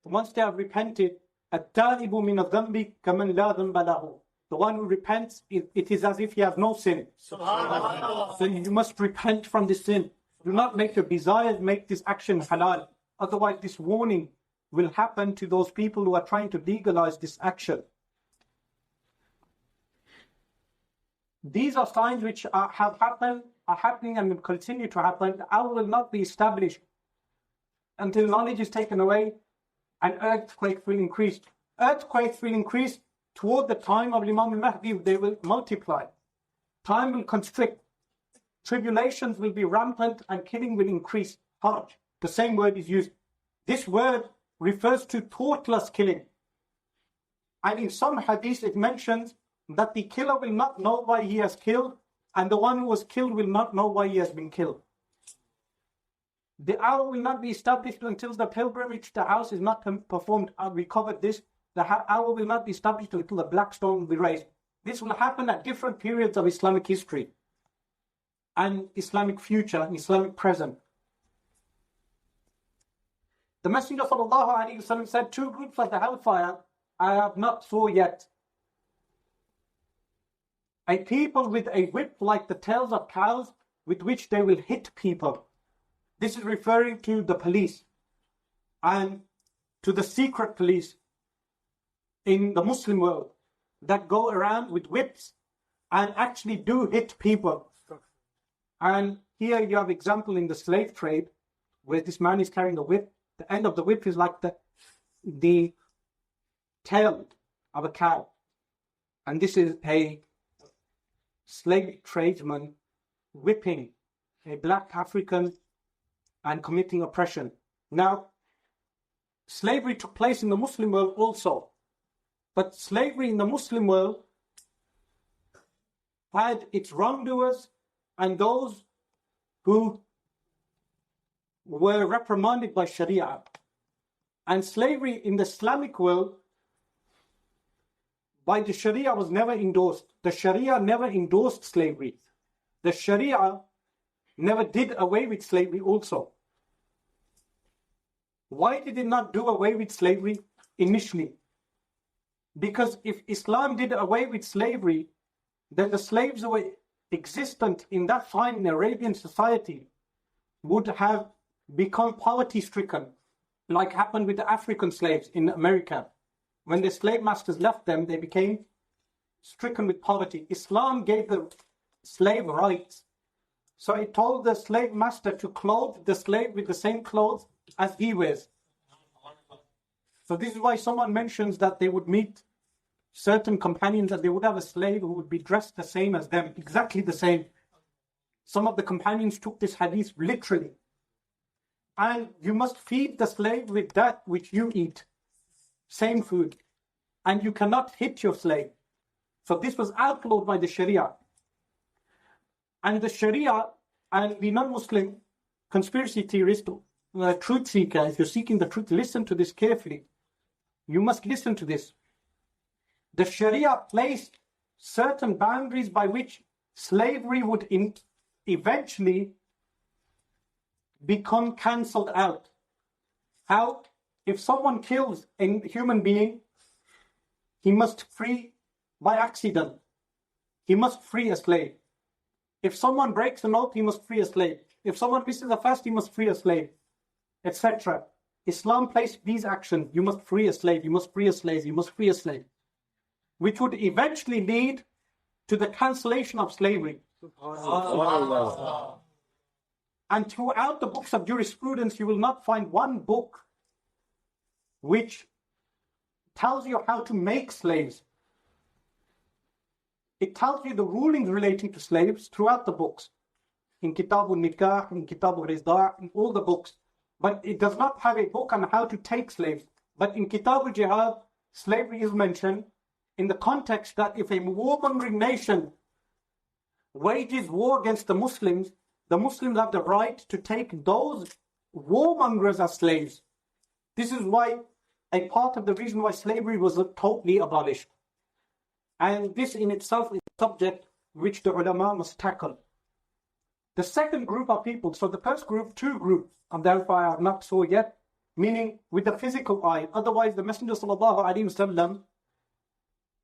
once they have repented, التائب من الذنب كمن لا ذنب له. The one who repents, it is as if he has no sin. So you must repent from this sin. Do not make your desires make this action halal. Otherwise, this warning will happen to those people who are trying to legalize this action. These are signs which have happened, are happening, and will continue to happen. The hour will not be established until knowledge is taken away and earthquakes will increase. Earthquakes will increase toward the time of Imam al-Mahdi. They will multiply. Time will constrict. Tribulations will be rampant and killing will increase. Harj, the same word is used. This word refers to thoughtless killing. And in some hadith it mentions that the killer will not know why he has killed, and the one who was killed will not know why he has been killed. The hour will not be established until the pilgrimage to the house is not performed. We covered this. The hour will not be established until the black stone will be raised. This will happen at different periods of Islamic history and Islamic future and Islamic present. The Messenger ﷺ said, 2 groups of the hellfire I have not saw yet. A people with a whip like the tails of cows with which they will hit people. This is referring to the police and to the secret police in the Muslim world that go around with whips and actually do hit people. And here you have example in the slave trade where this man is carrying a whip. The end of the whip is like the tail of a cow. And this is a slave tradesman whipping a black African and committing oppression. Now, slavery took place in the Muslim world also. But slavery in the Muslim world had its wrongdoers and those who were reprimanded by Sharia. And slavery in the Islamic world by the Sharia was never endorsed. The Sharia never endorsed slavery. The Sharia never did away with slavery also. Why did it not do away with slavery initially? Because if Islam did away with slavery, then the slaves who were existent in that time in Arabian society would have become poverty-stricken, like happened with the African slaves in America. When the slave masters left them, they became stricken with poverty. Islam gave the slave rights. So it told the slave master to clothe the slave with the same clothes as he wears. So this is why someone mentions that they would meet certain companions and they would have a slave who would be dressed the same as them, exactly the same. Some of the companions took this hadith literally. And you must feed the slave with that which you eat. Same food. And you cannot hit your slave. So this was outlawed by the Sharia. And the Sharia and the non-Muslim conspiracy theorist, truth seeker, if you're seeking the truth, listen to this carefully. You must listen to this. The Sharia placed certain boundaries by which slavery would eventually become cancelled out. How? If someone kills a human being, he must free by accident. He must free a slave. If someone breaks an oath, he must free a slave. If someone misses a fast, he must free a slave, etc. Islam placed these actions. You must free a slave, you must free a slave, you must free a slave, which would eventually lead to the cancellation of slavery. And throughout the books of jurisprudence, you will not find one book which tells you how to make slaves. It tells you the rulings relating to slaves throughout the books. In Kitabul Nikah, in Kitabul Rizda, in all the books. But it does not have a book on how to take slaves. But in Kitabul Jihad, slavery is mentioned in the context that if a warmongering nation wages war against the Muslims have the right to take those warmongers as slaves. This is why a part of the reason why slavery was totally abolished. And this in itself is a subject which the ulama must tackle. The second group of people, so the first group, 2 groups of the hellfire are not so yet, meaning with the physical eye. Otherwise, the Messenger ﷺ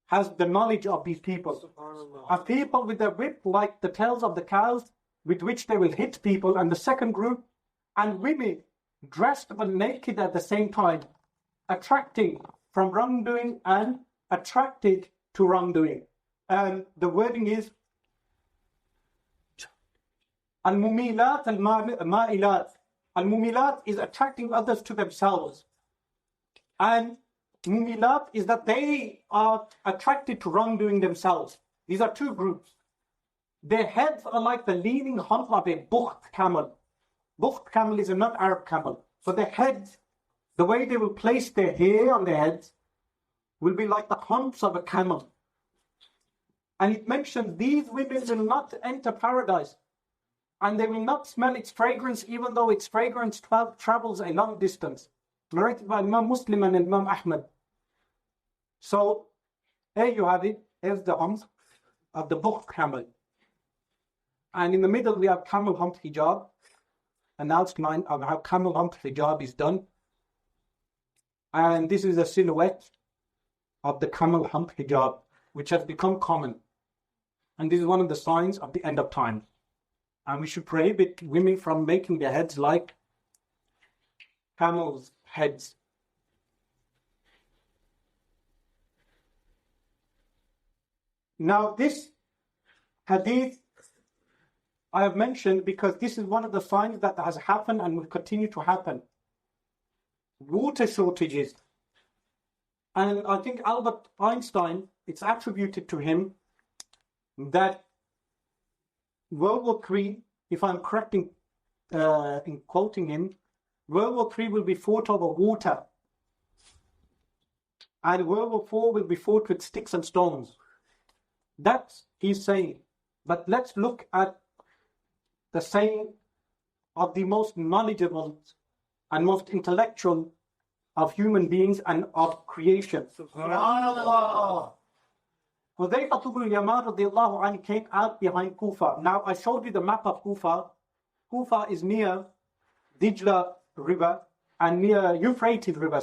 has the knowledge of these people. A people with a whip like the tails of the cows with which they will hit people. And the second group, and women dressed but naked at the same time, attracting from wrongdoing and attracted to wrongdoing. And the wording is Al-Mumilat al-Ma'ilat. Al-Mumilat is attracting others to themselves. And Mumilat is that they are attracted to wrongdoing themselves. These are 2 groups. Their heads are like the leaning hump of a bukht camel. Bukht camel is a not Arab camel. So their heads, the way they will place their hair on their heads, will be like the humps of a camel. And it mentions these women will not enter paradise. and they will not smell its fragrance, even though its fragrance travels a long distance. Narrated by Imam Muslim and Imam Ahmad. So, here you have it. Here's the hump of the book camel. And in the middle we have camel hump hijab, an outline of how camel hump hijab is done. And this is a silhouette of the camel hump hijab, which has become common. And this is one of the signs of the end of time. And we should prohibit women from making their heads like camels' heads. Now this hadith I have mentioned because this is one of the signs that has happened and will continue to happen. Water shortages. And I think Albert Einstein, it's attributed to him that World War III, if I'm correct in quoting him, World War III will be fought over water. And World War IV will be fought with sticks and stones. That's he's saying. But let's look at the saying of the most knowledgeable and most intellectual of human beings and of creation. Subhanallah. Hudayfa ibn Yaman radiallahu anhu came out behind Kufa. Now I showed you the map of Kufa. Kufa is near Dijla river and near Euphrates river,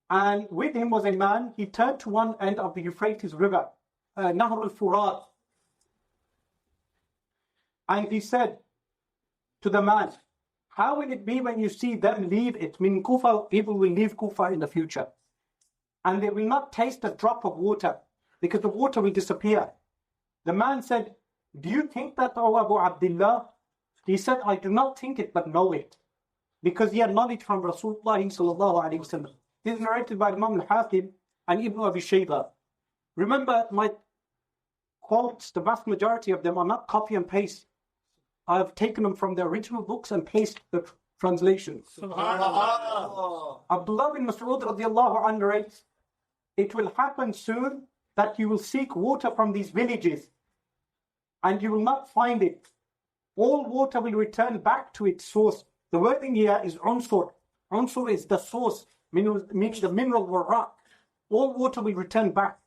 And with him was a man, he turned to one end of the Euphrates river, Nahr al-Furat. And he said to the man, how will it be when you see them leave it? Meaning Kufa, people will leave Kufa in the future. And they will not taste a drop of water because the water will disappear. The man said, do you think that, O Abu Abdullah? He said, I do not think it, but know it. Because he had knowledge from Rasulullah sallallahu alaihi wasallam. This is narrated by Imam al-Hakim and Ibn Abi Shayba. Remember, my quotes, the vast majority of them are not copy and paste. I have taken them from the original books and placed the translations. Subhanallah. Abdullah bin Mas'ud radiallahu anhu narrates, it will happen soon that you will seek water from these villages and you will not find it. All water will return back to its source. The wording here is unsur. Unsur is the source, means the mineral or rock. All water will return back.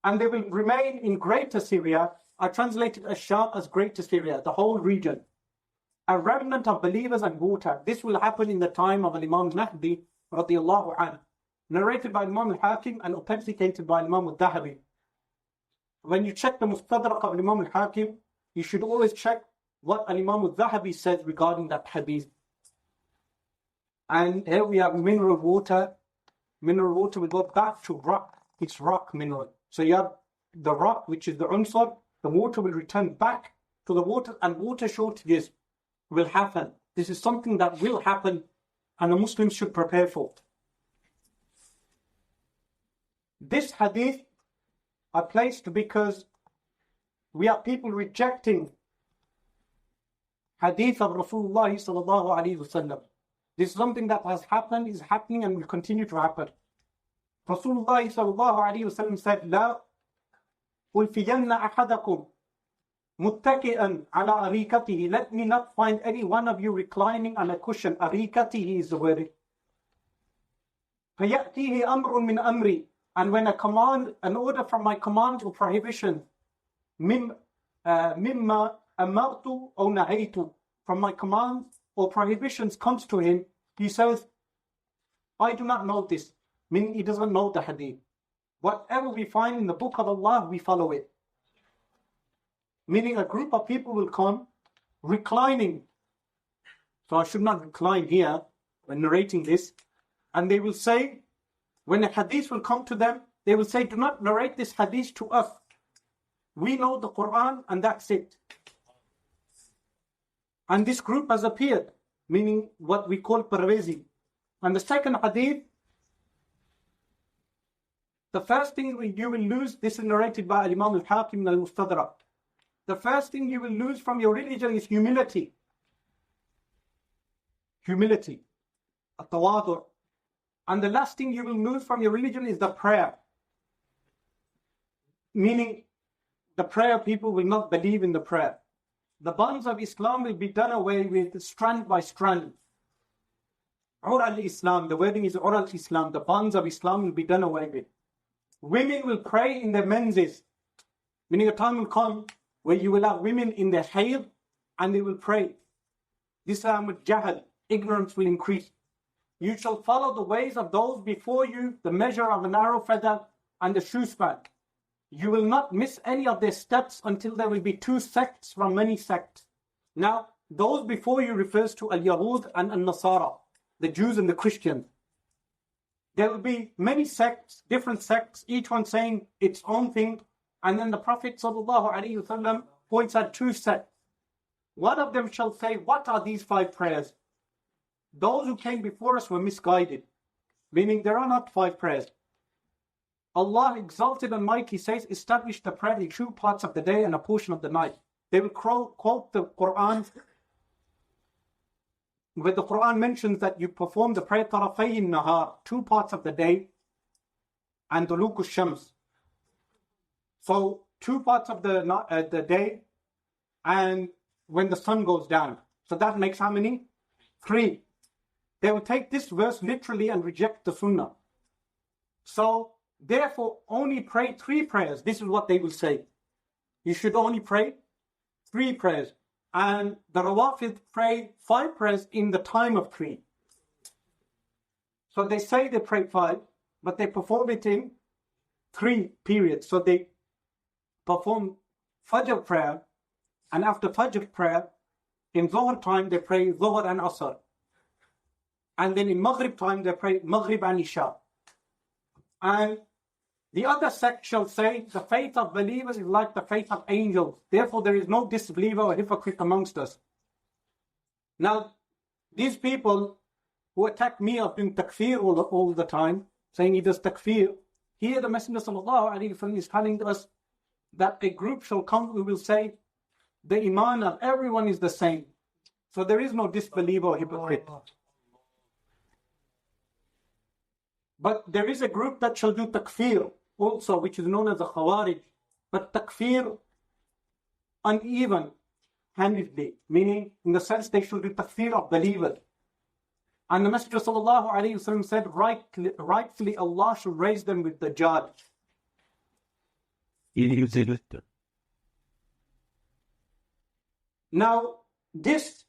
And they will remain in Greater Syria. I translated Asham as Greater Syria, the whole region. A remnant of believers and water. This will happen in the time of Imam Mahdi radiallahu anhu. Narrated by Imam al-Hakim and authenticated by Imam al-Dahabi. When you check the Mustadrak of Imam al-Hakim, you should always check what Imam al-Dahabi says regarding that hadith. And here we have mineral water. Mineral water will go back to rock. It's rock mineral. So you have the rock, which is the unsur. The water will return back to the water, and water shortages will happen. This is something that will happen, and the Muslims should prepare for. This hadith I placed because we have people rejecting hadith of Rasulullah sallallahu alaihi wasallam. This is something that has happened, is happening, and will continue to happen. Rasulullah sallallahu alaihi wasallam said, "La ulfiyanna ahadakum muttaki'an ala arikatihi." Let me not find any one of you reclining on a cushion. Arikatihi is the word. فَيَأْتِيهِ أَمْرٌ مِّنْ أَمْرِي. And when a command, an order from my command or prohibition, مِمَّا أَمَرْتُ أَوْ نَهَيْتُ, from my commands or prohibitions comes to him, he says, I do not know this. Meaning he doesn't know the hadith. Whatever we find in the book of Allah, we follow it. Meaning a group of people will come reclining. So I should not recline here when narrating this. And they will say, when a hadith will come to them, they will say, do not narrate this hadith to us. We know the Quran and that's it. And this group has appeared, meaning what we call Parvezi. And the second hadith, the first thing you will lose, this is narrated by Imam al-Hakim al-Mustadrak. The first thing you will lose from your religion is humility. Humility. At-tawadu'. And the last thing you will lose from your religion is the prayer. Meaning, the prayer people will not believe in the prayer. the bonds of Islam will be done away with strand by strand. Oral Islam, the wording is oral Islam, the bonds of Islam will be done away with. Women will pray in their menses, meaning a time will come where you will have women in their hayd and they will pray. This time with jahal, ignorance will increase. You shall follow the ways of those before you, the measure of an arrow feather and a shoe span. You will not miss any of their steps until there will be two sects from many sects. Now, those before you refers to al-Yahud and al-Nasara, the Jews and the Christians. There will be many sects, different sects, each one saying its own thing. And then the Prophet ﷺ points out two sects. One of them shall say, what are these 5 prayers? Those who came before us were misguided, meaning there are not 5 prayers. Allah exalted and mighty says, establish the prayer in 2 parts of the day and a portion of the night. They will quote the Quran, where the Quran mentions that you perform the prayer tarafayn nahar, 2 parts of the day, and duluku shams. So 2 parts of the day, and when the sun goes down. So that makes how many? 3. They will take this verse literally and reject the sunnah. So therefore only pray 3 prayers. This is what they will say. You should only pray 3 prayers. And the Rawafid pray 5 prayers in the time of 3. So they say they pray 5, but they perform it in 3 periods. So they perform Fajr prayer, and after Fajr prayer, in Zohar time they pray Zohar and Asr. And then in Maghrib time they pray Maghrib and Isha. And the other sect shall say, the faith of believers is like the faith of angels. Therefore there is no disbeliever or hypocrite amongst us. Now, these people who attack me of doing takfir all the time, saying he does takfir, here the Messenger ﷺ is telling us that a group shall come who will say, the iman of everyone is the same. So there is no disbeliever or hypocrite. But there is a group that shall do takfir also, which is known as the Khawarij. But takfir uneven handedly, meaning in the sense they shall do takfir of believers. And the Messenger ﷺ said, rightfully Allah should raise them with the Dajjal. Now, this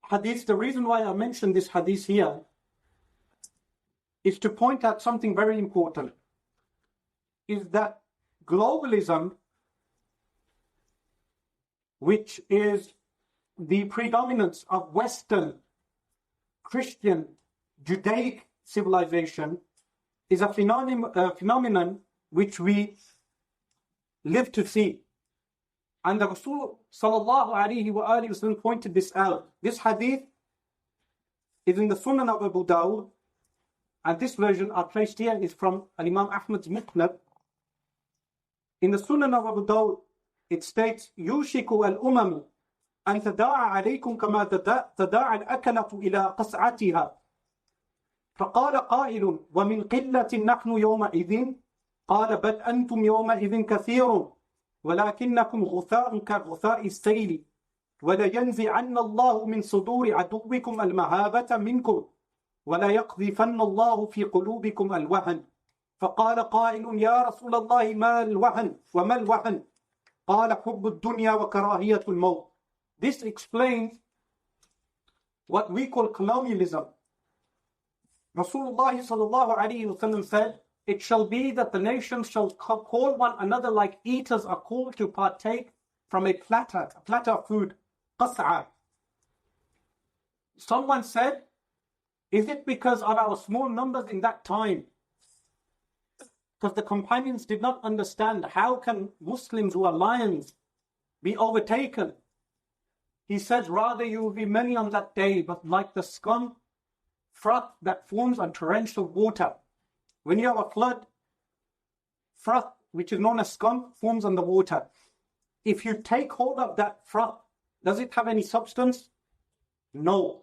hadith, the reason why I mentioned this hadith here is to point out something very important, is that globalism, which is the predominance of Western, Christian, Judaic civilization, is a phenomenon which we live to see. And the Rasul sallallahu alayhi wa alihi wasallam pointed this out. This hadith is in the Sunan of Abu Dawud, and this version are placed here is from Imam Ahmad's Musnad. In the Sunan of Abu Dawud, it states, يوشك الأمم أن تداعى عليكم كما تداعى الأكلة إلى قصعتها. فقال قائل ومن قلة نحن يومئذ قال بل أنتم يومئذ كثير ولكنكم غثاء كغثاء السيل ولينزعن الله من صدور عدوكم المهابة منكم ولا يقذفن الله في قلوبكم الوهن. فقال قائل يا رسول الله ما الوهن وما الوهن؟ قال حب الدنيا وكراهية الموت. This explains what we call colonialism. Rasulullah sallallahu alayhi wa sallam said, it shall be that the nations shall call one another like eaters are called to partake from a platter of food. Qas'a. Someone said, is it because of our small numbers in that time? Because the companions did not understand how can Muslims who are lions be overtaken. He says, rather you will be many on that day, but like the scum froth that forms on torrential water. When you have a flood, froth, which is known as scum, forms on the water. If you take hold of that froth, does it have any substance? No,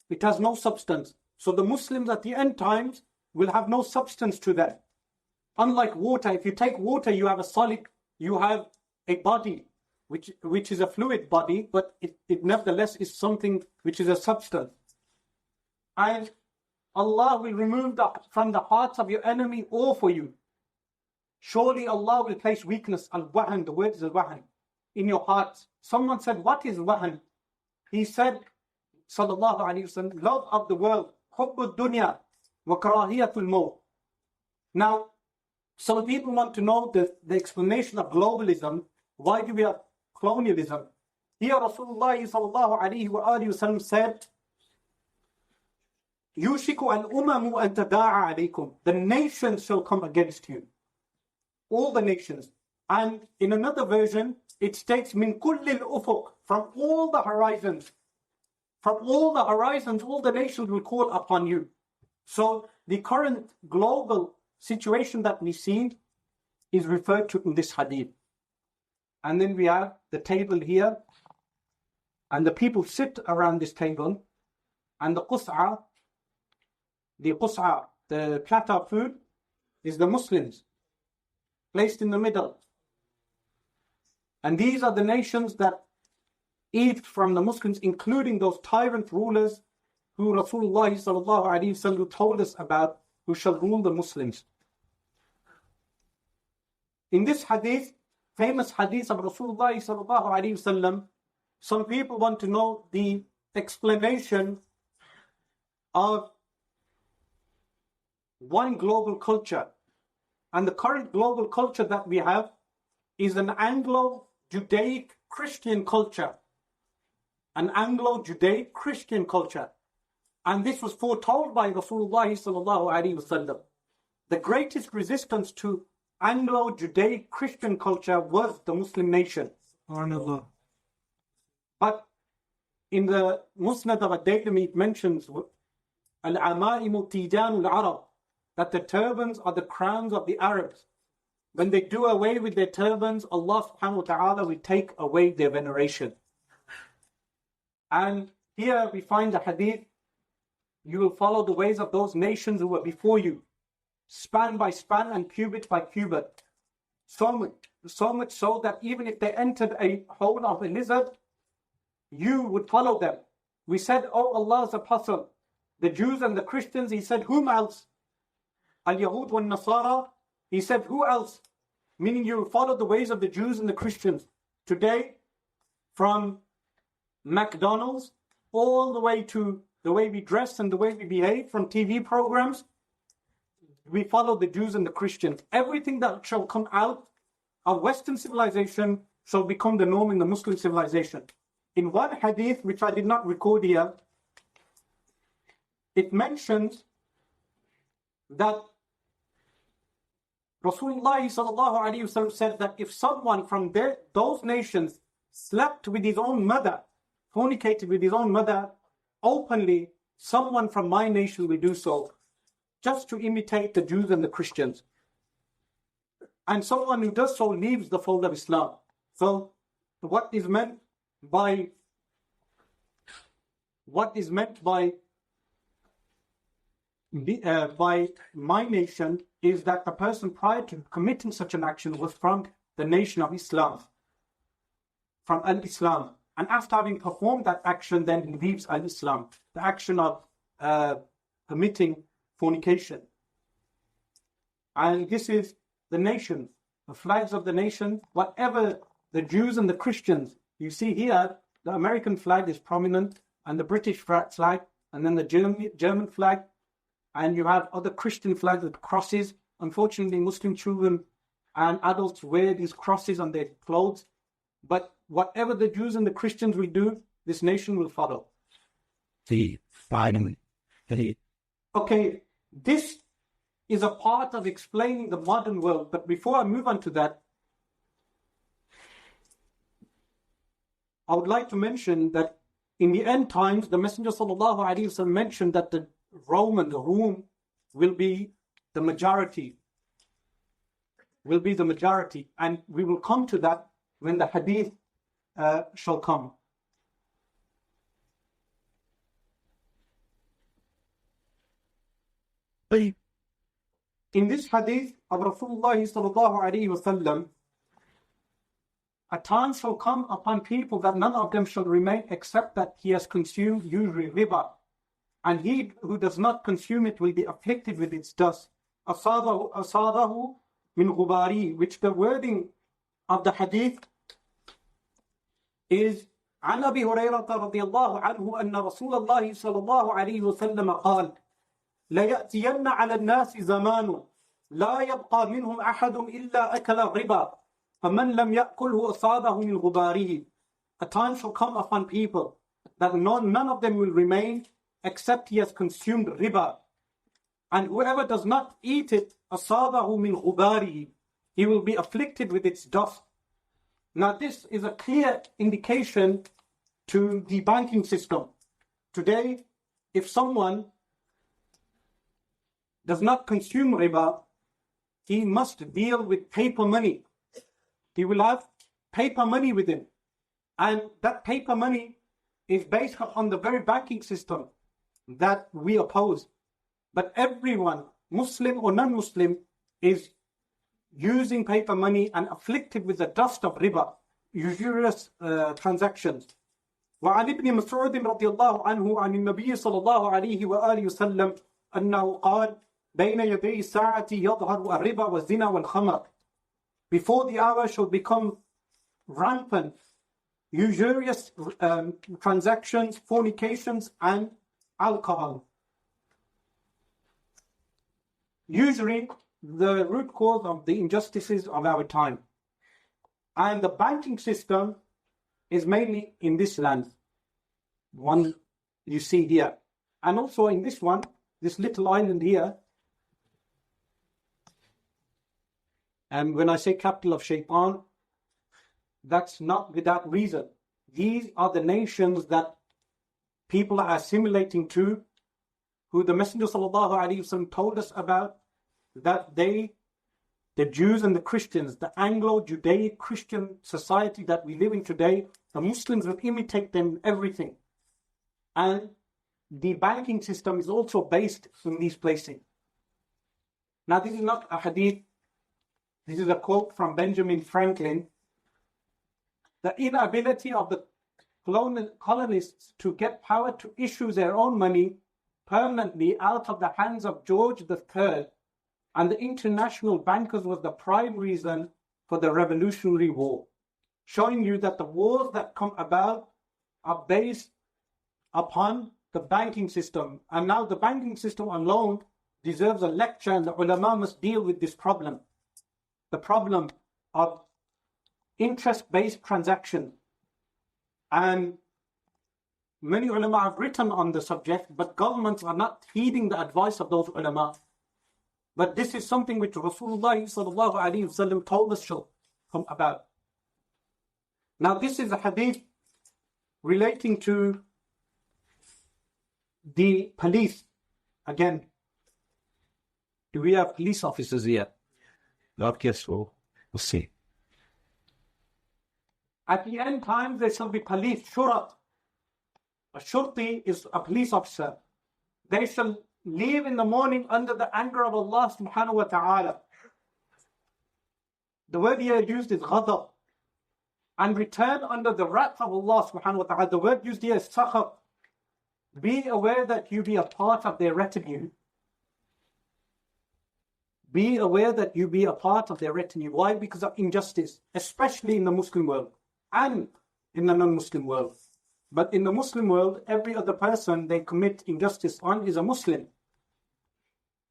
it has no substance. So the Muslims at the end times will have no substance to that. Unlike water, if you take water, you have a solid, you have a body. which is a fluid body, but it nevertheless is something which is a substance. And Allah will remove from the hearts of your enemy all for you. Surely Allah will place weakness, al-wahan, the word is al-wahan, in your hearts. Someone said, what is wahan? He said, sallallahu alayhi wasallam, love of the world, hubbu dunya wa karahiyatul maut. Now, some people want to know the explanation of globalism. Why do we have colonialism? Here Rasulullah sallallahu alayhi wa sallam said, Yushiku al-umamu an tada'a alaykum. The nations shall come against you. All the nations. And in another version, it states, min kullil ufuq, from all the horizons. From all the horizons, all the nations will call upon you. So the current global situation that we see is referred to in this hadith. And then we have the table here, and the people sit around this table, and the qus'a, the platter of food, is the Muslims, placed in the middle. And these are the nations that eat from the Muslims, including those tyrant rulers who Rasulullah sallallahu alaihi wasallam told us about, who shall rule the Muslims. In this hadith, famous hadith of Rasulullah sallallahu alaihi wasallam, some people want to know the explanation of one global culture. And the current global culture that we have is an Anglo-Judaic Christian culture. An Anglo-Judaic Christian culture. And this was foretold by Rasulullah sallallahu alaihi wasallam. The greatest resistance to Anglo-Judaic Christian culture was the Muslim nation. But in the Musnad of Ad-Dailami, it mentions Al-Amaimu Tijan al-Arab, that the turbans are the crowns of the Arabs. When they do away with their turbans, Allah subhanahu wa ta'ala will take away their veneration. And here we find the hadith, you will follow the ways of those nations who were before you, span by span and cubit by cubit. So much so that even if they entered a hole of a lizard, you would follow them. We said, oh Allah's Apostle, the Jews and the Christians, he said, whom else? Al-Yahud wa Nasara, he said, who else? Meaning you follow the ways of the Jews and the Christians. Today, from McDonald's all the way to the way we dress and the way we behave, from TV programs, we follow the Jews and the Christians. Everything that shall come out of Western civilization shall become the norm in the Muslim civilization. In one hadith, which I did not record here, it mentions that Rasulullah sallallahu alaihi wasallam said that if someone from those nations slept with his own mother, fornicated with his own mother openly, someone from my nation will do so, just to imitate the Jews and the Christians. And someone who does so leaves the fold of Islam. So what is meant by my nation is that the person prior to committing such an action was from the nation of Islam, from al-Islam. And after having performed that action, then he leaves al-Islam, the action of committing fornication. And this is the nation, the flags of the nation, whatever the Jews and the Christians. You see here, the American flag is prominent, and the British flag, and then the German flag, and you have other Christian flags with crosses. Unfortunately, Muslim children and adults wear these crosses on their clothes. But whatever the Jews and the Christians will do, this nation will follow. Okay, this is a part of explaining the modern world. But before I move on to that, I would like to mention that in the end times, the Messenger sallallahu alaihi wasallam mentioned that the Rome will be the majority. And we will come to that when the hadith shall come. In this hadith of Rasulullah sallallahu alaihi wasallam, a time shall come upon people that none of them shall remain except that he has consumed usury riba. And he who does not consume it will be afflicted with its dust. Asadahu min ghubari, which the wording of the hadith is عن أبي هريرة رضي الله عنه أن رسول الله صلى الله عليه وسلم قال ليأتين على الناس زمان لا يبقى منهم أحد إلا أكل الربا فمن لم يأكله أصابه من غباره. A time shall come upon people that none of them will remain except he has consumed riba, and whoever does not eat it أصابه من غباره, he will be afflicted with its dust. Now this is a clear indication to the banking system. Today, if someone does not consume riba, he must deal with paper money. He will have paper money with him. And that paper money is based on the very banking system that we oppose. But everyone, Muslim or non-Muslim, is using paper money and afflicted with the dust of riba, usurious transactions. وعن ابن مسعود رضي الله عنه عن النبي صلى الله عليه وآله وسلم أنه قال بين يدي الساعة يظهر الربا والزنا والخمر. Before the hour shall become rampant usurious transactions, fornications, and alcohol. Usury, the root cause of the injustices of our time. And the banking system is mainly in this land, one you see here. And also in this one, this little island here. And when I say capital of Shaitan, that's not without reason. These are the nations that people are assimilating to, who the Messenger ﷺ told us about, that the Jews and the Christians, the Anglo-Judaic Christian society that we live in today, the Muslims will imitate them in everything. And the banking system is also based in these places. Now this is not a hadith, this is a quote from Benjamin Franklin. The inability of the colonists to get power to issue their own money permanently out of the hands of George III and the international bankers was the prime reason for the Revolutionary War, showing you that the wars that come about are based upon the banking system. And now the banking system alone deserves a lecture, and the ulama must deal with this problem. The problem of interest-based transactions. And many ulama have written on the subject, but governments are not heeding the advice of those ulama. But this is something which Rasulullah sallallahu alaihi wasallam told us shall come about. Now this is a hadith relating to the police. Again, do we have police officers here? Not yes, we'll see. At the end time, there shall be police, shurat. A shurti is a police officer. They shall leave in the morning under the anger of Allah subhanahu wa ta'ala. The word here used is ghadab. And return under the wrath of Allah subhanahu wa ta'ala. The word used here is sakhab. Be aware that you be a part of their retinue. Be aware that you be a part of their retinue. Why? Because of injustice, especially in the Muslim world and in the non-Muslim world. But in the Muslim world, every other person they commit injustice on is a Muslim.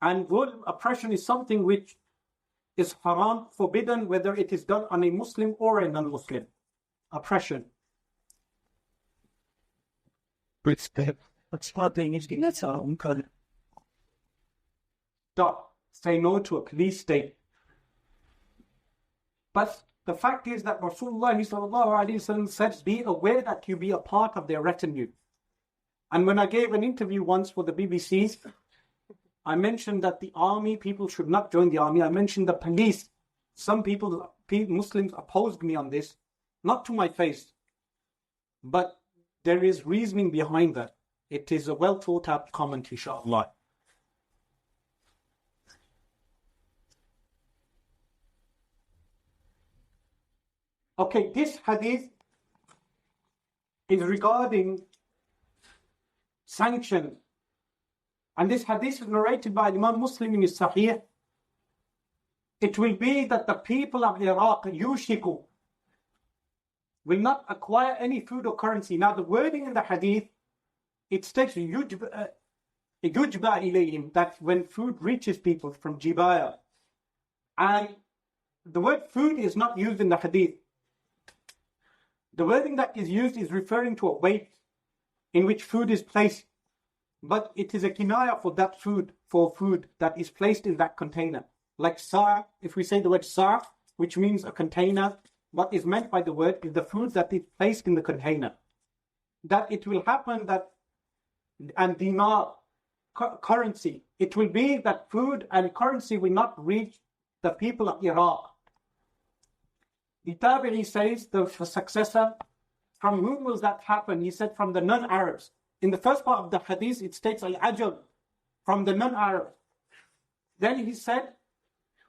And zulm, oppression, is something which is haram, forbidden, whether it is done on a Muslim or a non-Muslim. Oppression. Stop. Say no to a police state. But the fact is that Rasulullah ﷺ says, be aware that you be a part of their retinue. And when I gave an interview once for the BBC, I mentioned that the army, people should not join the army. I mentioned the police. Some people, Muslims, opposed me on this, not to my face. But there is reasoning behind that. It is a well thought out comment, inshallah. Okay, this hadith is regarding sanction. And this hadith is narrated by Imam Muslim in his Sahih. It will be that the people of Iraq, yushiku, will not acquire any food or currency. Now the wording in the hadith, it states yujba ilayhim, that when food reaches people from jibaya. And the word food is not used in the hadith. The wording that is used is referring to a weight in which food is placed. But it is a kinaya for that food, for food that is placed in that container. Like sa', if we say the word sa', which means a container, what is meant by the word is the food that is placed in the container. That it will happen that, and dinar, currency, it will be that food and currency will not reach the people of Iraq. The Tabi'i says, the successor, from whom will that happen? He said, from the non-Arabs. In the first part of the hadith, it states al-ajab, from the non-Arabs. Then he said,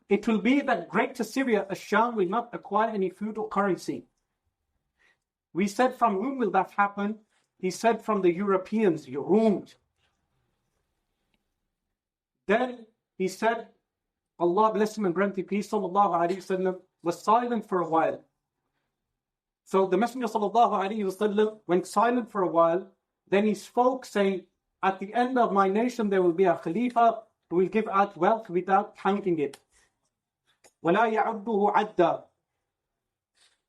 it will be that Greater Syria, Asham, will not acquire any food or currency. We said, from whom will that happen? He said, from the Europeans, Rooms. Then he said, Allah bless him and grant him peace, sallallahu alayhi wasallam, was silent for a while. So the Messenger sallallahu alayhi wasallam went silent for a while. Then he spoke, saying, at the end of my nation there will be a Khalifa who will give out wealth without counting it. وَلَا يَعُدُّهُ عَدًّا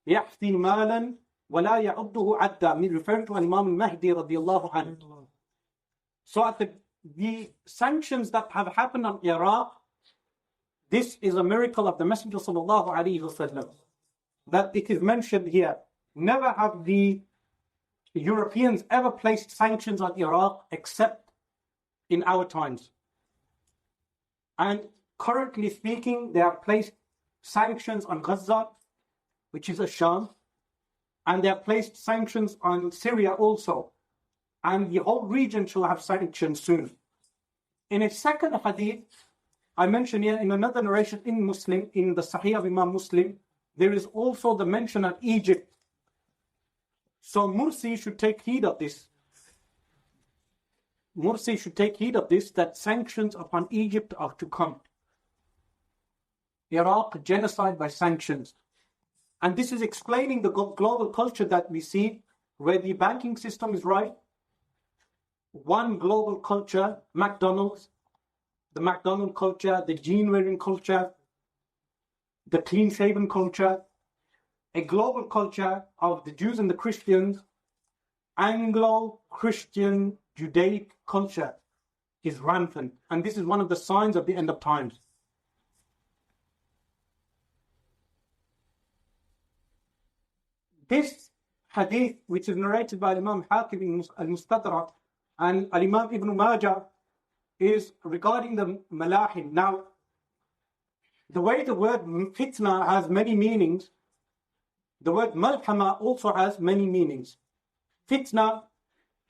يَحْفِي مَالًا وَلَا يَعُدُّهُ عَدًّا, referring to Imam al-Mahdi radiyallahu anhu. So at the sanctions that have happened on Iraq, this is a miracle of the Messenger sallallahu alayhi wasallam, that it is mentioned here. Never have the Europeans ever placed sanctions on Iraq except in our times. And currently speaking, they have placed sanctions on Gaza, which is a Sham, and they have placed sanctions on Syria also. And the whole region shall have sanctions soon. In a second hadith, I mentioned here in another narration in Muslim, in the Sahih of Imam Muslim, there is also the mention of Egypt. So Mursi should take heed of this. Mursi should take heed of this, that sanctions upon Egypt are to come. Iraq, genocide by sanctions. And this is explaining the global culture that we see, where the banking system is right. One global culture, McDonald's, the McDonald culture, the jean-wearing culture, the clean-shaven culture, a global culture of the Jews and the Christians, Anglo-Christian Judaic culture is rampant. And this is one of the signs of the end of times. This hadith, which is narrated by Imam Hakim in al-Mustadrak and Imam Ibn Majah, is regarding the malahim. Now, the way the word fitna has many meanings, the word malhama also has many meanings. Fitna,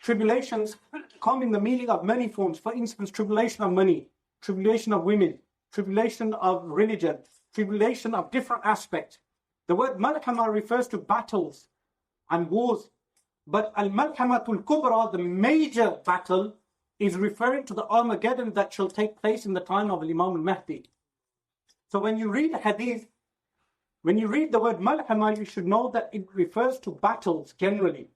tribulations, come in the meaning of many forms. For instance, tribulation of money, tribulation of women, tribulation of religion, tribulation of different aspects. The word malhama refers to battles and wars. But al-malhamatul kubra, the major battle, is referring to the Armageddon that shall take place in the time of Imam al-Mahdi. So when you read hadith, when you read the word malhama, you should know that it refers to battles generally.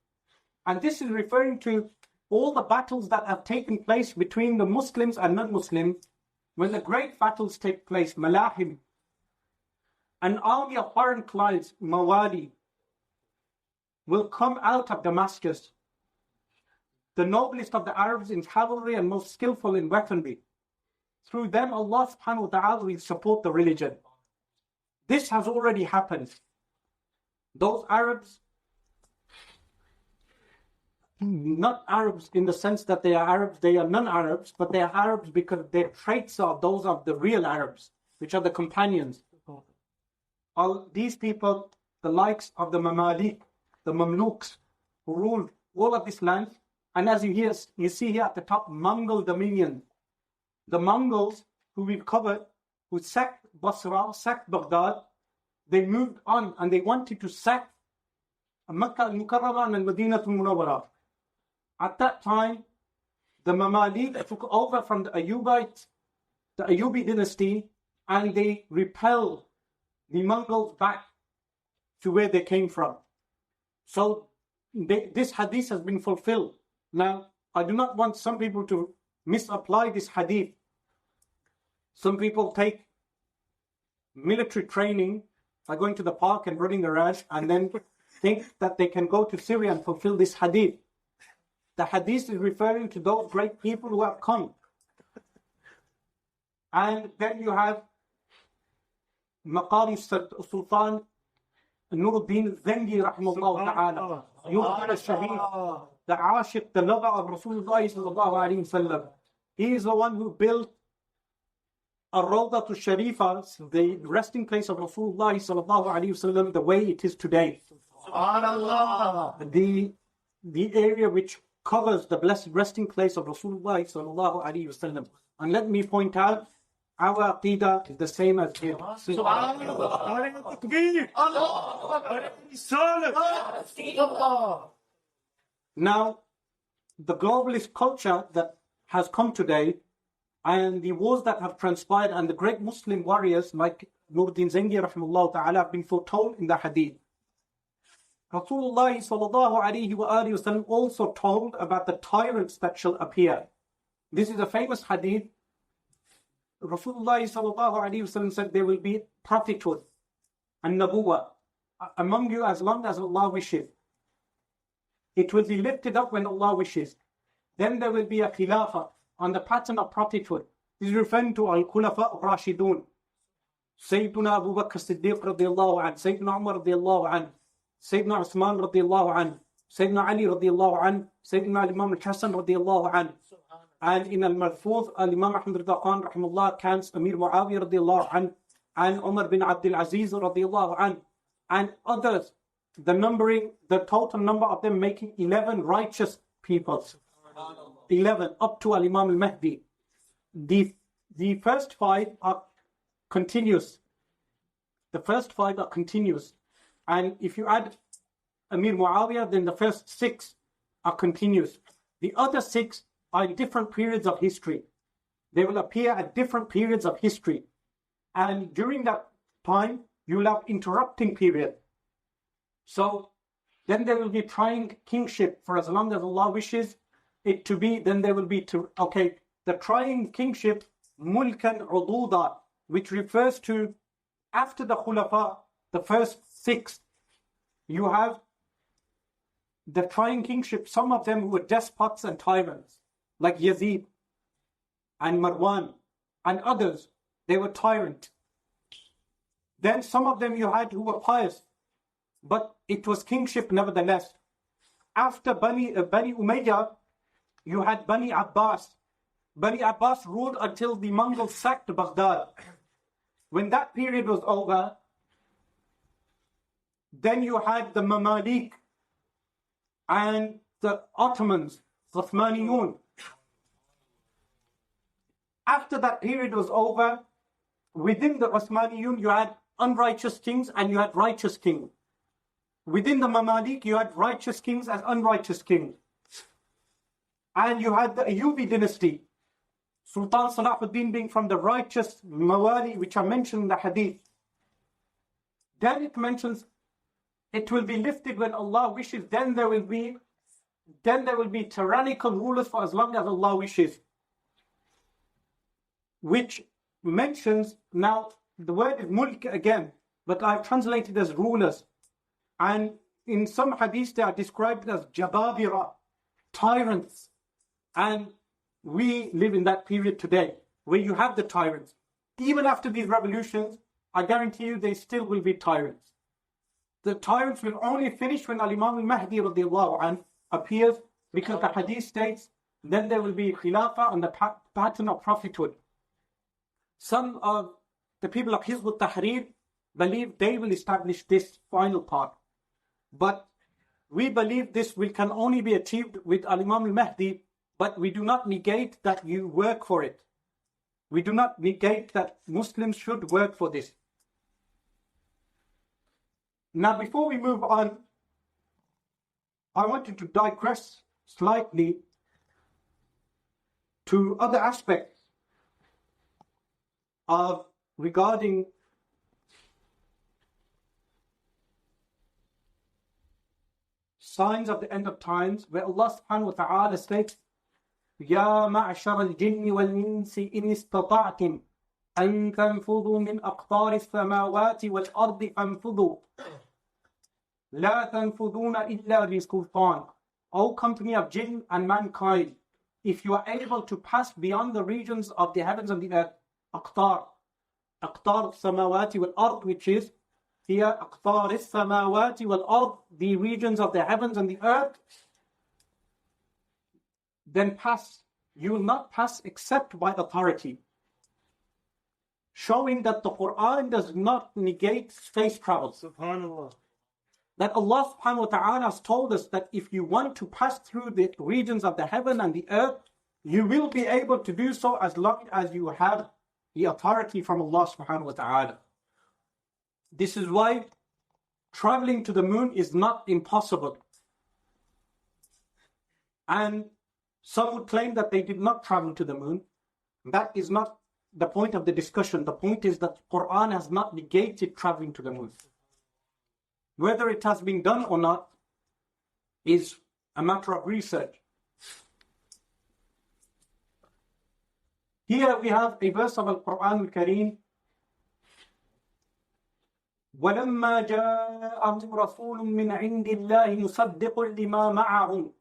And this is referring to all the battles that have taken place between the Muslims and non-Muslims. When the great battles take place, malahim, an army of foreign clients, mawali, will come out of Damascus, the noblest of the Arabs in cavalry and most skillful in weaponry. Through them, Allah subhanahu wa ta'ala will support the religion. This has already happened. Those Arabs, not Arabs in the sense that they are Arabs, they are non-Arabs, but they are Arabs because their traits are those of the real Arabs, which are the companions. All these people, the likes of the Mamalik, the Mamluks, who ruled all of this land. And as you see here at the top, Mongol dominion. The Mongols, who we've covered, who sacked Basra, sacked Baghdad, they moved on and they wanted to sack Makkah al-Mukarramah and Medina al-Munawwarah. At that time, the Mamalik took over from the Ayyubi dynasty, and they repelled the Mongols back to where they came from. So this hadith has been fulfilled. Now, I do not want some people to misapply this hadith. Some people take military training by going to the park and running around and then think that they can go to Syria and fulfill this hadith. The hadith is referring to those great people who have come. And then you have Maqam Sultan Nuruddin Zengi rahimahullah ta'ala. Yuhar al-Shaheed, the Ashiq, the lover of Rasulullah sallallahu alayhi wa sallam. He is the one who built Ar-Rawdat al-Sharifa, the resting place of Rasulullah sallallahu alayhi wa sallam, the way it is today. The area which covers the blessed resting place of Rasulullah sallallahu alayhi wa sallam. And let me point out, our aqidah is the same as his. Now, the globalist culture that has come today, and the wars that have transpired, and the great Muslim warriors like Nuruddin Zengi rahimahullah ta'ala have been foretold in the hadith. Rasulullah sallallahu alayhi wa sallam also told about the tyrants that shall appear. This is a famous hadith. Rasulullah sallallahu alayhi wa sallam said there will be prophethood and nabuwa among you as long as Allah wishes. It will be lifted up when Allah wishes. Then there will be a khilafah on the pattern of prophethood. This is referring to al-Khulafa Rashidun. Sayyiduna Abu Bakr Siddiq radiyallahu anhu, Sayyiduna Umar radiyallahu anhu, Sayyidina Uthman radiyallahu anhu, Sayyidina Ali radiyallahu anhu, Sayyidina Imam al-Hasan radiyallahu anhu. And in al-Marfuz, al-Imam Ahmad Rida Khan rahimahullah counts Amir Muawiyah radiyallahu anhu, and Umar bin Abdul Aziz radiyallahu anhu, and others. The total number of them making 11 righteous people. 11 up to al-Imam al-Mahdi. The first 5 are continuous. The first 5 are continuous. And if you add Amir Muawiyah, then the first 6 are continuous. The other 6 are in different periods of history. They will appear at different periods of history. And during that time, you will have interrupting period. So then there will be trying kingship for as long as Allah wishes it to be. Then there will be the trying kingship, mulkan ududa, which refers to after the khulafa, the first 6, you have the trying kingship. Some of them who were despots and tyrants, like Yazid and Marwan and others, they were tyrant. Then some of them you had who were pious, but it was kingship nevertheless. After Bani Umayyah, you had Bani Abbas. Bani Abbas ruled until the Mongols sacked Baghdad. When that period was over, then you had the Mamalik and the Ottomans, Uthmaniyun. After that period was over, within the Uthmaniyun you had unrighteous kings and you had righteous kings. Within the Mamalik you had righteous kings and unrighteous kings. And you had the Ayyubi dynasty, Sultan Salahuddin being from the righteous Mawali, which are mentioned in the hadith. Then it mentions it will be lifted when Allah wishes. Then there will be tyrannical rulers for as long as Allah wishes. Which mentions, now the word is mulk again, but I've translated as rulers. And in some hadiths they are described as jababira, tyrants. And we live in that period today where you have the tyrants. Even after these revolutions, I guarantee you they still will be tyrants. The tyrants will only finish when Al-Imam al-Mahdi radiallahu anh appears, because the hadith states then there will be khilafah on the pattern of prophethood. Some of the people of Hizb ut-Tahrir believe they will establish this final part. But we believe this can only be achieved with Al-Imam al-Mahdi, but we do not negate that you work for it. We do not negate that Muslims should work for this. Now, before we move on, I wanted to digress slightly to other aspects of regarding signs of the end of times, where Allah subhanahu wa ta'ala states, يَا مَعْشَرَ الْجِنِّ وَالْإِنسِ إِنِ اسْتَطَعْتُمْ أَن تَنْفُذُوا مِنْ أَقْطَارِ السَّمَاوَاتِ وَالْأَرْضِ فَانْفُذُوا لَا تَنْفُذُونَ إِلَّا بِسُلْطَانٍ. O company of jinn and mankind, if you are able to pass beyond the regions of the heavens and the earth, أقطار السماوات والأرض, which is here أقطار السماوات والأرض, the regions of the heavens and the earth, then pass. You will not pass except by authority. Showing that the Quran does not negate space travel. Subhanallah. That Allah subhanahu wa ta'ala has told us that if you want to pass through the regions of the heaven and the earth, you will be able to do so as long as you have the authority from Allah subhanahu wa ta'ala. This is why traveling to the moon is not impossible. And some would claim that they did not travel to the moon. That is not the point of the discussion. The point is that Quran has not negated traveling to the moon. Whether it has been done or not is a matter of research. Here we have a verse of Al-Quran Al-Kareem. وَلَمَّا جَاءَهُمْ رَسُولٌ مِّنْ عِنْدِ اللَّهِ مُصَدِّقٌ لِمَا مَعَهُمْ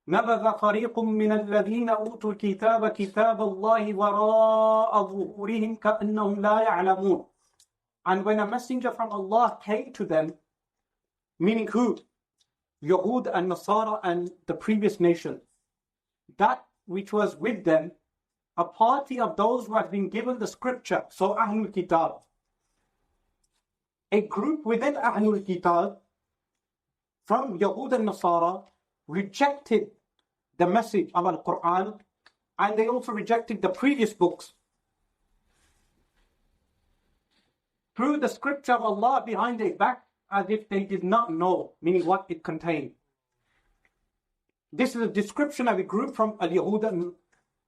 نَبَذَ فَرِيقٌ مِّنَ الَّذِينَ أُوتُوا الْكِتَابَ كِتَابَ اللَّهِ وَرَاءَ ظُهُورِهِمْ كَأَنَّهُمْ لَا يَعْلَمُونَ. And when a messenger from Allah came to them, meaning who? Yahud and Nasara and the previous nation, that which was with them, a party of those who had been given the scripture, so Ahlul Kitab. A group within Ahlul Kitab from Yahud and Nasara rejected the message of Al-Quran, and they also rejected the previous books. Threw the scripture of Allah behind their back as if they did not know, meaning what it contained. This is a description of a group from Al-Yahud and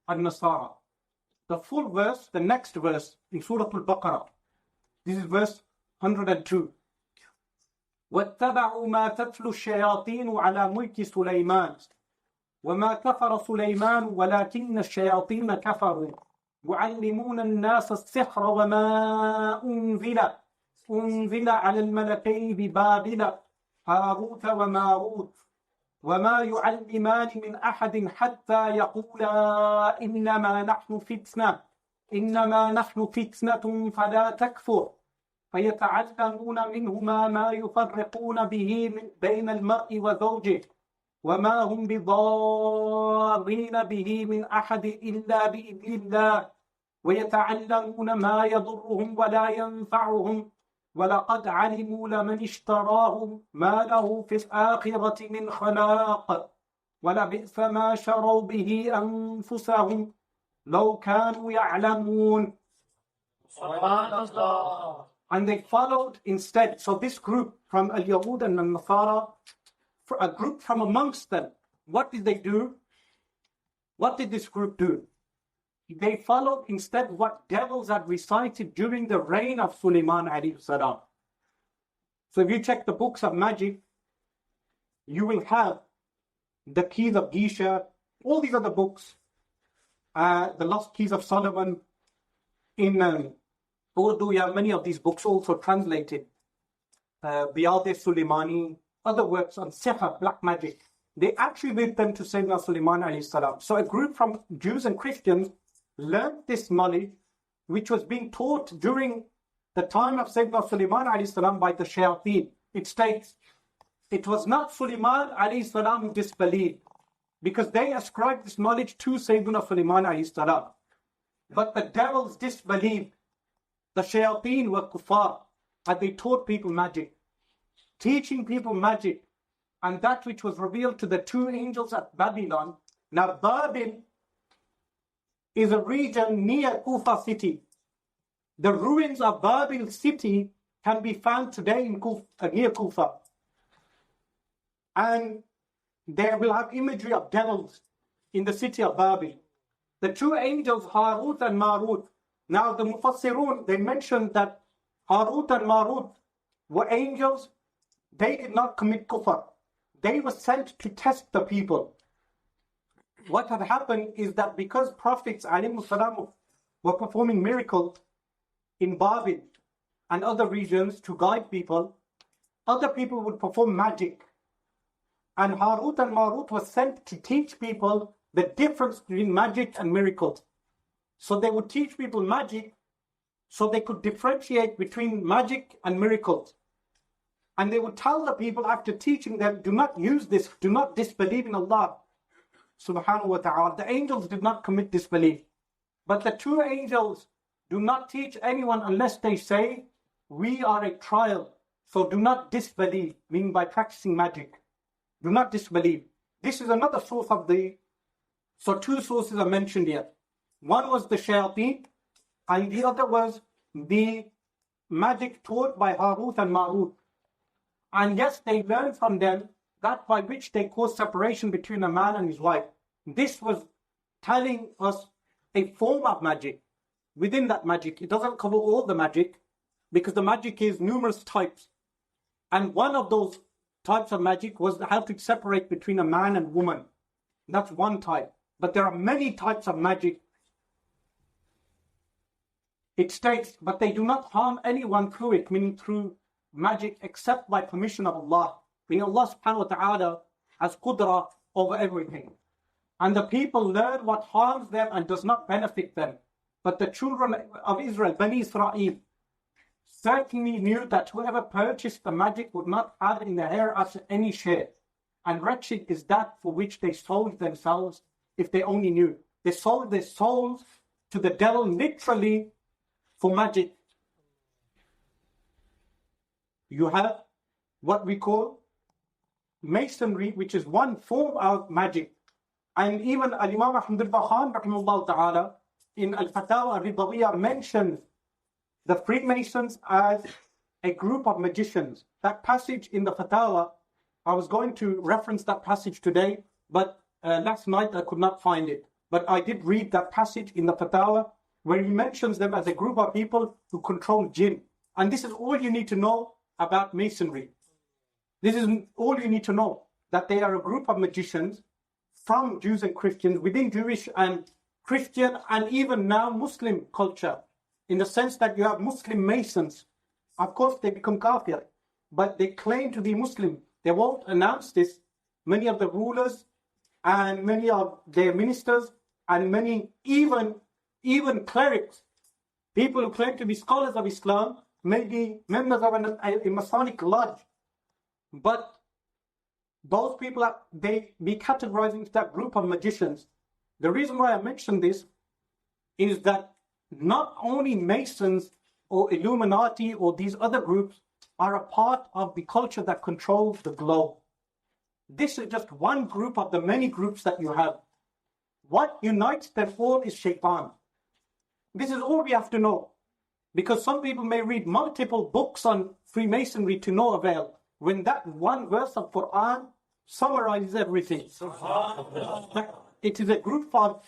Al-Nasara. The full verse, the next verse in Surah Al-Baqarah. This is verse 102. وَاتَّبَعُوا مَا تَتْلُو الشَّيَاطِينُ عَلَى مُلْكِ سُلَيْمَانَ وَمَا كَفَرَ سُلَيْمَانُ وَلَكِنَّ الشَّيَاطِينَ كَفَرُوا يُعَلِّمُونَ النَّاسَ السِّحْرَ وَمَا أُنزِلَ عَلَى الْمَلَكَيْنِ بِبَابِلَ هَارُوتَ وَمَارُوتَ وَمَا يُعَلِّمَانِ مِنْ أَحَدٍ حَتَّى يَقُولَا إِنَّمَا نَحْنُ فِتْنَةٌ فَلَا تَكْفُرْ فَيَتَعَلَّمُونَ مِنْهُمَا مَا يُفَرِّقُونَ بِهِ بَيْنَ الْمَرْءِ وَزَوْجِهِ وَمَا هُمْ بِضَارِّينَ بِهِ مِنْ أَحَدٍ إِلَّا بِإِذْنِ اللَّهِ وَيَتَعَلَّمُونَ مَا يَضُرُّهُمْ وَلَا يَنْفَعُهُمْ وَلَقَدْ عَلِمُوا لَمَنِ اشْتَرَاهُ مَا لَهُ فِي الْآخِرَةِ مِنْ خَلَاقٍ وَلَبِئْسَ مَا شَرَوْا بِهِ أَنفُسَهُمْ لَوْ كَانُوا يَعْلَمُونَ. And they followed instead. So this group from Al-Yahud and Al-Nasara, a group from amongst them, what did they do? What did this group do? They followed instead what devils had recited during the reign of Sulaiman alayhi salam. So if you check the books of magic, you will have the keys of Gisha, all these other books, the lost keys of Solomon. In Urdu, you have many of these books also translated. Biyad Sulaimani, other works on sihr, black magic. They attribute them to Sayyidina Sulaiman alayhi salam. So a group from Jews and Christians learned this knowledge, which was being taught during the time of Sayyidina Sulaiman alayhi salam by the shayateen. It states, it was not Sulaiman alayhi salam who disbelieved, because they ascribed this knowledge to Sayyidina Sulaiman alayhi salam. But the devils disbelieved. The shayateen were kuffar, and they taught people magic, teaching people magic, and that which was revealed to the two angels at Babylon. Now Babylon is a region near Kufa city. The ruins of Babylon city can be found today in near Kufa. And they will have imagery of devils in the city of Babil. The two angels, Harut and Marut. Now the Mufassirun, they mentioned that Harut and Marut were angels. They did not commit kufr. They were sent to test the people. What had happened is that because prophets ﷺ were performing miracles in Babil and other regions to guide people, other people would perform magic. And Harut and Marut were sent to teach people the difference between magic and miracles. So they would teach people magic so they could differentiate between magic and miracles. And they would tell the people after teaching them, do not use this, do not disbelieve in Allah subhanahu wa ta'ala. The angels did not commit disbelief. But the two angels do not teach anyone unless they say, we are a trial. So do not disbelieve, meaning by practicing magic. Do not disbelieve. This is another source of so two sources are mentioned here. One was the shayateen, and the other was the magic taught by Harut and Marut. And yes, they learned from them that by which they caused separation between a man and his wife. This was telling us a form of magic. Within that magic, it doesn't cover all the magic, because the magic is numerous types. And one of those types of magic was how to separate between a man and woman. That's one type. But there are many types of magic. It states, but they do not harm anyone through it, meaning through magic, except by permission of Allah. Meaning Allah subhanahu wa ta'ala has qudra over everything. And the people learn what harms them and does not benefit them. But the children of Israel, Bani Israel, certainly knew that whoever purchased the magic would not have in the hereafter any share. And wretched is that for which they sold themselves, if they only knew. They sold their souls to the devil literally for magic. You have what we call masonry, which is one form of magic. And even Al-Imam Ahmad al-Bakhan, rahimahullah ta'ala, in Al-Fatawa al-Ridawiyya mentions the Freemasons as a group of magicians. That passage in the Fatawa, I was going to reference that passage today, but last night I could not find it. But I did read that passage in the Fatawa where he mentions them as a group of people who control jinn. And this is all you need to know about Masonry. This is all you need to know, that they are a group of magicians from Jews and Christians, within Jewish and Christian and even now Muslim culture, in the sense that you have Muslim Masons. Of course, they become kafir, but they claim to be Muslim. They won't announce this. Many of the rulers and many of their ministers and many even clerics, people who claim to be scholars of Islam, may be members of a Masonic lodge. But those people, they be categorized into that group of magicians. The reason why I mention this is that not only Masons or Illuminati or these other groups are a part of the culture that controls the globe. This is just one group of the many groups that you have. What unites them all is Shaitan. This is all we have to know. Because some people may read multiple books on Freemasonry to no avail, when that one verse of Quran summarizes everything. It is a group from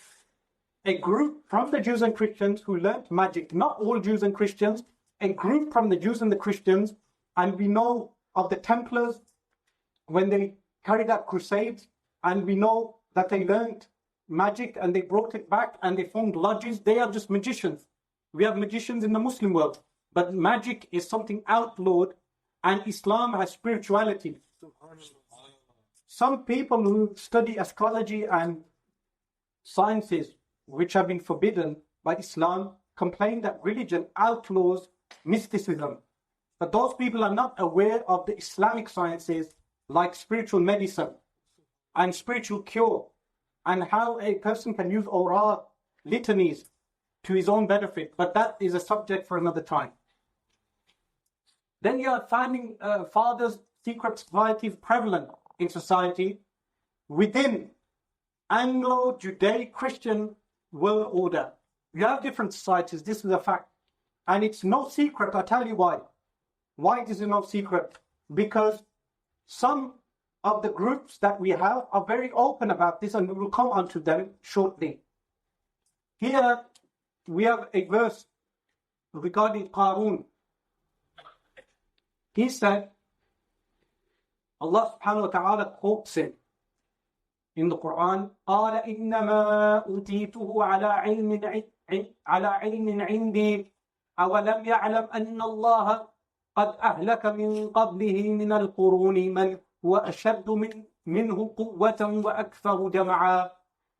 the Jews and Christians who learnt magic. Not all Jews and Christians, a group from the Jews and the Christians. And we know of the Templars when they carried out crusades, and we know that they learnt magic and they brought it back and they formed lodges. They are just magicians. We have magicians in the Muslim world, but magic is something outlawed, and Islam has spirituality. Some people who study astrology and sciences, which have been forbidden by Islam, complain that religion outlaws mysticism. But those people are not aware of the Islamic sciences like spiritual medicine and spiritual cure, and how a person can use aura, litanies, to his own benefit. But that is a subject for another time. Then you are finding fathers' secret societies prevalent in society within Anglo-Judaic Christian world order. You have different societies, this is a fact. And it's no secret, I'll tell you why. Why this is no secret? Because some of the groups that we have are very open about this, and we will come on to them shortly. Here we have a verse regarding Qarun. He said, Allah subhanahu wa ta'ala quotes him in the Quran, قَالَ إِنَّمَا أُوتِيتُهُ عَلَى عِلْمٍ عِنْدِي أَوَلَمْ يَعْلَمْ أَنَّ اللَّهَ قَدْ أَهْلَكَ مِنْ قَبْلِهِ مِنَ الْقُرُونِ مَنْ هُوَ أَشَدُّ مِنْهُ قُوَّةً وَأَكْثَرُ جَمْعًا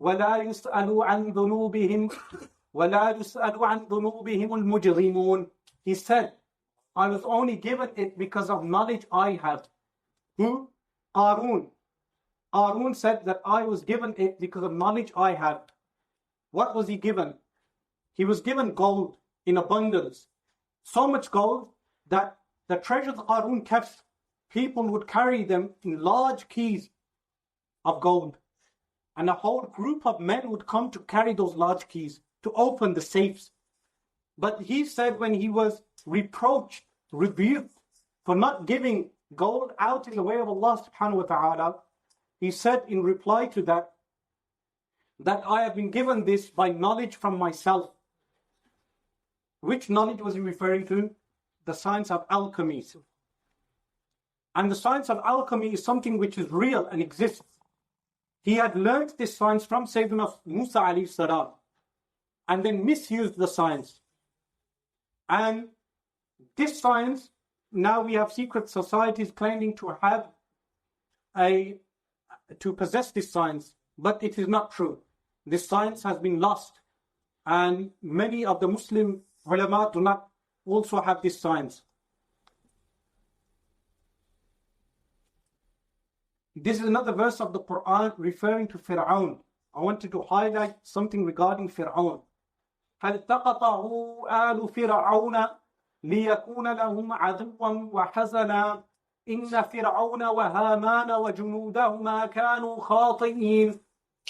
وَلَا يُسْأَلُ عَنْ ذُنُوبِهِمُ الْمُجْرِمُونَ. He said, I was only given it because of knowledge I have. Who? Qarun. Qarun said that I was given it because of knowledge I had. What was he given? He was given gold in abundance. So much gold that the treasures Qarun kept, people would carry them in large keys of gold. And a whole group of men would come to carry those large keys to open the safes. But he said when he was reproached, rebuked for not giving gold out in the way of Allah subhanahu wa ta'ala, he said in reply to that I have been given this by knowledge from myself. Which knowledge was he referring to? The science of alchemy. And the science of alchemy is something which is real and exists. He had learned this science from Sayyidina Musa alayhi salam and then misused the science. And this science, now we have secret societies claiming to possess this science, but it is not true. This science has been lost, and many of the Muslim ulama do not also have this science. This is another verse of the Quran referring to Fir'aun. I wanted to highlight something regarding Fir'aun. فَالْتَقَطَهُ آلُ فِرْعَوْنَ لِيَكُونَ لَهُمْ عَدُوًّا وَحَزَنًا إِنَّ فِرْعَوْنَ وَهَامَانَ وَجُنُودَهُمَا كَانُوا خَاطِئِينَ.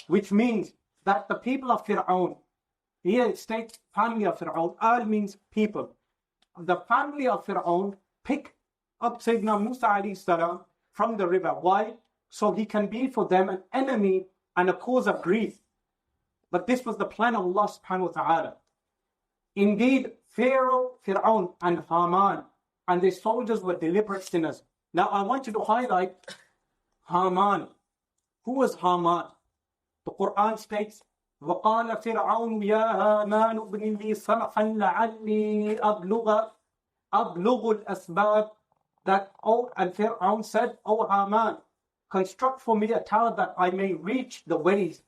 Which means that the people of Fir'aun, here it states family of Fir'aun, Al means people. The family of Fir'aun pick up Sayyidina Musa alayhi salam from the river. Why? So he can be for them an enemy and a cause of grief. But this was the plan of Allah subhanahu wa ta'ala. Indeed, Pharaoh, Fir'aun and Haman and their soldiers were deliberate sinners. Now I want you to highlight Haman. Who was Haman? The Quran states, وَقَالَ فِرْعَوْنُ يَا هَامَانُ ابْنِ لِي صَرْحًا لَعَلِّي أَبْلُغُ الْأَسْبَابِ. That, and Fir'aun said, O Haman, construct for me a tower that I may reach the ways.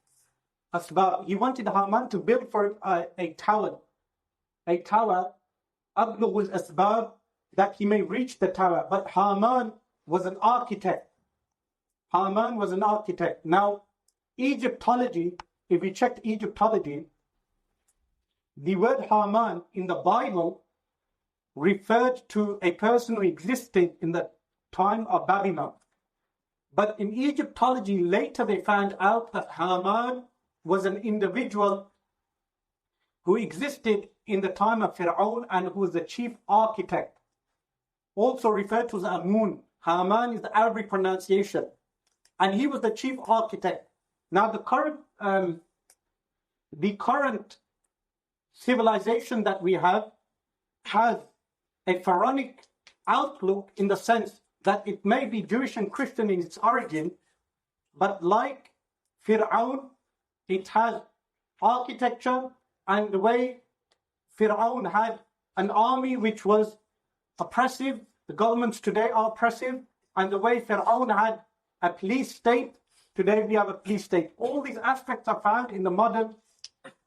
Asbab. He wanted Haman to build for him a tower, أَبْلُغُ الْأَسْبَابِ, that he may reach the tower. But Haman was an architect. Now, Egyptology, if we checked Egyptology, the word Haman in the Bible referred to a person who existed in the time of Babylon. But in Egyptology, later they found out that Haman was an individual who existed in the time of Fir'aun and who was the chief architect. Also referred to as Amun. Haman is the Arabic pronunciation. And he was the chief architect. Now the current civilization that we have has a pharaonic outlook in the sense that it may be Jewish and Christian in its origin, but like Fir'aun, it has architecture, and the way Fir'aun had an army which was oppressive, the governments today are oppressive, and the way Fir'aun had a police state, today we have a police state. All these aspects are found in the modern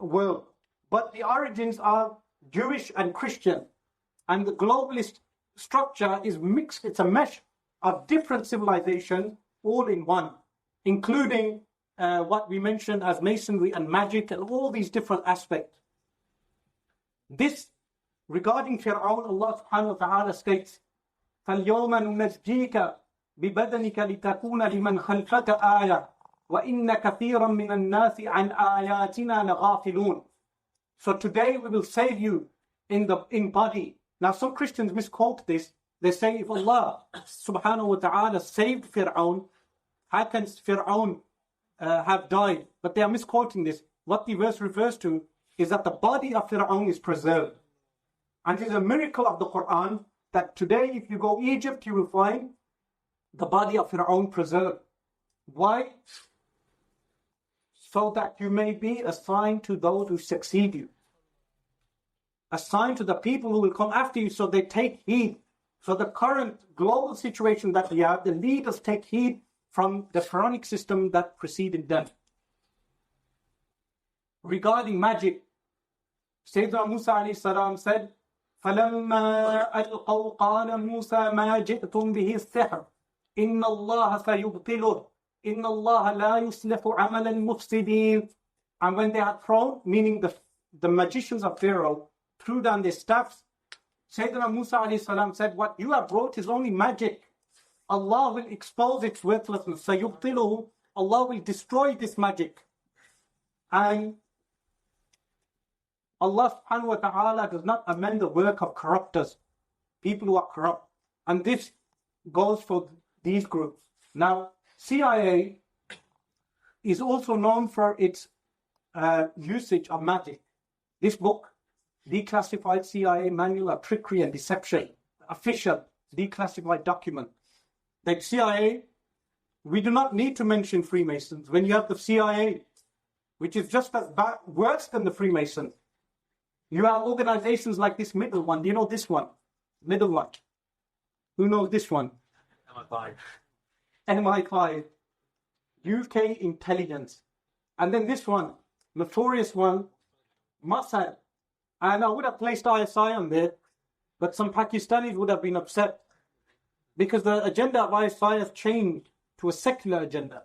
world, but the origins are Jewish and Christian, and the globalist structure is mixed. It's a mesh of different civilizations all in one, including what we mentioned as masonry and magic and all these different aspects. This, regarding Fir'aun, Allah subhanahu wa ta'ala states, فَالْيَوْمَ نُنَجِّيكَ بِبَدَنِكَ لِتَكُونَ لِمَنْ خَلْفَكَ آيَةً وَإِنَّ كَثِيرًا مِنَ النَّاسِ عَنْ آيَاتِنَا لَغَافِلُونَ. So today we will save you in body. Now some Christians misquote this. They say if Allah subhanahu wa ta'ala saved Fir'aun, how can Fir'aun have died? But they are misquoting this. What the verse refers to is that the body of Fir'aun is preserved. And it is a miracle of the Quran that today if you go Egypt, you will find the body of Fir'aun preserved. Why? So that you may be a sign to those who succeed you. A sign to the people who will come after you so they take heed. So the current global situation that we have, the leaders take heed from the pharaonic system that preceded them. Regarding magic, Sayyidina Musa alayhi salam said, فَلَمَّا أَلْقَوْا قَالَ مُوسَى مَا جِئْتُمْ بِهِ السِّحْرِ إِنَّ اللَّهَ سَيُبْطِلُهُ إِنَّ اللَّهَ لَا يُصْلِحُ عَمَلَ الْمُفْسِدِينَ. And when they had thrown, meaning the magicians of Pharaoh, threw down their staffs, Sayyidina Musa alayhi salam said, what you have brought is only magic. Allah will expose its worthlessness. سَيُبْطِلُهُ. Allah will destroy this magic. And Allah subhanahu wa ta'ala does not amend the work of corrupters, people who are corrupt. And this goes for these groups. Now, CIA is also known for its usage of magic. This book, Declassified CIA Manual of Trickery and Deception, official declassified document. The CIA, we do not need to mention Freemasons. When you have the CIA, which is just as bad, worse than the Freemasons, you have organizations like this middle one. Do you know this one? Middle one. Who knows this one? MI5. UK intelligence. And then this one, notorious one, Mossad. And I would have placed ISI on there, but some Pakistanis would have been upset because the agenda of ISI has changed to a secular agenda.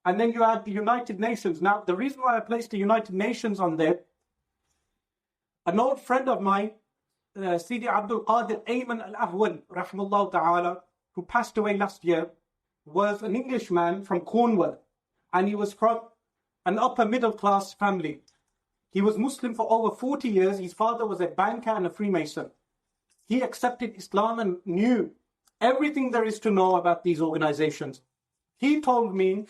And then you have the United Nations. Now, the reason why I placed the United Nations on there, an old friend of mine, Sidi Abdul Qadir Ayman Al-Ahwal, rahimahullah ta'ala, who passed away last year, was an Englishman from Cornwall. And he was from an upper middle class family. He was Muslim for over 40 years. His father was a banker and a Freemason. He accepted Islam and knew everything there is to know about these organizations. He told me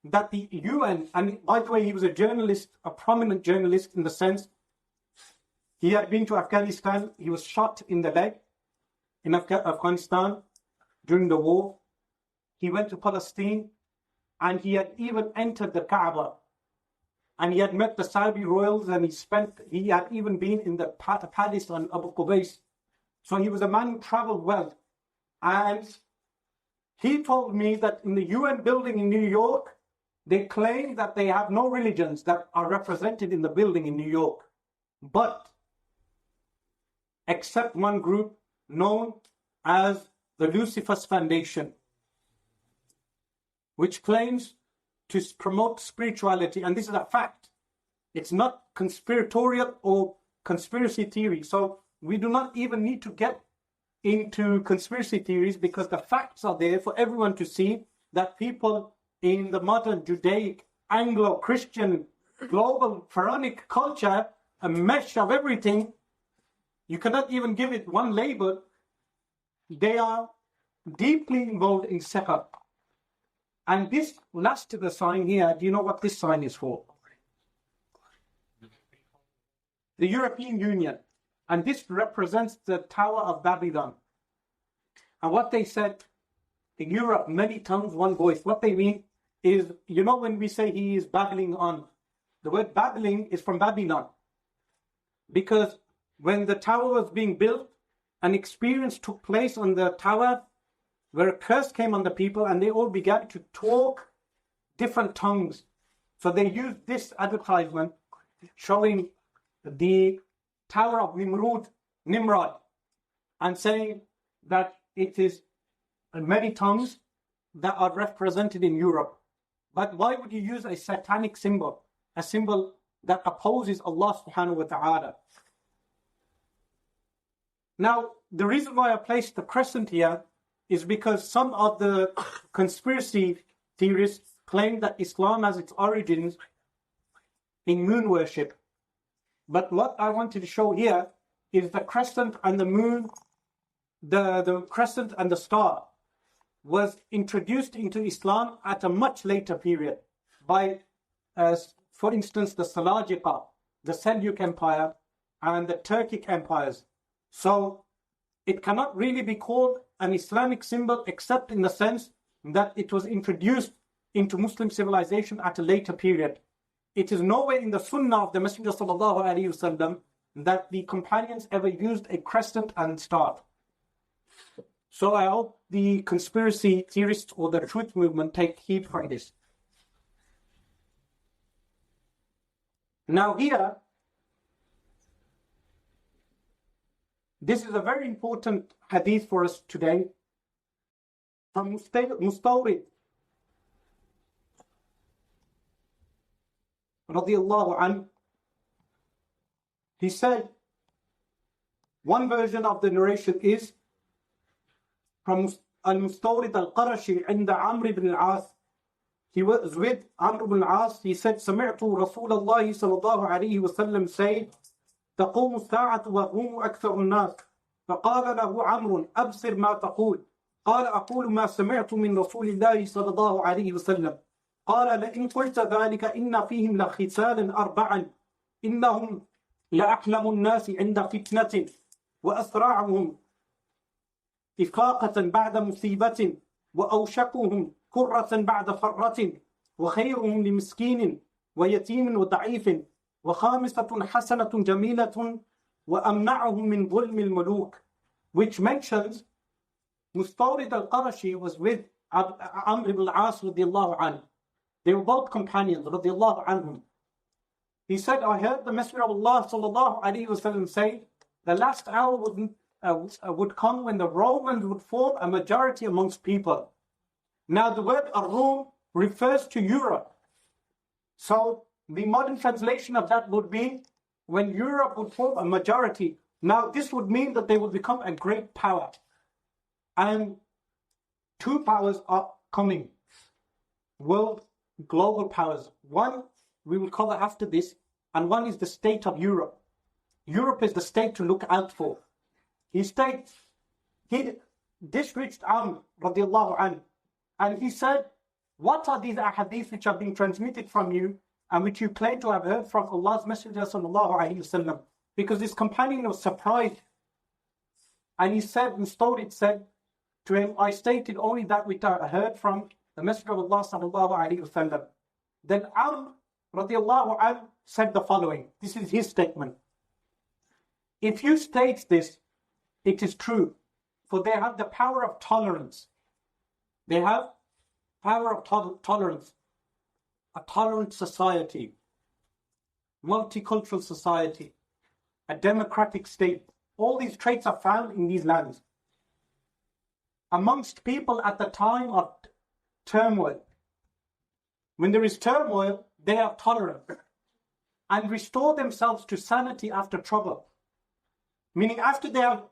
that the UN, and by the way, he was a journalist, a prominent journalist in the sense he had been to Afghanistan. He was shot in the leg in Afghanistan during the war. He went to Palestine and he had even entered the Kaaba. And he had met the Saudi royals and he had even been in the palace on Abu Qubais. So he was a man who traveled well. And he told me that in the UN building in New York, they claim that they have no religions that are represented in the building in New York. But except one group known as the Lucifer's Foundation, which claims to promote spirituality, and this is a fact. It's not conspiratorial or conspiracy theory. So we do not even need to get into conspiracy theories because the facts are there for everyone to see that people in the modern Judaic, Anglo-Christian, global pharaonic culture, a mesh of everything, you cannot even give it one label. They are deeply involved in sihr. And this last sign here, do you know what this sign is for? The European Union. And this represents the Tower of Babylon. And what they said in Europe, many tongues, one voice. What they mean is, you know, when we say he is babbling on, the word babbling is from Babylon. Because when the tower was being built, an experience took place on the tower where a curse came on the people and they all began to talk different tongues. So they used this advertisement showing the Tower of Nimrod, and saying that it is many tongues that are represented in Europe. But why would you use a satanic symbol, a symbol that opposes Allah subhanahu wa ta'ala? Now, the reason why I placed the crescent here is because some of the conspiracy theorists claim that Islam has its origins in moon worship. But what I wanted to show here is the crescent and the moon the crescent and the star was introduced into Islam at a much later period by, for instance, the Seljuq, the Seljuk Empire, and the Turkic empires. So it cannot really be called an Islamic symbol except in the sense that it was introduced into Muslim civilization at a later period. It is nowhere in the Sunnah of the Messenger ﷺ that the companions ever used a crescent and star. So I hope the conspiracy theorists or the truth movement take heed from this. Now here, this is a very important hadith for us today. From Mustawrid radiyallahu anhu, he said, one version of the narration is from Al-Mustawrid Al-Qarashi عند Amr ibn al-As. He was with Amr ibn al-As. He said, سمعت رسول الله صلى الله عليه وسلم say, تقوم الساعة وهم أكثر الناس. فقال له عمرو أبصر ما تقول. قال أقول ما سمعت من رسول الله صلى الله عليه وسلم. قال لئن قلت ذلك إن فيهم لخسالا أربعا إنهم لأحلم الناس عند فتنة وأسرعهم إفاقة بعد مصيبة وأوشكهم كرة بعد فرة وخيرهم لمسكين ويتيم وضعيف وخامسة حسنة جميلة وأمنعهم من ظلم الملوك, which mentions Mustawrid al-Qarashi was with Amr ibn al-As radiyallahu anhu. They were both companions radiyallahu anhum. He said, I heard the Messenger of Allah sallallahu alayhi wa sallam say, the last hour would come when the Romans would form a majority amongst people. Now the word Ar-Rum refers to Europe. So the modern translation of that would be when Europe would form a majority. Now this would mean that they would become a great power. And two powers are coming. World global powers. One we will cover after this, and one is the state of Europe. Europe is the state to look out for. This reached Amr radiallahu anhu, and he said, what are these ahadith which are being transmitted from you and which you claim to have heard from Allah's Messenger sallallahu alayhi wasallam? Because this companion was surprised, and he said, Mustawrid said to him, I stated only that which I heard from the Messenger of Allah sallallahu alayhi wasallam. Then Amr radiallahu anhu said the following. This is his statement. If you state this, it is true, for they have the power of tolerance. They have power of tolerance, a tolerant society, multicultural society, a democratic state. All these traits are found in these lands. Amongst people at the time of turmoil, when there is turmoil, they are tolerant and restore themselves to sanity after trouble. Meaning after they have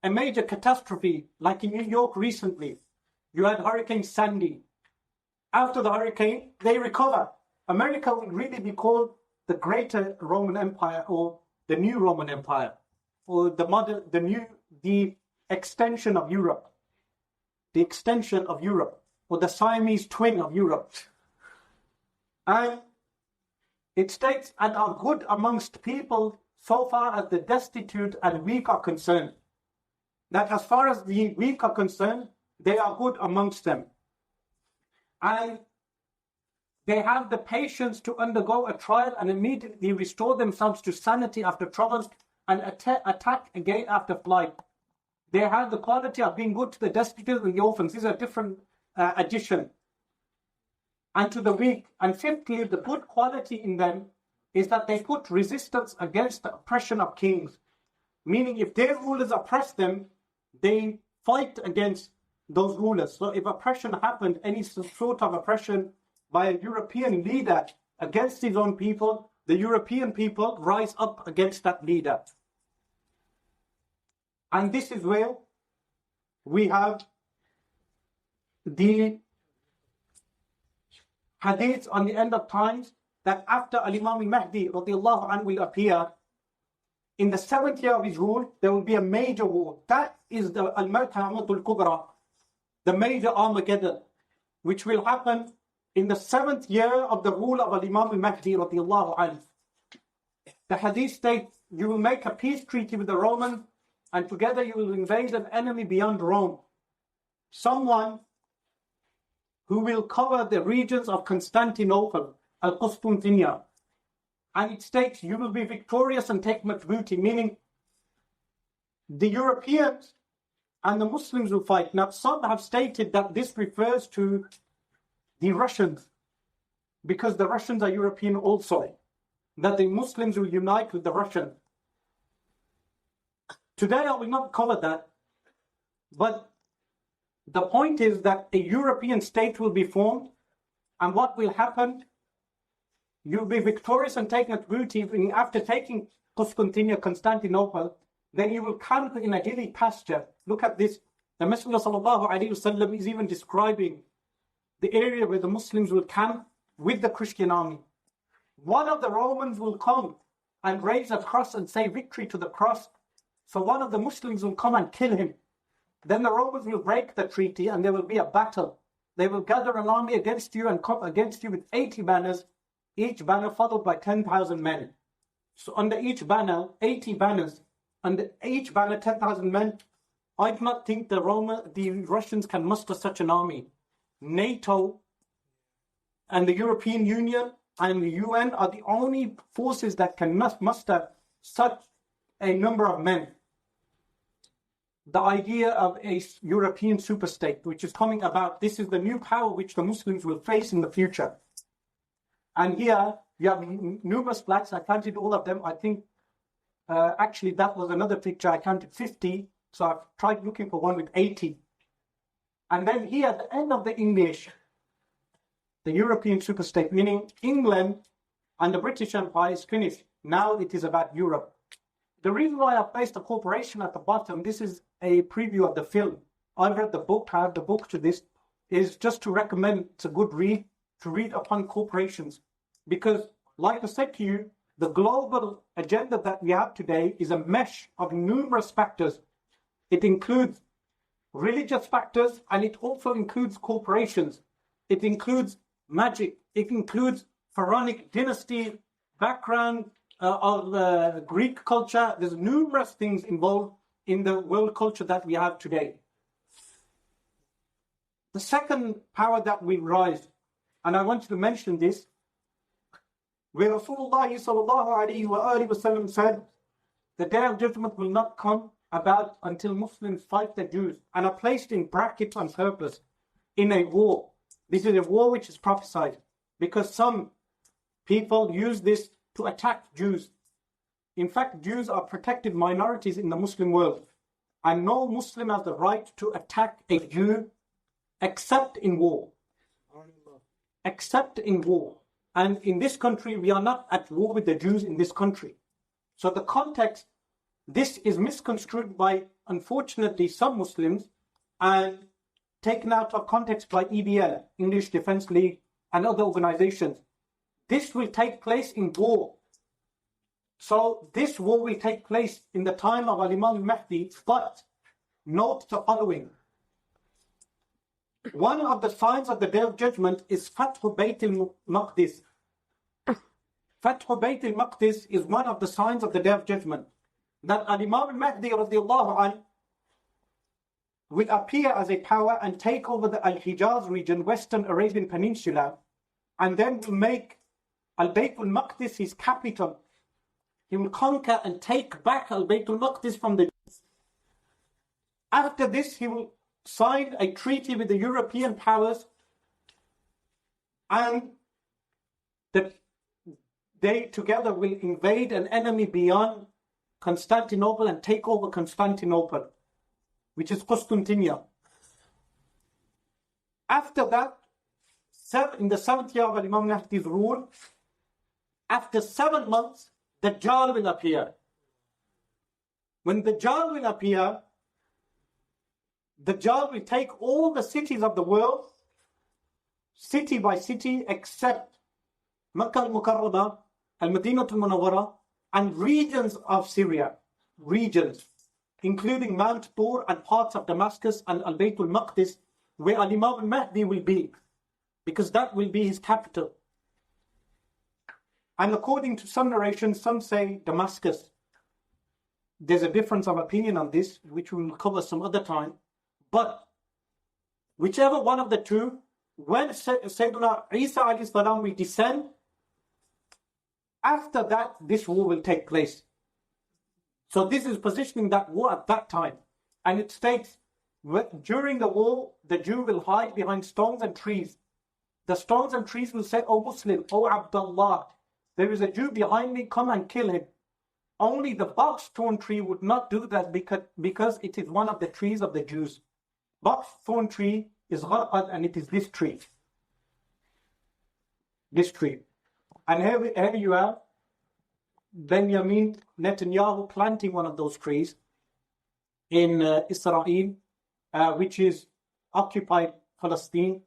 a major catastrophe, like in New York recently, you had Hurricane Sandy. After the hurricane, they recover. America would really be called the Greater Roman Empire, or the New Roman Empire, or the extension of Europe. The extension of Europe, or the Siamese twin of Europe. And it states, and are good amongst people so far as the destitute and weak are concerned. That as far as the weak are concerned, they are good amongst them. And they have the patience to undergo a trial and immediately restore themselves to sanity after troubles and attack again after flight. They have the quality of being good to the destitute and the orphans. These are different addition. And to the weak. And fifthly, the good quality in them is that they put resistance against the oppression of kings. Meaning if their rulers oppress them, they fight against those rulers. So if oppression happened, any sort of oppression by a European leader against his own people, the European people rise up against that leader. And this is where we have the hadith on the end of times, that after Al-Imam al-Mahdi radiallahu anhu will appear, in the 7th year of his rule, there will be a major war. That is the Al-Malhamatul Kubra, the major Armageddon, which will happen in the 7th year of the rule of Al-Imam al-Mahdi radiyallahu anhu. The hadith states, you will make a peace treaty with the Romans, and together you will invade an enemy beyond Rome. Someone who will cover the regions of Constantinople, Al-Qustantiniya. And it states, you will be victorious and take much booty, meaning the Europeans and the Muslims will fight. Now, some have stated that this refers to the Russians, because the Russians are European also, that the Muslims will unite with the Russians. Today, I will not cover that, but the point is that a European state will be formed, and what will happen? You'll be victorious and take much booty. After taking Constantinople, then you will camp in a hilly pasture. Look at this. The Messenger ﷺ is even describing the area where the Muslims will camp with the Christian army. One of the Romans will come and raise a cross and say victory to the cross. So one of the Muslims will come and kill him. Then the Romans will break the treaty and there will be a battle. They will gather an army against you and come against you with 80 banners, each banner followed by 10,000 men. So under each banner, 80 banners, under each banner, 10,000 men. I do not think the Russians can muster such an army. NATO and the European Union and the UN are the only forces that can muster such a number of men. The idea of a European superstate, which is coming about, this is the new power which the Muslims will face in the future. And here you have numerous flags. I counted all of them. I think actually that was another picture. I counted 50. So I've tried looking for one with 80. And then here at the end of the English, the European superstate, meaning England and the British Empire is finished. Now it is about Europe. The reason why I placed a corporation at the bottom, this is a preview of the film. I've read the book, I have the book to this, is just to recommend, it's a good read, to read upon corporations. Because, like I said to you, the global agenda that we have today is a mesh of numerous factors. It includes religious factors and it also includes corporations. It includes magic. It includes pharaonic dynasty, background of Greek culture. There's numerous things involved in the world culture that we have today. The second power that will rise, and I want to mention this, where Rasulullah sallallahu alaihi wasallam said, the day of judgment will not come about until Muslims fight the Jews, and are placed in brackets on purpose in a war. This is a war which is prophesied, because some people use this to attack Jews. In fact, Jews are protected minorities in the Muslim world, and no Muslim has the right to attack a Jew except in war. Except in war. And in this country, we are not at war with the Jews in this country. So the context, this is misconstrued by, unfortunately, some Muslims and taken out of context by EDL, English Defence League, and other organizations. This will take place in war. So this war will take place in the time of Al-Imam al-Mahdi, but note the following. One of the signs of the Day of Judgment is Fathu Bayt al-Maqdis. Fathu Bayt al-Maqdis is one of the signs of the Day of Judgment. That Al-Imam al-Mahdi radiallahu anh will appear as a power and take over the Al-Hijaz region, Western Arabian Peninsula, and then will make Al-Bayt al-Maqdis his capital. He will conquer and take back Al-Bayt al-Maqdis from the Jews. After this, he will sign a treaty with the European powers, and they together will invade an enemy beyond Constantinople and take over Constantinople, which is Constantinople. After that, in the 7th year of Imam Mahdi's rule, after 7 months, Dajjal will appear. When Dajjal will appear, Dajjal will take all the cities of the world, city by city, except Makkah al-Mukarramah, Al-Madinah al-Munawwara, and regions of Syria, regions, including Mount Tur and parts of Damascus and Al-Bayt al-Maqdis, where Al-Imam al-Mahdi will be, because that will be his capital. And according to some narrations, some say Damascus. There's a difference of opinion on this, which we will cover some other time. But whichever one of the two, when Sayyidina Isa alayhi salam will descend, after that, this war will take place. So this is positioning that war at that time. And it states, during the war, the Jew will hide behind stones and trees. The stones and trees will say, "O Muslim, O Abdullah, there is a Jew behind me, come and kill him." Only the box-thorn tree would not do that because it is one of the trees of the Jews. Box-thorn tree is gharqad, and it is this tree. This tree. And here you have Benjamin Netanyahu planting one of those trees in Israel, which is occupied Palestine,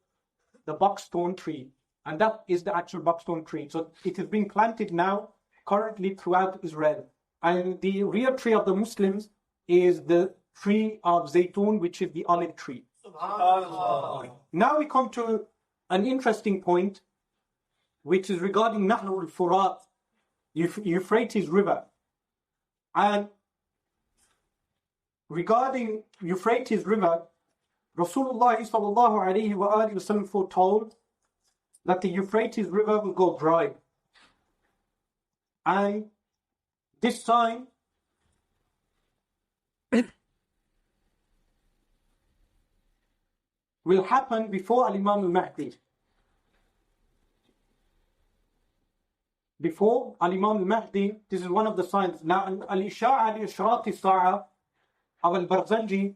the box-thorn tree. And that is the actual box-thorn tree. So it is being planted now, currently throughout Israel. And the real tree of the Muslims is the tree of Zaytun, which is the olive tree. Now we come to an interesting point, which is regarding Nahr al-Furat, Euphrates River. And regarding Euphrates River, Rasulullah sallallahu alayhi wa sallam foretold that the Euphrates River will go dry. And this sign will happen before Al-Imam al-Mahdi. Before Al-Imam al-Mahdi, this is one of the signs. Now, Al-Isha'a al-Ishrati Sa'a of Al-Barzanji,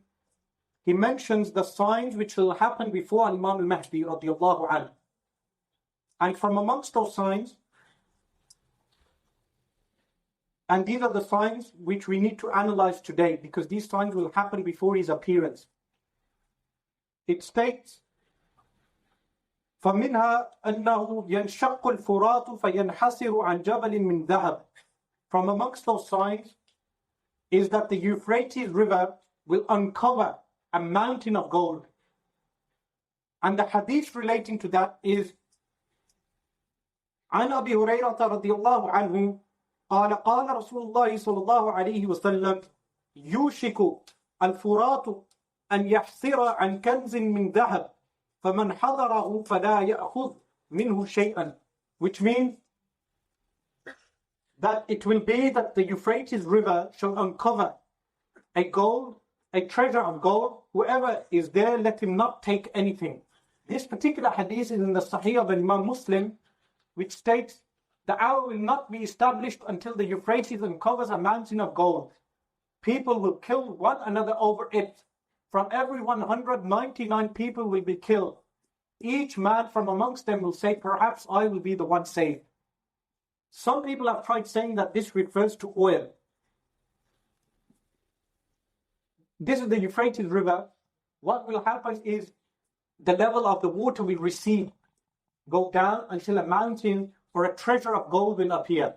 he mentions the signs which will happen before Al-Imam al-Mahdi radiyallahu anhu. And from amongst those signs, and these are the signs which we need to analyze today, because these signs will happen before his appearance. It states, فَمِنْهَا أَنَّهُ يَنْشَقُّ الْفُرَاتُ فَيَنْحَسِرُ عَنْ جَبَلٍ مِّنْ ذَهَبٍ. From amongst those signs is that the Euphrates River will uncover a mountain of gold. And the hadith relating to that is عن أبي هريرة رضي الله عنه قال قال رسول الله صلى الله عليه وسلم يوشك الفرات أن يحسر عن كنز من ذهب فمن حضره فلا يأخذ منه شيئا, which means that it will be that the Euphrates River shall uncover a treasure of gold. Whoever is there, let him not take anything. This particular hadith is in the Sahih of Imam Muslim, which states, the hour will not be established until the Euphrates uncovers a mountain of gold. People will kill one another over it. From every 199 people will be killed. Each man from amongst them will say, perhaps I will be the one saved. Some people have tried saying that this refers to oil. This is the Euphrates River. What will happen is the level of the water will recede, go down until a mountain or a treasure of gold will appear.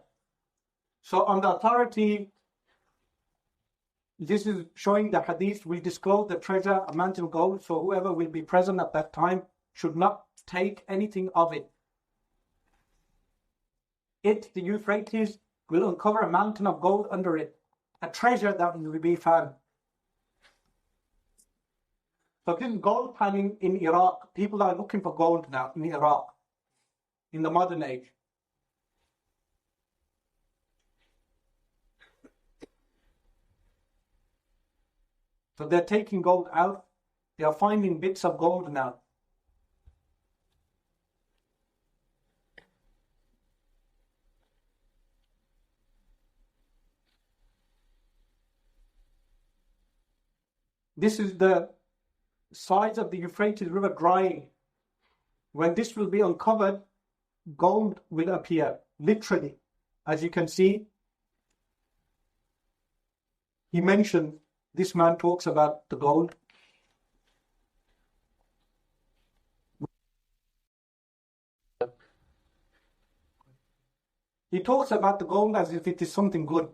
So on the authority, this is showing the hadith will disclose the treasure, a mountain of gold, so whoever will be present at that time should not take anything of it. The Euphrates, will uncover a mountain of gold under it, a treasure that will be found. So this is gold panning in Iraq. People are looking for gold now in Iraq, in the modern age. So they're taking gold out. They are finding bits of gold now. This is the sides of the Euphrates River drying. When this will be uncovered, gold will appear, literally. As you can see, he mentioned, this man talks about the gold. He talks about the gold as if it is something good.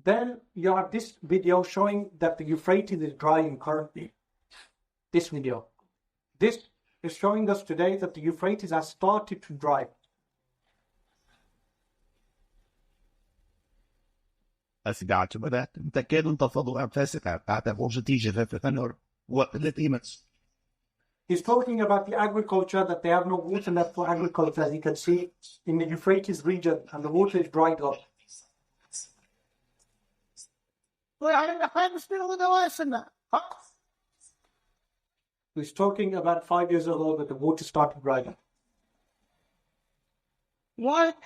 Then you have this video showing that the Euphrates is drying currently. This video. This is showing us today that the Euphrates has started to dry. أسمعت بدأت تكاد تنتفض أنفاسك بعد موجة جفاف النار وقلة إيمانس. He's talking about the agriculture, that they have no water left for agriculture, as you can see in the Euphrates region, and the water is dried up. He's talking about 5 years ago that the water started drying up. What?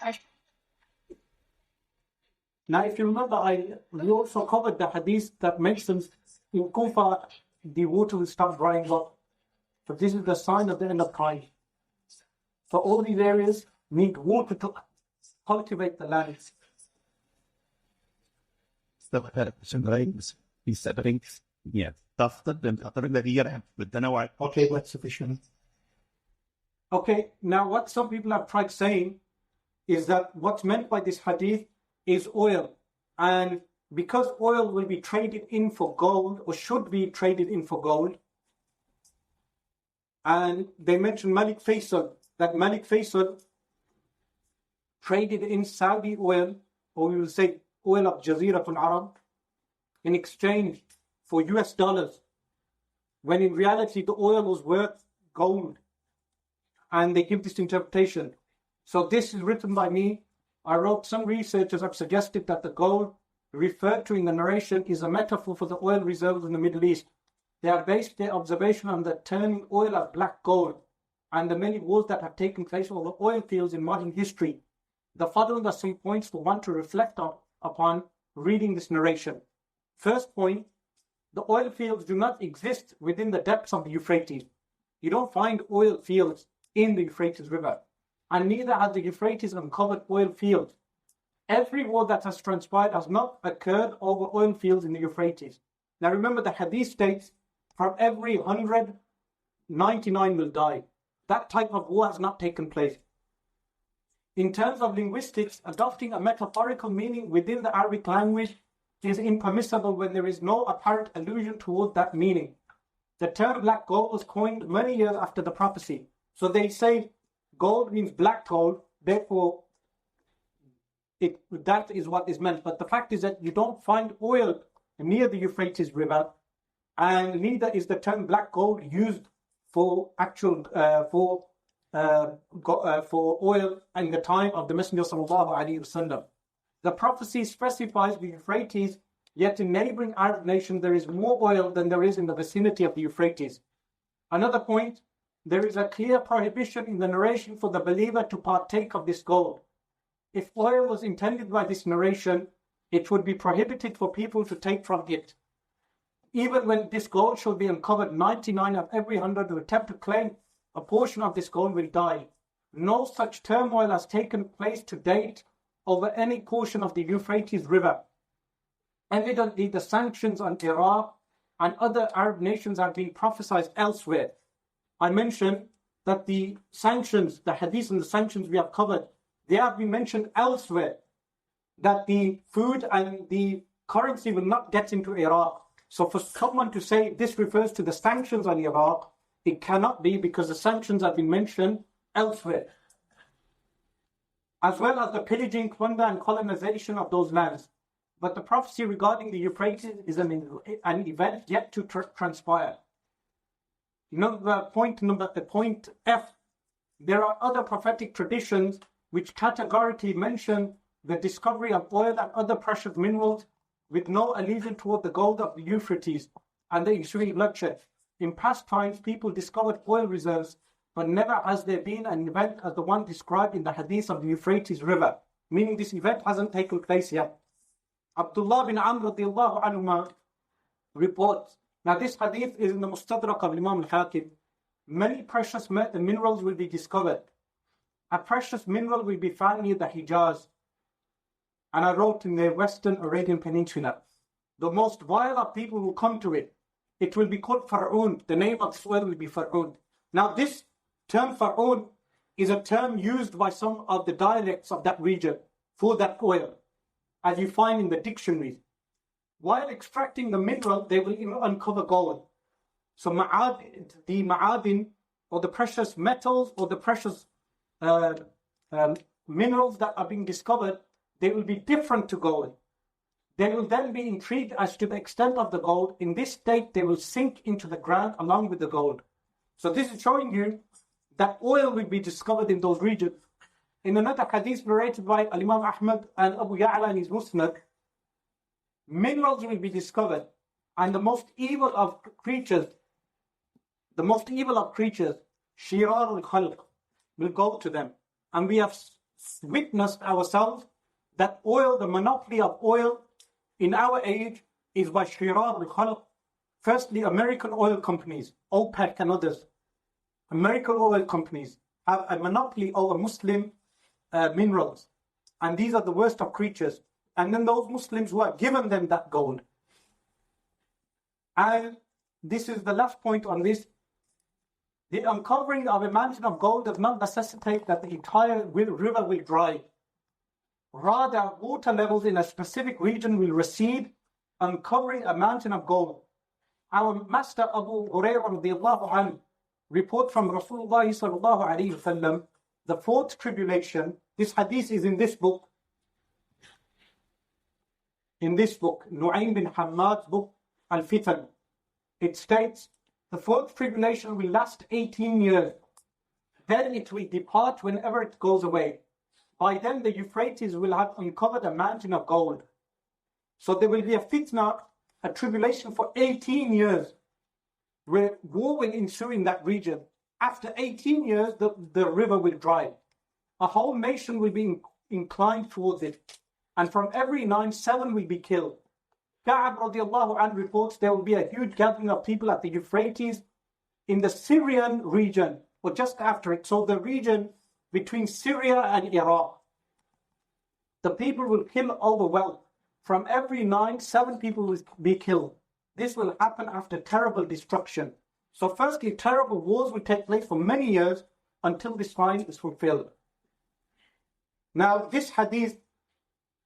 Now, if you remember, we also covered the hadith that mentions in Kufa the water will start drying up. But this is the sign of the end of time. So all these areas need water to cultivate the land. Okay, that's sufficient. Okay, now what some people have tried saying is that what's meant by this hadith is oil. And because oil will be traded in for gold, or should be traded in for gold, and they mentioned Malik Faisal, that Malik Faisal traded in Saudi oil, or we will say oil of Jaziratul Arab, in exchange for US dollars, when in reality the oil was worth gold. And they give this interpretation. So this is written by me. I wrote, some researchers have suggested that the gold referred to in the narration is a metaphor for the oil reserves in the Middle East. They have based their observation on the turning oil of black gold and the many wars that have taken place over oil fields in modern history. The following are some points for one to reflect upon reading this narration. First point, the oil fields do not exist within the depths of the Euphrates. You don't find oil fields in the Euphrates River, and neither has the Euphrates uncovered oil fields. Every war that has transpired has not occurred over oil fields in the Euphrates. Now remember, the hadith states, from every 100, 99 will die. That type of war has not taken place. In terms of linguistics, adopting a metaphorical meaning within the Arabic language is impermissible when there is no apparent allusion toward that meaning. The term black gold was coined many years after the prophecy. So they say gold means black gold, therefore that is what is meant. But the fact is that you don't find oil near the Euphrates River, and neither is the term black gold used for actual for oil in the time of the Messenger sallallahu alaihi wasallam. The prophecy specifies the Euphrates, yet in neighboring Arab nations there is more oil than there is in the vicinity of the Euphrates. Another point, there is a clear prohibition in the narration for the believer to partake of this gold. If oil was intended by this narration, it would be prohibited for people to take from it. Even when this gold shall be uncovered, 99 of every 100 who attempt to claim a portion of this gold will die. No such turmoil has taken place to date over any portion of the Euphrates River. Evidently, the sanctions on Iraq and other Arab nations have been prophesied elsewhere. I mentioned that the sanctions, the hadith and the sanctions we have covered, they have been mentioned elsewhere, that the food and the currency will not get into Iraq. So for someone to say this refers to the sanctions on Iraq, it cannot be, because the sanctions have been mentioned elsewhere, as well as the pillaging, plunder and colonization of those lands. But the prophecy regarding the Euphrates is an event yet to transpire. You know, point F, there are other prophetic traditions which categorically mention the discovery of oil and other precious minerals with no allusion toward the gold of the Euphrates and the ensuing bloodshed. In past times, people discovered oil reserves, but never has there been an event as the one described in the hadith of the Euphrates River, meaning this event hasn't taken place yet. Abdullah bin Amr radiallahu anhu reports, now this hadith is in the Mustadrak of Imam al-Hakim, many precious minerals will be discovered. A precious mineral will be found near the Hijaz, and I wrote in the Western Arabian Peninsula. The most vile of people will come to it. it will be called Far'un. The name of this oil will be Far'un. Now this term Far'un is a term used by some of the dialects of that region for that oil, as you find in the dictionaries. While extracting the mineral, they will uncover gold. So the ma'adin, or the precious metals, or the precious minerals that are being discovered, they will be different to gold. They will then be intrigued as to the extent of the gold. In this state, they will sink into the ground along with the gold. So this is showing you that oil will be discovered in those regions. In another hadith narrated by Imam Ahmad and Abu Ya'la in his Musnad, minerals will be discovered, and the most evil of creatures, shirar al-khalq, will go to them. And we have witnessed ourselves that oil, the monopoly of oil in our age, is by shirar al-khalq. Firstly, American oil companies, OPEC and others, American oil companies have a monopoly over Muslim minerals. And these are the worst of creatures. And then those Muslims who have given them that gold. And this is the last point on this. The uncovering of a mountain of gold does not necessitate that the entire river will dry. Rather, water levels in a specific region will recede, uncovering a mountain of gold. Our master Abu Hurairah radiallahu anhu report from Rasulullah sallallahu alayhi wa sallam, the fourth tribulation. This hadith is in this book. Nu'aym bin Hammad's book, Al-Fitan. It states, the fourth tribulation will last 18 years. Then it will depart whenever it goes away. By then the Euphrates will have uncovered a mountain of gold. So there will be a fitna, a tribulation for 18 years, where war will ensue in that region. After 18 years, the river will dry. A whole nation will be inclined towards it. And from every 9, 7 will be killed. Ka'ab radiallahu anhu reports there will be a huge gathering of people at the Euphrates in the Syrian region, or just after it. So the region between Syria and Iraq. The people will kill over wealth. From every 9, 7 people will be killed. This will happen after terrible destruction. So firstly, terrible wars will take place for many years until this sign is fulfilled. Now this hadith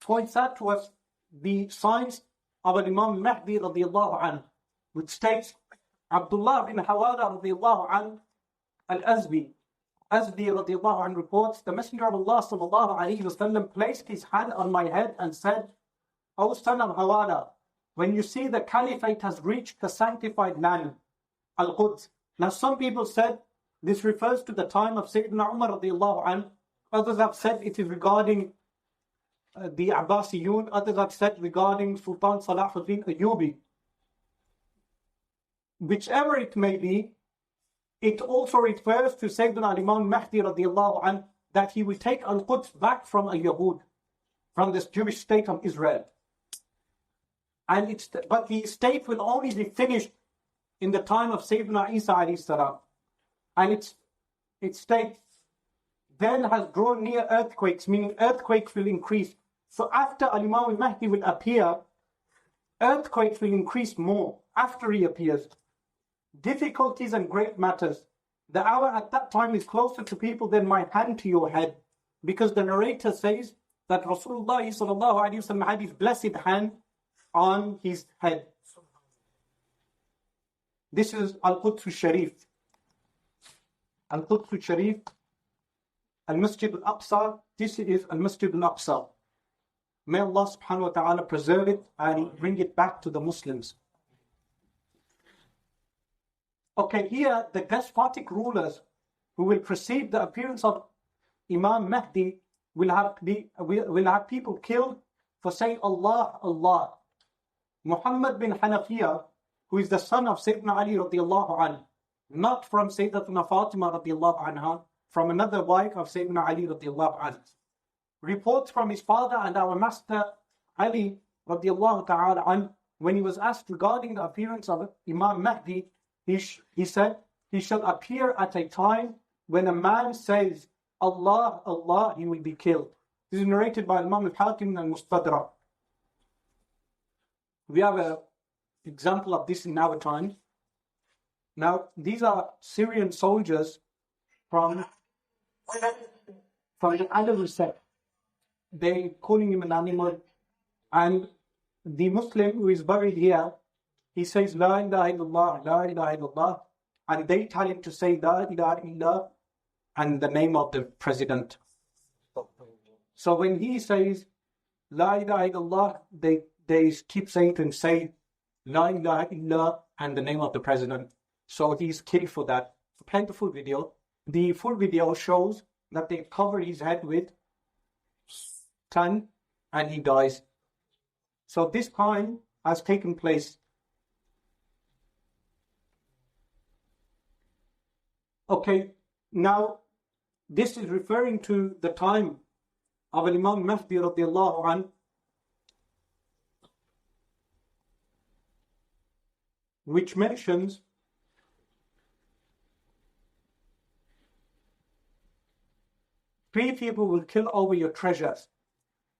points out to us the signs of Imam Mahdi radiallahu anhu, which states, Abdullah bin Hawada radiallahu anhu al-Azdi radiallahu anhu reports, the Messenger of Allah sallallahu alayhi wa sallam placed his hand on my head and said, O son of Hawada, when you see the caliphate has reached the sanctified land, Al-Quds. Now some people said this refers to the time of Sayyidina Umar radiallahu anhu. Others have said it is regarding the Abbasiyun. Others have said regarding Sultan Salahuddin Ayyubi. Whichever it may be, it also refers to Sayyidina Imam Mahdi radiallahu anhu, that he will take Al-Quds back from Al-Yahud, from this Jewish state of Israel. But the state will only be finished in the time of Sayyidina Isa alayhi salam. And it states, then has drawn near earthquakes, meaning earthquakes will increase. So after Imam al-Mahdi will appear, earthquakes will increase more after he appears. Difficulties and great matters. The hour at that time is closer to people than my hand to your head. Because the narrator says that Rasulullah sallallahu alayhi wa sallam had his blessed hand on his head. This is Al-Quds al-Sharif. Al-Quds al-Sharif, Al-Masjid al-Aqsa. This is Al-Masjid al-Aqsa. May Allah subhanahu wa ta'ala preserve it and bring it back to the Muslims. Okay, here the despotic rulers who will precede the appearance of Imam Mahdi will have people killed for saying Allah, Allah. Muhammad bin Hanafiya, who is the son of Sayyidina Ali radiallahu anhu, not from Sayyidatuna Fatima radiallahu anha, from another wife of Sayyidina Ali radiallahu anhu, reports from his father and our master Ali radiallahu ta'ala anhu, when he was asked regarding the appearance of Imam Mahdi, he said, he shall appear at a time when a man says, Allah, Allah, he will be killed. This is narrated by Imam al-Hakim and Mustadrak. We have a example of this in our time. Now, these are Syrian soldiers from the animal sect. They calling him an animal, and the Muslim who is buried here, he says La ilaha illallah, La ilaha illallah, and they tell him to say La ilaha illallah and the name of the president. So when he says La ilaha illallah, they keep saying to him, say La ilaha illallah and the name of the president. So he's killed for that. Play the full video. The full video shows that they cover his head with sand and he dies. So this crime has taken place. Okay, now this is referring to the time of Imam Mahdi radiallahu anhu, which mentions three people will kill over your treasures.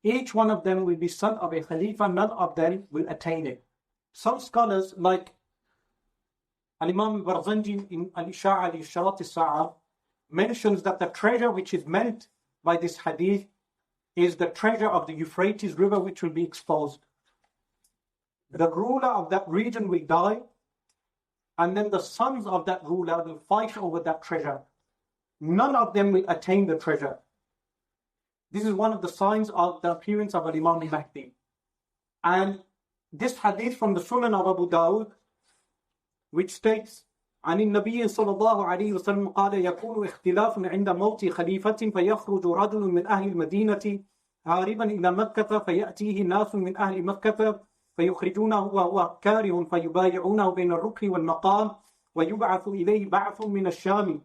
Each one of them will be son of a Khalifa, none of them will attain it. Some scholars, like Al-Imam Barzanji in Al-Isha'a al-Sharat al-Sa'a, mentions that the treasure which is meant by this hadith is the treasure of the Euphrates River, which will be exposed. The ruler of that region will die, and then the sons of that ruler will fight over that treasure. None of them will attain the treasure. This is one of the signs of the appearance of Imam Mahdi. And this hadith from the Sunan of Abu Dawud, which states, عن النبي صلى الله عليه وسلم قال يكون اختلاف عند موت خليفة فيخرج رجل من أهل المدينة هاربا إلى مكة فيأتيه ناس من أهل مكة فيخرجونه وهو كاره فيبايعونه بين الركن والمقام ويبعث إليه بعث من الشام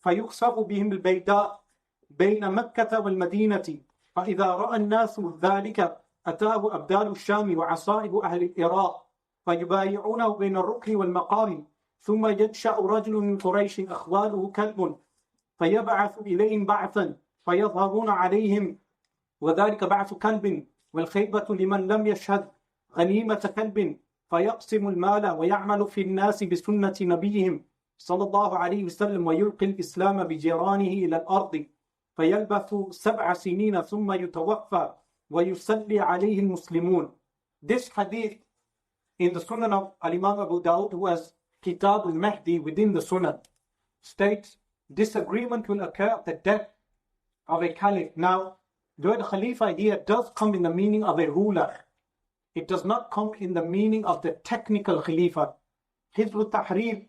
فيخسف بهم البيداء بين مكة والمدينة فإذا رأى الناس ذلك أتاه أبدال الشام وعصائب أهل العراق فيبايعونه بين الركن والمقام ثم ينشأ رجل من قريش أخواله كلب فيبعث إليهم بعثا فيظهرون عليهم وذلك بعث كلب والخيبة لمن لم يشهد غنيمة كلب فيقسم المال ويعمل في الناس بسنة نبيهم صلى الله عليه وسلم ويلقي الإسلام بجيرانه إلى الأرض فيلبث 7 سنين ثم يتوفى ويصلي عليه المسلمون. This hadith in the Sunan of Imam Abu Dawud, who has Kitab al-Mahdi within the Sunan, states disagreement will occur at the death of a caliph. Now, the word Khalifa here does come in the meaning of a ruler. It does not come in the meaning of the technical Khalifa. Hizb al-Tahrir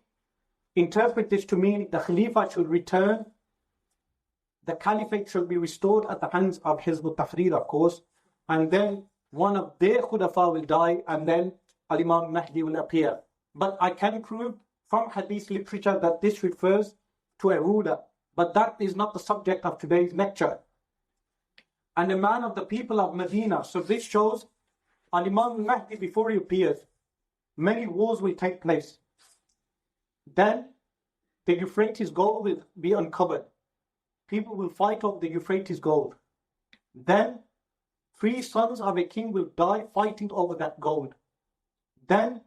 interpret this to mean the Khalifa should return, the caliphate should be restored at the hands of Hizb al-Tahrir, of course, and then one of their Khulafa will die, and then Al-Imam Mahdi will appear. But I can prove from Hadith literature that this refers to a ruler, but that is not the subject of today's lecture. And a man of the people of Medina. So this shows Al-Imam Mahdi, before he appears, many wars will take place. Then the Euphrates gold will be uncovered. People will fight over the Euphrates gold. Then 3 sons of a king will die fighting over that gold. Then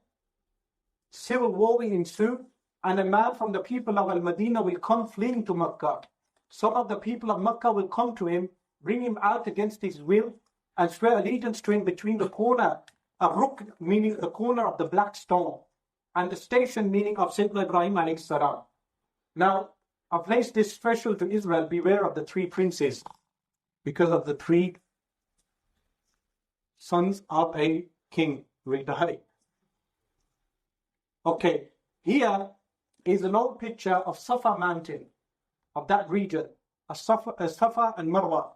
civil war will ensue, and a man from the people of Al-Madinah will come fleeing to Makkah. Some of the people of Makkah will come to him, bring him out against his will, and swear allegiance to him between the corner, a rukn, meaning the corner of the black stone, and the station, meaning of Sayyidina Ibrahim alayhi salam. Now, I place this special to Israel, beware of the 3 princes, because of the 3 sons of a king will die. Okay, here is an old picture of Safa mountain, of that region, Safa and Marwa.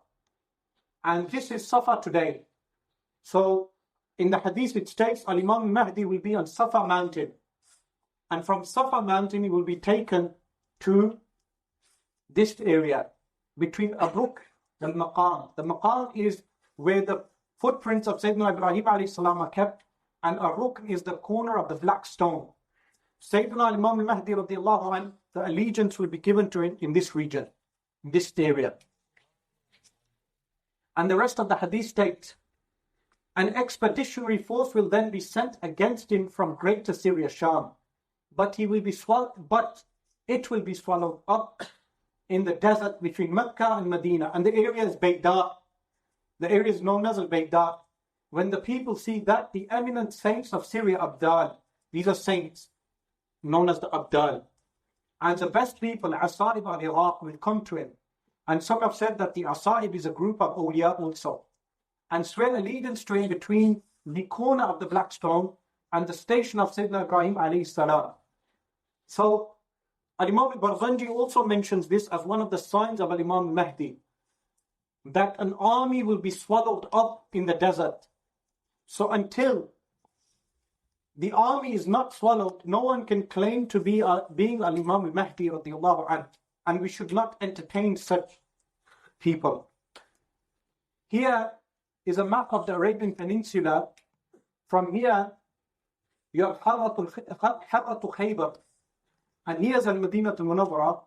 And this is Safa today. So, in the hadith it states, Al-Imam Mahdi will be on Safa mountain. And from Safa mountain he will be taken to this area, between Abruk and Maqam. The Maqam is where the footprints of Sayyidina Ibrahim alayhi salam are kept, and Abruk is the corner of the black stone. Sayyidina Imam al-Mahdi radiallahu anhu, the allegiance will be given to him in this region, in this area. And the rest of the hadith states An expeditionary force will then be sent against him from Greater Syria, Sham, but it will be swallowed up in the desert between Mecca and Medina, and the area is Bayda. The area is known as Al-Bayda. When the people see that, the eminent saints of Syria, Abdal, these are saints known as the Abdal, and the best people, Asaib al-Iraq, will come to him. And some have said that the Asaib is a group of awliya also, and swear allegiance to him between the corner of the Black Stone and the station of Sayyidina Ibrahim alayhi salam. So Al-Imam al-Barzanji also mentions this as one of the signs of Al-Imam al-Mahdi, that an army will be swallowed up in the desert. So until the army is not swallowed, no one can claim to be being Al-Imam al-Mahdi radiyallahu anhu, and we should not entertain such people. Here is a map of the Arabian Peninsula. From here, you have Haratu Khaybar, and here's Al-Madinah al-Munawwara.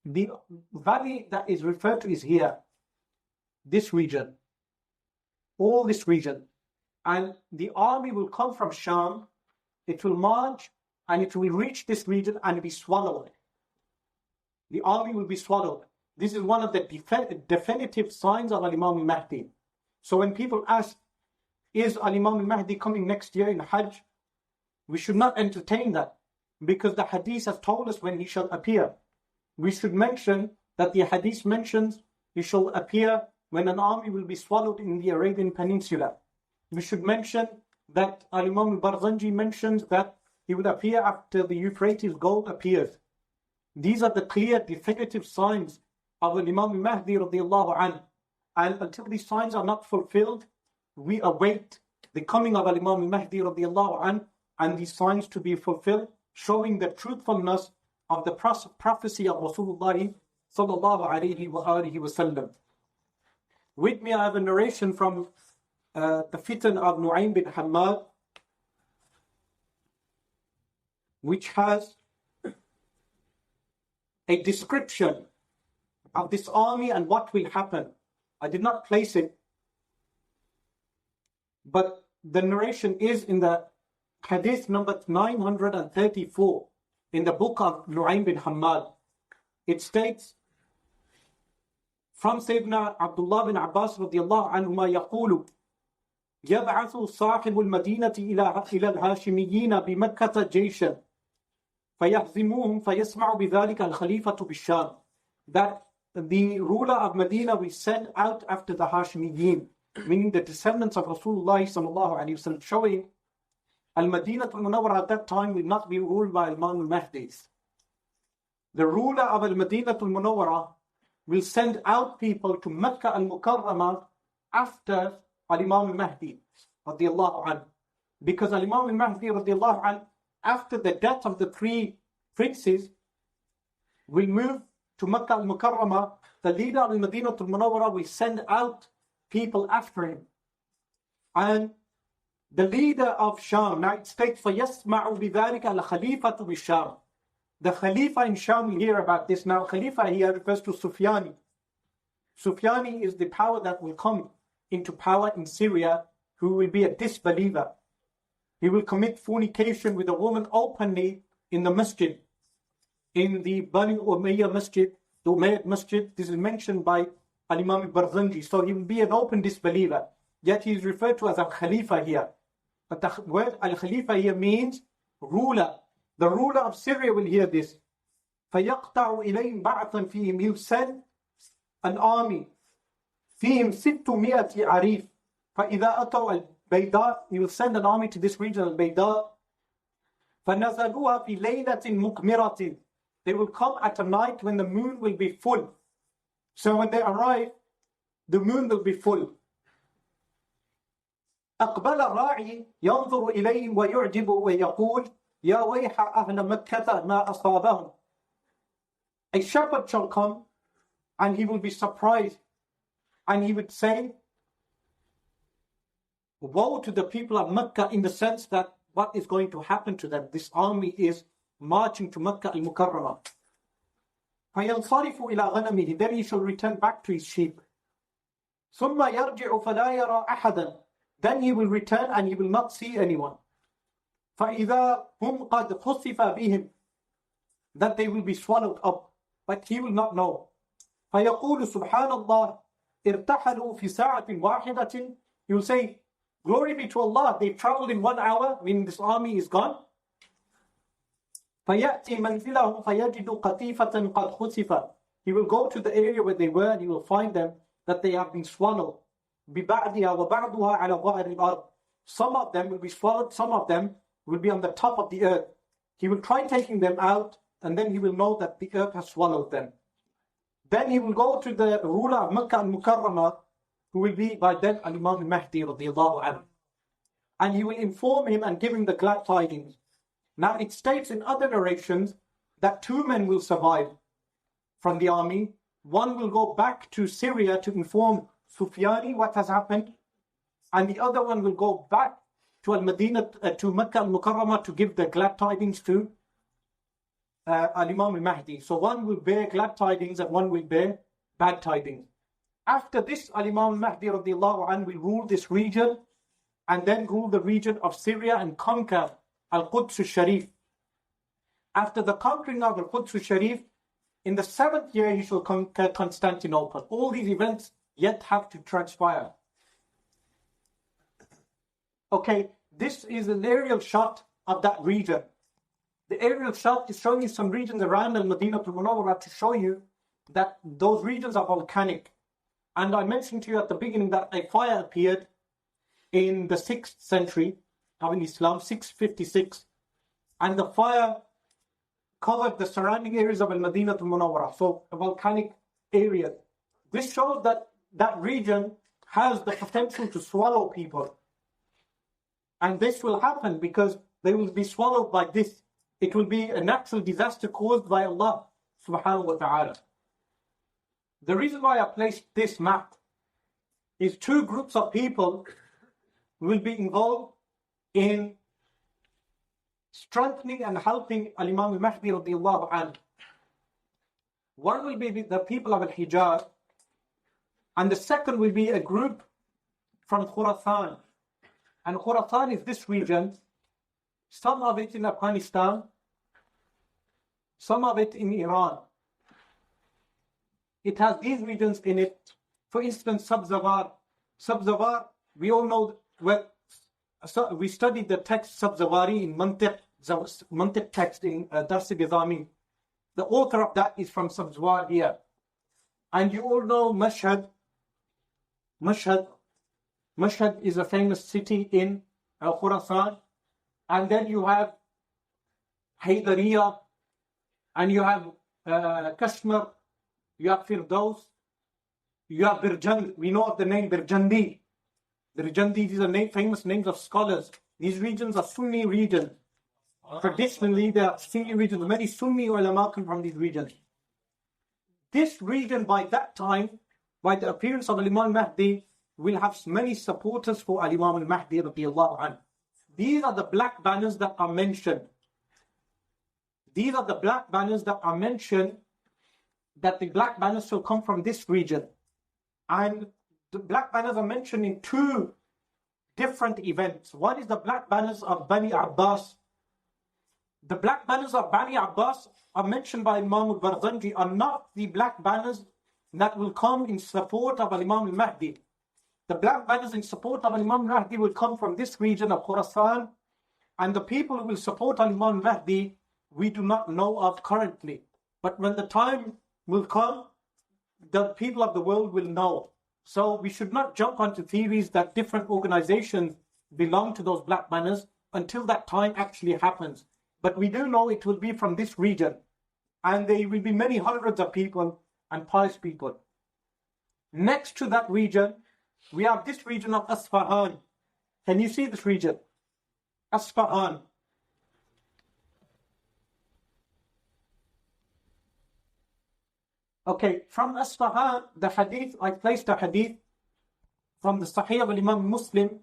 The valley that is referred to is here, this region, all this region. And the army will come from Sham, it will march, and it will reach this region and be swallowed. The army will be swallowed. This is one of the definitive signs of Al-Imam al-Mahdi. So when people ask, is Al-Imam al-Mahdi coming next year in Hajj? We should not entertain that, because the hadith has told us when he shall appear. We should mention that the hadith mentions he shall appear when an army will be swallowed in the Arabian Peninsula. We should mention that Al-Imam al-Barzanji mentions that he will appear after the Euphrates gold appears. These are the clear, definitive signs of Al-Imam al-Mahdi radiyallahu anhu. And until these signs are not fulfilled, we await the coming of Al-Imam al-Mahdi radiyallahu anhu and these signs to be fulfilled, showing the truthfulness of the prophecy of Rasulullah sallallahu alayhi wa alihi wa sallam. With me, I have a narration from the Fitan of Nu'aym bin Hammad, which has a description of this army and what will happen. I did not place it, but the narration is in the hadith number 934 in the book of Nu'aym bin Hammad. It states, from Sayyidina Abdullah bin Abbas radiyallahu anhuma yaqulu, يبعث صاحب المدينة إلى الهاشميين بمكة جيشا فيهزموهم فيسمع بذلك الخليفة بالشام. That the ruler of Medina will send out after the Hashimiyin, meaning the descendants of Rasulullah sallallahu alayhi wa sallam, showing Al-Madinah al-Munawwara at that time will not be ruled by Imam al-Mahdis. The ruler of Al-Madinah al-Munawwara will send out people to Mecca al-Mukarramah after Al-Imam al-Mahdi radiyallahu anhu. Because Al-Imam al-Mahdi radiyallahu anhu, after the death of the three princes, will move to Mecca al-Mukarramah. The leader of Al-Madinah al-Munawwara will send out people after him. And the leader of Sham, now it states, فَيَسْمَعُ بِذَلِكَ الْخَلِيفَةُ بِالشَّامِ. The Khalifa in Sham will hear about this. Now Khalifa here refers to Sufyani. Sufyani is the power that will come into power in Syria, who will be a disbeliever. He will commit fornication with a woman openly in the masjid, in the Bani Umayyah masjid, the Umayyad masjid. This is mentioned by Al-Imam al-Barzanji. So he will be an open disbeliever. Yet he is referred to as Al-Khalifa here. But the word Al-Khalifa here means ruler. The ruler of Syria will hear this. فَيَقْطَعُ إِلَيْهِمْ بَعْثًا فِيهِمْ. He'll send an army. فِيهِمْ 600 عَرِيف. فَإِذَا أَتَوْا الْبَيْدَاء. He will send an army to this region, al-Bayda. فَنَزَلُوهَا فِي لَيْلَةٍ مُقْمِرَةٍ. They will come at a night when the moon will be full. So when they arrive, the moon will be full. أقبل الراعي ينظر إليهم ويعجب ويقول يا ويح أهل مكة ما أصابهم. A shepherd shall come and he will be surprised and he would say, woe to the people of Mecca, in the sense that what is going to happen to them. This army is marching to Mecca al-Mukarramah. فَيَنْصَرِفُ إِلَىٰ غَنَمِهِ. Then he shall return back to his sheep. ثُمَّ يَرْجِعُ فَلَا يَرَى أَحَدًا. Then he will return and he will not see anyone. فَإِذَا هُمْ قَدْ خُسِفَ بِهِمْ, that they will be swallowed up, but he will not know. فَيَقُولُ سُبْحَانَ اللَّهِ ارْتَحَلُوا فِي سَاعَةٍ وَاحِدَةٍ. He will say, glory be to Allah, they traveled in 1 hour, meaning this army is gone. فَيَأْتِي مَنْزِلَهُمْ فَيَجِدُ قَطِيفَةً قَدْ خُسِفَ. He will go to the area where they were and he will find them that they have been swallowed. بِبَعْدِهَا وَبَعْدُهَا عَلَى ظَهْرِ الْأَرْضِ. Some of them will be swallowed, some of them will be on the top of the earth. He will try taking them out and then he will know that the earth has swallowed them. Then he will go to the ruler of Makkah al-Mukarramah, who will be by then Imam al-Mahdi radiyallahu anhu. And he will inform him and give him the glad tidings. Now it states in other narrations that 2 men will survive from the army. One will go back to Syria to inform Sufyani what has happened, and the other one will go back to Al-Madinah, to Makkah al-Mukarramah to give the glad tidings to Al-Imam al-Mahdi. So one will bear glad tidings and one will bear bad tidings. After this, Al-Imam al-Mahdi radiallahu anhu will rule this region and then rule the region of Syria and conquer Al-Quds al-Sharif. After the conquering of Al-Quds al-Sharif, in the 7th year he shall conquer Constantinople. All these events yet have to transpire. Okay, this is an aerial shot of that region. The aerial shot is showing you some regions around Al-Madinah al-Munawwarah to show you that those regions are volcanic. And I mentioned to you at the beginning that a fire appeared in the 6th century of Islam, 656, and the fire covered the surrounding areas of Al-Madinah al-Munawwarah, so a volcanic area. This shows that that region has the potential to swallow people. And this will happen because they will be swallowed by this. It will be a natural disaster caused by Allah subhanahu wa ta'ala. The reason why I placed this map is 2 groups of people will be involved in strengthening and helping Al-Imam al-Mahdi radiallahu anhu. One will be the people of Al-Hijaz, and the second will be a group from Khurasan. And Khurasan is this region, some of it in Afghanistan, some of it in Iran. It has these regions in it. For instance, Sabzawar. Sabzawar, we all know, well, so we studied the text Sabzawari in Mantiq text in Dars Bizami. The author of that is from Sabzawar here. And you all know Mashhad. Mashhad is a famous city in Khurasan. And then you have Haydariya, and you have Kashmir, you have Firdaus, you have Birjand. We know of the name Birjandi. Birjandi, these are famous names of scholars. These regions are Sunni regions. Traditionally, they are Sunni regions. Many Sunni ulama come from these regions. This region, by that time, by the appearance of Imam al-Mahdi, will have many supporters for Imam al-Mahdi radiyallahu anhu. These are the black banners that are mentioned. These are the black banners that are mentioned, that the black banners will come from this region. And the black banners are mentioned in 2 different events. One is the black banners of Bani Abbas. The black banners of Bani Abbas are mentioned by Imam al-Barzanji are not the black banners that will come in support of Imam al-Mahdi. The black banners in support of Imam al-Mahdi will come from this region of Khurasan, and the people who will support Imam al-Mahdi we do not know of currently. But when the time will come, the people of the world will know. So we should not jump onto theories that different organizations belong to those black banners until that time actually happens. But we do know it will be from this region, and there will be many hundreds of people and pious people. Next to that region, we have this region of Asfahan. Can you see this region? Asfahan. Okay, from Asfahan, the hadith, I placed a hadith from the Sahih of Imam Muslim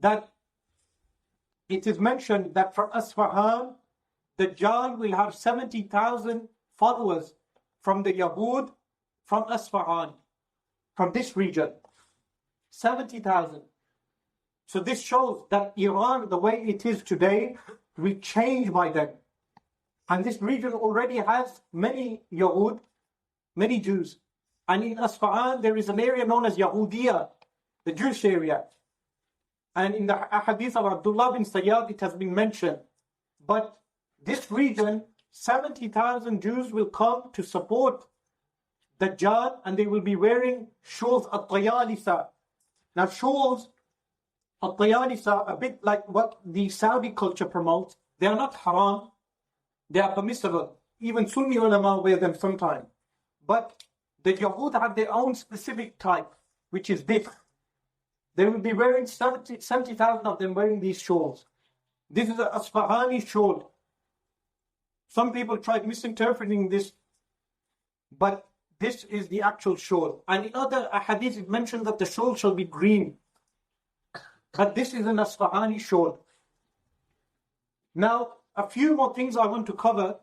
that it is mentioned that from Asfahan, the Dajjal will have 70,000 followers from the Yahud from Asfahan, from this region. 70,000. So this shows that Iran, the way it is today, will change by then. And this region already has many Yahud, many Jews. And in Asfahan, there is an area known as Yahudiya, the Jewish area. And in the hadith of Abdullah bin Sayyad, it has been mentioned. But this region, 70,000 Jews will come to support Dajjal, and they will be wearing shawls at-tayalisa. Now shawls at-tayalisa, a bit like what the Saudi culture promotes, they are not haram, they are permissible. Even Sunni ulama wear them sometimes. But the Yahud have their own specific type, which is this. They will be wearing 70,000 of them wearing these shawls. This is an Asfahani shawl. Some people tried misinterpreting this, but this is the actual shawl. And in other hadith it mentions that the shawl shall be green. But this is an Asfahani shawl. Now, a few more things I want to cover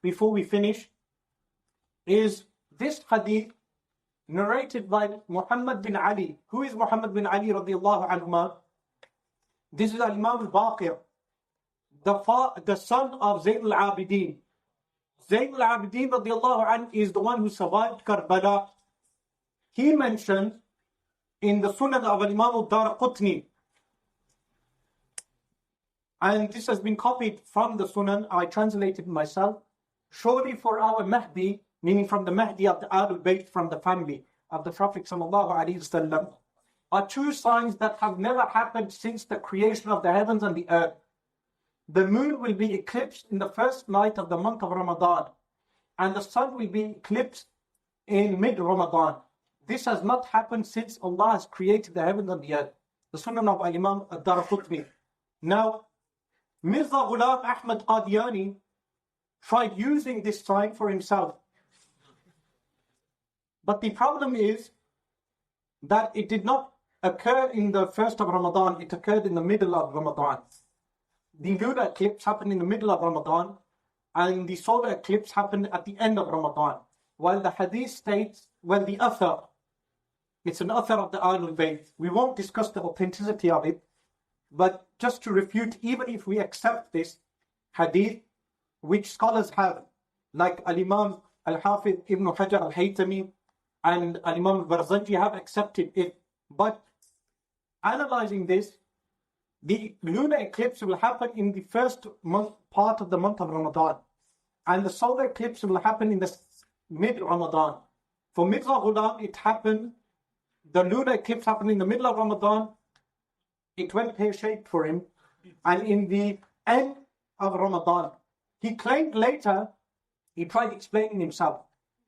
before we finish is this hadith narrated by Muhammad bin Ali. Who is Muhammad bin Ali radiallahu anhuma? This is Imam al-Baqir, the son of Zayn al-Abidin. Zayn al-Abidin radiallahu anhu is the one who survived Karbala. He mentioned in the Sunan of Imam al-Daraqutni, and this has been copied from the Sunan, I translated myself. Surely for our Mahdi, meaning from the Mahdi of the Ahlul Bayt, from the family of the Prophet sallallahu alaihi wasallam, are two signs that have never happened since the creation of the heavens and the earth. The moon will be eclipsed in the first night of the month of Ramadan, and the sun will be eclipsed in mid-Ramadan. This has not happened since Allah has created the heavens and the earth. The Sunan of Imam al-Daraqutni. Now, Mirza Ghulam Ahmad Qadiani tried using this sign for himself. But the problem is that it did not occur in the first of Ramadan, it occurred in the middle of Ramadan. The lunar eclipse happened in the middle of Ramadan, and the solar eclipse happened at the end of Ramadan. While the hadith states, well, the athar, it's an athar of the Ahlul Bayt. We won't discuss the authenticity of it, but just to refute, even if we accept this hadith, which scholars have, like Al-Imam Al-Hafidh Ibn Hajar Al-Haytami and Al-Imam Al-Barzanji have accepted it. But analyzing this, the lunar eclipse will happen in the first part of the month of Ramadan, and the solar eclipse will happen in the mid-Ramadan. For Mirza Ghulam, it happened, the lunar eclipse happened in the middle of Ramadan, it went pear-shaped for him, and in the end of Ramadan. He claimed later, he tried explaining himself.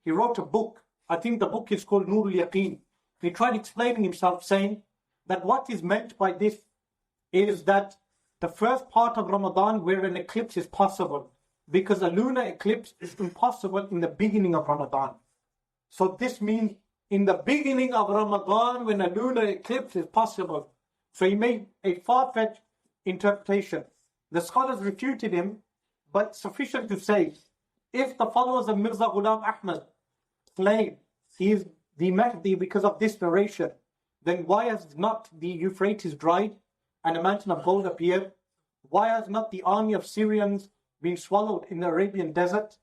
He wrote a book, I think the book is called Nurul Yaqeen. He tried explaining himself, saying that what is meant by this is that the first part of Ramadan where an eclipse is possible, because a lunar eclipse is impossible in the beginning of Ramadan. So this means in the beginning of Ramadan when a lunar eclipse is possible. So he made a far-fetched interpretation. The scholars refuted him, but sufficient to say, if the followers of Mirza Ghulam Ahmad claim he is the Mahdi because of this narration, then why has not the Euphrates dried and a mountain of gold appeared? Why has not the army of Syrians been swallowed in the Arabian desert?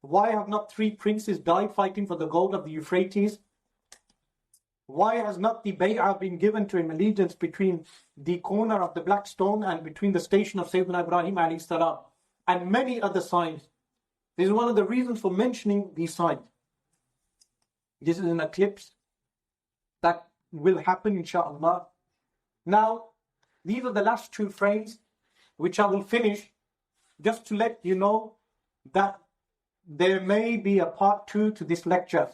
Why have not 3 princes died fighting for the gold of the Euphrates? Why has not the bay'ah been given to him, allegiance between the corner of the black stone and between the station of Sayyidina Ibrahim alayhi salam, and many other signs? This is one of the reasons for mentioning these signs. This is an eclipse that will happen inshaAllah. Now, these are the last 2 frames which I will finish just to let you know that there may be a part 2 to this lecture.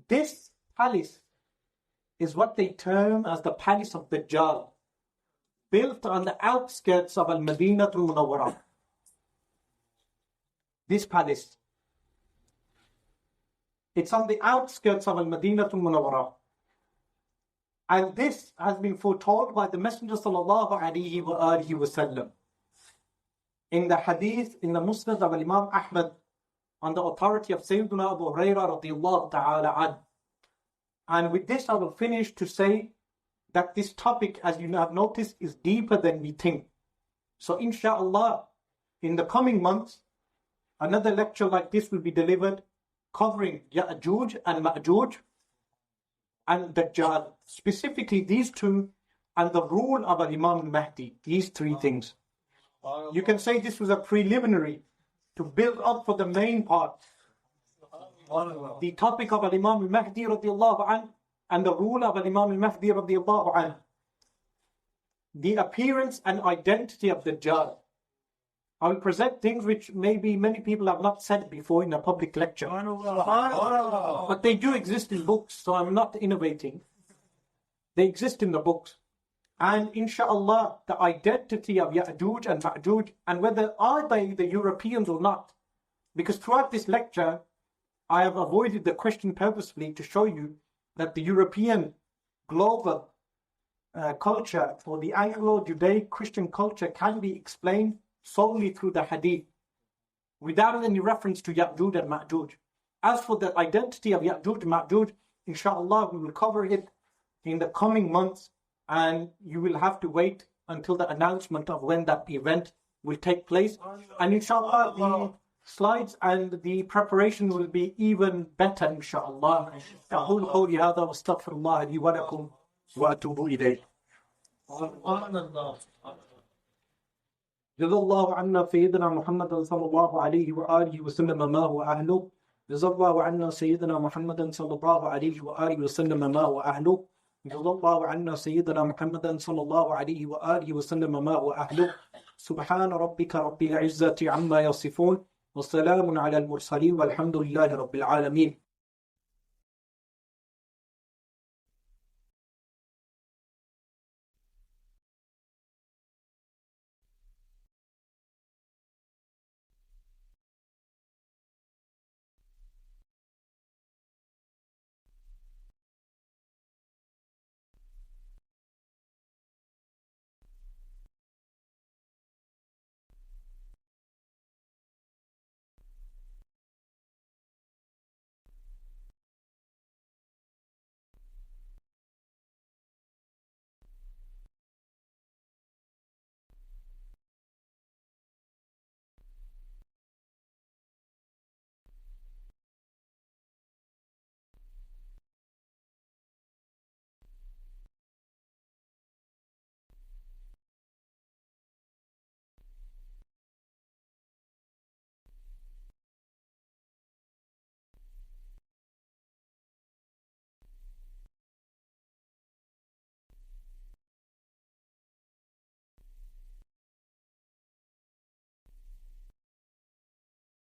This palace is what they term as the palace of Dajjal, built on the outskirts of Al-Madinah Al-Munawwarah. This palace, it's on the outskirts of Al-Madinah Al-Munawwarah. And this has been foretold by the Messenger sallallahu alaihi wasallam. In the hadith, in the Musnad of Imam Ahmad, on the authority of Sayyidina Abu Hurairah radiyallahu ta'ala an, And with this, I will finish to say that this topic, as you have noticed, is deeper than we think. So inshallah, in the coming months, another lecture like this will be delivered covering Ya'juj and Ma'juj and Dajjal, specifically these two, and the rule of Imam al-Mahdi, these three things. You can say this was a preliminary to build up for the main part. The topic of Imam al-Mahdi radiallahu anh and the rule of Imam al-Mahdi radiallahu anh. The appearance and identity of Dajjal. I will present things which maybe many people have not said before in a public lecture. But they do exist in books, so I'm not innovating. They exist in the books. And inshallah, the identity of Ya'juj and Ma'juj, and whether are they the Europeans or not. Because throughout this lecture, I have avoided the question purposefully to show you that the European global culture, or the Anglo-Judaic Christian culture, can be explained solely through the hadith, without any reference to Ya'juj and Ma'juj. As for the identity of Ya'juj and Ma'juj, inshallah, we will cover it in the coming months, and you will have to wait until the announcement of when that event will take place. And inshallah, the slides and the preparation will be even better, inshallah. أقول قولي هذا واستغفر الله لي ولكم وأتوب إليه. جزا الله عنا سيدنا محمد صلى الله عليه وآله وسلم ما هو أهله. جزا الله عنا سيدنا محمد صلى الله عليه وآله وسلم ما هو أهله. جزا الله عنا سيدنا محمد صلى الله عليه وآله وسلم ما هو أهله. سبحان ربك رب العزة عما يصفون والسلام على المرسلين والحمد لله رب العالمين.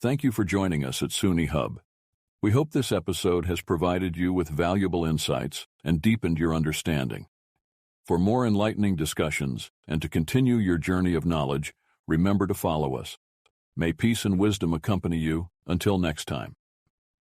Thank you for joining us at Sunni Hub. We hope this episode has provided you with valuable insights and deepened your understanding. For more enlightening discussions and to continue your journey of knowledge, remember to follow us. May peace and wisdom accompany you. Until next time.